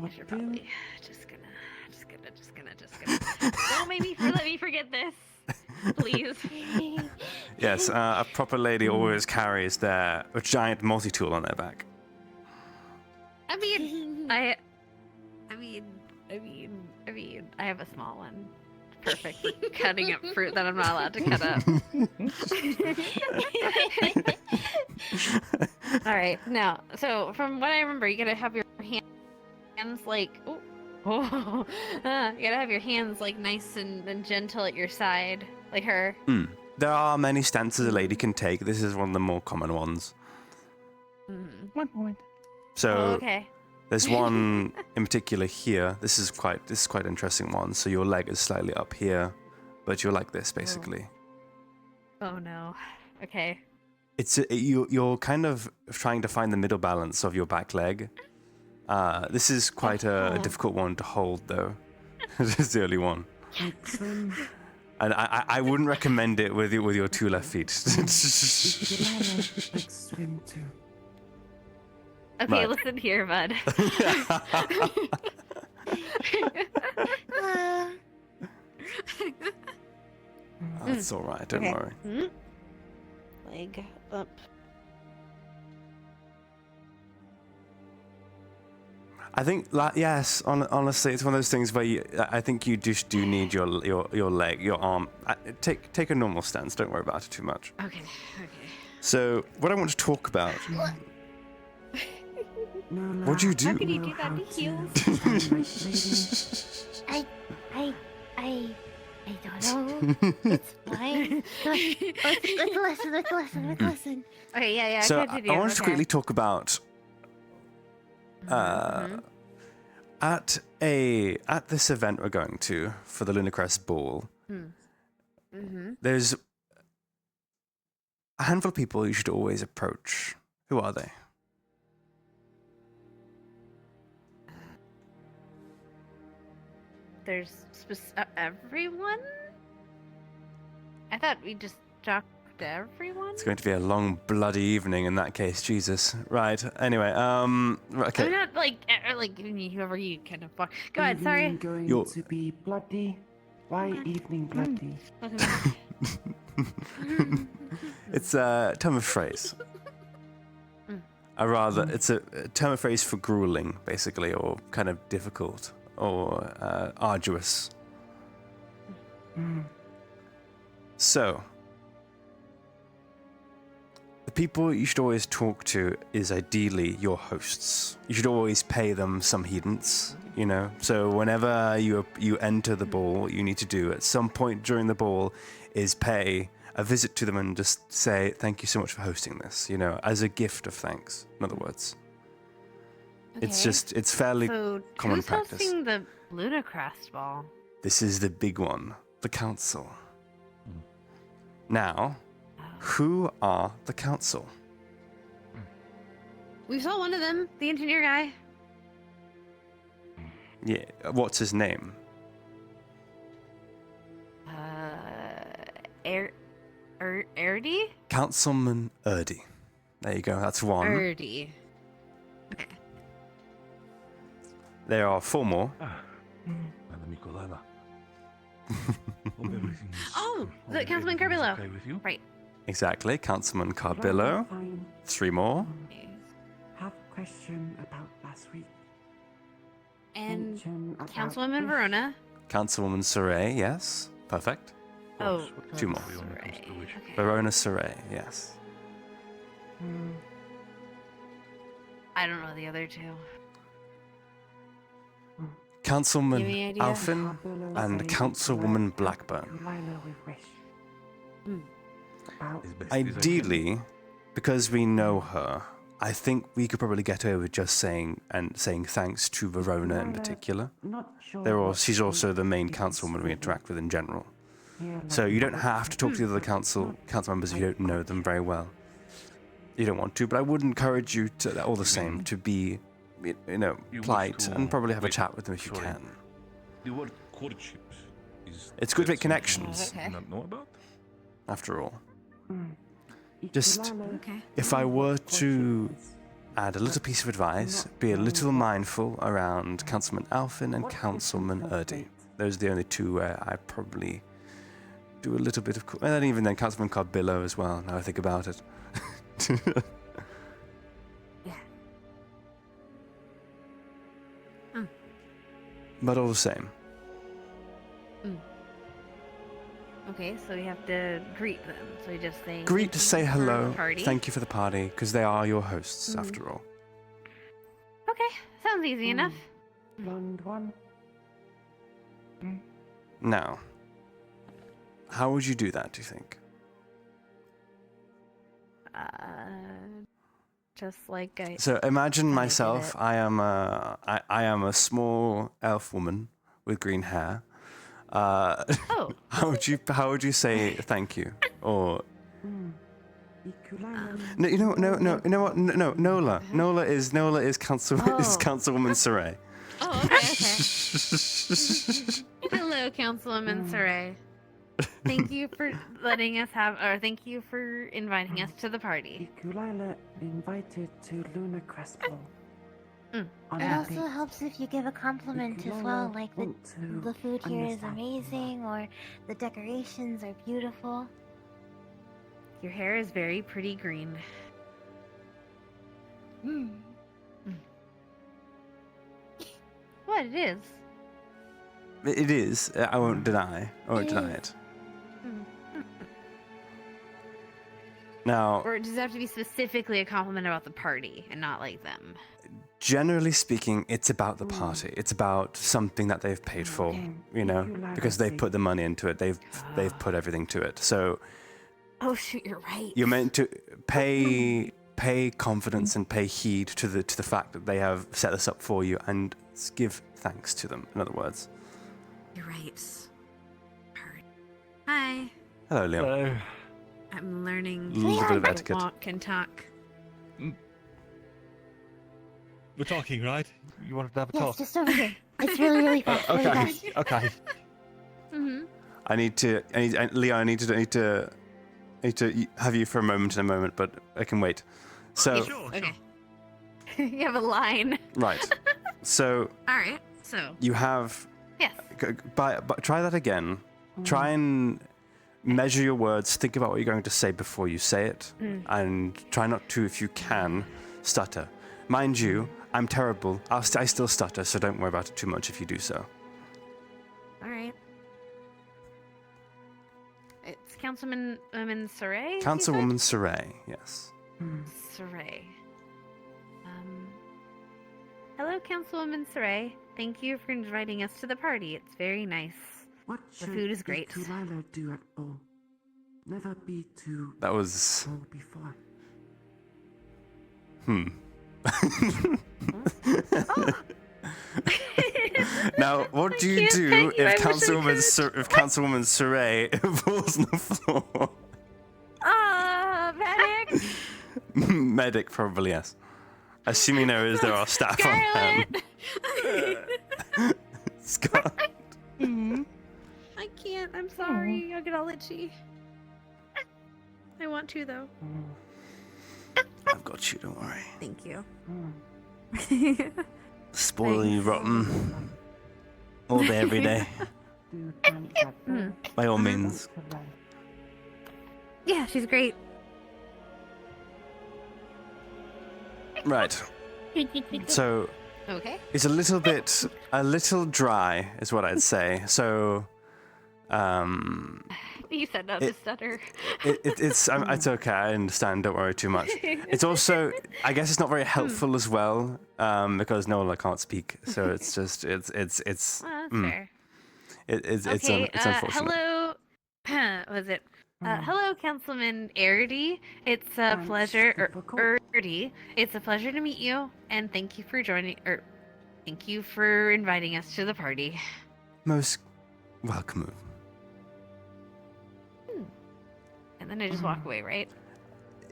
Speaker 10: I should probably just gonna. Don't make me let me forget this, please.
Speaker 2: Yes, a proper lady always carries a giant multi-tool on their back.
Speaker 10: I mean, I have a small one. Perfect for cutting up fruit that I'm not allowed to cut up. All right, now, so from what I remember, you gotta have your hands like, you gotta have your hands like nice and gentle at your side, like her.
Speaker 2: There are many stances a lady can take. This is one of the more common ones.
Speaker 8: One moment.
Speaker 2: So
Speaker 10: Oh, okay.
Speaker 2: there's one in particular here. This is quite interesting one. So your leg is slightly up here, but you're like this basically.
Speaker 10: Oh no. Okay.
Speaker 2: You're kind of trying to find the middle balance of your back leg. This is quite a difficult one to hold, though. This is the only one. And I wouldn't recommend it with your two left feet.
Speaker 10: Okay,
Speaker 2: Right.
Speaker 10: listen here, bud.
Speaker 2: That's all right. Don't worry.
Speaker 10: Leg up.
Speaker 2: I think yes. Honestly, it's one of those things where I think you just do need your leg, your arm. Take a normal stance. Don't worry about it too much.
Speaker 10: Okay.
Speaker 2: So what I want to talk about. What do you do?
Speaker 10: How can you do that to heels?
Speaker 20: I don't know. It's fine. Let's listen.
Speaker 10: Okay, yeah.
Speaker 2: So
Speaker 10: continue.
Speaker 2: I want to quickly talk about at this event we're going to for the Lunacrest Ball. There's a handful of people you should always approach. Who are they?
Speaker 10: There's everyone? I thought we just talked to everyone?
Speaker 2: It's going to be a long bloody evening in that case. Jesus. Right. Anyway. Okay.
Speaker 10: I'm not like whoever you kind of fuck. Go ahead. Sorry.
Speaker 2: You're...
Speaker 19: to be bloody. Why evening bloody?
Speaker 2: It's a term of phrase. It's a term of phrase for grueling, basically, or kind of difficult, or arduous. So, the people you should always talk to is ideally your hosts. You should always pay them some heedance, you know? So whenever you enter the ball, you need to do at some point during the ball is pay a visit to them and just say, thank you so much for hosting this, you know, as a gift of thanks, in other words. It's fairly common practice.
Speaker 10: Who's hosting the Lunacrest ball?
Speaker 2: This is the big one, the council. Now, who are the council?
Speaker 10: We saw one of them, the engineer guy.
Speaker 2: Yeah, what's his name?
Speaker 10: Erdy?
Speaker 2: Councilman Erdy. There you go, that's one.
Speaker 10: Erdy.
Speaker 2: There are 4 more.
Speaker 10: Oh, the Councilman Carbillo. Right.
Speaker 2: Exactly, Councilman Carbillo. 3 more.
Speaker 19: Have a question about last week.
Speaker 10: And
Speaker 19: Mention about
Speaker 10: Councilwoman
Speaker 19: this.
Speaker 10: Verona.
Speaker 2: Councilwoman Saray, yes. Perfect.
Speaker 10: Oh,
Speaker 2: 2 more.
Speaker 10: Saray. Okay.
Speaker 2: Verona Saray, yes.
Speaker 10: I don't know the other two.
Speaker 2: Councilman
Speaker 10: Give me an idea.
Speaker 2: Alphin and Councilwoman Blackburn. Ideally, because we know her, I think we could probably get over just saying thanks to Verona in particular. She's also the main councilwoman we interact with in general. So you don't have to talk to the other council members if you don't know them very well. You don't want to, but I would encourage you to, all the same, to be, polite and probably have a chat with them if you can.
Speaker 5: The word courtship is.
Speaker 2: It's good to make connections.
Speaker 5: Okay. Not know about?
Speaker 2: After all. Just, if I were to add a little piece of advice, be a little mindful around Councilman Alphin and Councilman Erdy. Those are the only 2 where I probably do a little bit of... And then even then, Councilman Carbillo as well, now I think about it. But all the same.
Speaker 10: Okay, so we have to greet them. So we just say...
Speaker 2: Greet to say hello,
Speaker 10: Party.
Speaker 2: thank you for the party, because they are your hosts, after all.
Speaker 10: Okay, sounds easy enough.
Speaker 19: Blonde one.
Speaker 2: Now, how would you do that, do you think?
Speaker 10: Just like I...
Speaker 2: So imagine myself, I am a small elf woman with green hair.
Speaker 10: Oh.
Speaker 2: How would you say thank you? Or no, you know what? No, Nola is Councilwoman Saray.
Speaker 10: Oh, okay. Hello, Councilwoman Saray. Thank you for thank you for inviting us to the party.
Speaker 19: Kulila invited to Luna Crespo.
Speaker 20: It also helps if you give a compliment as well, like the food here is amazing, or the decorations are beautiful.
Speaker 10: Your hair is very pretty green. What, it is?
Speaker 2: It is. I won't deny. it. Now,
Speaker 10: Or does it have to be specifically a compliment about the party and not like them?
Speaker 2: generally speaking, it's about the party. It's about something that they've paid for, because they've put the money into it. They've put everything to it. So
Speaker 10: Oh shoot, you're right.
Speaker 2: you're meant to pay confidence and pay heed to the fact that they have set this up for you and give thanks to them. In other words.
Speaker 10: You're right. Hi.
Speaker 2: Hello, Liam.
Speaker 15: Hello.
Speaker 10: I'm learning
Speaker 2: Little bit of
Speaker 10: to
Speaker 2: etiquette.
Speaker 10: walk and talk.
Speaker 15: We're talking, right? You wanted to have a
Speaker 20: Yes,
Speaker 15: talk?
Speaker 20: just over here. It's really, really fast. Really
Speaker 15: Okay.
Speaker 20: fast.
Speaker 15: Okay.
Speaker 2: Leo, I need to have you for a moment in a moment, but I can wait. So,
Speaker 10: Okay. You have a line.
Speaker 2: right. So,
Speaker 10: All right. So.
Speaker 2: you have...
Speaker 10: Yes.
Speaker 2: Try that again. Try and measure your words. Think about what you're going to say before you say it. And try not to, if you can, stutter. Mind you, I'm terrible. I still stutter, so don't worry about it too much if you do so.
Speaker 10: All right. It's Councilwoman Saray?
Speaker 2: Councilwoman Saray, yes.
Speaker 10: Saray. Hello, Councilwoman Saray. Thank you for inviting us to the party. It's very nice.
Speaker 19: What
Speaker 10: The
Speaker 19: should
Speaker 10: food is great.
Speaker 19: Kulila do at ball? Never be too
Speaker 2: That was...
Speaker 19: ball before.
Speaker 2: Now, what do you do if Councilwoman Saray falls on the floor? Medic, probably, yes. Assuming there are staff on hand. Scott.
Speaker 10: I can't. I'm sorry. I'll get all itchy. I want to though.
Speaker 2: I've got you, don't worry.
Speaker 10: Thank you.
Speaker 2: Spoiling you rotten. All day, every day. By all means.
Speaker 10: Yeah, she's great.
Speaker 2: Right. So
Speaker 10: Okay.
Speaker 2: it's a little dry, is what I'd say. So,
Speaker 10: You said not to stutter.
Speaker 2: it's okay. I understand. Don't worry too much. It's also, I guess, it's not very helpful as well, because Nola can't speak. So it's just it's.
Speaker 10: Well, that's fair.
Speaker 2: It's
Speaker 10: Okay,
Speaker 2: unfortunate.
Speaker 10: hello. Was it? Hello, Councilman Erdy. It's a pleasure, Erdy. It's a pleasure to meet you, and thank you for joining, thank you for inviting us to the party.
Speaker 2: Most welcome.
Speaker 10: And then I just walk away, right?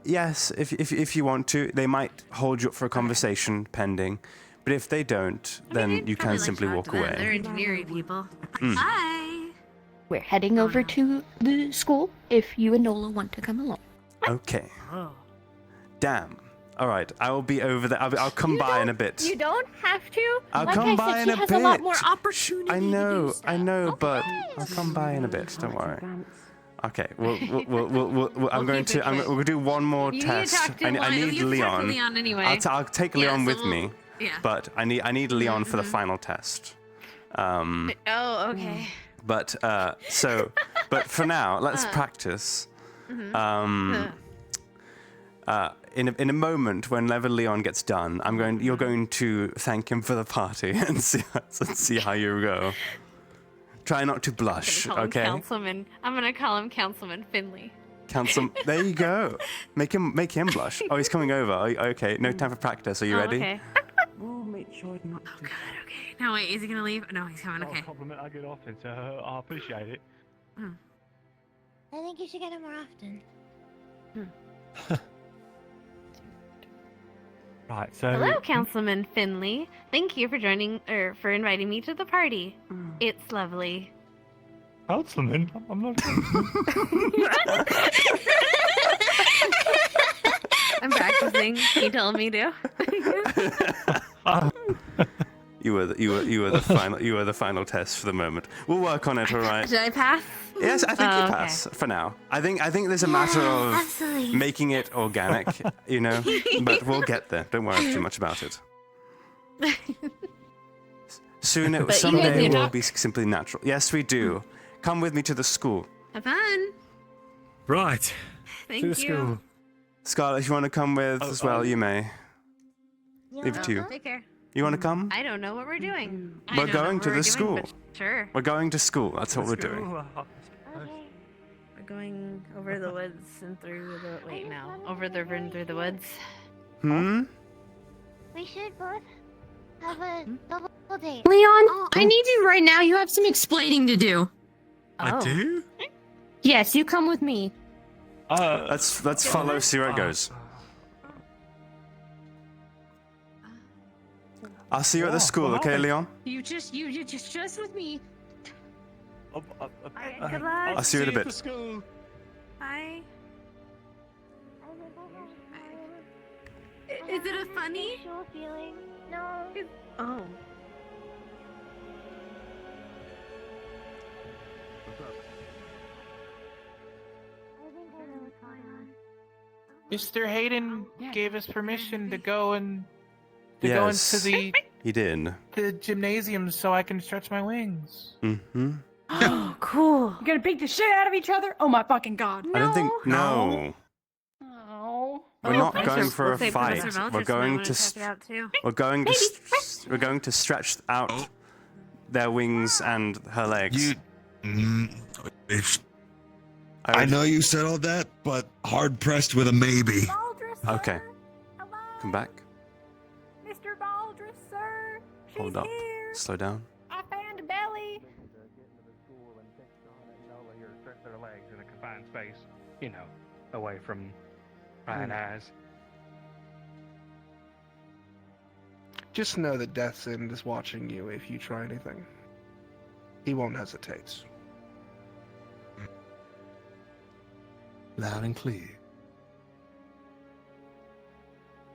Speaker 2: Yes, if you want to, they might hold you up for a conversation pending, but if they don't, then you can simply walk
Speaker 10: They're
Speaker 2: away.
Speaker 10: engineering people.
Speaker 2: Mm.
Speaker 10: Hi.
Speaker 1: We're heading over to the school if you and Nola want to come along.
Speaker 2: Okay. Damn. All right, I will be over there. I'll come by in a bit.
Speaker 1: You don't have to.
Speaker 2: I'll
Speaker 1: like
Speaker 2: come
Speaker 1: I
Speaker 2: by
Speaker 1: said,
Speaker 2: in
Speaker 1: she
Speaker 2: a
Speaker 1: has
Speaker 2: bit.
Speaker 1: a lot more opportunity.
Speaker 2: I know, but I'll come by in a bit. Don't worry. Okay, I'm going to. We'll do one more
Speaker 10: You need to
Speaker 2: test.
Speaker 10: talk to
Speaker 2: I
Speaker 10: one-
Speaker 2: need
Speaker 10: you have to talk to
Speaker 2: Leon.
Speaker 10: Leon anyway.
Speaker 2: I'll take
Speaker 10: Yeah,
Speaker 2: Leon
Speaker 10: so
Speaker 2: with
Speaker 10: we'll-
Speaker 2: me.
Speaker 10: yeah.
Speaker 2: But I need Leon for the final test.
Speaker 10: Oh, okay.
Speaker 2: But but for now, let's practice. In a moment when Leon gets done, you're going to thank him for the party and see how you go. Try not to blush,
Speaker 10: I'm gonna call him
Speaker 2: okay?
Speaker 10: Councilman. I'm gonna call him Councilman Finley.
Speaker 2: There you go. Make him blush. Oh, he's coming over. Okay, no time for practice. Are you ready?
Speaker 10: Okay.
Speaker 19: We'll make sure not to.
Speaker 10: Oh God. Okay. No, wait. Is he gonna leave? No, he's coming. Okay.
Speaker 16: Compliment I get often, so I appreciate it.
Speaker 20: I think you should get it more often.
Speaker 16: Right. So.
Speaker 10: Hello, Councilman Finley. Thank you for joining, or for inviting me to the party. It's lovely.
Speaker 16: Councilman? I'm not.
Speaker 10: I'm practicing. You telling me to?
Speaker 2: You were the final test for the moment. We'll work on it, all right?
Speaker 10: Did I pass?
Speaker 2: Yes, I think you
Speaker 10: okay.
Speaker 2: pass for now. I think there's a matter of
Speaker 20: absolutely.
Speaker 2: making it organic, but we'll get there. Don't worry too much about it. Soon,
Speaker 10: But you guys
Speaker 2: someday
Speaker 10: need
Speaker 2: it
Speaker 10: to
Speaker 2: will
Speaker 10: talk-
Speaker 2: be simply natural. Yes, we do. Come with me to the school.
Speaker 10: Have fun.
Speaker 5: Right.
Speaker 10: Thank
Speaker 5: to the
Speaker 10: you.
Speaker 5: school.
Speaker 2: Scarlett, if you want to come with as well, you may. Leave it to you.
Speaker 10: Take care.
Speaker 2: You want to come?
Speaker 10: I don't know what we're doing. I
Speaker 2: We're
Speaker 10: don't know
Speaker 2: going
Speaker 10: what
Speaker 2: to
Speaker 10: we're
Speaker 2: the
Speaker 10: doing,
Speaker 2: school.
Speaker 10: but Sure.
Speaker 2: We're going to school. That's what we're doing.
Speaker 10: We're going over the woods and through the. Wait, no. Over the river and through the woods.
Speaker 20: We should both have a double date.
Speaker 1: Leon,
Speaker 20: Oh,
Speaker 1: I need you right now. You have some explaining to do.
Speaker 5: I do?
Speaker 1: Yes, you come with me.
Speaker 2: Let's follow, see where it goes. I'll see you at the school, okay, Leon?
Speaker 1: You just with me.
Speaker 10: Alright, good luck.
Speaker 2: I'll see you in a bit.
Speaker 10: Bye. Is it a funny?
Speaker 20: Feeling? No.
Speaker 10: Oh.
Speaker 17: Mr. Hayden gave us permission to go and to
Speaker 2: Yes.
Speaker 17: go into
Speaker 2: He did.
Speaker 17: the gymnasium so I can stretch my wings.
Speaker 2: Mm-hmm.
Speaker 1: Oh, cool. You're gonna beat the shit out of each other? Oh my fucking god.
Speaker 2: I don't think. No.
Speaker 1: Oh.
Speaker 2: We're not going for a fight. We're going to.
Speaker 10: check it out too.
Speaker 2: We're going to. We're going to stretch out their wings and her legs.
Speaker 12: I know you said all that, but hard pressed with a maybe.
Speaker 2: Okay. Come back.
Speaker 1: Mr. Baldress, sir.
Speaker 2: Hold up. Slow down.
Speaker 1: I found a belly.
Speaker 23: Stretch their legs in a confined space, away from bright eyes.
Speaker 17: Just know that Death's End is watching you if you try anything. He won't hesitate.
Speaker 5: Loud and clear.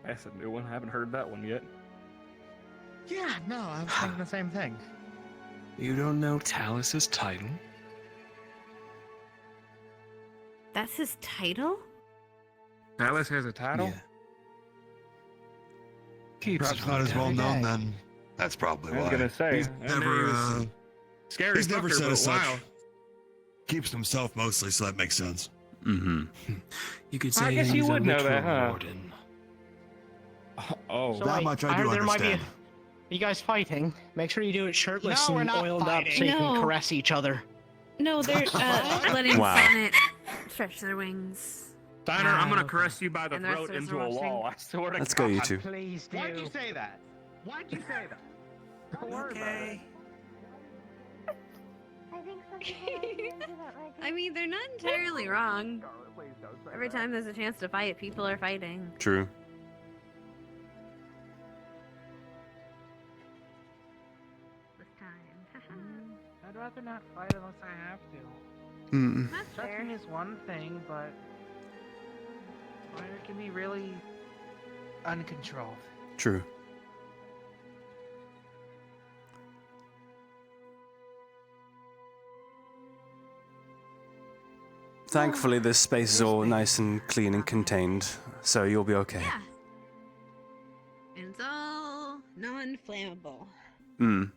Speaker 23: That's a new one. I haven't heard that one yet.
Speaker 6: Yeah, no, I was thinking the same thing.
Speaker 5: You don't know Talus's title?
Speaker 10: That's his title?
Speaker 23: Talus has a title?
Speaker 12: Yeah. Perhaps not as well known then. That's probably why.
Speaker 23: I was gonna say,
Speaker 12: He's
Speaker 23: I knew he was scary
Speaker 12: he's never
Speaker 23: fucker,
Speaker 12: said
Speaker 23: but
Speaker 12: as such.
Speaker 23: wow.
Speaker 12: Keeps to himself mostly, so that makes sense.
Speaker 5: Mm-hmm. You could say
Speaker 23: I guess you
Speaker 5: he's a
Speaker 23: would know that,
Speaker 5: literal
Speaker 23: huh?
Speaker 5: warden.
Speaker 23: Oh,
Speaker 6: So
Speaker 12: That
Speaker 6: wait,
Speaker 12: much I do
Speaker 6: heard there might be
Speaker 12: understand.
Speaker 6: you guys fighting? Make sure you do it shirtless
Speaker 7: No, we're
Speaker 6: and
Speaker 7: not
Speaker 6: oiled up
Speaker 7: fighting.
Speaker 6: so you can
Speaker 10: No.
Speaker 6: caress each other.
Speaker 10: No, they're letting
Speaker 2: Wow.
Speaker 10: Senate stretch their wings.
Speaker 23: Steiner, I'm gonna
Speaker 6: okay.
Speaker 23: caress you by the
Speaker 10: And the rest
Speaker 23: throat
Speaker 10: of us
Speaker 23: into
Speaker 10: are
Speaker 23: a
Speaker 10: watching.
Speaker 23: wall. I swear to
Speaker 2: Let's
Speaker 23: God.
Speaker 2: go, you two.
Speaker 6: Please do.
Speaker 7: Why'd you say that? Why'd you say that? Don't worry about it.
Speaker 20: I think some people might be into that, like,
Speaker 10: I mean, they're not entirely wrong. Every time there's a chance to fight, people are fighting.
Speaker 2: True.
Speaker 10: This time.
Speaker 6: I'd rather not fight unless I have to.
Speaker 2: Mm.
Speaker 10: That's fair.
Speaker 6: Touching is one thing, but fire can be really uncontrolled.
Speaker 2: True. Thankfully, this space is all nice and clean and contained, so you'll be okay.
Speaker 10: Yeah. And it's all non-flammable.
Speaker 2: Mm.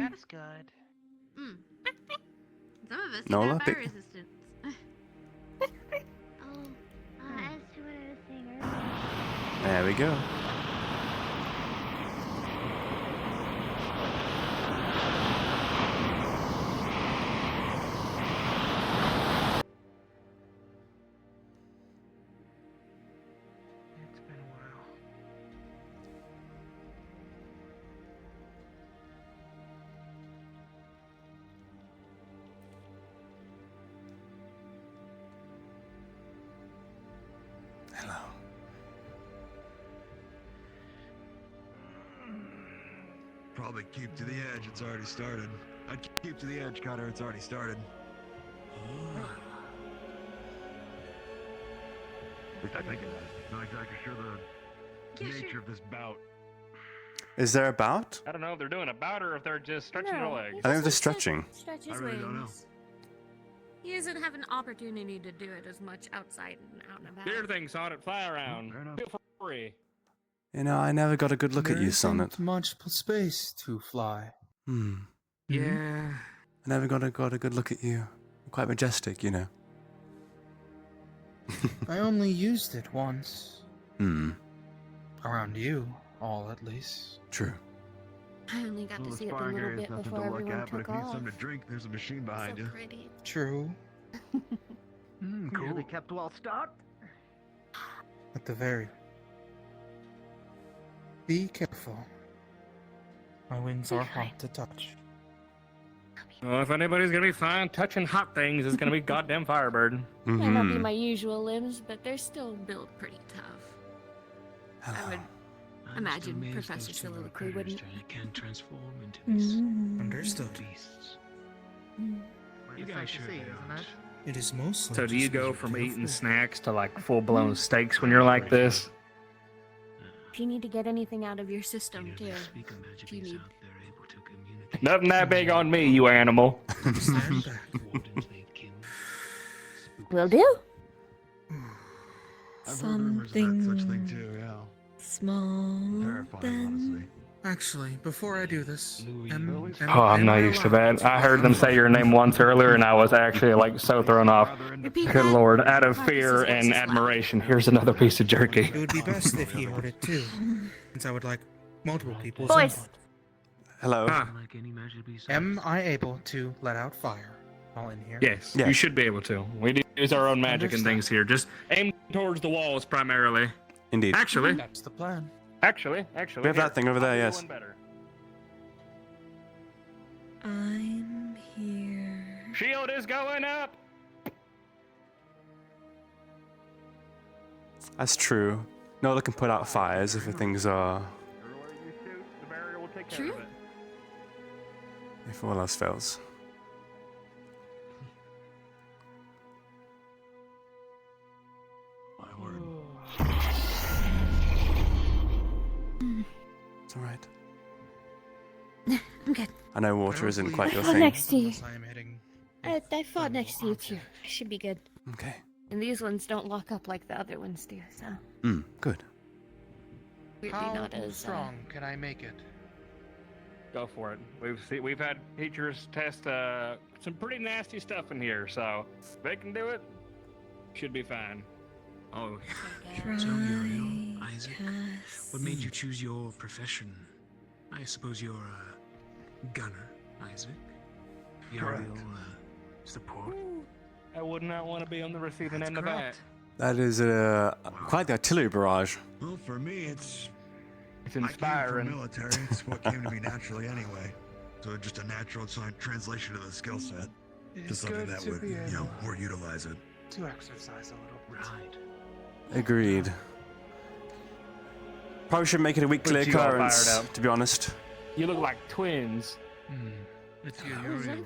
Speaker 6: That's good.
Speaker 10: Mm. Some of us
Speaker 2: Nola,
Speaker 10: have fire
Speaker 2: pick-
Speaker 10: resistance.
Speaker 20: as to what I was saying earlier.
Speaker 2: There we go.
Speaker 6: It's been a while.
Speaker 2: Hello.
Speaker 12: Probably keep to the edge, it's already started. I'd keep to the edge, Cutter, it's already started. At least I think it is. Not exactly sure the nature of this bout.
Speaker 2: Is there a bout?
Speaker 23: I don't know if they're doing a bout or if they're just stretching their legs.
Speaker 2: I think they're stretching.
Speaker 10: Stretch
Speaker 12: I
Speaker 10: his
Speaker 12: really don't know.
Speaker 10: wings. He doesn't have an opportunity to do it as much outside and out and about.
Speaker 23: Dear thing, Sonnet, fly around. Feel free.
Speaker 2: You know, I never got a good look at you, Sonnet.
Speaker 17: Much space to fly.
Speaker 2: Hmm.
Speaker 23: Yeah.
Speaker 2: I never got a good look at you. You're quite majestic, you know.
Speaker 17: I only used it once.
Speaker 2: Hmm.
Speaker 17: Around you, all at least.
Speaker 2: True.
Speaker 10: I only got to see it a little bit before everyone took off.
Speaker 12: Something to drink, there's a machine behind
Speaker 10: So
Speaker 12: you.
Speaker 10: pretty.
Speaker 17: True.
Speaker 6: Cool. Really kept well stocked.
Speaker 17: At the very. Be careful. My wings are hot to touch.
Speaker 23: Well, if anybody's gonna be fine touching hot things, it's gonna be goddamn Firebird.
Speaker 10: Might not be my usual limbs, but they're still built pretty tough. I would imagine Professor Soliloquy wouldn't.
Speaker 5: Can transform into
Speaker 17: Understood.
Speaker 6: You guys should see, isn't it?
Speaker 17: It is mostly.
Speaker 23: So do you
Speaker 17: just
Speaker 23: go
Speaker 17: visual
Speaker 23: from eating
Speaker 17: food.
Speaker 23: snacks to like full-blown steaks when you're like this?
Speaker 10: If you need to get anything out of your system, too. If you need.
Speaker 23: Nothing that big on me, you animal.
Speaker 17: Stand back.
Speaker 10: Will do.
Speaker 12: I've heard rumors of that such thing
Speaker 13: Something
Speaker 12: too, yeah.
Speaker 13: small.
Speaker 12: Terrifying, honestly.
Speaker 17: Actually, before I do this,
Speaker 23: Oh, I'm not used to that. I heard them say your name once earlier, and I was actually like so thrown off. Good lord, out of fear and admiration, here's another piece of jerky.
Speaker 17: It would be best if he heard it too, since I would like multiple people's
Speaker 10: Boys.
Speaker 17: input.
Speaker 2: Hello.
Speaker 23: Huh.
Speaker 17: Am I able to let out fire while in here?
Speaker 23: Yes,
Speaker 2: Yeah.
Speaker 23: you should be able to. We do use our own magic and things here. Just aim towards the walls primarily.
Speaker 2: Indeed.
Speaker 23: Actually,
Speaker 17: That's the plan.
Speaker 23: actually.
Speaker 2: We have
Speaker 23: here,
Speaker 2: that thing over there,
Speaker 23: I'll do
Speaker 2: yes.
Speaker 23: one better.
Speaker 13: I'm here.
Speaker 23: Shield is going up.
Speaker 2: That's true. Nola can put out fires if things are.
Speaker 13: True.
Speaker 2: If all else fails.
Speaker 12: My word.
Speaker 2: It's alright.
Speaker 13: I'm good.
Speaker 2: I know water isn't quite your
Speaker 13: I fought
Speaker 2: thing.
Speaker 13: next to you.
Speaker 17: I am heading.
Speaker 13: I fought next to you too. I should be good.
Speaker 2: Okay.
Speaker 1: And these ones don't lock up like the other ones do, so.
Speaker 2: Good.
Speaker 1: Weirdly not as
Speaker 17: strong can I make it?
Speaker 23: Go for it. We've had teachers test some pretty nasty stuff in here, so if they can do it, should be fine.
Speaker 5: Oh, so Uriel, Isaac, what made you choose your profession? I suppose you're a gunner, Isaac. Uriel, support.
Speaker 23: I would not want to be on the receiving end of that.
Speaker 2: That is quite the artillery barrage.
Speaker 12: Well, for me, it's
Speaker 23: inspiring.
Speaker 12: I came from military. It's what came to me naturally anyway. So just a natural translation of the skill set. Just something that would, more utilize it.
Speaker 17: To exercise a little bit.
Speaker 5: Right.
Speaker 2: Agreed. Probably should make it a weekly
Speaker 23: But you got
Speaker 2: occurrence,
Speaker 23: fired up.
Speaker 2: to be honest.
Speaker 23: You look like twins.
Speaker 5: Let's
Speaker 13: Oh,
Speaker 5: hear Uriel.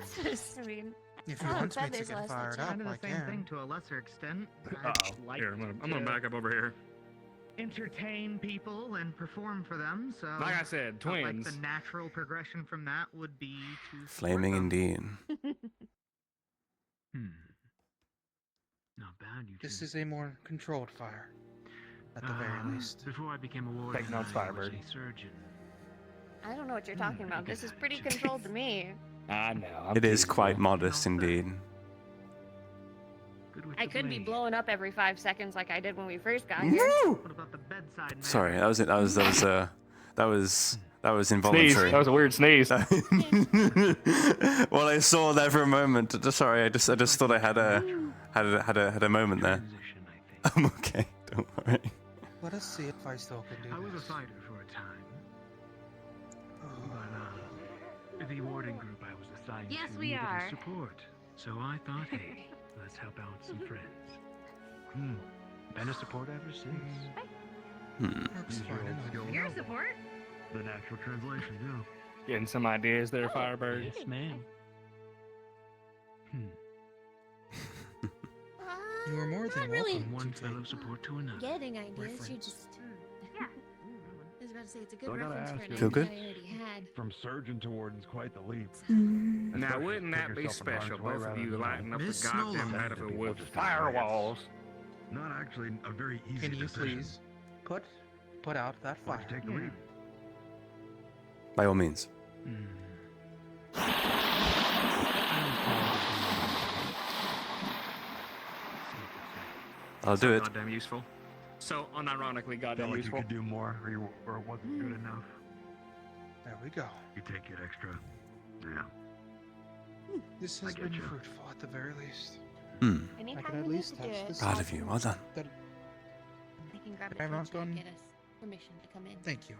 Speaker 17: If you want me to get fired up,
Speaker 18: Kind of
Speaker 17: I
Speaker 18: the same thing
Speaker 17: can.
Speaker 18: to a lesser extent.
Speaker 23: Uh-oh.
Speaker 18: I'd
Speaker 23: Here, I'm gonna back up over here.
Speaker 18: entertain people and perform for them. So,
Speaker 23: Like I said,
Speaker 18: felt
Speaker 23: twins.
Speaker 18: Like the natural progression from that would be to
Speaker 2: Flaming indeed.
Speaker 5: Not bad, you
Speaker 17: This
Speaker 5: two.
Speaker 17: is a more controlled fire, at the very least.
Speaker 5: Before I became a warden,
Speaker 23: Take notes,
Speaker 5: I was
Speaker 23: Firebird.
Speaker 5: a surgeon.
Speaker 1: I don't know what you're talking about. This is pretty controlled to me.
Speaker 23: I know.
Speaker 2: It is quite modest indeed.
Speaker 1: I could be blowing up every 5 seconds like I did when we first got here.
Speaker 18: What about the bedside?
Speaker 2: Sorry, that was involuntary.
Speaker 23: Sneeze. That was a weird sneeze.
Speaker 2: Well, I saw that for a moment. Sorry, I just thought I had a moment there. I'm okay. Don't worry.
Speaker 17: Let us see if I still can do
Speaker 5: I was a
Speaker 17: this.
Speaker 5: fighter for a time. But the warden group I was assigned
Speaker 10: Yes,
Speaker 5: to
Speaker 10: we
Speaker 5: needed
Speaker 10: are.
Speaker 5: support. So I thought, hey, let's help out some friends. Been a support ever since.
Speaker 17: Works fine enough.
Speaker 10: Your support?
Speaker 12: The natural translation, yeah.
Speaker 23: Getting some ideas there, Firebird.
Speaker 5: Yes, ma'am.
Speaker 17: You are more than
Speaker 13: Not really.
Speaker 17: welcome.
Speaker 5: One fellow support to another.
Speaker 13: Getting ideas,
Speaker 17: We're
Speaker 13: you're
Speaker 17: friends.
Speaker 13: just. I was about to say it's a good
Speaker 12: So I gotta
Speaker 13: reference
Speaker 12: ask
Speaker 13: for an
Speaker 12: you-
Speaker 2: Feel
Speaker 13: idea
Speaker 2: good?
Speaker 13: I already had.
Speaker 12: From surgeon to warden's quite the leap.
Speaker 23: Now,
Speaker 12: Especially
Speaker 23: wouldn't
Speaker 12: put
Speaker 23: that be
Speaker 12: yourself in harm's
Speaker 23: special?
Speaker 12: way
Speaker 23: Both of
Speaker 12: rather
Speaker 23: you
Speaker 12: than,
Speaker 23: lighting up the
Speaker 5: Miss
Speaker 23: goddamn
Speaker 5: Snow
Speaker 23: battlefield
Speaker 12: People
Speaker 23: with
Speaker 12: just
Speaker 23: firewalls.
Speaker 12: Not actually a very easy
Speaker 17: Can you
Speaker 12: decision.
Speaker 17: please put out that
Speaker 12: Why
Speaker 17: fire?
Speaker 12: don't you take the lead?
Speaker 2: By all means. I'll do it.
Speaker 23: Goddamn useful. So unironically,
Speaker 12: Felt
Speaker 23: goddamn
Speaker 12: like you
Speaker 23: useful.
Speaker 12: could do more, or it wasn't good enough.
Speaker 17: There we go.
Speaker 12: You take it extra. Yeah.
Speaker 17: This
Speaker 12: I
Speaker 17: has
Speaker 12: get
Speaker 17: been
Speaker 12: you.
Speaker 17: fruitful at the very least. I
Speaker 1: Anytime
Speaker 17: can
Speaker 1: we
Speaker 17: at
Speaker 1: need
Speaker 17: least
Speaker 1: to do
Speaker 17: touch
Speaker 1: it.
Speaker 17: this.
Speaker 2: Proud of you. Well done.
Speaker 17: That
Speaker 13: I can grab
Speaker 17: I have
Speaker 13: a
Speaker 17: not
Speaker 13: torch and
Speaker 17: gone-
Speaker 13: get us permission to come in.
Speaker 17: Thank you.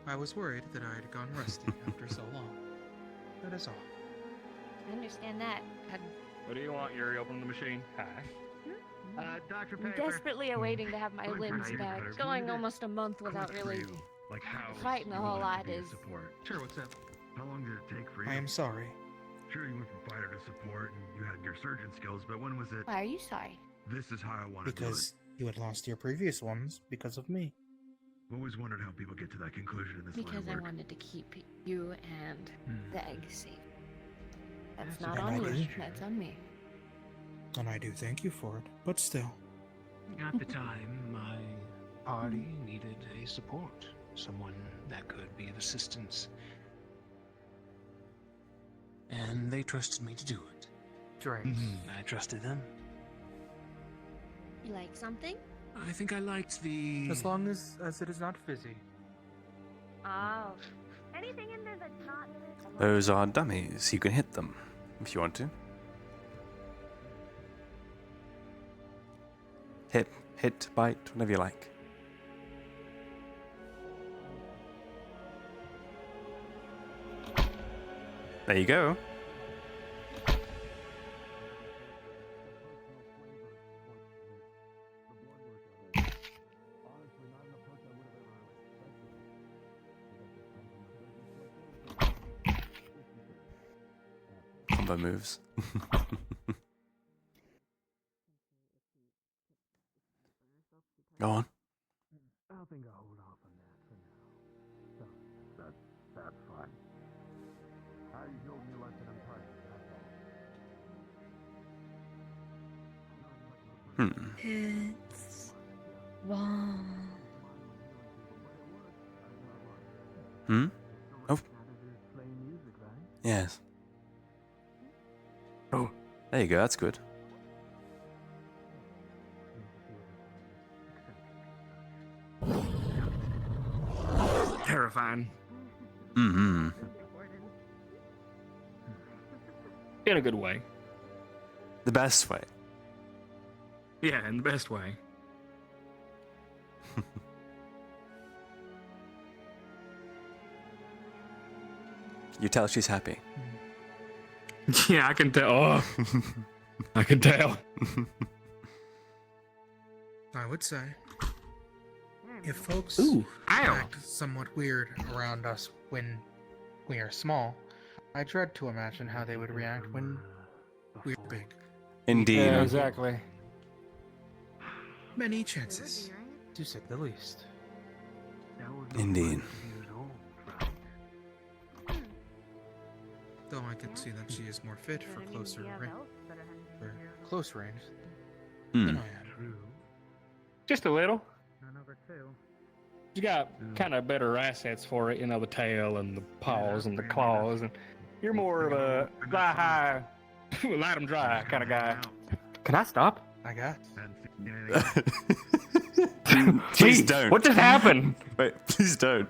Speaker 17: I was worried that I had gone rusty after so long. That is all.
Speaker 1: I understand that.
Speaker 23: What do you want, Yuri? Open the machine. Hi.
Speaker 18: Dr.
Speaker 1: I'm
Speaker 18: Paper.
Speaker 1: desperately awaiting to have my
Speaker 12: Going
Speaker 1: limbs
Speaker 12: pretty
Speaker 1: back.
Speaker 12: good.
Speaker 1: Going almost a month without
Speaker 12: Quick for
Speaker 1: really
Speaker 12: you, like how
Speaker 1: fighting a
Speaker 12: you
Speaker 1: whole
Speaker 12: wanted
Speaker 1: lot
Speaker 12: to be a
Speaker 1: is.
Speaker 12: support.
Speaker 17: Sure, what's up?
Speaker 12: How long did it take for you?
Speaker 17: I am sorry.
Speaker 12: Sure, you went from fighter to support, and you had your surgeon skills, but when was it?
Speaker 1: Why are you sorry?
Speaker 12: This is how I want to do
Speaker 17: Because you had lost your previous ones because of me.
Speaker 12: it. Always wondered how people get to that conclusion in this line
Speaker 1: Because
Speaker 12: of
Speaker 1: I
Speaker 12: work.
Speaker 1: wanted to keep you and the egg safe. That's
Speaker 17: That's
Speaker 1: not
Speaker 17: a
Speaker 1: on
Speaker 17: good
Speaker 1: you.
Speaker 17: idea.
Speaker 1: That's on me.
Speaker 17: And I do thank you for it, but still.
Speaker 5: At the time, my party needed a support. Someone that could be of assistance. And they trusted me to do it.
Speaker 17: Great.
Speaker 5: I trusted them.
Speaker 13: You like something?
Speaker 5: I think I liked the...
Speaker 17: As long as it is not fizzy.
Speaker 1: Oh. Anything in there that's not.
Speaker 2: Those are dummies. You can hit them if you want to. Hit, bite, whatever you like. There you go. combo moves. Go on.
Speaker 16: I think I'll hold off on that for now. So, that's fine. I told you less than I'm tired, that's all.
Speaker 13: It's wrong.
Speaker 2: Hmm? Oh. Yes. Oh, there you go. That's good.
Speaker 23: Terrifying.
Speaker 2: Mm-hmm.
Speaker 23: In a good way.
Speaker 2: The best way.
Speaker 23: Yeah, in the best way.
Speaker 2: You tell she's happy.
Speaker 23: Yeah, I can tell. Oh, I can tell.
Speaker 14: I would say, if folks act somewhat weird around us when we are small, I dread to imagine how they would react when we're big.
Speaker 2: Indeed.
Speaker 23: Yeah, exactly.
Speaker 14: Many chances, to say the least.
Speaker 2: Indeed.
Speaker 14: Though I can see that she is more fit for close range than I am.
Speaker 23: Just a little. You got kind of better assets for it, you know, the tail and the paws and the claws, and you're more of a fly high, light 'em dry kind of guy. Can I stop?
Speaker 14: I guess.
Speaker 2: Please don't.
Speaker 23: What just happened?
Speaker 2: Wait, please don't.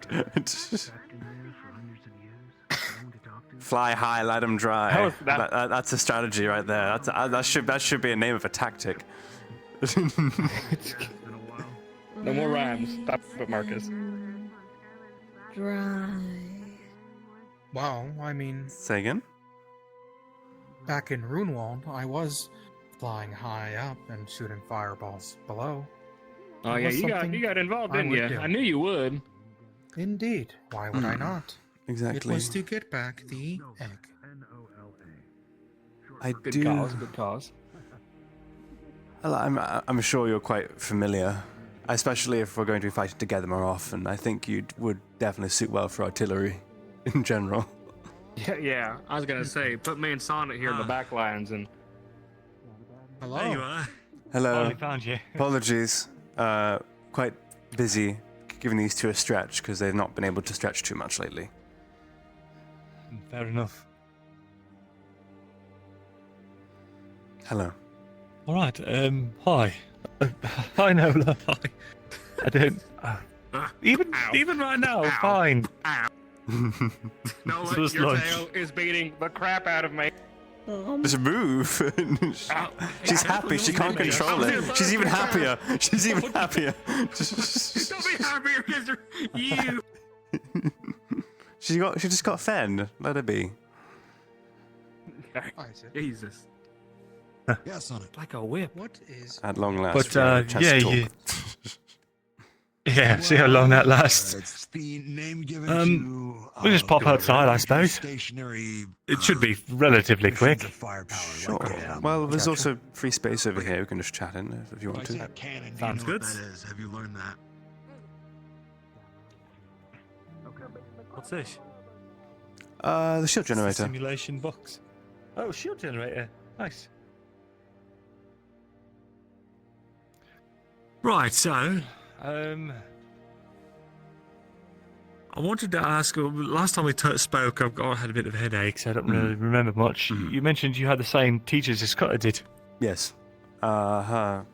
Speaker 2: Fly high, let them dry. That's a strategy right there. That should be a name of a tactic.
Speaker 23: No more rhymes. Stop it, Marcus.
Speaker 13: Dry.
Speaker 14: Well, I mean,
Speaker 2: Say again?
Speaker 14: back in Runewald, I was flying high up and shooting fireballs below.
Speaker 23: Oh
Speaker 14: It
Speaker 23: yeah,
Speaker 14: was
Speaker 23: you
Speaker 14: something
Speaker 23: got involved,
Speaker 14: I
Speaker 23: didn't
Speaker 14: would
Speaker 23: you?
Speaker 14: do.
Speaker 23: I knew you would.
Speaker 14: Indeed. Why would I not?
Speaker 2: Exactly.
Speaker 14: It was to get back the egg.
Speaker 2: I
Speaker 23: Good
Speaker 2: do.
Speaker 23: cause. Good cause.
Speaker 2: Well, I'm sure you're quite familiar, especially if we're going to be fighting together more often. I think you would definitely suit well for artillery, in general.
Speaker 23: Yeah. I was gonna say, put me and Sonnet here in the back lines, and
Speaker 14: Hello.
Speaker 12: There you are.
Speaker 2: Hello.
Speaker 16: Finally found you.
Speaker 2: Apologies. Quite busy giving these two a stretch because they've not been able to stretch too much lately.
Speaker 16: Fair enough.
Speaker 2: Hello.
Speaker 16: All right. Hi. Hi, Nola. Hi. I don't. Even right now, fine.
Speaker 23: no,
Speaker 16: This was
Speaker 23: your
Speaker 16: lunch.
Speaker 23: tail is beating the crap out of me.
Speaker 2: Just move. She's happy. She can't control it. She's even happier. She's even happier.
Speaker 23: Don't be happier because you.
Speaker 2: She just got Fen. Let her be.
Speaker 23: Jesus.
Speaker 12: Yes, on it.
Speaker 23: Like a whip.
Speaker 14: What is...
Speaker 2: At long last.
Speaker 16: But
Speaker 2: we have a chance
Speaker 16: yeah,
Speaker 2: to talk.
Speaker 16: yeah. See how long that lasts.
Speaker 12: It's the name given to.
Speaker 16: We'll just pop outside, I suppose.
Speaker 12: Stationary.
Speaker 16: It should be relatively quick.
Speaker 12: Firepower.
Speaker 2: Sure. Well, there's also free space over here. We can just chat in if you want to.
Speaker 12: Cannon.
Speaker 16: Sounds good.
Speaker 12: That is. Have you learned that?
Speaker 16: What's this?
Speaker 2: The shield
Speaker 16: It's the
Speaker 2: generator.
Speaker 16: simulation box. Oh, shield generator. Nice. Right, so, I wanted to ask. Last time we spoke, I had a bit of a headache, so I don't really remember much. You mentioned you had the same teachers as Cutter did.
Speaker 2: Yes. Her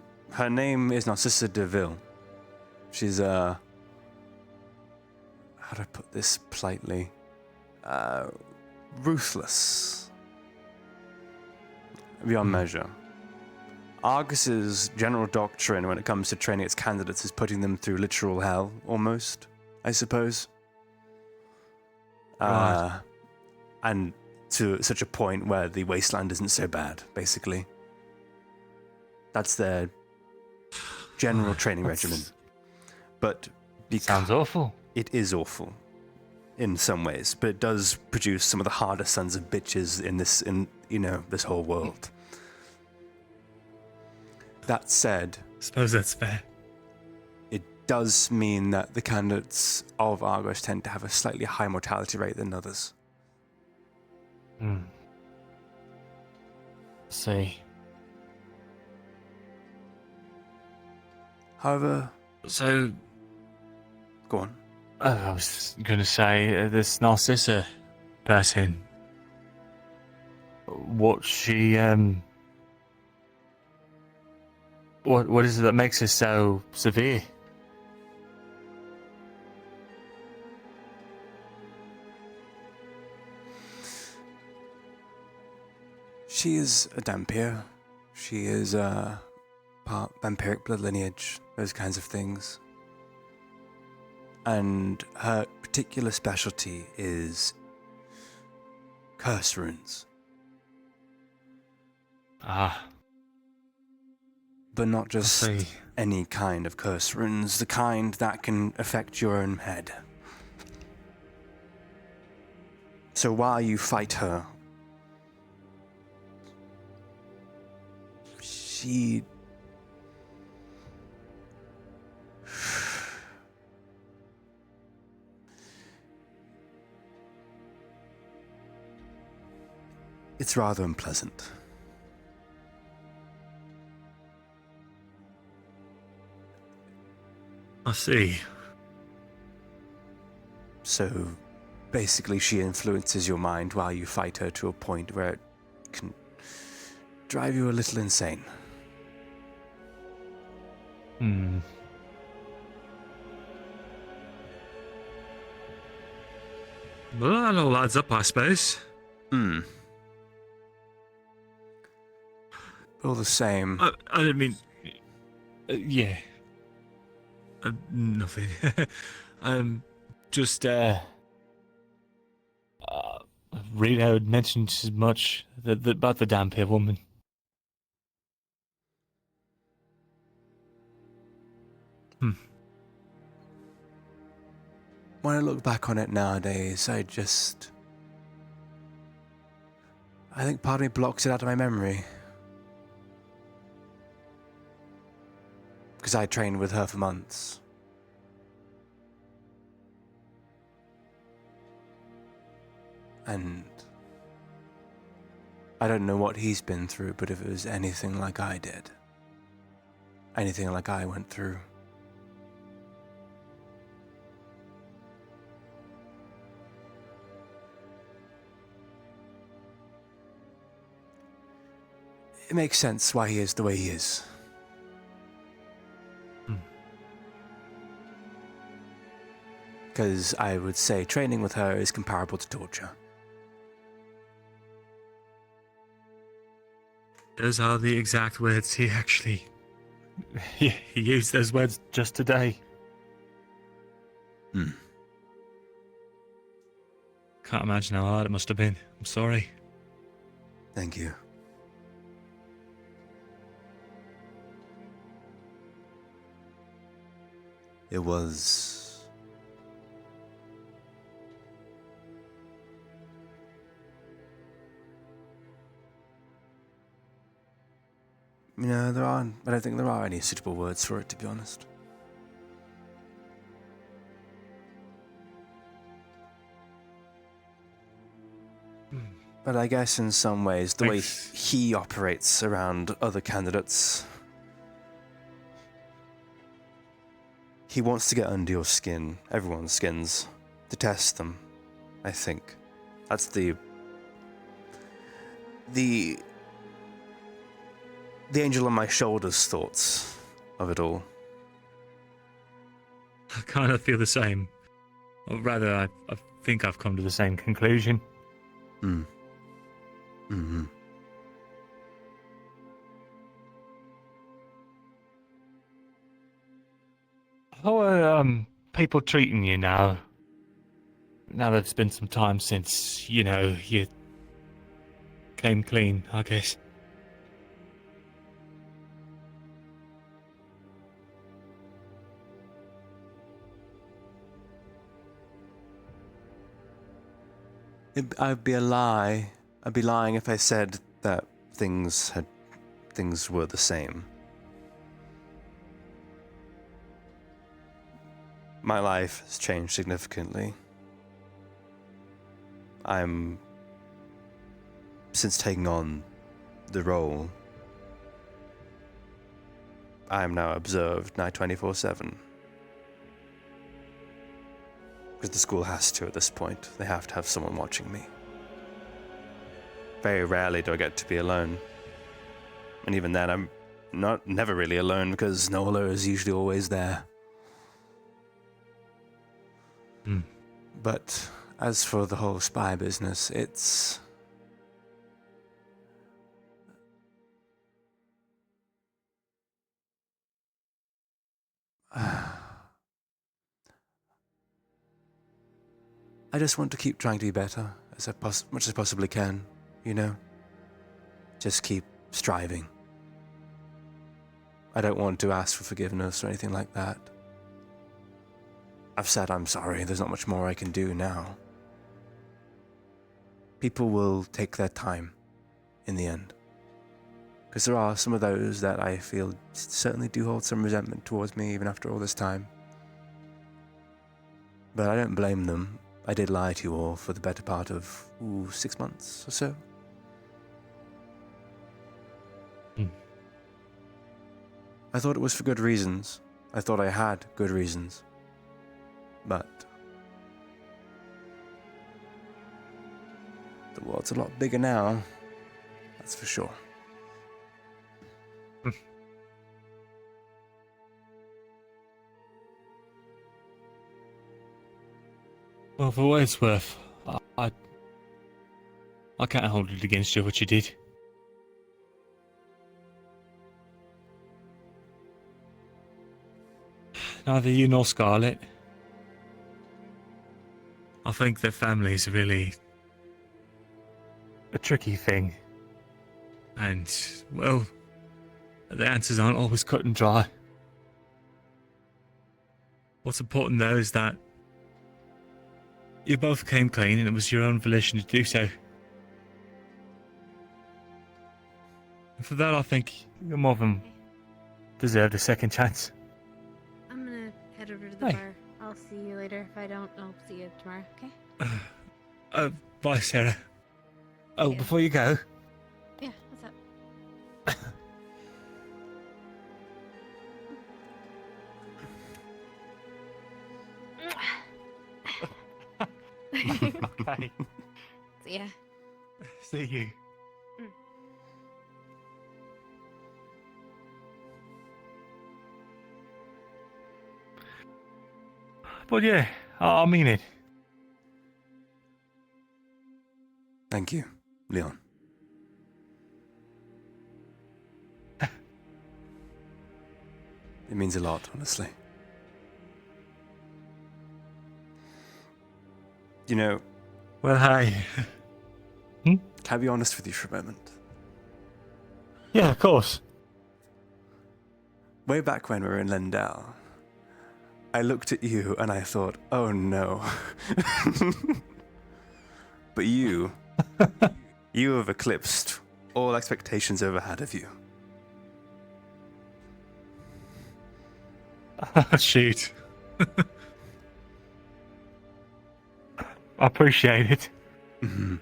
Speaker 2: name is Narcissa DeVille. She's how do I put this politely? Ruthless. Beyond measure. Argus's general doctrine when it comes to training its candidates is putting them through literal hell, almost, I suppose.
Speaker 16: Right.
Speaker 2: And to such a point where the wasteland isn't so bad, basically. That's their general training regimen. But
Speaker 16: sounds awful.
Speaker 2: It is awful. in some ways, but it does produce some of the hardest sons of bitches in this whole world. That said,
Speaker 3: suppose that's fair.
Speaker 2: It does mean that the candidates of Argos tend to have a slightly higher mortality rate than others.
Speaker 3: See.
Speaker 2: However,
Speaker 3: so
Speaker 2: go on.
Speaker 3: I was going to say this Narcissa person. What she what is it that makes her so severe?
Speaker 2: She is a Dampier. She is part vampiric blood lineage, those kinds of things. And her particular specialty is curse runes. But not just any kind of curse runes, the kind that can affect your own head. So while you fight her, she... It's rather unpleasant.
Speaker 3: I see.
Speaker 2: So, basically she influences your mind while you fight her to a point where it can drive you a little insane.
Speaker 3: Well, that all adds up, I suppose.
Speaker 2: All the same.
Speaker 3: I didn't mean... yeah. Nothing. Just, Rita had mentioned as much about the Dampier woman.
Speaker 2: When I look back on it nowadays, I think part of me blocks it out of my memory. Because I trained with her for months. And I don't know what he's been through, but if it was anything like I did, anything like I went through, it makes sense why he is the way he is. Because I would say training with her is comparable to torture.
Speaker 3: Those are the exact words he actually... he used those words just today. Can't imagine how hard it must have been. I'm sorry.
Speaker 2: Thank you. It was... I don't think there are any suitable words for it, to be honest. But I guess in some ways, the way he operates around other candidates, he wants to get under your skin, everyone's skins, to test them, I think. That's the angel on my shoulders thoughts of it all.
Speaker 3: I kind of feel the same. Or rather, I think I've come to the same conclusion. How are people treating you now? Now that it's been some time since, you came clean, I guess.
Speaker 2: I'd be a lie. I'd be lying if I said that things were the same. My life has changed significantly. Since taking on the role, I am now observed night 24/7. Because the school has to at this point. They have to have someone watching me. Very rarely do I get to be alone. And even then, I'm never really alone because Nola is usually always there. But as for the whole spy business, it's... I just want to keep trying to be better as much as I possibly can, you know? Just keep striving. I don't want to ask for forgiveness or anything like that. I've said I'm sorry, there's not much more I can do now. People will take their time in the end. Because there are some of those that I feel certainly do hold some resentment towards me even after all this time. But I don't blame them. I did lie to you all for the better part of, 6 months or so. I thought it was for good reasons. I thought I had good reasons. But the world's a lot bigger now. That's for sure.
Speaker 3: Well, for what it's worth, I can't hold it against you what you did. Neither you nor Scarlet. I think their family is really a tricky thing. And, well, the answers aren't always cut and dry. What's important though is that you both came clean and it was your own volition to do so. And for that I think you more than deserved a second chance.
Speaker 10: I'm gonna head over to the bar. I'll see you later. If I don't, I'll see you tomorrow, okay?
Speaker 3: Bye, Sarah. Oh, before you go.
Speaker 10: Yeah, what's up?
Speaker 3: Okay.
Speaker 10: See ya.
Speaker 3: See you. But yeah, I mean it.
Speaker 2: Thank you, Leon. It means a lot, honestly. You know...
Speaker 3: Well, hi.
Speaker 2: Can I be honest with you for a moment?
Speaker 3: Yeah, of course.
Speaker 2: Way back when we were in Lendell, I looked at you and I thought, oh no. But you have eclipsed all expectations I ever had of you.
Speaker 3: Shoot. I appreciate it.
Speaker 2: Mm-hmm.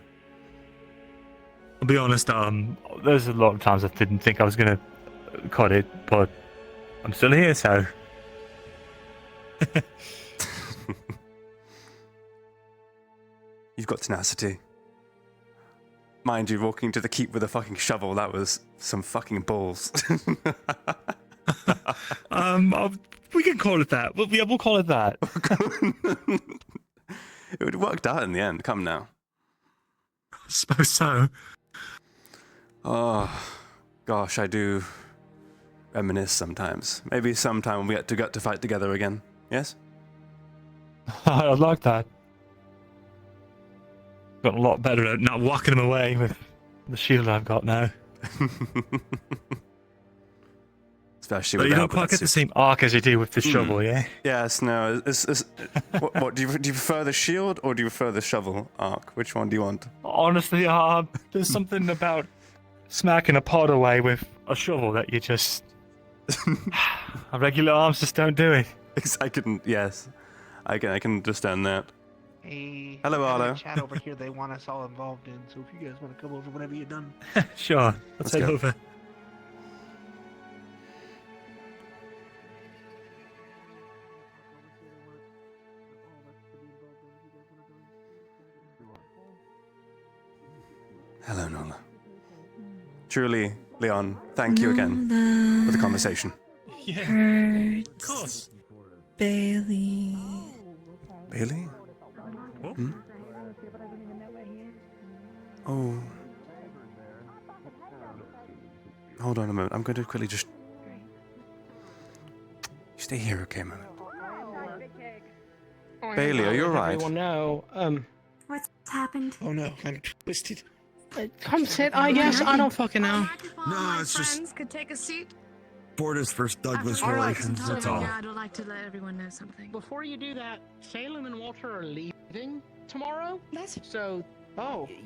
Speaker 3: I'll be honest, there's a lot of times I didn't think I was gonna cut it, but I'm still here, so...
Speaker 2: You've got tenacity. Mind you, walking to the keep with a fucking shovel, that was some fucking balls.
Speaker 3: We can call it that. We'll call it that.
Speaker 2: It worked out in the end. Come now.
Speaker 3: I suppose so.
Speaker 2: Oh, gosh, I do reminisce sometimes. Maybe sometime when we get to fight together again. Yes?
Speaker 3: I like that. Got a lot better at not walking him away with the shield I've got now.
Speaker 2: especially
Speaker 3: But
Speaker 2: with
Speaker 3: you
Speaker 2: the
Speaker 3: don't
Speaker 2: help of
Speaker 3: quite
Speaker 2: that
Speaker 3: get the
Speaker 2: suit.
Speaker 3: same arc as you do with the shovel, yeah?
Speaker 2: Yes, no. What do you prefer the shield or do you prefer the shovel arc? Which one do you want?
Speaker 3: Honestly, there's something about smacking a pot away with a shovel that you just... regular arms just don't do it.
Speaker 2: I can understand that.
Speaker 6: Hey,
Speaker 2: Hello,
Speaker 6: I got a
Speaker 2: Arlo.
Speaker 6: chat over here they want us all involved in, so if you guys want to come over whenever you're done.
Speaker 3: Sure, let's head
Speaker 2: go.
Speaker 3: over.
Speaker 2: Hello, Nola. Truly, Leon, thank you again for the conversation.
Speaker 11: Hurt.
Speaker 3: Of course.
Speaker 11: Bailey.
Speaker 2: Bailey? Hmm? Oh. Hold on a moment. I'm going to quickly just... Stay here, okay, a moment. Bailey, are you alright?
Speaker 21: Everyone know.
Speaker 4: What's happened?
Speaker 6: Oh no, I'm twisted.
Speaker 21: Come sit, I guess. I don't fucking know.
Speaker 12: No, it's just
Speaker 13: Friends could take a seat.
Speaker 12: Borders versus Douglas
Speaker 21: All right.
Speaker 12: relations, that's all.
Speaker 13: I'd like to let everyone know something.
Speaker 21: Before you do that, Salem and Walter are leaving tomorrow. So,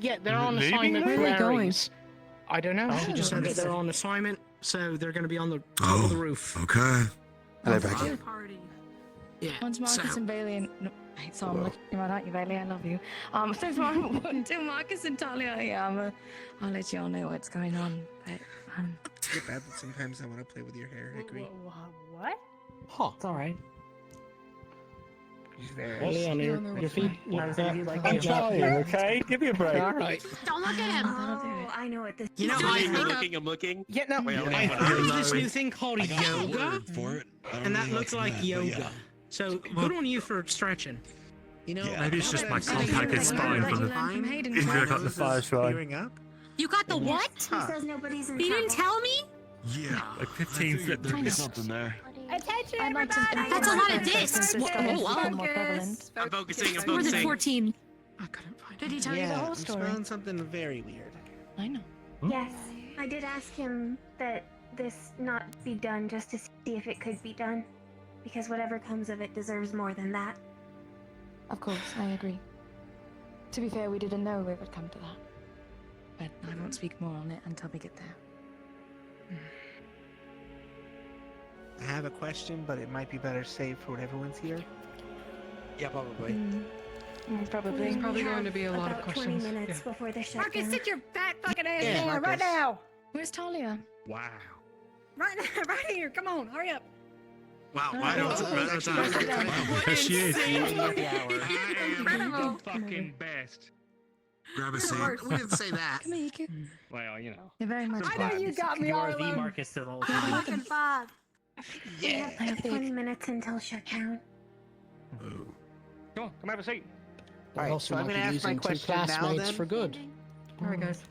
Speaker 21: yeah, they're on
Speaker 3: Leaving?
Speaker 21: assignment
Speaker 3: Where
Speaker 21: for
Speaker 3: are they going?
Speaker 21: Ares. I don't know. She just said that they're on assignment, so they're going to be on the top of the roof.
Speaker 12: Okay.
Speaker 2: Hello, Becky.
Speaker 21: Yeah.
Speaker 1: Once Marcus and Bailey and... No, so I'm looking right at you, Bailey. I love you. Since until Marcus and Talia, yeah, I'll let you all know what's going on. But,
Speaker 6: It's a bit bad that sometimes I want to play with your hair, I agree.
Speaker 1: What?
Speaker 21: Huh, it's alright.
Speaker 6: He's there.
Speaker 21: Leon, your feet.
Speaker 3: I'm trying, okay? Give me a break.
Speaker 21: Alright.
Speaker 10: Don't look at him.
Speaker 4: Oh, I know what this
Speaker 21: You know,
Speaker 15: I'm looking.
Speaker 21: Yeah, no,
Speaker 15: Wait,
Speaker 21: I heard of this new thing called yoga,
Speaker 12: For it. I don't
Speaker 21: and that
Speaker 12: really know
Speaker 21: looks
Speaker 12: what's in
Speaker 21: like
Speaker 12: that, but
Speaker 21: yoga.
Speaker 12: yeah.
Speaker 21: So good on you for stretching. You know,
Speaker 3: Maybe it's just my compacted spine from the injury I got in the fire shrine.
Speaker 10: You got the what?
Speaker 4: He says nobody's in
Speaker 10: You didn't
Speaker 4: trouble.
Speaker 10: tell me?
Speaker 12: Yeah.
Speaker 3: Like 15 flip
Speaker 12: There'd be
Speaker 3: discs.
Speaker 12: something there.
Speaker 10: Attention,
Speaker 1: I'd like to
Speaker 10: everybody! That's a lot of discs.
Speaker 1: Since this stuff has become more prevalent.
Speaker 15: I'm focusing. I'm
Speaker 10: More than
Speaker 15: focusing.
Speaker 10: 14.
Speaker 21: I couldn't find
Speaker 10: Did he tell you the
Speaker 6: Yeah,
Speaker 10: whole
Speaker 6: I'm
Speaker 10: story?
Speaker 6: smelling something very weird.
Speaker 1: I know.
Speaker 4: Yes, I did ask him that this not be done just to see if it could be done. Because whatever comes of it deserves more than that.
Speaker 1: Of course, I agree. To be fair, we didn't know it would come to that. But I won't speak more on it until we get there.
Speaker 6: I have a question, but it might be better saved for when everyone's here.
Speaker 15: Yeah, probably.
Speaker 1: Probably.
Speaker 13: There's probably going to be a lot of
Speaker 4: About
Speaker 13: questions.
Speaker 4: 20 minutes before the shutdown.
Speaker 10: Marcus, sit your fat fucking ass
Speaker 6: Yeah,
Speaker 10: down right
Speaker 6: Marcus.
Speaker 10: now.
Speaker 1: Where's Talia?
Speaker 15: Wow.
Speaker 10: Right here. Come on, hurry up.
Speaker 15: Wow. Why don't
Speaker 3: There she is.
Speaker 10: Incredible.
Speaker 23: Fucking best.
Speaker 12: Grab a seat.
Speaker 6: We didn't say that.
Speaker 1: Come here, you kid.
Speaker 23: Well, you know.
Speaker 1: You're very much
Speaker 10: I know you got me
Speaker 9: You
Speaker 10: all
Speaker 9: are the
Speaker 10: alone.
Speaker 9: Marcus of all
Speaker 10: Good
Speaker 9: time.
Speaker 10: looking Bob.
Speaker 4: We have 20 minutes until shutdown.
Speaker 23: Come on, come have a seat.
Speaker 6: All right,
Speaker 21: Also
Speaker 6: so I'm
Speaker 21: might
Speaker 6: gonna
Speaker 21: be
Speaker 6: ask my
Speaker 21: losing two
Speaker 6: question now
Speaker 21: classmates
Speaker 6: then.
Speaker 21: for good.
Speaker 10: There he goes.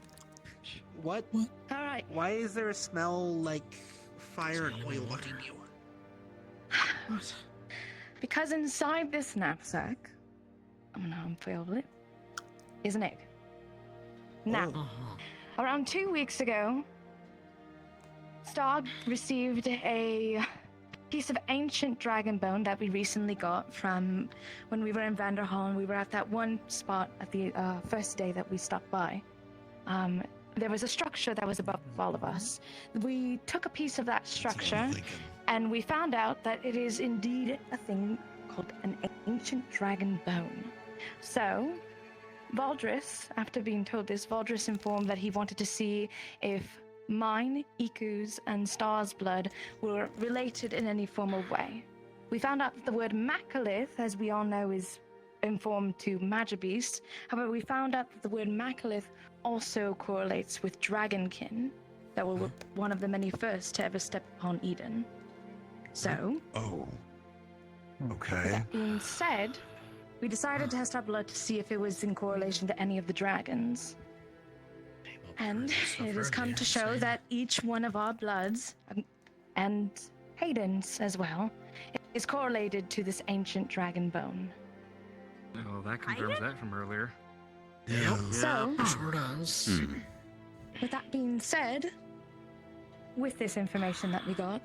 Speaker 6: What?
Speaker 1: All right.
Speaker 6: Why is there a smell like fire and oil on you?
Speaker 1: Because inside this knapsack, I'm gonna unveil it, is an egg. Now, around 2 weeks ago, Stark received a piece of ancient dragon bone that we recently got from when we were in Vanderhall and we were at that one spot at the first day that we stopped by. There was a structure that was above all of us. We took a piece of that structure and we found out that it is indeed a thing called an ancient dragon bone. So, Valdris, after being told this, Valdris informed that he wanted to see if mine, Iku's, and Star's blood were related in any formal way. We found out that the word Macalith, as we all know, is informed to Magibeast. However, we found out that the word Macalith also correlates with Dragonkin, that were one of the many first to ever step upon Eden. So,
Speaker 12: Oh.
Speaker 1: with
Speaker 12: Okay.
Speaker 1: that being said, we decided to test our blood to see if it was in correlation to any of the dragons. And it has come to show that each one of our bloods, and Hayden's as well, is correlated to this ancient dragon bone.
Speaker 23: Oh, that confirms that from earlier.
Speaker 1: So,
Speaker 21: Sure does.
Speaker 1: with that being said, with this information that we got,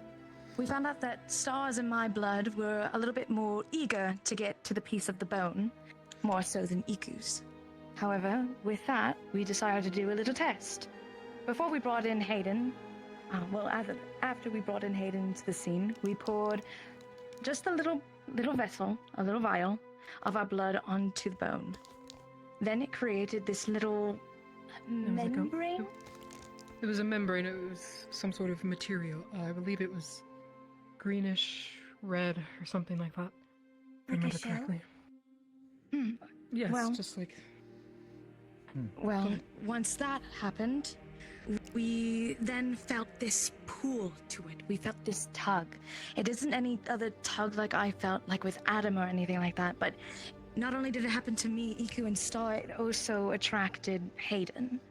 Speaker 1: we found out that stars in my blood were a little bit more eager to get to the piece of the bone, more so than Iku's. However, with that, we decided to do a little test. Before we brought in Hayden, after we brought in Hayden to the scene, we poured just a little vessel, a little vial, of our blood onto the bone. Then it created this little membrane.
Speaker 8: It was a membrane. It was some sort of material. I believe it was greenish, red, or something like that. If I remember correctly. Yes,
Speaker 1: Well-
Speaker 8: just like.
Speaker 1: Well, once that happened, we then felt this pull to it. We felt this tug. It isn't any other tug like I felt like with Adam or anything like that, but not only did it happen to me, Iku and Star, it also attracted Hayden.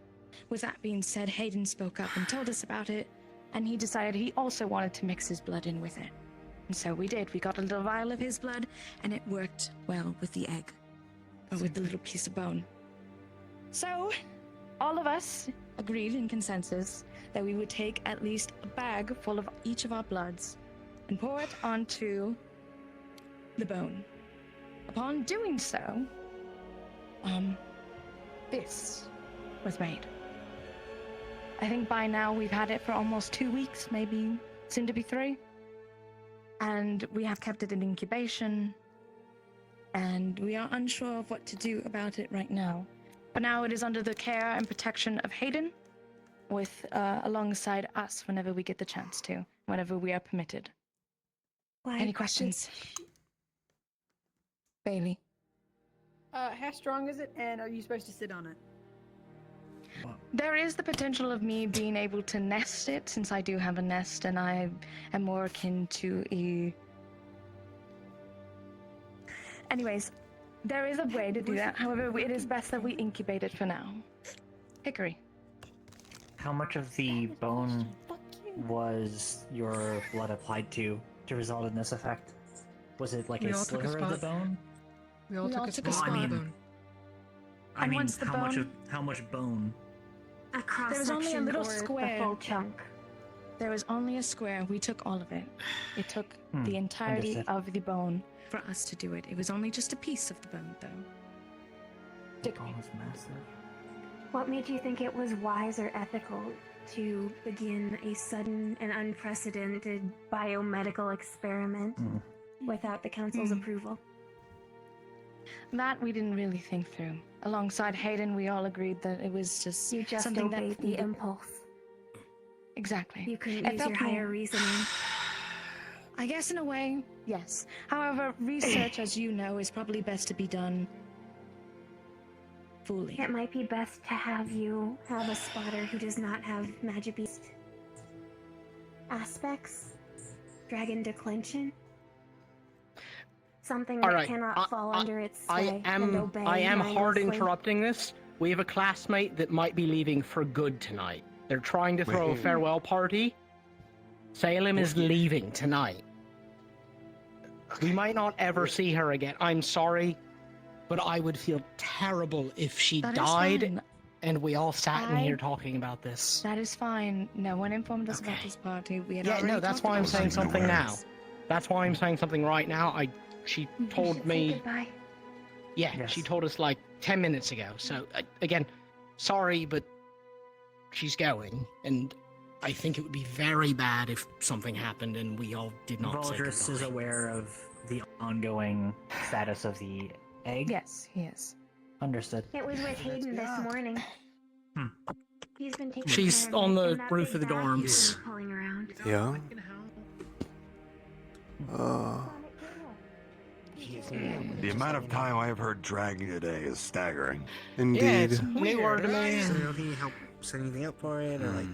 Speaker 1: With that being said, Hayden spoke up and told us about it, and he decided he also wanted to mix his blood in with it. And so we did. We got a little vial of his blood, and it worked well with the egg, or with the little piece of bone. So, all of us agreed in consensus that we would take at least a bag full of each of our bloods and pour it onto the bone. Upon doing so, this was made. I think by now we've had it for almost 2 weeks, maybe soon to be 3. And we have kept it in incubation, and we are unsure of what to do about it right now. But now it is under the care and protection of Hayden, with alongside us whenever we get the chance to, whenever we are permitted. Any questions? Bailey.
Speaker 19: How strong is it, and are you supposed to sit on it?
Speaker 1: There is the potential of me being able to nest it, since I do have a nest, and I am more akin to a... Anyways, there is a way to do that. However, it is best that we incubate it for now. Hickory.
Speaker 9: How much of the bone was your blood applied to result in this effect? Was it like
Speaker 8: We
Speaker 9: a
Speaker 8: all took a
Speaker 9: sliver of the
Speaker 8: spot.
Speaker 9: bone?
Speaker 8: We all took a spot
Speaker 9: I
Speaker 8: on the
Speaker 9: mean,
Speaker 8: bone.
Speaker 9: I mean,
Speaker 1: once the
Speaker 9: how much bone?
Speaker 4: A cross
Speaker 1: There was only a
Speaker 4: section
Speaker 1: little
Speaker 4: or
Speaker 1: square.
Speaker 4: the full chunk.
Speaker 1: There was only a square. We took all of it. It took the entirety
Speaker 9: understood.
Speaker 1: of the bone for us to do it. It was only just a piece of the bone, though.
Speaker 9: The bone was massive.
Speaker 4: What made you think it was wise or ethical to begin a sudden and unprecedented biomedical experiment without the council's approval?
Speaker 1: That we didn't really think through. Alongside Hayden, we all agreed that it was just
Speaker 4: You just
Speaker 1: something
Speaker 4: obeyed
Speaker 1: that
Speaker 4: the impulse.
Speaker 1: Exactly.
Speaker 4: You couldn't
Speaker 1: It
Speaker 4: use
Speaker 1: felt
Speaker 4: your
Speaker 1: more-
Speaker 4: higher reasoning.
Speaker 1: I guess in a way, yes. However, research, as you know, is probably best to be done fully.
Speaker 4: It might be best to have you have a spotter who does not have magic beast aspects, dragon declension, something that
Speaker 19: All right,
Speaker 4: cannot fall under its
Speaker 19: I
Speaker 4: sway and obey
Speaker 19: am hard
Speaker 4: mindlessly.
Speaker 19: interrupting this. We have a classmate that might be leaving for good tonight. They're trying to throw a
Speaker 12: Wait.
Speaker 19: farewell party. Salem is leaving tonight. We might not ever see her again. I'm sorry, but I would feel terrible if she
Speaker 1: That is
Speaker 19: died
Speaker 1: fine.
Speaker 19: and we all sat in
Speaker 1: I-
Speaker 19: here talking about this.
Speaker 1: That is fine. No one informed us about this party. We had
Speaker 19: Yeah,
Speaker 1: already
Speaker 19: no, that's
Speaker 1: talked
Speaker 19: why I'm
Speaker 1: about
Speaker 19: saying
Speaker 1: it.
Speaker 19: something now. That's why I'm saying something right now. She told
Speaker 4: Say
Speaker 19: me.
Speaker 4: goodbye.
Speaker 19: Yeah, she told us like 10 minutes ago. So, again, sorry, but she's going. And I think it would be very bad if something happened and we all did not say
Speaker 9: Valdris is
Speaker 19: goodbye.
Speaker 9: aware of the ongoing status of the egg?
Speaker 1: Yes, he is.
Speaker 9: Understood.
Speaker 4: It was with Hayden this morning. He's been taking
Speaker 19: She's
Speaker 4: care of
Speaker 19: on
Speaker 4: it,
Speaker 19: the
Speaker 4: and that
Speaker 19: roof
Speaker 4: big
Speaker 19: of the
Speaker 4: bag
Speaker 19: dorms.
Speaker 4: he's been pulling around.
Speaker 2: Yeah.
Speaker 12: The amount of time I have heard dragging today is staggering.
Speaker 2: Indeed.
Speaker 19: Yeah, it's new word to me.
Speaker 7: So can you help set anything up for it, or like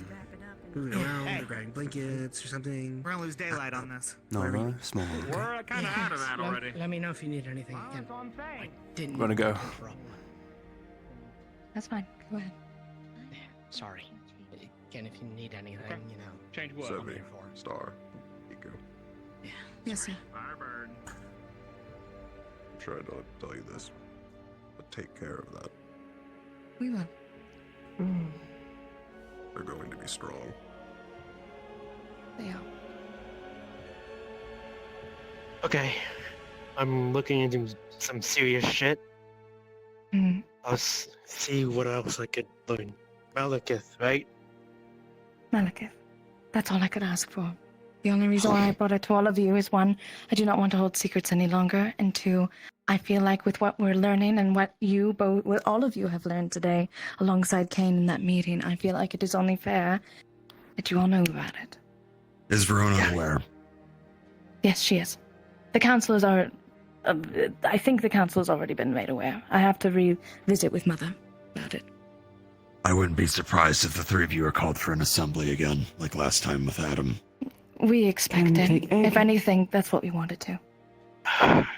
Speaker 7: moving around, or grabbing blankets or something?
Speaker 6: We're gonna lose daylight on this.
Speaker 2: No, small.
Speaker 23: We're kind of out of that already.
Speaker 19: Let me know if you need anything. Again, I didn't
Speaker 2: Wanna go?
Speaker 19: interrupt.
Speaker 1: That's fine. Go ahead.
Speaker 19: Sorry. Again, if you need anything, you know.
Speaker 23: Change what?
Speaker 12: 74 star. Ego.
Speaker 1: Yes, sir.
Speaker 23: Firebird.
Speaker 12: I'm sure I don't have to tell you this, but take care of that.
Speaker 1: We will.
Speaker 12: They're going to be strong.
Speaker 1: They are.
Speaker 18: Okay. I'm looking into some serious shit.
Speaker 1: Mm.
Speaker 18: I'll see what else I could learn. Malekith, right?
Speaker 1: Malekith. That's all I could ask for. The only reason why I brought it to all of you is one, I do not want to hold secrets any longer, and two, I feel like with what we're learning and what you both, what all of you have learned today, alongside Kane in that meeting, I feel like it is only fair that you all know about it.
Speaker 12: Is Verona aware?
Speaker 1: Yes, she is. The councilors are. I think the council has already been made aware. I have to revisit with Mother about it.
Speaker 12: I wouldn't be surprised if the three of you are called for an assembly again, like last time with Adam.
Speaker 1: We expected. If anything, that's what we wanted to.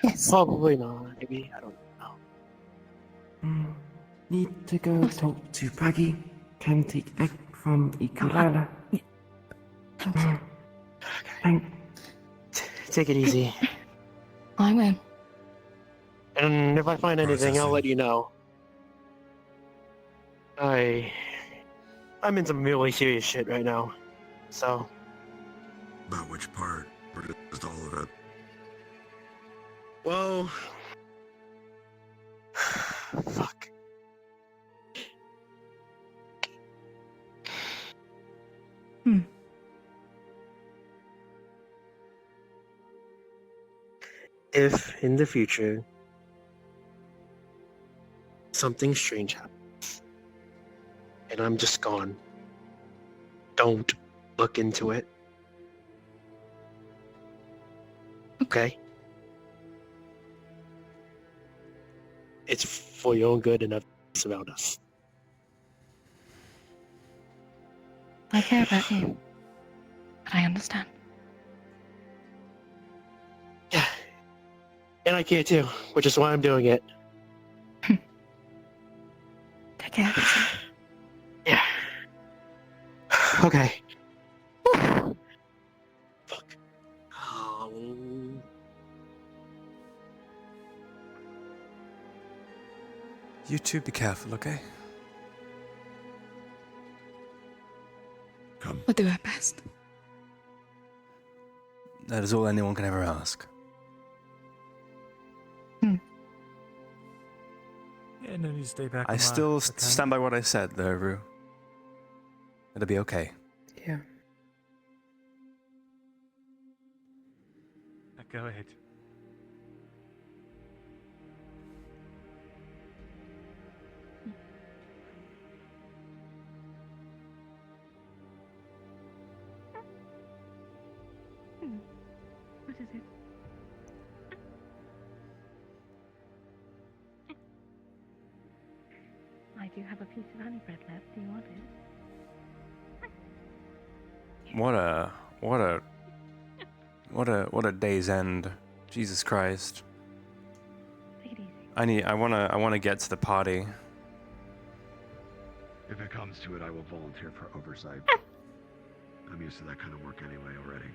Speaker 1: Yes.
Speaker 18: Probably not. Maybe. I don't know.
Speaker 20: Need to go talk to Peggy. Can take egg from Ikulala.
Speaker 18: Take it easy.
Speaker 1: I will.
Speaker 18: And if I find anything, I'll let you know. I'm in some really serious shit right now. So.
Speaker 12: About which part? Or just all of it?
Speaker 18: Well. Fuck. If in the future something strange happens and I'm just gone, don't look into it. Okay? It's for your own good and others around us.
Speaker 1: I care about you. But I understand.
Speaker 18: Yeah. And I care too, which is why I'm doing it.
Speaker 1: Take care of yourself.
Speaker 18: Yeah. Okay. Fuck.
Speaker 2: You two be careful, okay?
Speaker 12: Come.
Speaker 1: We'll do our best.
Speaker 2: That is all anyone can ever ask.
Speaker 3: Yeah, no need to stay back.
Speaker 2: I still stand by what I said, though, Rue. It'll be okay.
Speaker 14: Yeah.
Speaker 3: Go ahead.
Speaker 1: What is it? I do have a piece of honey bread left. Do you want it?
Speaker 2: What a day's end. Jesus Christ.
Speaker 1: Take it easy.
Speaker 2: I wanna get to the party.
Speaker 12: If it comes to it, I will volunteer for oversight. I'm used to that kind of work anyway already.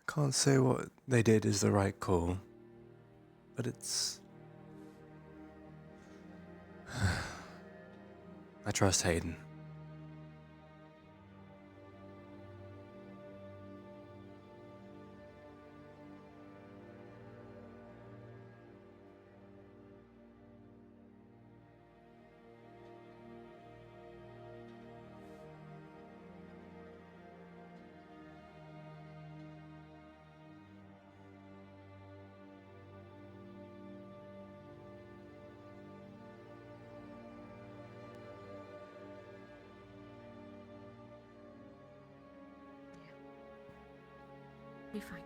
Speaker 2: Can't say what they did is the right call, but it's... I trust Hayden.
Speaker 13: Be fine.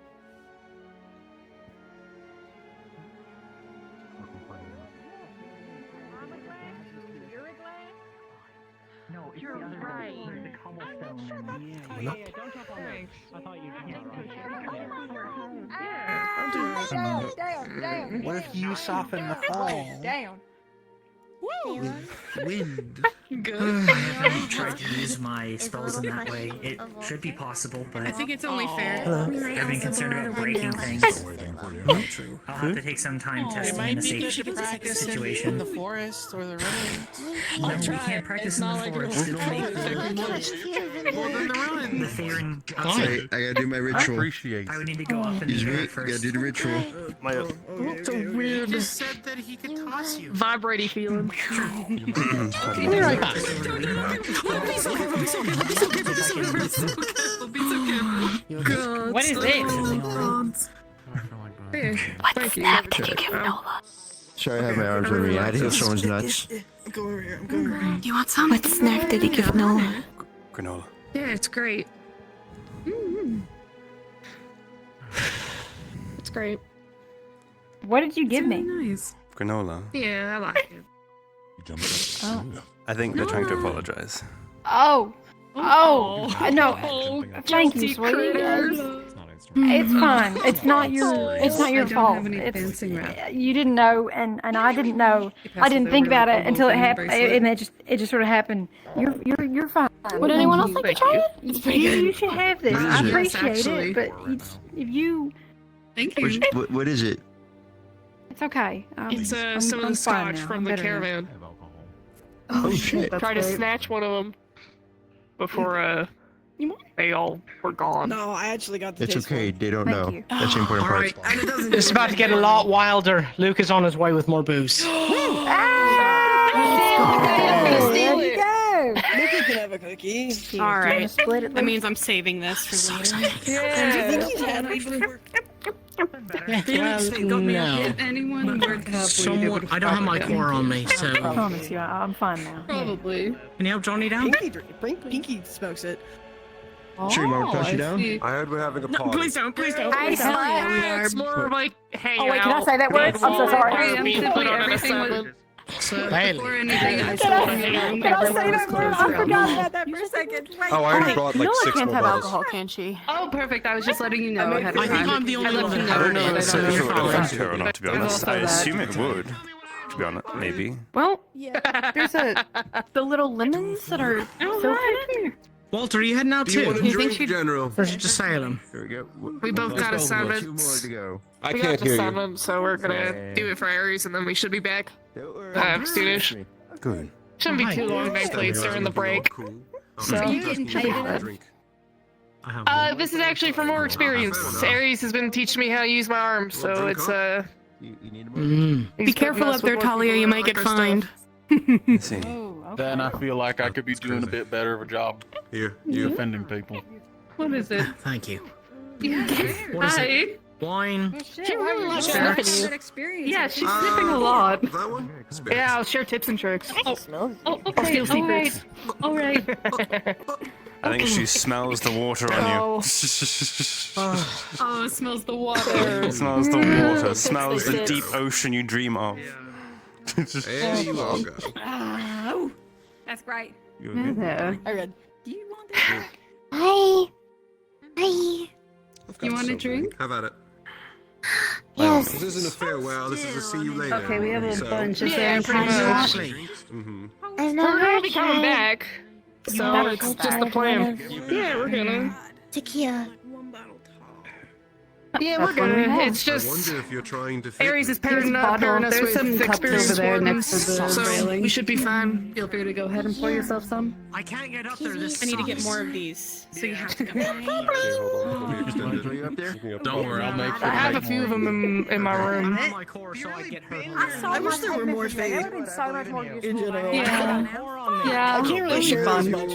Speaker 9: No, it's
Speaker 21: You're
Speaker 9: the other
Speaker 21: right.
Speaker 9: one. The cobblestone.
Speaker 21: Yeah, don't jump on me. I thought you jumped on
Speaker 14: I'll do it.
Speaker 1: Down.
Speaker 14: What if you soften the fall?
Speaker 1: Down.
Speaker 14: Wind.
Speaker 9: I haven't tried to use my spells in that way. It should be possible, but
Speaker 5: I think it's only fair.
Speaker 9: I've been concerned about breaking things. I'll have to take some time testing in a safe situation.
Speaker 14: In the forest or the ruins.
Speaker 9: No, we can't practice in the forest. It'll make the Faring outside.
Speaker 12: I gotta do my ritual.
Speaker 9: I would need to go up in the air
Speaker 12: I
Speaker 9: first.
Speaker 12: gotta do the ritual.
Speaker 14: It's a weird. He just said that he could toss you.
Speaker 5: Vibrating feeling.
Speaker 10: What is this?
Speaker 4: What snack did you give Nola?
Speaker 18: Sorry, I have my arms around me. I had to hit someone's nuts.
Speaker 14: I'm going over here. I'm going over here.
Speaker 11: Do you want some? What snack did you give Nola?
Speaker 2: Granola.
Speaker 5: Yeah, it's great. It's great.
Speaker 1: What did you give me?
Speaker 11: Nice.
Speaker 2: Granola.
Speaker 5: Yeah, I like it.
Speaker 1: Oh.
Speaker 2: I think they're trying to apologize.
Speaker 1: Oh. No. Thank you, sweetie. It's fine. It's not your fault. You didn't know, and I didn't know. I didn't think about it until it happened, and it just sort of happened. You're fine. Would anyone else like to try it? You should have this. I appreciate it, but if you.
Speaker 5: Thank you.
Speaker 12: What is it?
Speaker 1: It's okay.
Speaker 5: It's some of the scotch from the caravan.
Speaker 18: Oh shit!
Speaker 5: Try to snatch one of them before they all were gone.
Speaker 7: No, I actually got the
Speaker 18: It's
Speaker 7: taste
Speaker 18: okay.
Speaker 7: for it.
Speaker 18: They don't know. That's the important part.
Speaker 19: It's about to get a lot wilder. Luke is on his way with more booze.
Speaker 1: There you go.
Speaker 7: Nikki can have a cookie.
Speaker 5: All right.
Speaker 1: Split it.
Speaker 5: That means I'm saving this for later.
Speaker 7: Do you think he's had me before?
Speaker 19: Well, no.
Speaker 5: Anyone work
Speaker 19: Somewhat. I don't have my core on me,
Speaker 1: I
Speaker 19: so.
Speaker 1: promise you, I'm fine now.
Speaker 5: Probably.
Speaker 19: Can you help Johnny down?
Speaker 7: Pinky smokes it.
Speaker 18: Sure, you want me to push you down?
Speaker 5: see.
Speaker 2: I heard we're having a
Speaker 5: No,
Speaker 2: party.
Speaker 5: please don't. Please don't.
Speaker 1: Hey,
Speaker 5: Please don't.
Speaker 1: slut.
Speaker 5: It's more like hang
Speaker 1: Oh, wait, can I say that word? I'm so sorry.
Speaker 5: Basically, everything was.
Speaker 19: Bailey.
Speaker 5: Before anything, I
Speaker 1: Can
Speaker 5: saw
Speaker 1: I
Speaker 5: in the room.
Speaker 1: say that word? I forgot about that for a second. Wait.
Speaker 2: Oh, I already brought like
Speaker 5: Nola
Speaker 2: 6
Speaker 5: can't
Speaker 2: more
Speaker 5: have
Speaker 2: bottles.
Speaker 5: alcohol, can she? Oh, perfect. I was just letting you know ahead of
Speaker 19: I think
Speaker 5: time.
Speaker 19: I'm the only
Speaker 5: let
Speaker 19: one
Speaker 5: you
Speaker 19: that
Speaker 5: know
Speaker 2: I don't know
Speaker 5: that
Speaker 2: if
Speaker 5: I
Speaker 2: it
Speaker 5: don't
Speaker 2: would
Speaker 5: know.
Speaker 2: affect her or not, to be
Speaker 5: There's
Speaker 2: honest.
Speaker 5: also
Speaker 2: I
Speaker 5: that.
Speaker 2: assume it would. To be honest, maybe.
Speaker 5: Well, there's the little lemons that are so pretty.
Speaker 9: Walter, are you heading out
Speaker 12: Do you
Speaker 9: too?
Speaker 12: want a
Speaker 5: You think
Speaker 12: drink,
Speaker 5: she'd-
Speaker 12: General?
Speaker 9: Or is it just Salem?
Speaker 12: Here we go.
Speaker 5: We both got assignments.
Speaker 12: 2 more to go.
Speaker 2: I
Speaker 5: We
Speaker 2: can't
Speaker 5: got
Speaker 2: hear you.
Speaker 5: assignments, so we're gonna do it for Aries, and then we should be back soonish.
Speaker 2: Good.
Speaker 5: Shouldn't be too long, thankfully. It's during the break. So, this is actually for more experience. Aries has been teaching me how to use my arms, so it's Be careful up there, Talia. You might get fined.
Speaker 2: See.
Speaker 15: Then I feel like I could be doing a bit better of a job.
Speaker 12: Here,
Speaker 15: you offending people.
Speaker 5: What is it?
Speaker 9: Thank you.
Speaker 5: What
Speaker 9: is
Speaker 5: Hi.
Speaker 9: it? Wine.
Speaker 5: She really loves
Speaker 9: Spirits.
Speaker 5: sniffing you. Yeah, she's sniffing a lot.
Speaker 12: That one?
Speaker 5: Yeah, I'll share tips and tricks. Oh, okay.
Speaker 1: Steal
Speaker 5: All right.
Speaker 1: secrets.
Speaker 5: All right.
Speaker 2: I think she smells the water on you.
Speaker 5: Oh, it smells the water.
Speaker 2: Smells the water. Smells the deep ocean you dream of.
Speaker 12: There you all go.
Speaker 1: Oh, that's great.
Speaker 2: You okay?
Speaker 7: I read.
Speaker 1: Do you want that?
Speaker 4: Hi. Hi.
Speaker 5: You want a drink?
Speaker 12: How about it?
Speaker 4: Yes.
Speaker 12: This isn't a farewell. This is a see you later.
Speaker 10: Okay, we have a bunch of
Speaker 5: Yeah,
Speaker 10: things.
Speaker 5: pretty much.
Speaker 12: Mm-hmm.
Speaker 4: I've
Speaker 5: We're
Speaker 4: never
Speaker 5: gonna be coming
Speaker 4: tried
Speaker 5: back. So it's just the plan. Yeah, we're gonna.
Speaker 4: tequila.
Speaker 5: Yeah, we're gonna. It's
Speaker 12: I
Speaker 5: just.
Speaker 12: wonder if you're trying to.
Speaker 5: Aries is pairing us
Speaker 10: There's
Speaker 5: with
Speaker 10: some cups
Speaker 5: experienced
Speaker 10: over there
Speaker 5: wardens,
Speaker 10: next to the
Speaker 5: so
Speaker 10: railing.
Speaker 5: we should be fine.
Speaker 10: Feel free to go ahead and pour yourself some.
Speaker 9: I can't get up there. This
Speaker 10: I need to get
Speaker 9: sucks.
Speaker 10: more of these, so you have to go.
Speaker 15: Don't worry, I'll make sure.
Speaker 5: I have a few of them in my room.
Speaker 9: I'm on my core, so I get her.
Speaker 7: I wish there were more things in general.
Speaker 5: Yeah. Yeah.
Speaker 7: I can't really share as much.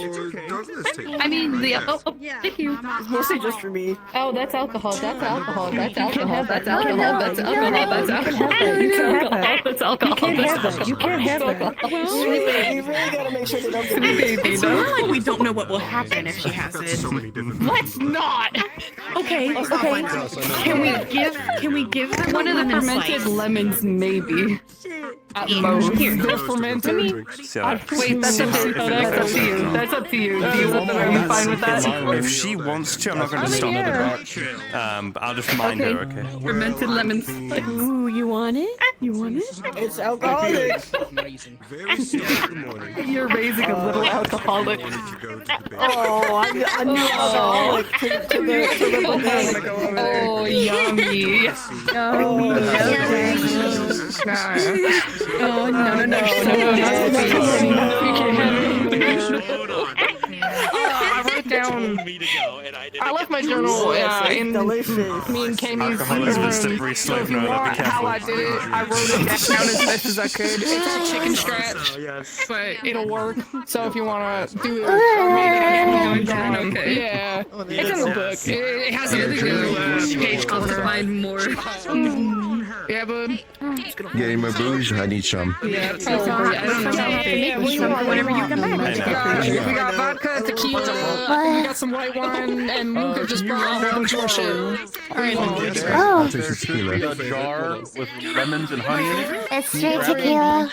Speaker 5: I mean, thank you.
Speaker 7: It's mostly just for me.
Speaker 5: Oh, that's alcohol. That's alcohol. That's alcohol. That's alcohol. That's alcohol. That's alcohol. That's alcohol.
Speaker 1: You can't have that. You can't have that.
Speaker 7: You really gotta make sure they don't get
Speaker 10: It's more like we don't know what will happen if she has it.
Speaker 5: Let's not.
Speaker 10: Okay, okay. Can we give them one of the fermented lemons, maybe?
Speaker 5: At most. They're fermented. Wait, that's up to you. That's up to you. Are you fine with that?
Speaker 2: If she wants to, I'm not going to stop her. But I'll just remind her, okay?
Speaker 5: Fermented lemons.
Speaker 11: Ooh, you want it? You want it?
Speaker 7: It's alcoholic.
Speaker 5: You're raising a little alcoholic.
Speaker 7: Oh, I'm new alcoholic to the
Speaker 5: Oh, yummy. Oh, no. I wrote down. I left my journal in me and Kami's room. So if you want how I did it, I wrote it down as best as I could. It's a chicken scratch, but it'll work. So if you want to do it, okay. Yeah, it's in the book. It has a page corner. Find more. Yeah, bud.
Speaker 12: Yeah, my booze. I need some.
Speaker 5: Yeah, whatever you can make. We got vodka, tequila, we got some white wine, and Luca just brought a whole bunch more shit. Alright.
Speaker 12: I'll taste the tequila.
Speaker 15: A jar with lemons and honey in it.
Speaker 4: It's straight tequila.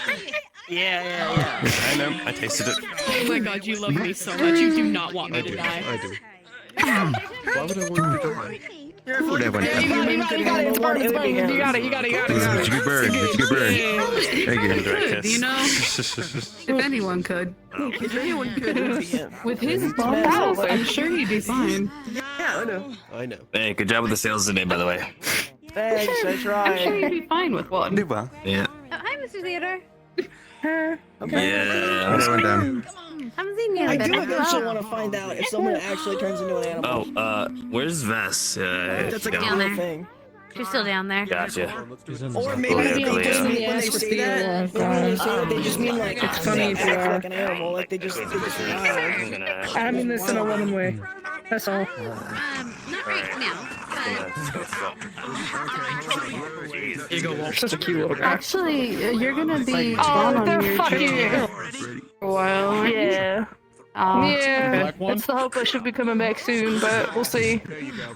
Speaker 2: Yeah. I know. I tasted it.
Speaker 5: Oh my god, you love me so much. You do not want me to die.
Speaker 12: I do. Why would I want to die? Whatever.
Speaker 5: You got it. It's burning. You got it.
Speaker 12: It's a good burn. Thank you.
Speaker 5: Do you know? If anyone could. With his mouth, I'm sure he'd be fine.
Speaker 7: Yeah,
Speaker 18: I know.
Speaker 16: Hey, good job with the sales today, by the way.
Speaker 7: Thanks, I
Speaker 5: I'm sure
Speaker 7: tried.
Speaker 5: he'd be fine with one.
Speaker 2: Did well.
Speaker 16: Yeah.
Speaker 10: Hi, Mr. Theodore.
Speaker 16: Yeah.
Speaker 12: What's going down?
Speaker 10: I'm seeing you.
Speaker 7: I do eventually want to find out if someone actually turns into an animal.
Speaker 16: Oh, where's Vess?
Speaker 7: That's a
Speaker 10: down there.
Speaker 7: thing.
Speaker 10: She's still down there.
Speaker 16: Gotcha.
Speaker 7: Or maybe they just mean when they say that, they just mean like
Speaker 5: It's funny if you
Speaker 7: act
Speaker 5: are.
Speaker 7: like an animal, like they just
Speaker 10: Oh,
Speaker 5: I mean this in a loving way. That's all.
Speaker 10: Not right now.
Speaker 5: Such a cute little guy.
Speaker 8: Actually, you're gonna be
Speaker 5: Oh,
Speaker 8: gone on
Speaker 5: they're
Speaker 8: your
Speaker 5: fucking.
Speaker 8: trip.
Speaker 5: Well, yeah. Yeah, that's the hope. I should be coming back soon, but we'll see.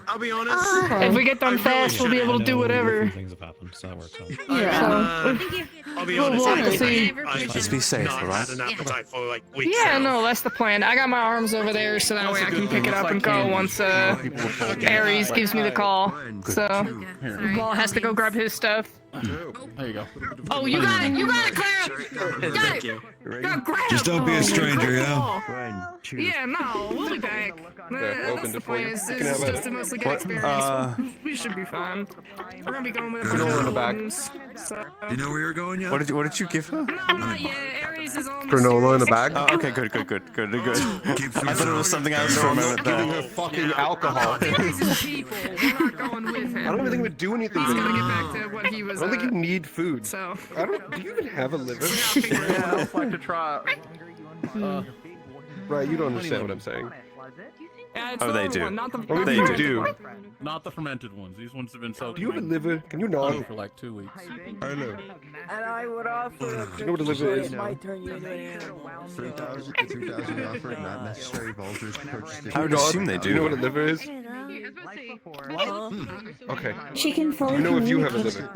Speaker 18: I'll be honest.
Speaker 5: If we get done fast, we'll be able to do whatever.
Speaker 15: Things have happened, so that works out.
Speaker 5: Yeah.
Speaker 18: I'll be
Speaker 5: We'll
Speaker 18: honest.
Speaker 5: have to see.
Speaker 2: Just be safe, alright?
Speaker 18: An appetite for like weeks.
Speaker 5: Yeah, no, that's the plan. I got my arms over there, so that way I can pick it up and go once Ares gives me the call. So Paul has to go grab his stuff.
Speaker 15: There you go.
Speaker 5: Oh, you got it, Clara. Got it.
Speaker 12: Just don't be a stranger, you know?
Speaker 5: Yeah, no, we'll be back. That's the plan. It's just to mostly get experience. We should be fine. We're gonna be going with
Speaker 12: Granola in the
Speaker 2: back.
Speaker 5: So.
Speaker 12: You know where you're going yet?
Speaker 2: What did you give her?
Speaker 5: No, not yet. Ares is on
Speaker 12: Granola in a bag?
Speaker 2: Oh, okay, good. I thought it was something else for a moment there.
Speaker 15: Giving her fucking alcohol.
Speaker 5: Ares is people. We're not going with him.
Speaker 15: I don't even think it would do anything.
Speaker 5: He's gonna get back to what he was.
Speaker 15: I don't think you need food.
Speaker 5: So.
Speaker 15: Do you even have a liver?
Speaker 5: Yeah,
Speaker 15: I would like to try. Right, you don't understand what I'm saying.
Speaker 5: Yeah, it's
Speaker 2: Oh,
Speaker 5: the
Speaker 2: they
Speaker 5: other
Speaker 2: do.
Speaker 5: one, not the
Speaker 15: They
Speaker 5: fermented
Speaker 15: do.
Speaker 5: one.
Speaker 15: Not the fermented ones. These ones have been soaked. Do you have a liver? Can you nod? For like 2 weeks. I know.
Speaker 7: And I would offer
Speaker 15: Do you know what a liver is?
Speaker 7: it might turn you into an animal.
Speaker 12: 3,000 to 3,000 offered, not necessary. Vultures purchased.
Speaker 2: I would assume they
Speaker 15: Do you know
Speaker 2: do.
Speaker 15: what a liver is? Okay.
Speaker 4: She can
Speaker 15: Do
Speaker 4: fully
Speaker 15: you know if you have a liver?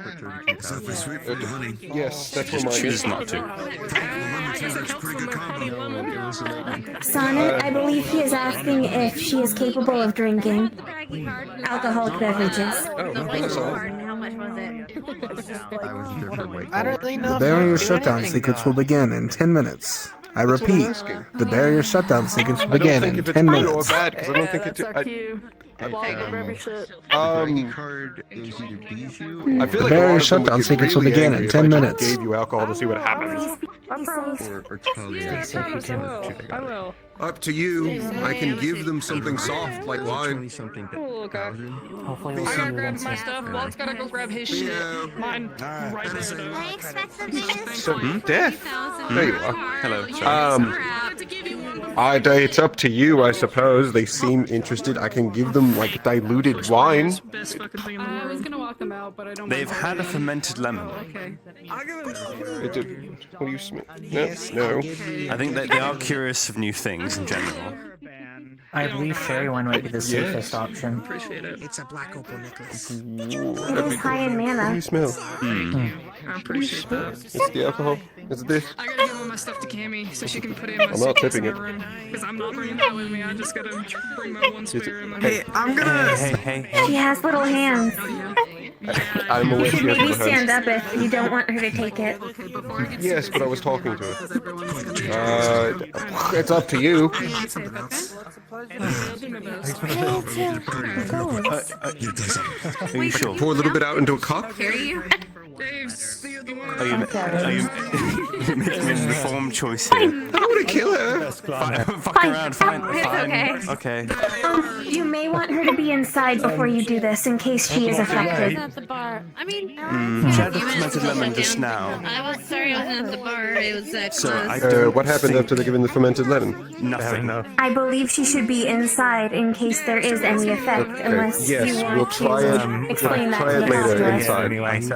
Speaker 12: Something sweet for the honey.
Speaker 15: Yes, that's what mine
Speaker 2: Choose
Speaker 15: is.
Speaker 2: not to.
Speaker 4: Sonnet, I believe he is asking if she is capable of drinking alcoholic beverages.
Speaker 15: Oh, that's all.
Speaker 10: How much was it?
Speaker 7: I don't really know.
Speaker 17: The
Speaker 7: if
Speaker 17: barrier
Speaker 7: I can do
Speaker 17: shutdown
Speaker 7: anything,
Speaker 17: sequence
Speaker 7: though.
Speaker 17: will begin in 10 minutes. I
Speaker 15: That's what I'm
Speaker 17: repeat,
Speaker 15: asking.
Speaker 17: the barrier shutdown sequence will
Speaker 15: I don't
Speaker 17: begin
Speaker 15: think
Speaker 17: in
Speaker 15: if it's
Speaker 17: 10
Speaker 15: good or
Speaker 17: minutes.
Speaker 15: bad, because I don't think it's.
Speaker 5: That's our cue. Shit.
Speaker 12: card is either Bijou.
Speaker 15: I feel
Speaker 17: The
Speaker 15: like a
Speaker 17: barrier
Speaker 15: lot of them
Speaker 17: shutdown
Speaker 15: would get
Speaker 17: sequence will
Speaker 15: really
Speaker 17: begin
Speaker 15: angry
Speaker 17: in
Speaker 15: if
Speaker 17: 10
Speaker 15: I just
Speaker 17: minutes.
Speaker 15: gave you alcohol to see what happens.
Speaker 5: I promise.
Speaker 12: Or Talia.
Speaker 5: Yeah, I promise I will.
Speaker 12: Up to you. I can give them something soft like wine.
Speaker 5: Oh, okay.
Speaker 11: Hopefully
Speaker 5: I gotta grab my stuff. Walt's gotta go grab his shit. Mine right there. though.
Speaker 4: I expect something
Speaker 15: So, Death. There you are.
Speaker 2: Hello.
Speaker 15: It's up to you, I suppose. They seem interested. I can give them like diluted wine.
Speaker 5: Best fucking thing in the world. I was gonna walk them out, but I don't.
Speaker 2: They've had a fermented lemon.
Speaker 5: Okay.
Speaker 15: What do you smell? No.
Speaker 2: I think that they are curious of new things in general.
Speaker 11: I believe cherry wine might be the safest option.
Speaker 5: Appreciate it.
Speaker 7: It's a black opal necklace.
Speaker 4: It is high in
Speaker 15: What do
Speaker 4: mana.
Speaker 15: you smell?
Speaker 8: I appreciate that.
Speaker 6: It's the alcohol. It's this.
Speaker 8: I gotta give all my stuff to Cammy so she can put it in my
Speaker 6: I'm not
Speaker 8: suitcase in
Speaker 6: tipping
Speaker 8: my
Speaker 6: it.
Speaker 8: room. Because I'm not bringing that with me. I just gotta bring my one spare. And then...
Speaker 7: Hey, I'm gonna.
Speaker 2: Hey.
Speaker 4: She has little hands.
Speaker 6: I'm aware
Speaker 4: You
Speaker 6: she
Speaker 4: should
Speaker 6: has
Speaker 4: maybe
Speaker 6: little
Speaker 4: stand
Speaker 6: hands.
Speaker 4: up if you don't want her to take it.
Speaker 6: Yes, but I was talking to her. It's up to you.
Speaker 2: Are you sure?
Speaker 6: Pour a little bit out into a cup.
Speaker 2: Are you making an informed choice here?
Speaker 6: I want to kill her.
Speaker 2: Fuck around, fine.
Speaker 4: It's
Speaker 2: Okay.
Speaker 4: You may want her to be inside before you do this, in case she is affected.
Speaker 10: At the bar. I mean,
Speaker 2: She had the fermented lemon just now.
Speaker 10: I was sorry I wasn't at the bar. It was
Speaker 2: So
Speaker 6: What happened after they given the fermented lemon?
Speaker 2: Nothing.
Speaker 4: I believe she should be inside in case there is any effect, unless
Speaker 6: Yes,
Speaker 4: you
Speaker 6: we'll
Speaker 4: want
Speaker 6: try
Speaker 4: to
Speaker 6: it.
Speaker 4: explain that
Speaker 6: Try
Speaker 4: to
Speaker 6: it
Speaker 4: the
Speaker 6: later
Speaker 4: customer.
Speaker 6: inside.
Speaker 3: Anyway, so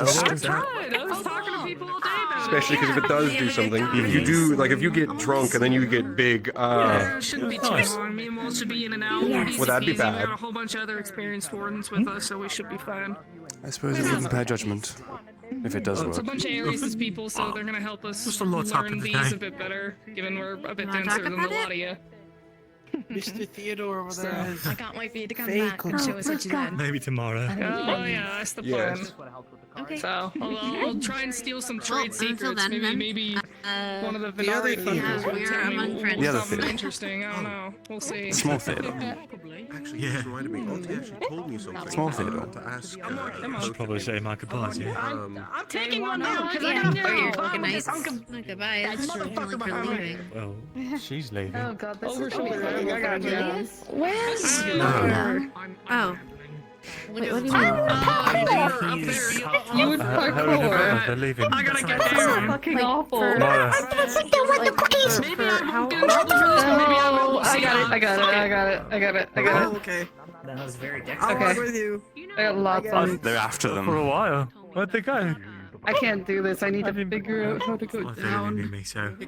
Speaker 6: Especially because if it does do something, if you do, like if you get drunk and then you get big,
Speaker 8: It shouldn't be too long. Me and Walt should be in and out.
Speaker 4: Yes.
Speaker 6: Well, that'd be
Speaker 8: Easy peasy. We
Speaker 6: bad.
Speaker 8: got a whole bunch of other experienced wardens with us, so we should be fine.
Speaker 2: I suppose it wouldn't bear judgment if it does
Speaker 8: It's a
Speaker 2: work.
Speaker 8: bunch of Ares' people, so they're gonna help us
Speaker 9: Just a little top
Speaker 8: learn
Speaker 9: of the
Speaker 8: these
Speaker 9: day.
Speaker 8: a bit better, given we're a bit
Speaker 10: wanna
Speaker 8: denser
Speaker 10: talk
Speaker 8: than a
Speaker 10: about
Speaker 8: lot of you.
Speaker 7: Mr. Theodore over there has.
Speaker 1: I can't wait for you to come
Speaker 7: Fake
Speaker 1: back and show us what you did.
Speaker 3: maybe tomorrow.
Speaker 8: Oh yeah, that's the plan.
Speaker 6: Yes.
Speaker 10: Okay.
Speaker 8: So I'll try and steal some trade
Speaker 10: until
Speaker 8: secrets.
Speaker 10: then,
Speaker 8: Maybe one of the
Speaker 7: The other
Speaker 8: Venari
Speaker 7: theater.
Speaker 8: fuckers will
Speaker 10: We are
Speaker 8: tell me
Speaker 10: among friends.
Speaker 2: The other
Speaker 8: something
Speaker 2: theater.
Speaker 8: interesting. I don't know. We'll see.
Speaker 2: Small theater.
Speaker 12: Actually, you just reminded me. Alti actually told me something.
Speaker 2: Small theater.
Speaker 12: To ask.
Speaker 3: I should probably say my goodbyes, yeah.
Speaker 8: I'm taking one now because I
Speaker 10: Yeah,
Speaker 8: gotta
Speaker 10: for your
Speaker 8: go.
Speaker 10: organize. Goodbye. It's for leaving.
Speaker 3: Well, she's leaving.
Speaker 1: Oh god, this
Speaker 8: Over
Speaker 1: is
Speaker 8: shoulder.
Speaker 1: really
Speaker 8: I got you.
Speaker 1: Where's
Speaker 10: Oh. Wait, what do you mean?
Speaker 8: You would parkour.
Speaker 3: They're leaving.
Speaker 8: I gotta get there.
Speaker 1: fucking awful?
Speaker 3: Mara.
Speaker 8: Maybe I'm getting in trouble for this, but maybe I will.
Speaker 1: I got it.
Speaker 7: Oh, okay.
Speaker 9: That was very
Speaker 7: I'll
Speaker 1: Okay.
Speaker 7: work with you.
Speaker 1: I got lots on.
Speaker 2: They're after
Speaker 3: For
Speaker 2: them.
Speaker 3: a while. Where'd they go?
Speaker 1: I can't do this. I need to figure out how to go
Speaker 3: I thought they knew
Speaker 1: down.
Speaker 3: me, so.
Speaker 10: No,
Speaker 2: Do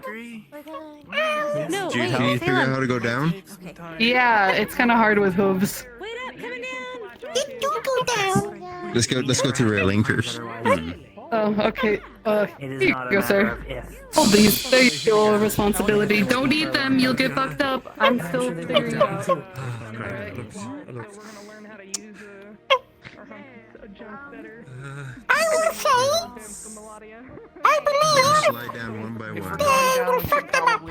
Speaker 2: you
Speaker 10: wait,
Speaker 2: have-
Speaker 6: Can you figure out how to go down?
Speaker 1: Yeah, it's kind of hard with hooves.
Speaker 10: Wait up, coming down.
Speaker 6: Let's go to railing first.
Speaker 1: Oh, okay.
Speaker 11: It is
Speaker 1: Here
Speaker 11: not
Speaker 1: you
Speaker 11: a
Speaker 1: go,
Speaker 11: matter
Speaker 1: sir.
Speaker 11: of if.
Speaker 1: Hold these. They're your responsibility. Don't eat them. You'll get fucked up. I'm still figuring it out.
Speaker 3: Great. It looks.
Speaker 8: We're gonna learn how to use a jump better.
Speaker 4: I will say, I believe
Speaker 12: Slide down one by one.
Speaker 4: they will fuck them up.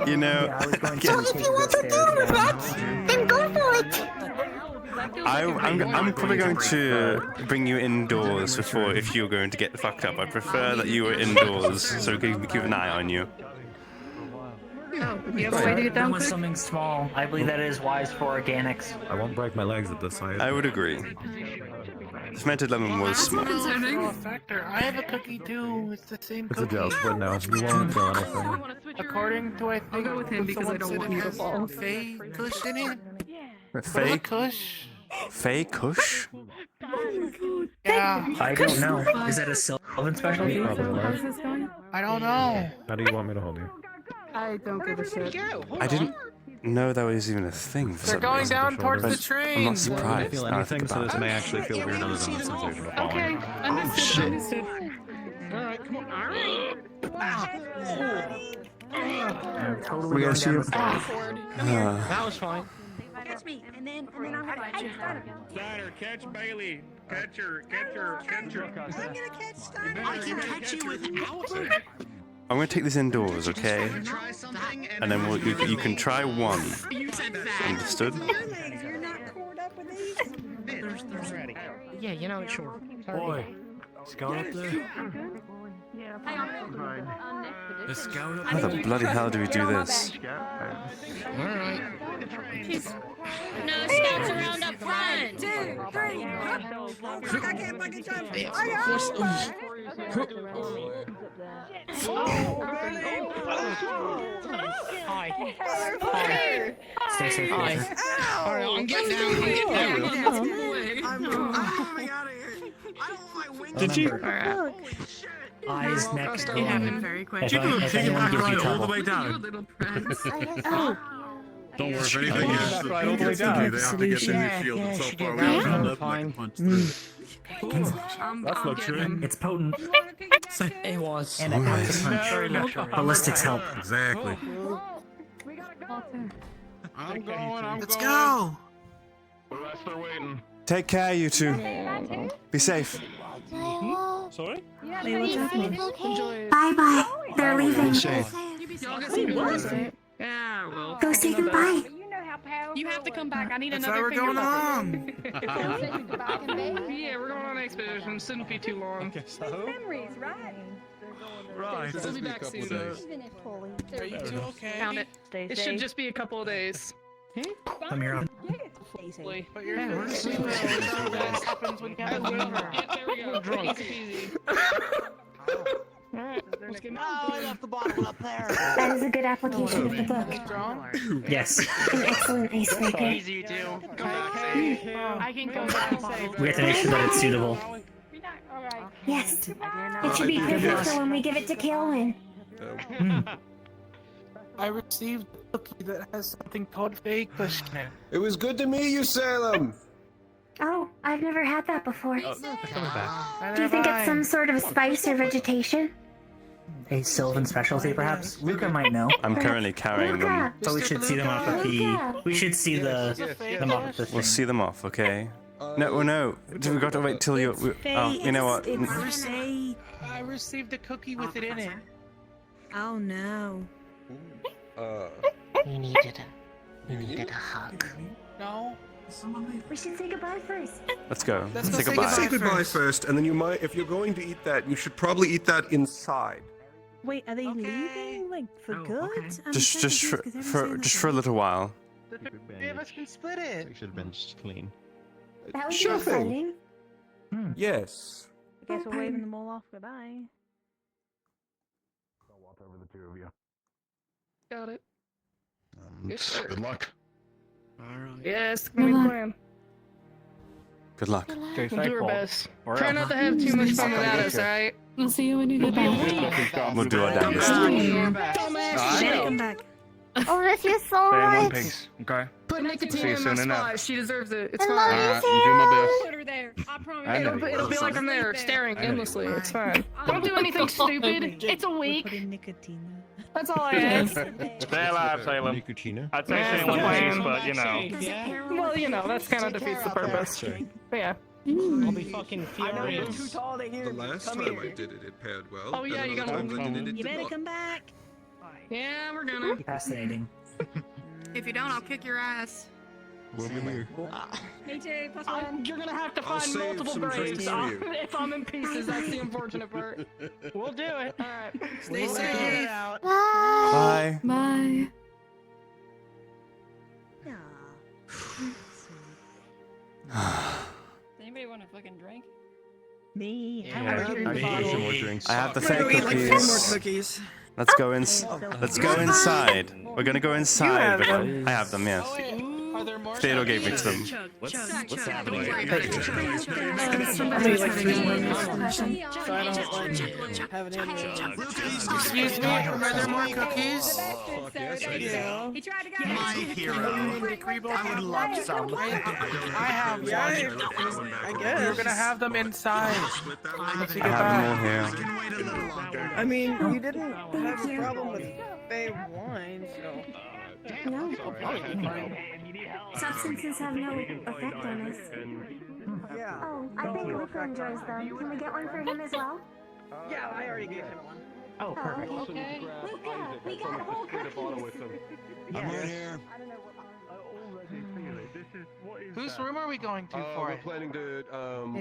Speaker 2: You know,
Speaker 11: I was going to
Speaker 4: So if you want to deal with that, then go for it.
Speaker 2: I'm probably going to bring you indoors before if you're going to get fucked up. I prefer that you were indoors so we can keep an eye on you.
Speaker 1: Oh, you have a way to get
Speaker 11: That
Speaker 1: down
Speaker 11: was
Speaker 1: quick?
Speaker 11: something small. I believe that is wise for organics.
Speaker 15: I won't break my legs at this height.
Speaker 2: I would agree. The fermented lemon was small.
Speaker 14: Factor. I have a cookie too. It's the same
Speaker 15: It's a
Speaker 14: cookie.
Speaker 15: joke, but no, you won't feel anything.
Speaker 14: According to I think
Speaker 1: I'll go with him because I don't want you to fall.
Speaker 14: Fey Kush in it.
Speaker 2: Fake?
Speaker 14: Kush.
Speaker 2: Fake Kush?
Speaker 14: Yeah.
Speaker 11: I don't know. Is that a Sylvan specialty?
Speaker 15: Probably.
Speaker 14: I don't know.
Speaker 15: How do you want me to hold you?
Speaker 1: I don't give a shit.
Speaker 2: I didn't know that was even a thing for
Speaker 14: They're
Speaker 2: some
Speaker 14: going
Speaker 2: reason.
Speaker 14: down towards the
Speaker 2: But
Speaker 14: train.
Speaker 2: I'm not
Speaker 15: I
Speaker 2: surprised.
Speaker 15: feel
Speaker 2: now I think
Speaker 15: anything, so
Speaker 2: about
Speaker 15: this
Speaker 2: it.
Speaker 15: may actually feel weird other than the sensation of falling.
Speaker 1: Okay, understood. Understood.
Speaker 8: Alright, come on. Alright.
Speaker 11: I'm totally
Speaker 2: We
Speaker 11: going
Speaker 2: gotta see you.
Speaker 11: down.
Speaker 8: That was fine.
Speaker 10: Catch me, and then I'm gonna
Speaker 3: Steiner, catch Bailey. Catch her.
Speaker 10: I can catch you without.
Speaker 2: I'm going to take this indoors, okay? And then you can try one. Understood?
Speaker 19: Yeah, you know, sure.
Speaker 3: Boy, scout up there. The scout up
Speaker 2: How the bloody hell do we do this?
Speaker 19: Alright.
Speaker 10: No scouts around up front.
Speaker 7: 2, 3. I can't fucking jump.
Speaker 19: Hi.
Speaker 11: Stay safe.
Speaker 19: Hi.
Speaker 11: guys.
Speaker 19: Alright, I'm getting down. I'm getting down.
Speaker 7: I'm moving out of here. I don't want my wings.
Speaker 3: Did you?
Speaker 7: Alright.
Speaker 11: Eyes next
Speaker 19: It
Speaker 11: door.
Speaker 19: happened very quick.
Speaker 11: If anyone gives you trouble.
Speaker 3: way down.
Speaker 10: Oh,
Speaker 12: Don't worry, if anything gets they have to get through the shield, and so far we haven't let like punch through.
Speaker 8: That's not true.
Speaker 9: It's potent.
Speaker 19: It was.
Speaker 9: And it packs a punch. Ballistics help.
Speaker 12: Exactly.
Speaker 14: I'm going.
Speaker 7: Let's go.
Speaker 15: The rest are waiting.
Speaker 2: Take care, you two. Be safe.
Speaker 15: Sorry?
Speaker 4: Bye bye. They're leaving.
Speaker 8: Y'all get some good. Yeah, well.
Speaker 4: Go say goodbye.
Speaker 8: You have to come back. I need
Speaker 7: That's
Speaker 8: another
Speaker 7: why we're
Speaker 8: finger
Speaker 7: going
Speaker 8: puppet.
Speaker 7: along.
Speaker 8: Yeah, we're going on an expedition. Shouldn't be too long.
Speaker 15: Okay, so?
Speaker 20: Memories, right?
Speaker 15: Right.
Speaker 8: We'll be back soon.
Speaker 7: Are you two okay?
Speaker 8: Found it. It should just be a couple of days.
Speaker 9: Come here.
Speaker 14: But you're What happens when Kevin
Speaker 8: There we go.
Speaker 14: drunk?
Speaker 8: Easy peasy.
Speaker 14: Alright.
Speaker 20: I left the bottle up there.
Speaker 4: That is a good application of the book.
Speaker 9: Yes.
Speaker 4: An excellent icebreaker.
Speaker 8: Easy you do. I can go back safe.
Speaker 9: We have to make sure that it's suitable.
Speaker 4: Yes. It should be perfect for when we give it to Kaelin.
Speaker 14: I received a cookie that has something called fake push in it.
Speaker 6: It was good to meet you, Salem.
Speaker 4: Oh, I've never had that before.
Speaker 9: Coming back.
Speaker 4: Do you think it's some sort of spice or vegetation?
Speaker 11: A Sylvan specialty, perhaps? Luca might know.
Speaker 2: I'm currently carrying them.
Speaker 11: But we should see them off of the. We should see them off of the thing.
Speaker 2: We'll see them off, okay? No. We've got to wait till you. Oh, you know what?
Speaker 14: I received a cookie with it in it.
Speaker 20: Oh no.
Speaker 4: We needed a hug.
Speaker 14: No.
Speaker 4: We should say goodbye first.
Speaker 2: Let's go.
Speaker 14: Let's
Speaker 2: Say
Speaker 14: go
Speaker 2: goodbye.
Speaker 6: Say goodbye first, and then you might, if you're going to eat that, you should probably eat that inside.
Speaker 20: Wait, are they leaving like for good? I'm
Speaker 2: Just
Speaker 20: so confused 'cause I haven't seen
Speaker 2: just
Speaker 20: them.
Speaker 2: for a little while.
Speaker 14: The three of us can split it.
Speaker 15: Should have been just clean.
Speaker 4: That would
Speaker 6: Sure
Speaker 4: be
Speaker 6: thing.
Speaker 4: exciting.
Speaker 6: Yes.
Speaker 20: I guess we're waving them all off goodbye.
Speaker 15: I'll walk over the two of you.
Speaker 8: Got it.
Speaker 12: Good luck.
Speaker 8: Yes, give me the plan.
Speaker 2: Good luck.
Speaker 8: We'll do our best. Try not to have too much fun without us, alright?
Speaker 13: We'll see you when you get back.
Speaker 2: We'll do our damnedest.
Speaker 20: Come back.
Speaker 4: Oh, this is so much.
Speaker 15: Okay.
Speaker 8: Put nicotine in my spot. She deserves it. It's
Speaker 4: I
Speaker 8: fine.
Speaker 4: love
Speaker 15: Alright,
Speaker 4: you,
Speaker 15: do my
Speaker 20: Put her there. I promise.
Speaker 15: I know.
Speaker 8: It'll be like I'm there staring endlessly. It's fine. Don't do anything stupid. It's a week.
Speaker 20: Put in nicotine.
Speaker 8: That's all I ask.
Speaker 15: Stay alive, Salem.
Speaker 6: Nicotina.
Speaker 15: I'd say
Speaker 8: That's
Speaker 15: stay
Speaker 8: the
Speaker 15: one
Speaker 8: plan.
Speaker 15: piece, but you know.
Speaker 8: Well, you know, that's kind of defeats the purpose. But yeah.
Speaker 19: I'll be fucking
Speaker 7: I know you're
Speaker 19: furious.
Speaker 7: too tall to hear.
Speaker 6: The last
Speaker 7: Come
Speaker 6: time
Speaker 7: here.
Speaker 6: I did it, it paired well.
Speaker 8: Oh, yeah,
Speaker 6: and
Speaker 8: you
Speaker 6: other
Speaker 8: got
Speaker 6: times I did it, it
Speaker 20: You
Speaker 6: did
Speaker 20: better
Speaker 6: not.
Speaker 20: come back.
Speaker 8: Yeah, we're gonna.
Speaker 11: Fascinating.
Speaker 20: If you don't, I'll kick your ass.
Speaker 6: We'll be here.
Speaker 20: Hey Jay, plus one.
Speaker 8: You're gonna have to
Speaker 6: I'll
Speaker 8: find
Speaker 6: save
Speaker 8: multiple
Speaker 6: some
Speaker 8: graves
Speaker 6: drinks for you.
Speaker 8: if I'm in pieces. That's the unfortunate part. We'll do it. All right.
Speaker 7: Stay safe.
Speaker 2: Bye.
Speaker 13: Bye.
Speaker 20: Anybody want a fucking drink? Me.
Speaker 2: I have the
Speaker 7: I'm
Speaker 2: fake
Speaker 7: gonna go eat like 4 more
Speaker 2: cookies.
Speaker 7: cookies.
Speaker 2: Let's go Let's go inside. We're gonna go inside.
Speaker 7: have
Speaker 2: But
Speaker 7: them.
Speaker 2: I have them. Yes.
Speaker 14: Are there more?
Speaker 2: Theodore gave me some.
Speaker 15: What's happening?
Speaker 7: I'm gonna eat like 3 more cookies. So I don't like have an animal.
Speaker 14: Excuse me, are there more cookies?
Speaker 20: He tried to go.
Speaker 12: My hero. I would love some.
Speaker 14: I have
Speaker 7: Yeah,
Speaker 14: one.
Speaker 7: I
Speaker 14: We're
Speaker 7: guess.
Speaker 14: gonna have them inside. Once you
Speaker 2: I
Speaker 14: get
Speaker 2: have them
Speaker 14: back.
Speaker 2: all here.
Speaker 7: I mean, you didn't have a problem with Bay wine, so.
Speaker 4: No.
Speaker 7: I'll probably be fine.
Speaker 4: Substances have no effect on us.
Speaker 7: Yeah.
Speaker 4: Oh, I think Luca enjoys them. Can we get one for him as well?
Speaker 7: Yeah, I already gave him one.
Speaker 11: Oh, perfect.
Speaker 4: Okay. Luca, we got whole cookies.
Speaker 12: I'm right here.
Speaker 14: Whose room are we going to for
Speaker 6: We're
Speaker 14: it?
Speaker 6: planning to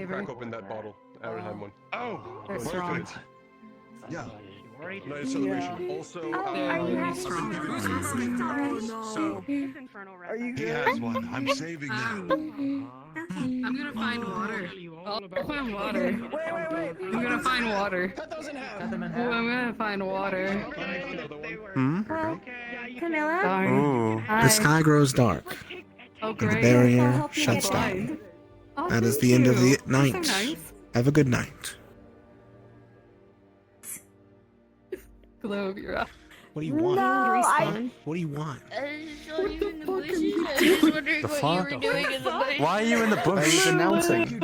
Speaker 6: crack open that bottle. Aaronheim one.
Speaker 14: Oh,
Speaker 20: That's
Speaker 6: very
Speaker 20: wrong.
Speaker 6: good.
Speaker 12: Yeah.
Speaker 6: Nice celebration. Also,
Speaker 4: Are you having
Speaker 6: so
Speaker 7: Are you
Speaker 12: He
Speaker 7: good?
Speaker 12: has one. I'm saving them.
Speaker 20: I'm gonna find water.
Speaker 8: I'll find water.
Speaker 7: Wait.
Speaker 8: I'm gonna find water.
Speaker 7: Cut those in half.
Speaker 8: Oh, I'm gonna find water.
Speaker 2: Hmm.
Speaker 4: Camilla?
Speaker 2: Ooh.
Speaker 17: The sky grows dark,
Speaker 8: Oh,
Speaker 17: and the
Speaker 8: great.
Speaker 17: barrier shuts down.
Speaker 8: Oh,
Speaker 17: That is
Speaker 8: thank
Speaker 17: the end of the
Speaker 8: you.
Speaker 17: night.
Speaker 8: That's so nice.
Speaker 17: Have a good night.
Speaker 8: Glow of your eye.
Speaker 12: What do you want?
Speaker 4: No,
Speaker 12: What do you want?
Speaker 4: I
Speaker 10: the bushes. I was wondering
Speaker 2: The
Speaker 10: what
Speaker 2: fuck?
Speaker 10: you were doing in the bush.
Speaker 2: Why are you in the bush?
Speaker 17: announcing.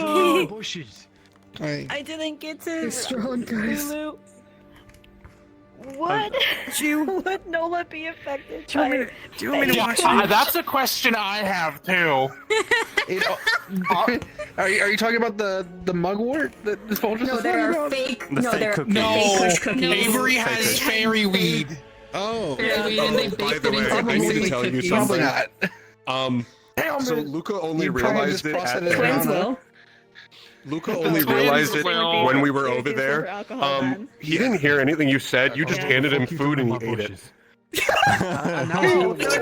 Speaker 20: I didn't get to.
Speaker 8: You're strong, guys.
Speaker 20: Lulu. Would would Nola be affected?
Speaker 14: Do you want me to watch it? That's a question I have too.
Speaker 6: Are you talking about the mugwort that the soldiers?
Speaker 20: No, there are fake.
Speaker 2: The fake cookies.
Speaker 20: fake cookies.
Speaker 14: Avery has fairy weed.
Speaker 6: Oh.
Speaker 8: Fairy weed, and they
Speaker 6: By
Speaker 8: baked
Speaker 6: the
Speaker 8: it
Speaker 6: way,
Speaker 8: into
Speaker 6: I need to
Speaker 8: homemade
Speaker 6: tell you
Speaker 8: cookies.
Speaker 6: something.
Speaker 14: Probably not.
Speaker 6: So Luca only
Speaker 8: You probably
Speaker 6: realized
Speaker 8: just
Speaker 6: it
Speaker 8: processed
Speaker 6: at
Speaker 8: it
Speaker 20: Twins will.
Speaker 6: Luca only realized it when we were over there. He didn't hear anything you said. You just handed him food and he ate it.
Speaker 20: It's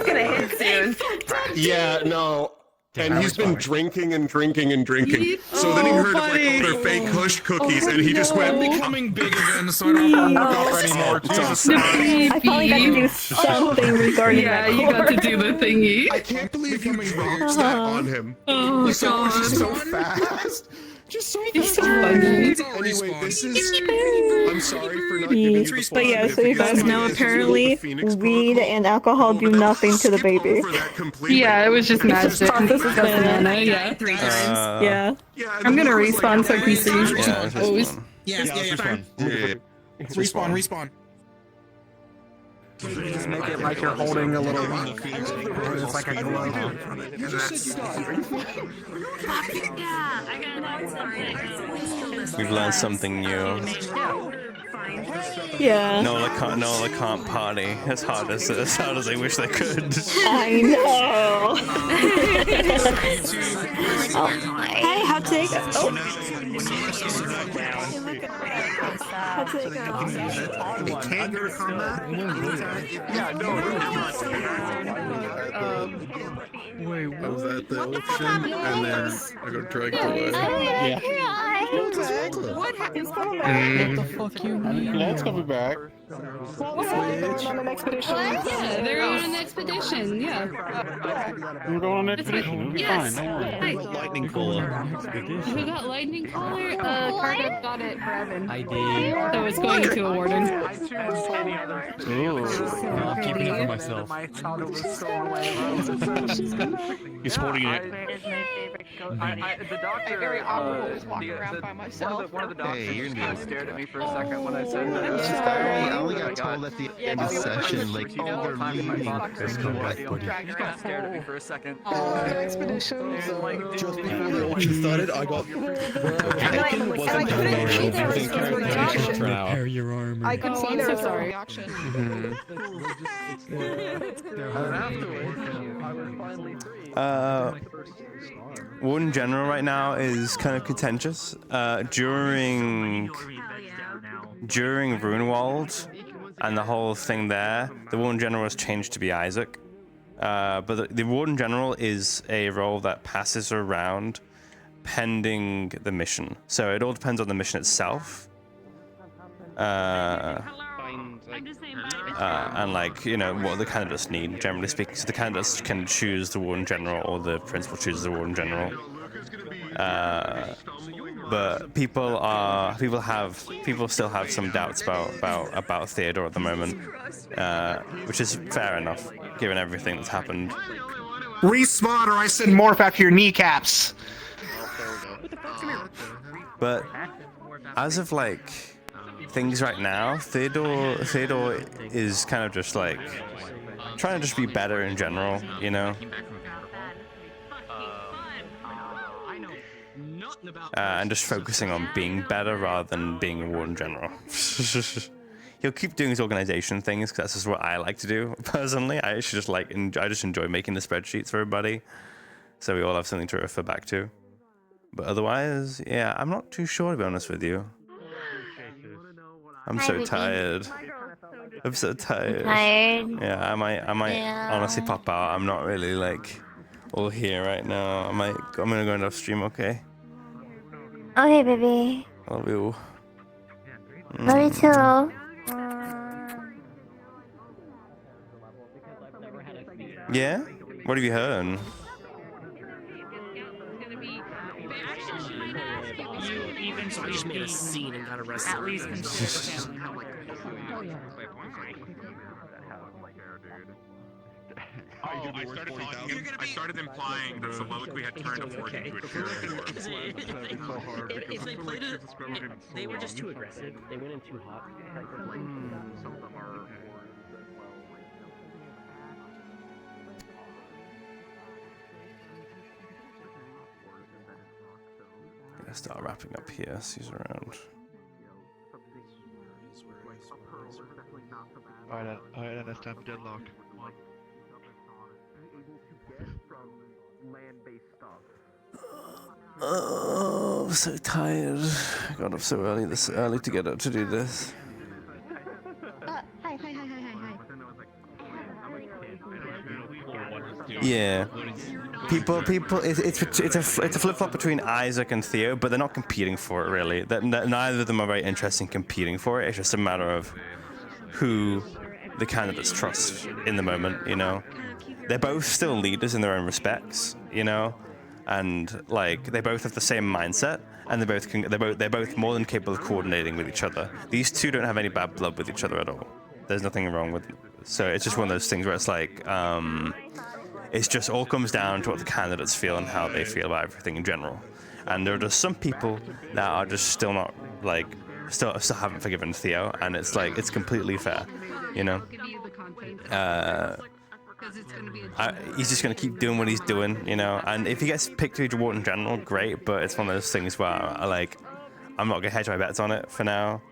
Speaker 20: gonna hit soon.
Speaker 6: Yeah, no. And he's been drinking and drinking and drinking. So then he heard of like, oh, they're fake Kush cookies, and he just went.
Speaker 14: Becoming big again, so I don't have to work out anymore. Jesus.
Speaker 20: I finally got to do something regarding that.
Speaker 8: Yeah, you got to do the thingy.
Speaker 6: I can't believe you dropped that on him.
Speaker 8: Oh,
Speaker 6: so
Speaker 8: God.
Speaker 6: fast. Just so
Speaker 8: He's
Speaker 6: fast.
Speaker 8: so funny.
Speaker 6: Anyway, this is. I'm sorry for not giving you the full
Speaker 20: But yeah, so you guys know
Speaker 6: significance.
Speaker 20: apparently weed and alcohol do nothing to the baby.
Speaker 8: Yeah, it was just magic.
Speaker 20: This is banana,
Speaker 8: yeah.
Speaker 20: 3 times. Yeah. I'm gonna respawn so I can see.
Speaker 14: Yes, Respawn.
Speaker 9: Just make it like you're holding a little weed. It's like a glove.
Speaker 2: We've learned something new.
Speaker 20: Yeah.
Speaker 2: Nola can't party as hard as they wish they could.
Speaker 20: I know. Hey, hot take.
Speaker 9: Can't go to combat?
Speaker 6: Yeah, no.
Speaker 8: Wait,
Speaker 6: I was at the auction, and then I got dragged away.
Speaker 20: Yeah.
Speaker 8: What the fuck you mean?
Speaker 15: Let's coming back.
Speaker 20: On an expedition.
Speaker 8: Yeah, they're on an expedition, yeah.
Speaker 15: We're going on an expedition. It'll be fine. Don't worry.
Speaker 16: Lightning cooler.
Speaker 8: Who got lightning collar? Cardiff got it for Evan.
Speaker 16: I did.
Speaker 8: So it's going to a warden.
Speaker 15: Ooh.
Speaker 16: I'm keeping it for myself.
Speaker 15: He's holding it.
Speaker 5: The doctor
Speaker 8: very awkward was walking around by myself.
Speaker 5: One of the doctors kind of stared at me for a second when I said
Speaker 15: I only got told at the end of session, like, oh, they're leaving. Let's go back, buddy.
Speaker 5: stared at me for a second.
Speaker 8: Expeditions.
Speaker 17: Just before the auction started, I got.
Speaker 3: Prepare your armor.
Speaker 8: I could see there sorry.
Speaker 2: Warden General right now is kind of contentious. During Runewald and the whole thing there, the Warden General was changed to be Isaac. But the Warden General is a role that passes around pending the mission. So it all depends on the mission itself. And like, you know, what the candidates need, generally speaking. So the candidates can choose the Warden General, or the principal chooses the Warden General. But people still have some doubts about Theodore at the moment, which is fair enough given everything that's happened.
Speaker 14: Respawn, or I send morph after your kneecaps.
Speaker 2: But as of like things right now, Theodore is kind of just like trying to just be better in general, you know. And just focusing on being better rather than being a Warden General. He'll keep doing his organization things because that's just what I like to do personally. I just enjoy making the spreadsheets for everybody, so we all have something to refer back to. But otherwise, yeah, I'm not too sure, to be honest with you. I'm so tired. I'm so tired.
Speaker 4: Tired?
Speaker 2: Yeah, I might honestly pop out. I'm not really like all here right now. I'm gonna go into stream, okay?
Speaker 4: Okay, baby.
Speaker 2: Love you.
Speaker 4: Love you too.
Speaker 2: Yeah? What have you heard?
Speaker 9: So I just made a scene and got arrested.
Speaker 10: At least
Speaker 21: I started implying that soliloquy had turned a fork into a true
Speaker 18: If they played it, they were just too aggressive. They went in too hot. Some of them are.
Speaker 2: Gonna start wrapping up here. See who's around.
Speaker 15: Alright, Inanis, time for deadlock.
Speaker 2: Oh, I'm so tired. I got up so early to get up to do this.
Speaker 4: Hi.
Speaker 2: Yeah. People. It's a flip flop between Isaac and Theo, but they're not competing for it really. Neither of them are very interested in competing for it. It's just a matter of who the candidates trust in the moment. You know, they're both still leaders in their own respects. You know, and like they both have the same mindset, and they're both more than capable of coordinating with each other. These two don't have any bad blood with each other at all. There's nothing wrong with them. So it's just one of those things where it's like. It's just all comes down to what the candidates feel and how they feel about everything in general. And there are just some people that are just still not like, still haven't forgiven Theo, and it's like it's completely fair, you know. He's just gonna keep doing what he's doing, you know. And if he gets picked to be Warden General, great. But it's one of those things where I'm not gonna hedge my bets on it for now.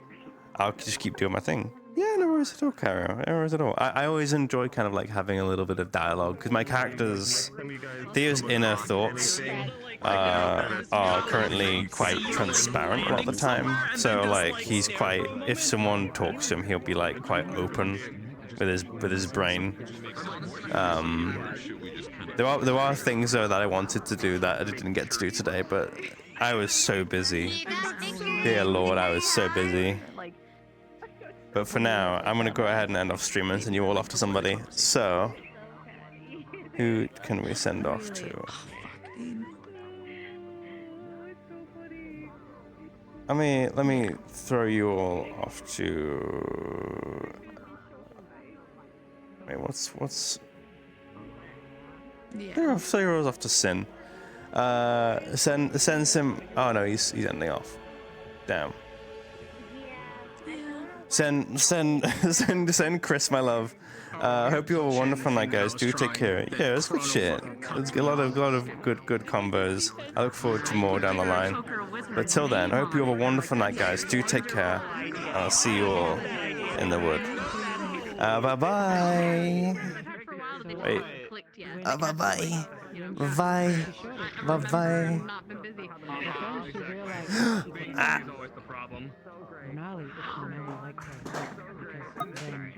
Speaker 2: I'll just keep doing my thing. Yeah, no worries at all, Caro. No worries at all. I always enjoy kind of like having a little bit of dialogue because my characters, Theo's inner thoughts are currently quite transparent a lot of the time. So like he's quite, if someone talks to him, he'll be like quite open with his brain. There are things though that I wanted to do that I didn't get to do today, but I was so busy. Dear Lord, I was so busy. But for now, I'm gonna go ahead and end off stream and send you all off to somebody. So, who can we send off to? Let me throw you all off to. Wait, what's? Yeah. Throw yours off to Sin. Send Sim. Oh no, he's ending off. Damn. Send Chris my love. Hope you all have a wonderful night, guys. Do take care. Yeah, it's good shit. It's a lot of good combos. I look forward to more down the line. But till then, I hope you have a wonderful night, guys. Do take care. I'll see you all in the wood. Bye bye. Wait. Bye bye. Bye bye. Bye bye.